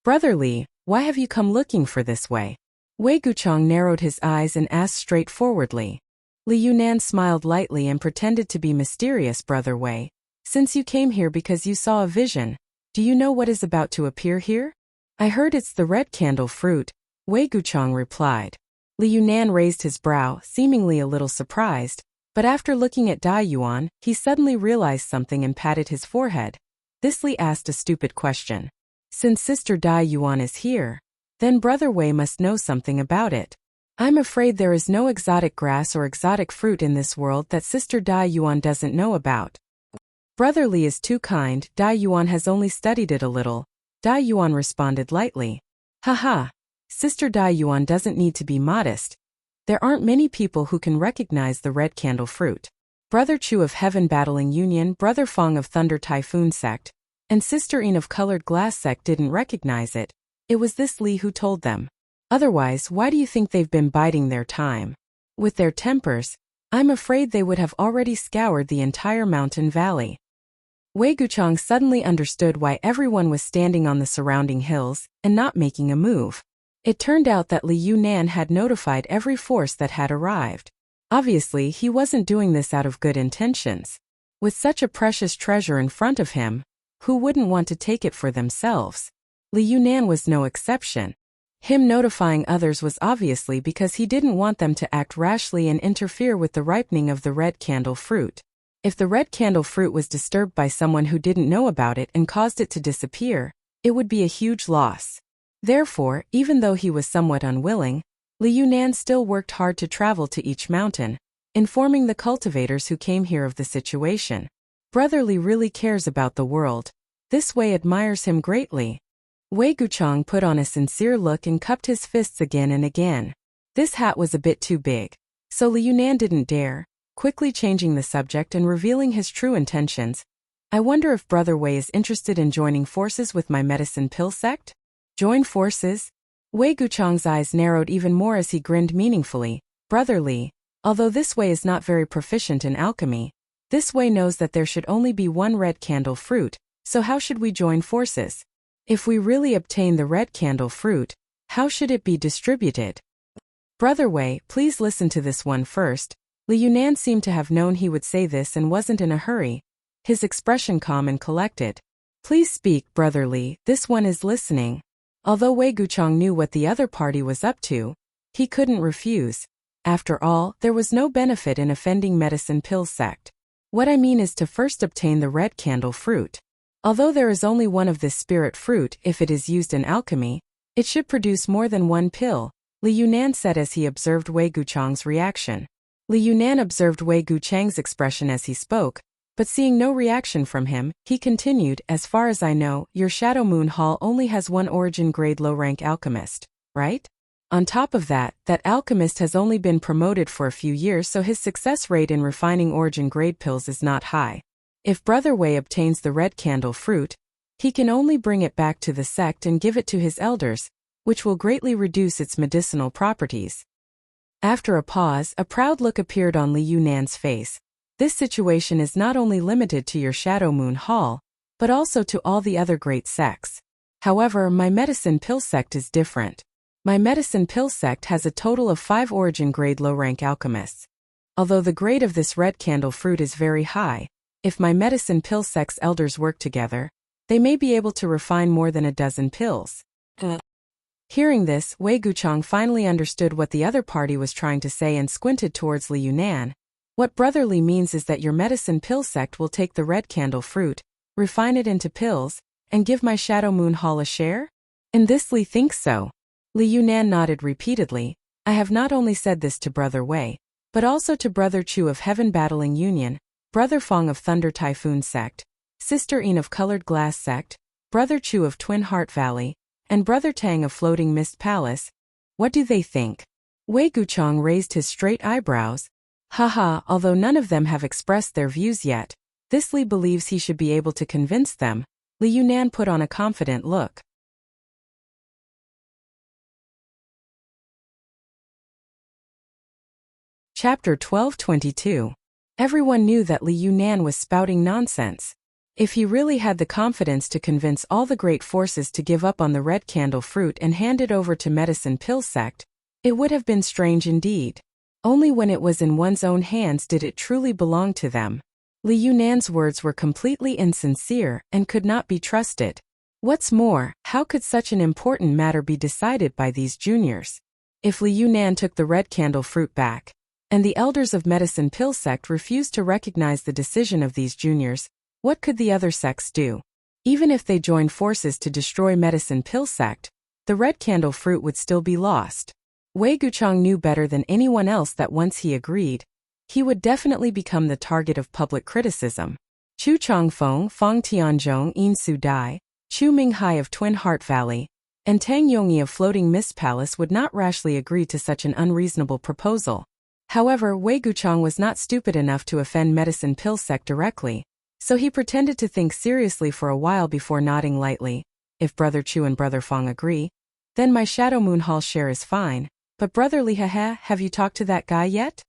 "Brother Li, why have you come looking for this way?" Wei Guchang narrowed his eyes and asked straightforwardly. Li Yunan smiled lightly and pretended to be mysterious. "Brother Wei, since you came here because you saw a vision, do you know what is about to appear here?" "I heard it's the red candle fruit," Wei Guchang replied. Li Yunan raised his brow, seemingly a little surprised, but after looking at Dai Yuan, he suddenly realized something and patted his forehead. This Li asked a stupid question. "Since Sister Dai Yuan is here, then Brother Wei must know something about it. I'm afraid there is no exotic grass or exotic fruit in this world that Sister Dai Yuan doesn't know about." "Brother Li is too kind, Dai Yuan has only studied it a little," Dai Yuan responded lightly. "Haha. Sister Dai Yuan doesn't need to be modest. There aren't many people who can recognize the red candle fruit. Brother Chu of Heaven Battling Union, Brother Fong of Thunder Typhoon Sect, and Sister Yin of Colored Glass Sect didn't recognize it. It was this Li who told them. Otherwise, why do you think they've been biding their time? With their tempers, I'm afraid they would have already scoured the entire mountain valley." Wei Guchang suddenly understood why everyone was standing on the surrounding hills and not making a move. It turned out that Li Yunan had notified every force that had arrived. Obviously, he wasn't doing this out of good intentions. With such a precious treasure in front of him, who wouldn't want to take it for themselves? Li Yunan was no exception. Him notifying others was obviously because he didn't want them to act rashly and interfere with the ripening of the red candle fruit. If the red candle fruit was disturbed by someone who didn't know about it and caused it to disappear, it would be a huge loss. Therefore, even though he was somewhat unwilling, Li Yunan still worked hard to travel to each mountain, informing the cultivators who came here of the situation. Brother Li really cares about the world. This Wei admires him greatly. Wei Guchang put on a sincere look and cupped his fists again and again. This hat was a bit too big, so Li Yunan didn't dare, quickly changing the subject and revealing his true intentions. "I wonder if Brother Wei is interested in joining forces with my medicine pill sect?" "Join forces?" Wei Guchang's eyes narrowed even more as he grinned meaningfully. "Brother Li, although this Wei is not very proficient in alchemy, this Wei knows that there should only be one red candle fruit, so how should we join forces? If we really obtain the red candle fruit, how should it be distributed?" "Brother Wei, please listen to this one first." Li Yunan seemed to have known he would say this and wasn't in a hurry, his expression calm and collected. "Please speak, Brother Li, this one is listening." Although Wei Guchang knew what the other party was up to, he couldn't refuse. After all, there was no benefit in offending medicine pill sect. "What I mean is to first obtain the red candle fruit. Although there is only one of this spirit fruit, if it is used in alchemy, it should produce more than one pill," Li Yunan said as he observed Wei Guchang's reaction. Li Yunan observed Wei Guchang's expression as he spoke, but seeing no reaction from him, he continued, "As far as I know, your Shadow Moon Hall only has one origin grade low-rank alchemist, right? On top of that, that alchemist has only been promoted for a few years, so his success rate in refining origin grade pills is not high. If Brother Wei obtains the red candle fruit, he can only bring it back to the sect and give it to his elders, which will greatly reduce its medicinal properties." After a pause, a proud look appeared on Li Yunan's face. "This situation is not only limited to your Shadow Moon Hall, but also to all the other great sects. However, my medicine pill sect is different. My medicine pill sect has a total of 5 origin grade low-rank alchemists. Although the grade of this red candle fruit is very high, if my medicine pill sect's elders work together, they may be able to refine more than a dozen pills." Hearing this, Wei Guchang finally understood what the other party was trying to say and squinted towards Li Yunan. What Brother Li means is that your medicine pill sect will take the red candle fruit, refine it into pills, and give my Shadow Moon Hall a share? In this Li thinks so. Li Yunan nodded repeatedly. I have not only said this to Brother Wei, but also to Brother Chu of Heaven Battling Union, Brother Fong of Thunder Typhoon Sect, Sister Een of Colored Glass Sect, Brother Chu of Twin Heart Valley, and Brother Tang of Floating Mist Palace. What do they think? Wei Guchang raised his straight eyebrows. Haha, although none of them have expressed their views yet, this Li believes he should be able to convince them. Li Yunan put on a confident look. Chapter 12:22. Everyone knew that Li Yunan was spouting nonsense. If he really had the confidence to convince all the great forces to give up on the red candle fruit and hand it over to Medicine Pill Sect, it would have been strange indeed. Only when it was in one's own hands did it truly belong to them. Li Yunan's words were completely insincere and could not be trusted. What's more, how could such an important matter be decided by these juniors? If Li Yunan took the red candle fruit back, and the elders of Medicine Pill Sect refused to recognize the decision of these juniors, what could the other sects do? Even if they joined forces to destroy Medicine Pill Sect, the red candle fruit would still be lost. Wei Guchang knew better than anyone else that once he agreed, he would definitely become the target of public criticism. Chu Changfeng, Fang Tianzhong, Yin Su Dai, Chu Minghai of Twin Heart Valley, and Tang Yongyi of Floating Mist Palace would not rashly agree to such an unreasonable proposal. However, Wei Guchang was not stupid enough to offend Medicine Pill Sect directly, so he pretended to think seriously for a while before nodding lightly. If Brother Chu and Brother Fong agree, then my Shadow Moon Hall share is fine. But Brother Li, have you talked to that guy yet?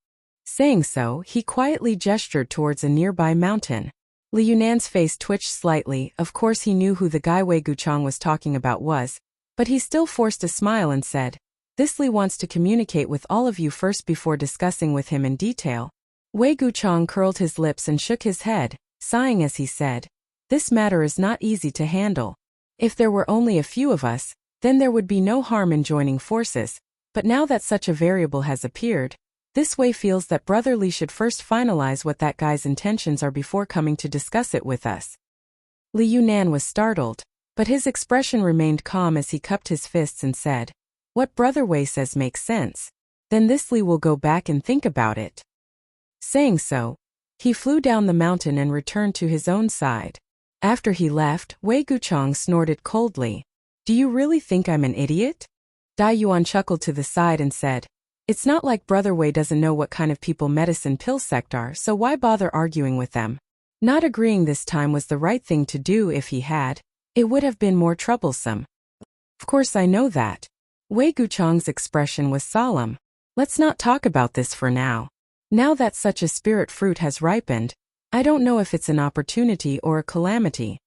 Saying so, he quietly gestured towards a nearby mountain. Li Yunan's face twitched slightly. Of course he knew who the guy Wei Guchang was talking about was, but he still forced a smile and said, this Li wants to communicate with all of you first before discussing with him in detail. Wei Guchang curled his lips and shook his head, sighing as he said, this matter is not easy to handle. If there were only a few of us, then there would be no harm in joining forces, but now that such a variable has appeared, this Wei feels that Brother Li should first finalize what that guy's intentions are before coming to discuss it with us. Li Yunan was startled, but his expression remained calm as he cupped his fists and said, what Brother Wei says makes sense. Then this Li will go back and think about it. Saying so, he flew down the mountain and returned to his own side. After he left, Wei Guchang snorted coldly. Do you really think I'm an idiot? Dai Yuan chuckled to the side and said, it's not like Brother Wei doesn't know what kind of people Medicine Pill Sect are, so why bother arguing with them? Not agreeing this time was the right thing to do. If he had, it would have been more troublesome. Of course I know that. Wei Guchang's expression was solemn. Let's not talk about this for now. Now that such a spirit fruit has ripened, I don't know if it's an opportunity or a calamity.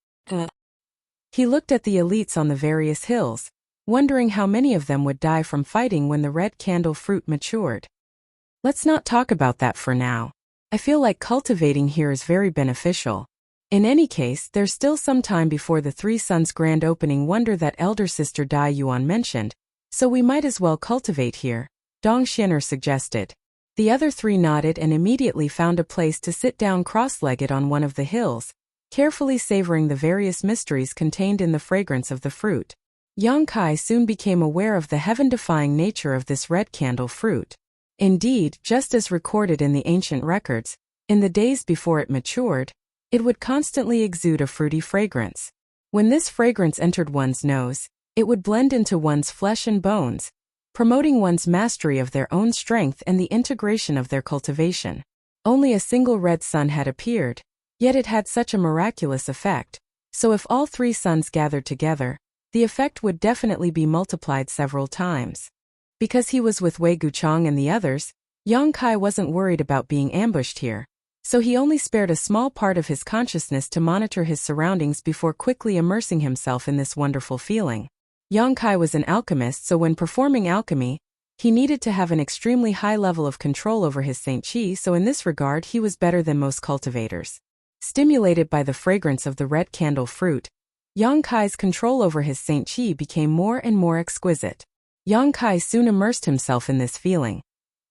He looked at the elites on the various hills, wondering how many of them would die from fighting when the red candle fruit matured. Let's not talk about that for now. I feel like cultivating here is very beneficial. In any case, there's still some time before the Three Sons grand opening wonder that elder sister Dai Yuan mentioned, so we might as well cultivate here, Dong Xin'er suggested. The other three nodded and immediately found a place to sit down cross-legged on one of the hills, carefully savoring the various mysteries contained in the fragrance of the fruit. Yang Kai soon became aware of the heaven-defying nature of this red candle fruit. Indeed, just as recorded in the ancient records, in the days before it matured, it would constantly exude a fruity fragrance. When this fragrance entered one's nose, it would blend into one's flesh and bones, promoting one's mastery of their own strength and the integration of their cultivation. Only a single red sun had appeared, yet it had such a miraculous effect, so if all three suns gathered together, the effect would definitely be multiplied several times. Because he was with Wei Guchang and the others, Yang Kai wasn't worried about being ambushed here, so he only spared a small part of his consciousness to monitor his surroundings before quickly immersing himself in this wonderful feeling. Yang Kai was an alchemist, so when performing alchemy, he needed to have an extremely high level of control over his Saint Qi, so in this regard he was better than most cultivators. Stimulated by the fragrance of the red candle fruit, Yang Kai's control over his Saint Qi became more and more exquisite. Yang Kai soon immersed himself in this feeling.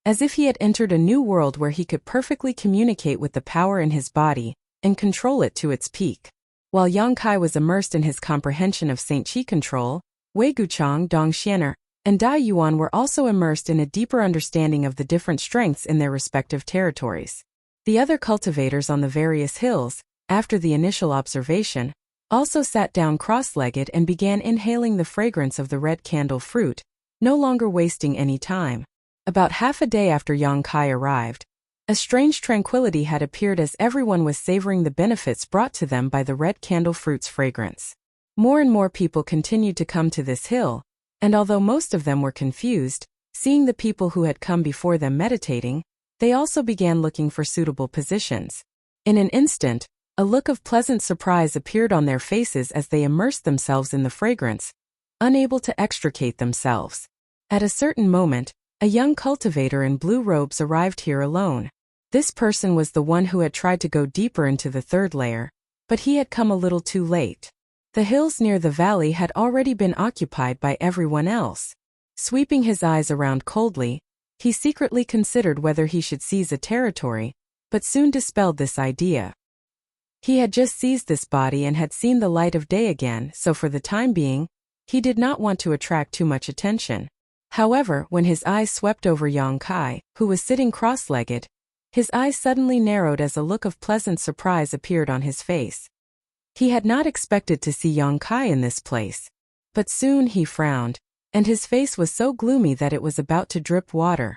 as if he had entered a new world where he could perfectly communicate with the power in his body and control it to its peak. While Yang Kai was immersed in his comprehension of Saint Qi control, Wei Guchang, Dong Xianer, and Dai Yuan were also immersed in a deeper understanding of the different strengths in their respective territories. The other cultivators on the various hills, after the initial observation, also sat down cross-legged and began inhaling the fragrance of the red candle fruit, no longer wasting any time. About half a day after Yang Kai arrived, a strange tranquility had appeared as everyone was savoring the benefits brought to them by the red candle fruit's fragrance. More and more people continued to come to this hill, and although most of them were confused, seeing the people who had come before them meditating, they also began looking for suitable positions. In an instant, a look of pleasant surprise appeared on their faces as they immersed themselves in the fragrance, unable to extricate themselves. At a certain moment, a young cultivator in blue robes arrived here alone. This person was the one who had tried to go deeper into the third layer, but he had come a little too late. The hills near the valley had already been occupied by everyone else. Sweeping his eyes around coldly, he secretly considered whether he should seize a territory, but soon dispelled this idea. He had just seized this body and had seen the light of day again, so for the time being, he did not want to attract too much attention. However, when his eyes swept over Yang Kai, who was sitting cross-legged, his eyes suddenly narrowed as a look of pleasant surprise appeared on his face. He had not expected to see Yang Kai in this place. But soon he frowned, and his face was so gloomy that it was about to drip water.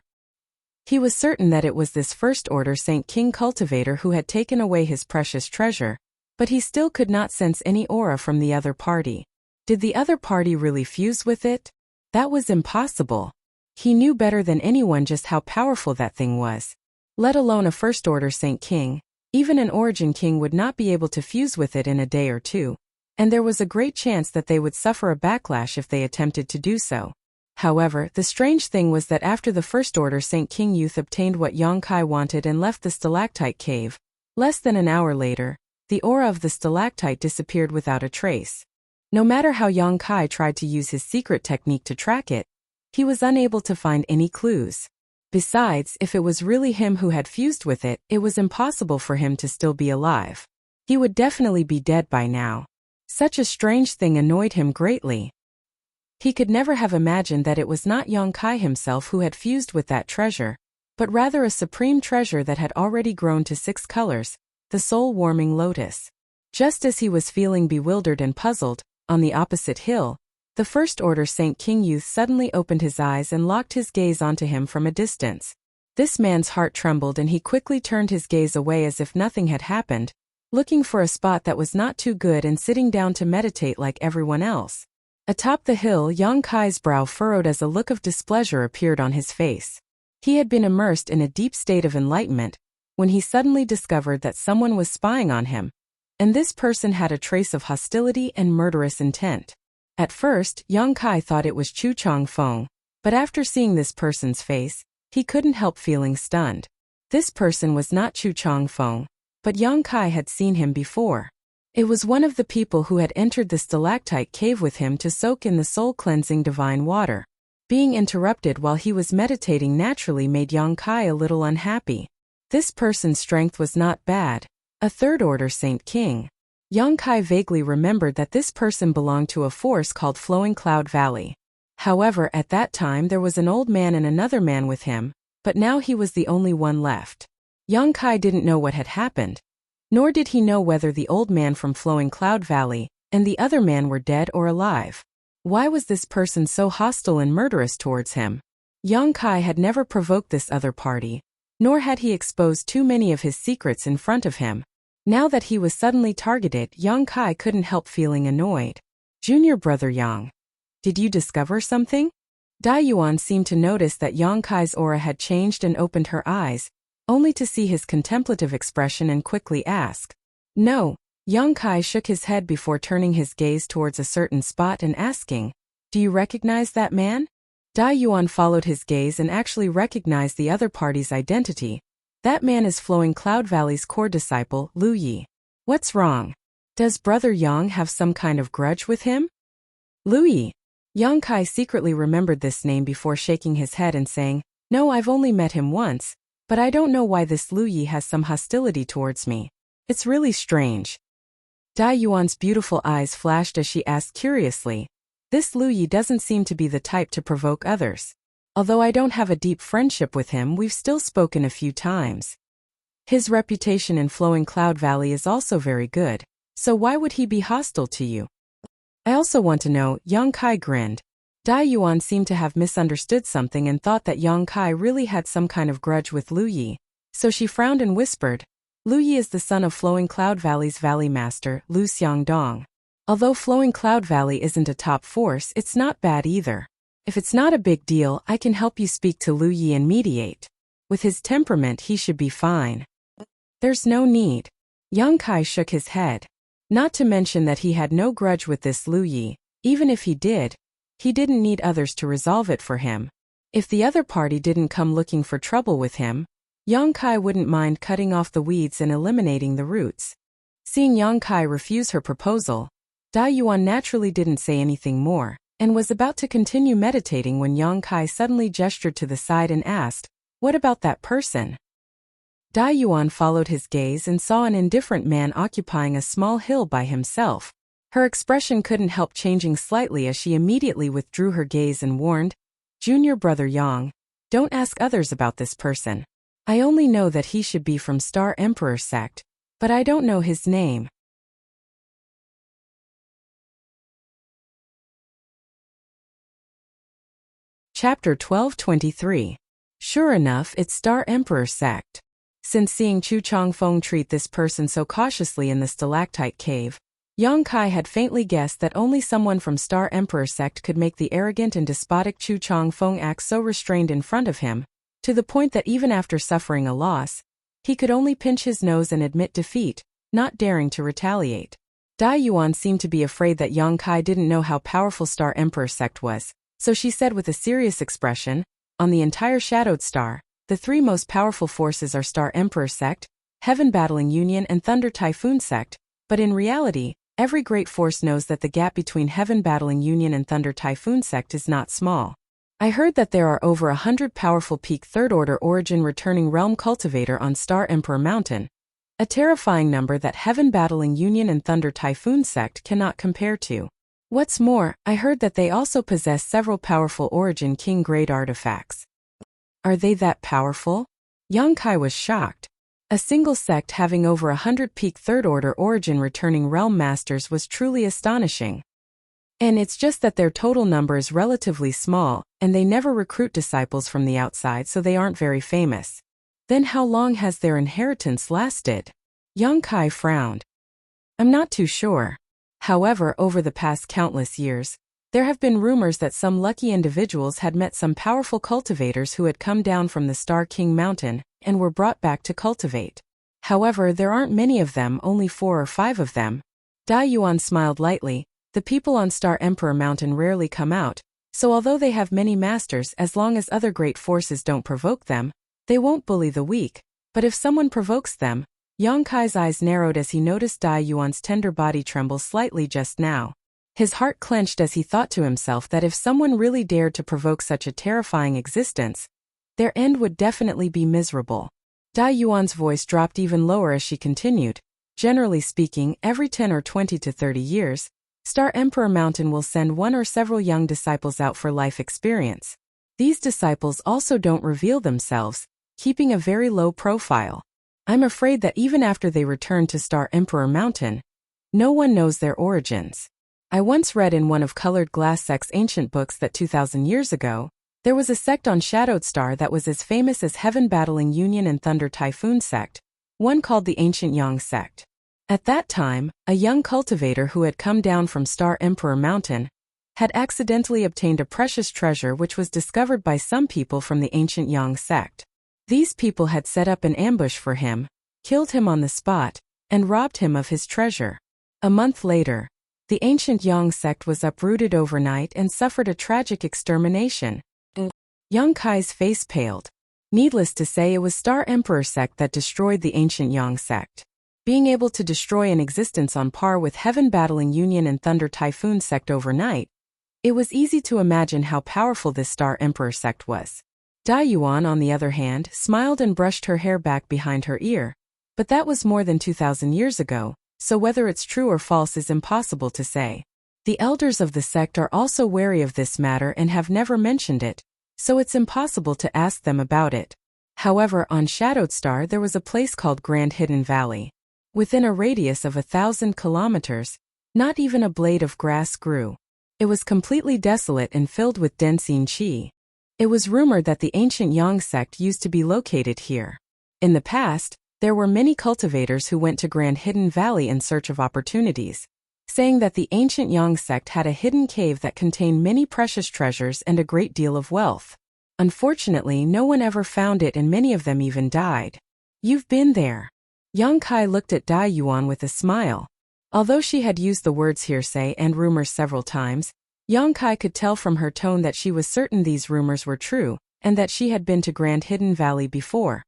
He was certain that it was this first-order Saint King cultivator who had taken away his precious treasure, but he still could not sense any aura from the other party. Did the other party really fuse with it? That was impossible. He knew better than anyone just how powerful that thing was. Let alone a first-order Saint King, even an Origin King would not be able to fuse with it in a day or two, and there was a great chance that they would suffer a backlash if they attempted to do so. However, the strange thing was that after the first-order Saint King youth obtained what Yang Kai wanted and left the stalactite cave, less than an hour later, the aura of the stalactite disappeared without a trace. No matter how Yang Kai tried to use his secret technique to track it, he was unable to find any clues. Besides, if it was really him who had fused with it, it was impossible for him to still be alive. He would definitely be dead by now. Such a strange thing annoyed him greatly. He could never have imagined that it was not Yang Kai himself who had fused with that treasure, but rather a supreme treasure that had already grown to 6 colors, the soul-warming lotus. Just as he was feeling bewildered and puzzled, on the opposite hill, the first-order Saint King youth suddenly opened his eyes and locked his gaze onto him from a distance. This man's heart trembled and he quickly turned his gaze away as if nothing had happened, looking for a spot that was not too good and sitting down to meditate like everyone else. Atop the hill, Yang Kai's brow furrowed as a look of displeasure appeared on his face. He had been immersed in a deep state of enlightenment when he suddenly discovered that someone was spying on him, and this person had a trace of hostility and murderous intent. At first, Yang Kai thought it was Chu Changfeng, but after seeing this person's face, he couldn't help feeling stunned. This person was not Chu Changfeng, but Yang Kai had seen him before. It was one of the people who had entered the stalactite cave with him to soak in the soul-cleansing divine water. Being interrupted while he was meditating naturally made Yang Kai a little unhappy. This person's strength was not bad, a third-order Saint King. Yang Kai vaguely remembered that this person belonged to a force called Flowing Cloud Valley. However, at that time there was an old man and another man with him, but now he was the only one left. Yang Kai didn't know what had happened, nor did he know whether the old man from Flowing Cloud Valley and the other man were dead or alive. Why was this person so hostile and murderous towards him? Yang Kai had never provoked this other party, nor had he exposed too many of his secrets in front of him. Now that he was suddenly targeted, Yang Kai couldn't help feeling annoyed. Junior brother Yang, did you discover something? Dai Yuan seemed to notice that Yang Kai's aura had changed and opened her eyes, only to see his contemplative expression and quickly ask. No. Yang Kai shook his head before turning his gaze towards a certain spot and asking, do you recognize that man? Dai Yuan followed his gaze and actually recognized the other party's identity. That man is Flowing Cloud Valley's core disciple, Lu Yi. What's wrong? Does brother Yang have some kind of grudge with him? Lu Yi. Yang Kai secretly remembered this name before shaking his head and saying, No, I've only met him once, but I don't know why this Lu Yi has some hostility towards me. It's really strange. Dai Yuan's beautiful eyes flashed as she asked curiously. This Lu Yi doesn't seem to be the type to provoke others. Although I don't have a deep friendship with him, we've still spoken a few times. His reputation in Flowing Cloud Valley is also very good, so why would he be hostile to you? I also want to know, Yang Kai grinned. Dai Yuan seemed to have misunderstood something and thought that Yang Kai really had some kind of grudge with Lu Yi, so she frowned and whispered, Lu Yi is the son of Flowing Cloud Valley's Valley Master, Lu Xiangdong. Although Flowing Cloud Valley isn't a top force, it's not bad either. If it's not a big deal, I can help you speak to Lu Yi and mediate. With his temperament, he should be fine. There's no need. Yang Kai shook his head. Not to mention that he had no grudge with this Lu Yi. Even if he didn't need others to resolve it for him. If the other party didn't come looking for trouble with him, Yang Kai wouldn't mind cutting off the weeds and eliminating the roots. Seeing Yang Kai refuse her proposal, Dai Yuan naturally didn't say anything more, and was about to continue meditating when Yang Kai suddenly gestured to the side and asked, What about that person? Dai Yuan followed his gaze and saw an indifferent man occupying a small hill by himself. Her expression couldn't help changing slightly as she immediately withdrew her gaze and warned, Junior brother Yang, don't ask others about this person. I only know that he should be from Star Emperor sect, but I don't know his name. Chapter 1223. Sure enough, it's Star Emperor sect. Since seeing Chu Changfeng treat this person so cautiously in the stalactite cave, Yang Kai had faintly guessed that only someone from Star Emperor sect could make the arrogant and despotic Chu Changfeng act so restrained in front of him, to the point that even after suffering a loss, he could only pinch his nose and admit defeat, not daring to retaliate. Dai Yuan seemed to be afraid that Yang Kai didn't know how powerful Star Emperor sect was, so she said with a serious expression, On the entire Shadowed Star, the three most powerful forces are Star Emperor sect, Heaven Battling Union and Thunder Typhoon sect, but in reality, every great force knows that the gap between Heaven Battling Union and Thunder Typhoon sect is not small. I heard that there are over 100 powerful peak third-order origin returning realm cultivator on Star Emperor Mountain, a terrifying number that Heaven Battling Union and Thunder Typhoon sect cannot compare to. What's more, I heard that they also possess several powerful origin king-grade artifacts. Are they that powerful? Yang Kai was shocked. A single sect having over 100 peak third-order origin returning realm masters was truly astonishing. And it's just that their total number is relatively small, and they never recruit disciples from the outside, so they aren't very famous. Then how long has their inheritance lasted? Yang Kai frowned. I'm not too sure. However, over the past countless years, there have been rumors that some lucky individuals had met some powerful cultivators who had come down from the Star King Mountain and were brought back to cultivate. However, there aren't many of them, only 4 or 5 of them. Dai Yuan smiled lightly. The people on Star Emperor Mountain rarely come out, so although they have many masters, as long as other great forces don't provoke them, they won't bully the weak. But if someone provokes them, Yang Kai's eyes narrowed as he noticed Dai Yuan's tender body tremble slightly just now. His heart clenched as he thought to himself that if someone really dared to provoke such a terrifying existence, their end would definitely be miserable. Dai Yuan's voice dropped even lower as she continued. Generally speaking, every 10 or 20 to 30 years, Star Emperor Mountain will send one or several young disciples out for life experience. These disciples also don't reveal themselves, keeping a very low profile. I'm afraid that even after they return to Star Emperor Mountain, no one knows their origins. I once read in one of Colored Glass Sect's ancient books that 2,000 years ago, there was a sect on Shadowed Star that was as famous as Heaven Battling Union and Thunder Typhoon sect, one called the Ancient Yang sect. At that time, a young cultivator who had come down from Star Emperor Mountain had accidentally obtained a precious treasure which was discovered by some people from the Ancient Yang sect. These people had set up an ambush for him, killed him on the spot, and robbed him of his treasure. A month later, the Ancient Yang sect was uprooted overnight and suffered a tragic extermination. Yang Kai's face paled. Needless to say, it was Star Emperor sect that destroyed the Ancient Yang sect. Being able to destroy an existence on par with Heaven Battling Union and Thunder Typhoon sect overnight, it was easy to imagine how powerful this Star Emperor sect was. Yuan, on the other hand, smiled and brushed her hair back behind her ear. But that was more than 2,000 years ago, so whether it's true or false is impossible to say. The elders of the sect are also wary of this matter and have never mentioned it, so it's impossible to ask them about it. However, on Shadowed Star there was a place called Grand Hidden Valley. Within a radius of 1,000 kilometers, not even a blade of grass grew. It was completely desolate and filled with Densine Qi. It was rumored that the ancient Yang sect used to be located here. In the past, there were many cultivators who went to Grand Hidden Valley in search of opportunities, saying that the ancient Yang sect had a hidden cave that contained many precious treasures and a great deal of wealth. Unfortunately, no one ever found it and many of them even died. You've been there. Yang Kai looked at Dai Yuan with a smile. Although she had used the words hearsay and rumors several times, Yang Kai could tell from her tone that she was certain these rumors were true, and that she had been to Grand Hidden Valley before.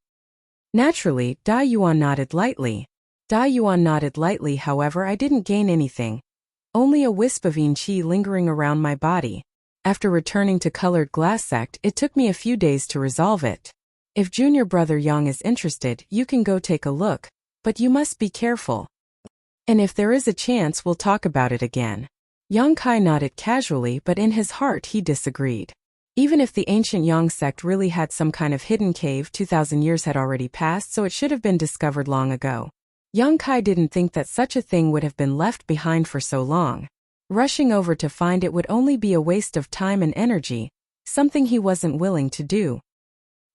Naturally, Dai Yuan nodded lightly. However, I didn't gain anything. Only a wisp of yin qi lingering around my body. After returning to Colored Glass Sect, it took me a few days to resolve it. If junior brother Yang is interested, you can go take a look, but you must be careful. And if there is a chance, we'll talk about it again. Yang Kai nodded casually, but in his heart he disagreed. Even if the ancient Yang sect really had some kind of hidden cave, 2,000 years had already passed, so it should have been discovered long ago. Yang Kai didn't think that such a thing would have been left behind for so long. Rushing over to find it would only be a waste of time and energy, something he wasn't willing to do.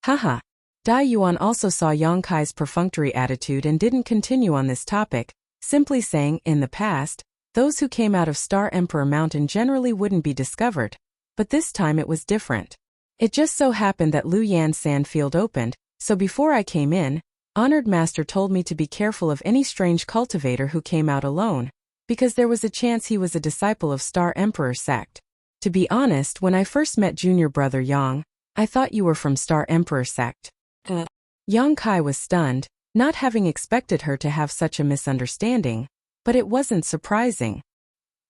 Haha. Dai Yuan also saw Yang Kai's perfunctory attitude and didn't continue on this topic, simply saying, in the past, those who came out of Star Emperor Mountain generally wouldn't be discovered, but this time it was different. It just so happened that Lu Yan's sand field opened, so before I came in, Honored Master told me to be careful of any strange cultivator who came out alone, because there was a chance he was a disciple of Star Emperor sect. To be honest, when I first met junior brother Yang, I thought you were from Star Emperor sect. Yang Kai was stunned, not having expected her to have such a misunderstanding, but it wasn't surprising.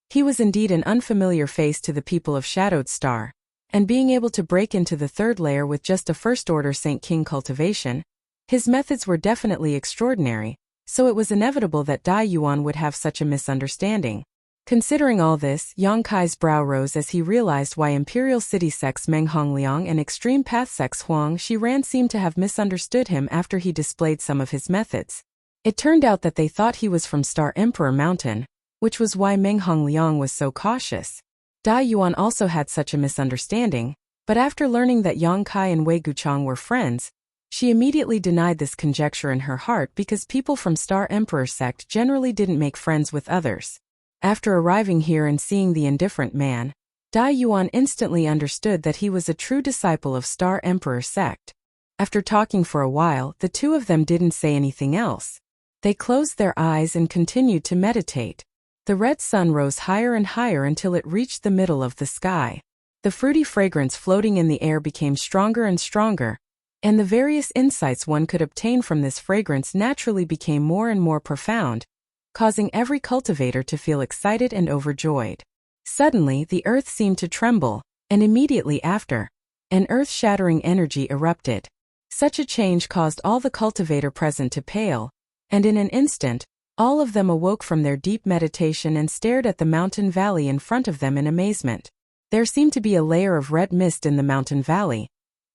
He was indeed an unfamiliar face to the people of Shadowed Star, and being able to break into the third layer with just a first-order Saint King cultivation, his methods were definitely extraordinary, so it was inevitable that Dai Yuan would have such a misunderstanding. Considering all this, Yang Kai's brow rose as he realized why Imperial City sects Meng Hongliang and Extreme Path sects Huang Shiran seemed to have misunderstood him after he displayed some of his methods. It turned out that they thought he was from Star Emperor Mountain, which was why Meng Hongliang was so cautious. Dai Yuan also had such a misunderstanding, but after learning that Yang Kai and Wei Guchang were friends, she immediately denied this conjecture in her heart because people from Star Emperor sect generally didn't make friends with others. After arriving here and seeing the indifferent man, Dai Yuan instantly understood that he was a true disciple of Star Emperor sect. After talking for a while, the two of them didn't say anything else. They closed their eyes and continued to meditate. The red sun rose higher and higher until it reached the middle of the sky. The fruity fragrance floating in the air became stronger and stronger, and the various insights one could obtain from this fragrance naturally became more and more profound, causing every cultivator to feel excited and overjoyed. Suddenly, the earth seemed to tremble, and immediately after, an earth-shattering energy erupted. Such a change caused all the cultivator present to pale, and in an instant, all of them awoke from their deep meditation and stared at the mountain valley in front of them in amazement. There seemed to be a layer of red mist in the mountain valley,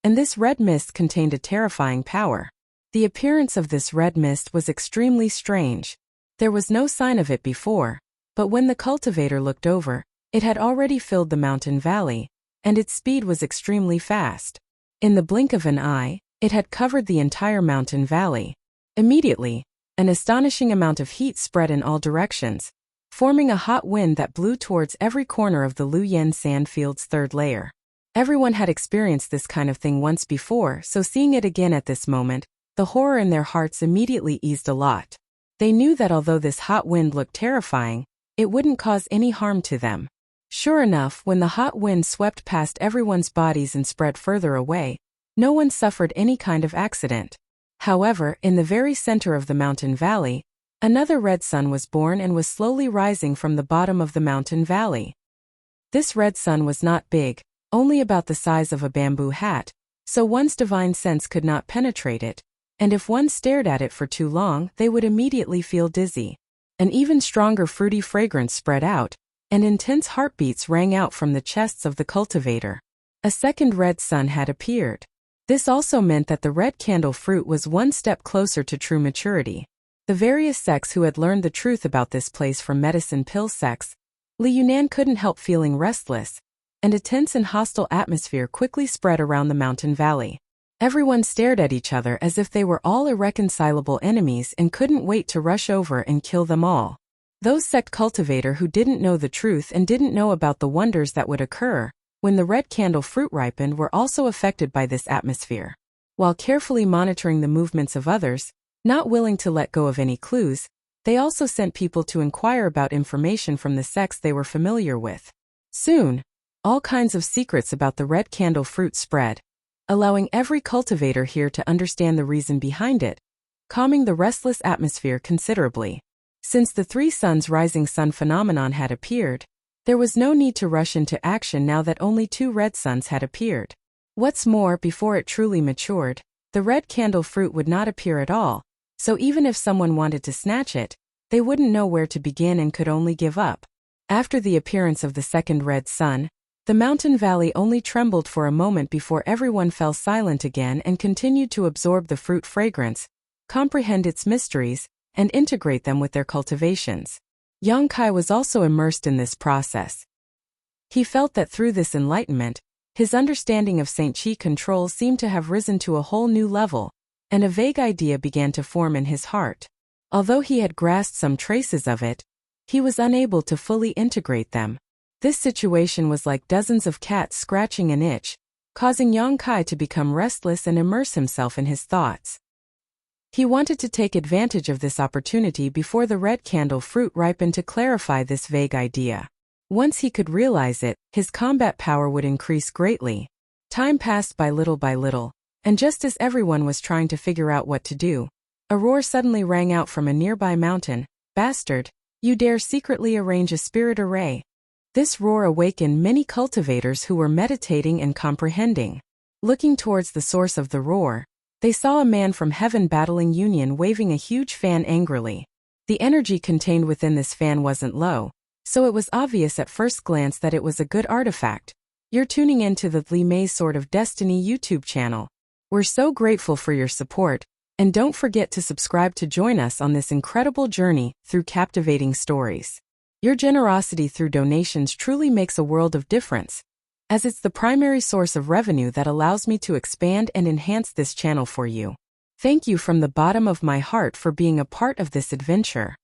and this red mist contained a terrifying power. The appearance of this red mist was extremely strange. There was no sign of it before, but when the cultivator looked over, it had already filled the mountain valley, and its speed was extremely fast. In the blink of an eye, it had covered the entire mountain valley. Immediately, an astonishing amount of heat spread in all directions, forming a hot wind that blew towards every corner of the Lu Yan sandfield's third layer. Everyone had experienced this kind of thing once before, so seeing it again at this moment, the horror in their hearts immediately eased a lot. They knew that although this hot wind looked terrifying, it wouldn't cause any harm to them. Sure enough, when the hot wind swept past everyone's bodies and spread further away, no one suffered any kind of accident. However, in the very center of the mountain valley, another red sun was born and was slowly rising from the bottom of the mountain valley. This red sun was not big, only about the size of a bamboo hat, so one's divine sense could not penetrate it, and if one stared at it for too long, they would immediately feel dizzy. An even stronger fruity fragrance spread out, and intense heartbeats rang out from the chests of the cultivator. A second red sun had appeared. This also meant that the red candle fruit was one step closer to true maturity. The various sects who had learned the truth about this place from medicine pill sects, Li Yunan couldn't help feeling restless, and a tense and hostile atmosphere quickly spread around the mountain valley. Everyone stared at each other as if they were all irreconcilable enemies and couldn't wait to rush over and kill them all. Those sect cultivator who didn't know the truth and didn't know about the wonders that would occur when the red candle fruit ripened were also affected by this atmosphere. While carefully monitoring the movements of others, not willing to let go of any clues, they also sent people to inquire about information from the sects they were familiar with. Soon, all kinds of secrets about the red candle fruit spread, allowing every cultivator here to understand the reason behind it, calming the restless atmosphere considerably. Since the three suns rising sun phenomenon had appeared, there was no need to rush into action now that only two red suns had appeared. What's more, before it truly matured, the red candle fruit would not appear at all, so even if someone wanted to snatch it, they wouldn't know where to begin and could only give up. After the appearance of the second red sun, the mountain valley only trembled for a moment before everyone fell silent again and continued to absorb the fruit fragrance, comprehend its mysteries, and integrate them with their cultivations. Yang Kai was also immersed in this process. He felt that through this enlightenment, his understanding of Saint Qi control seemed to have risen to a whole new level, and a vague idea began to form in his heart. Although he had grasped some traces of it, he was unable to fully integrate them. This situation was like dozens of cats scratching an itch, causing Yang Kai to become restless and immerse himself in his thoughts. He wanted to take advantage of this opportunity before the red candle fruit ripened to clarify this vague idea. Once he could realize it, his combat power would increase greatly. Time passed by little, and just as everyone was trying to figure out what to do, a roar suddenly rang out from a nearby mountain. "Bastard, you dare secretly arrange a spirit array." This roar awakened many cultivators who were meditating and comprehending. Looking towards the source of the roar, they saw a man from heaven battling Union waving a huge fan angrily. The energy contained within this fan wasn't low, so it was obvious at first glance that it was a good artifact. You're tuning into the Li Mei's Sword of Destiny YouTube channel. We're so grateful for your support, and don't forget to subscribe to join us on this incredible journey through captivating stories. Your generosity through donations truly makes a world of difference, as it's the primary source of revenue that allows me to expand and enhance this channel for you. Thank you from the bottom of my heart for being a part of this adventure.